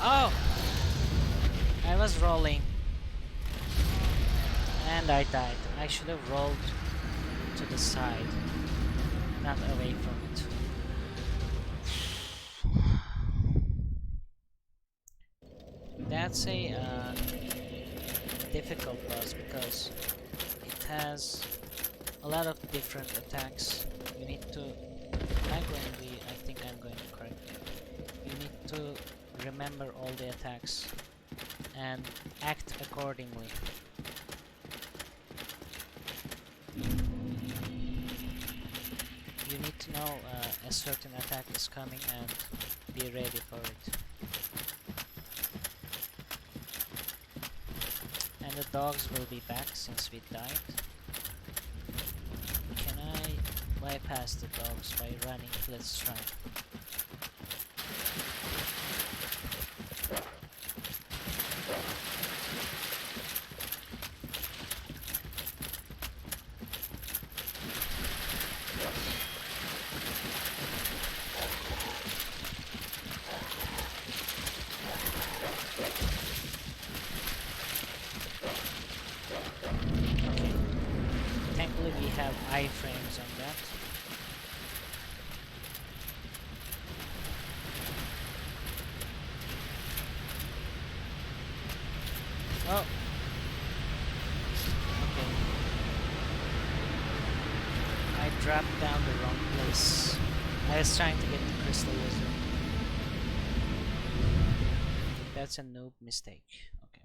Oh! I was rolling and I died. I should have rolled to the side, not away from it. That's a difficult boss because it has a lot of different attacks. You need to... I think I'm going to correct it. You need to remember all the attacks and act accordingly. You need to know a certain attack is coming and be ready for it. And the dogs will be back since we died. Can I bypass the dogs by running? Let's try. Thankfully we have iframes on that. Oh! Okay. I dropped down the wrong place. I was trying to get the crystal wizard. That's a noob mistake. Okay.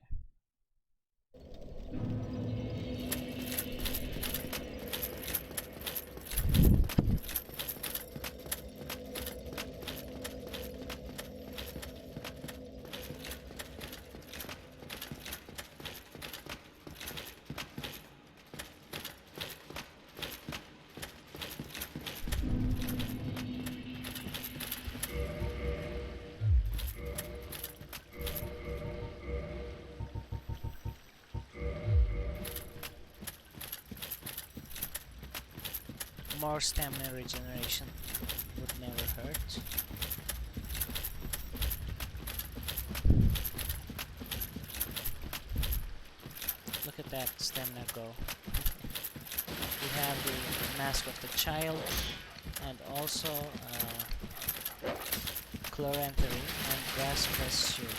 More stamina regeneration would never hurt. Look at that stamina go. We have the Mask of the Child and also Chlorantary and Grass Press Shield.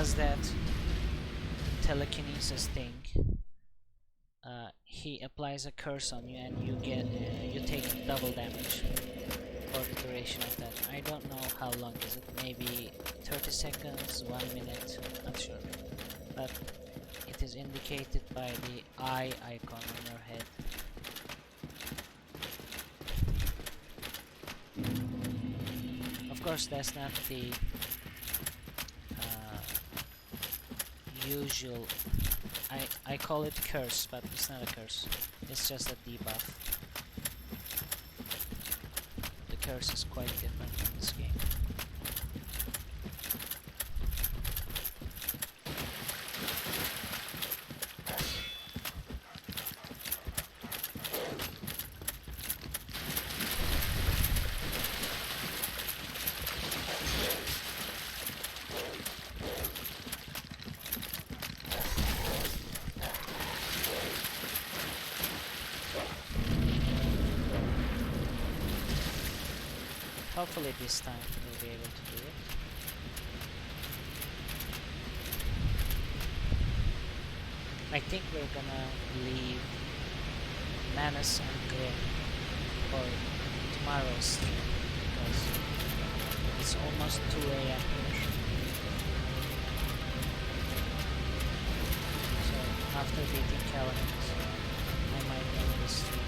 does that telekinesis thing, he applies a curse on you and you get you take double damage for the duration of that. I don't know how long is it, maybe 30 seconds, 1 minute, not sure, but it is indicated by the eye icon on your head. Of course, that's not the usual. I call it curse, but it's not a curse. It's just a debuff. The curse is quite different in this game. Hopefully this time we'll be able to do it. I think we're gonna leave Manus and Grim for tomorrow's stream because it's almost 2 AM here. So after beating Kalameet, I might end this stream.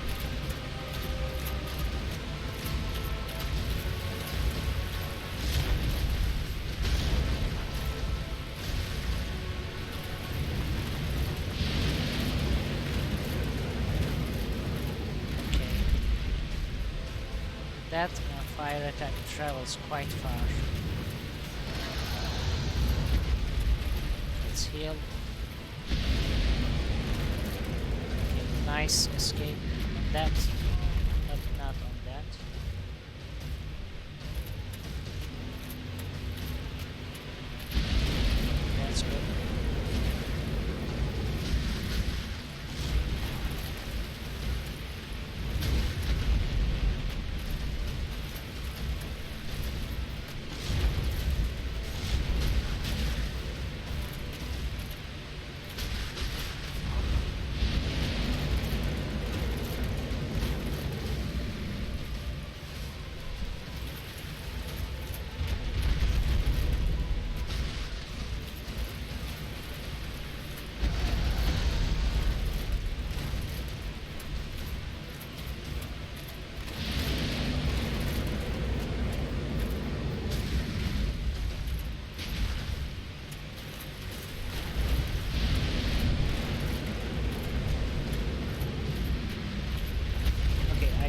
That fire attack travels quite far. Let's heal. Okay, nice escape on that, but not on that. That's good.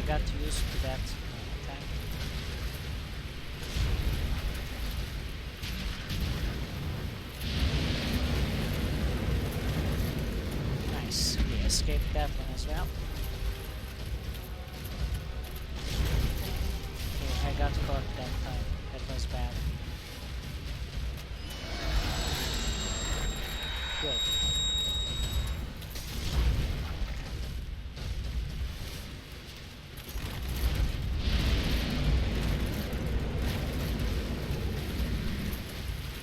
Got used to that attack. Nice, we escaped that one as well. Okay, I got caught that time. That was bad. Good.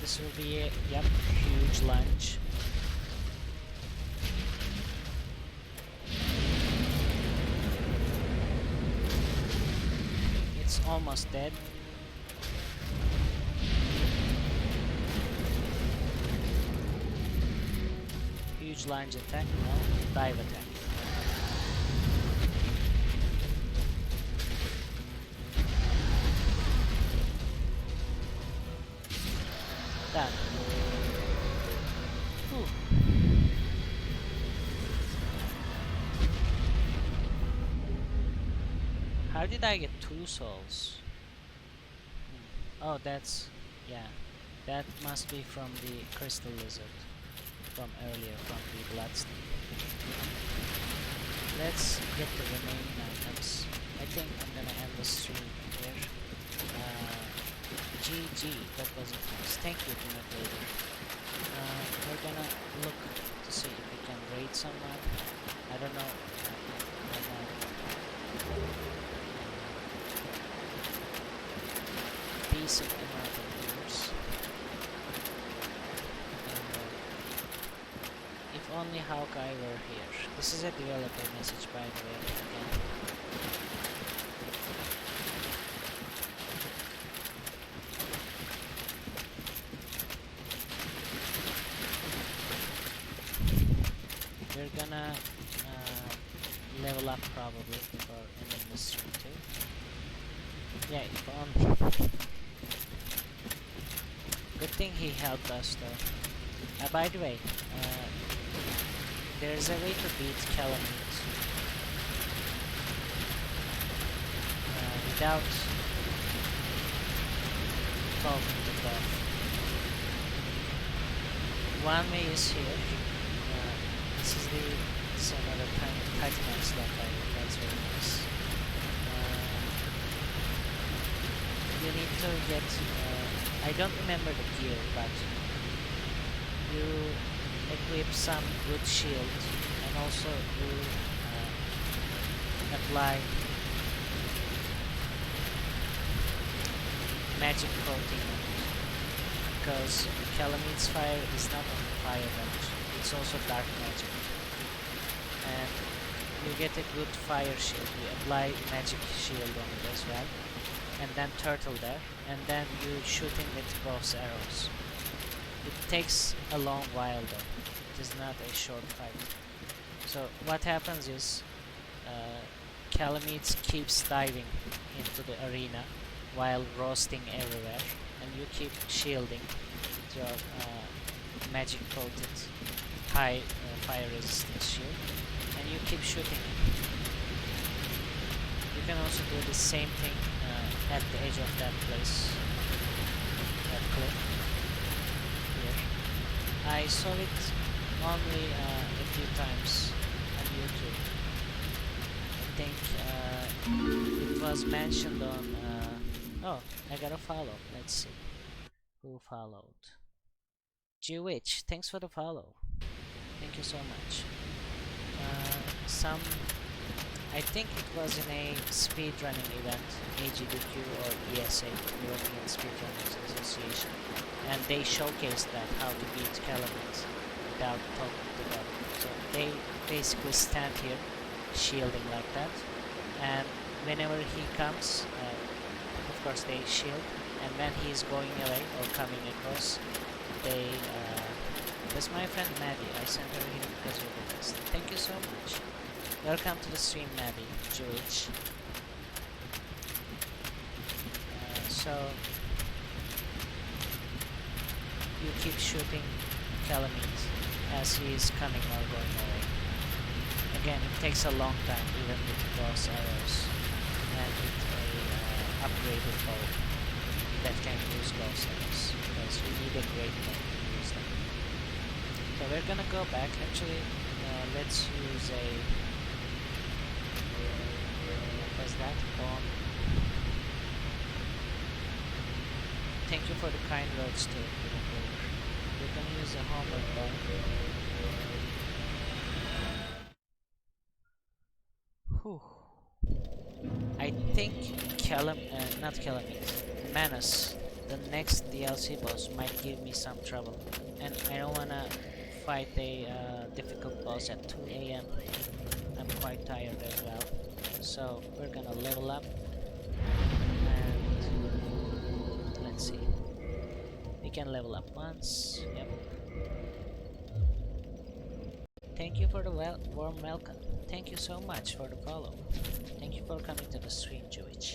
This will be a huge lunge. It's almost dead. Huge lunge attack, no, dive attack. Done. Ooh. How did I get 2 souls? Oh, that's... yeah. That must be from the crystal lizard. From earlier, from the bloodstain. Let's get the remaining items. I think I'm gonna end the stream here. GG, that was a nice. Thank you, Nito. We're gonna look to see if we can raid someone. I don't know. Decent amount of viewers. only Hawkeye were here. This is a developer message, by the way. Again. We're gonna level up probably before ending the stream too. Yeah, if only. Good thing he helped us though. By the way, there's a way to beat Kalameet without talking to death. One way is here. This is another kind of Titan slot that's very nice. You need to get, I don't remember the gear, but you equip some good shield and also you apply magic coating on it, because Kalameet's fire is not only fire damage, it's also dark magic. And you get a good fire shield, you apply magic shield on it as well, and then turtle there, and then you shoot him with both arrows. It takes a long while though, it is not a short fight. So what happens is Kalameet keeps diving into the arena while roasting everywhere, and you keep shielding with your magic coated high fire resistance shield, and you keep shooting. You can also do the same thing at the edge of that place, that cliff here. I saw it only a few times on YouTube. I think it was mentioned on oh, I got a follow. Let's see who followed. G-Witch, thanks for the follow. Thank you so much. I think it was in a speedrunning event, AGDQ or ESA, European Speedrunners Association, and they showcased that, how to beat Kalameet without talking to them. So they basically stand here, shielding like that, and whenever he comes, of course they shield, and when he is going away or coming across, they that's my friend Maddie. I sent her here because of the test. Thank you so much. Welcome to the stream, Maddie. George. So you keep shooting Kalameet as he is coming or going away. Again, it takes a long time, even with those arrows and with a upgraded bow that can use those arrows, because you need a great bow to use them. So we're gonna go back. Actually, let's use a what was that? Bomb. Thank you for the kind words to we're gonna use a homework bomb. Whew. I think not Kalameet, Manus, the next DLC boss, might give me some trouble, and I don't wanna fight a difficult boss at 2 AM. I'm quite tired as well, so we're gonna level up, and let's see. We can level up once. Yep. Thank you for the warm welcome. Thank you so much for the follow. Thank you for coming to the stream, Jewish.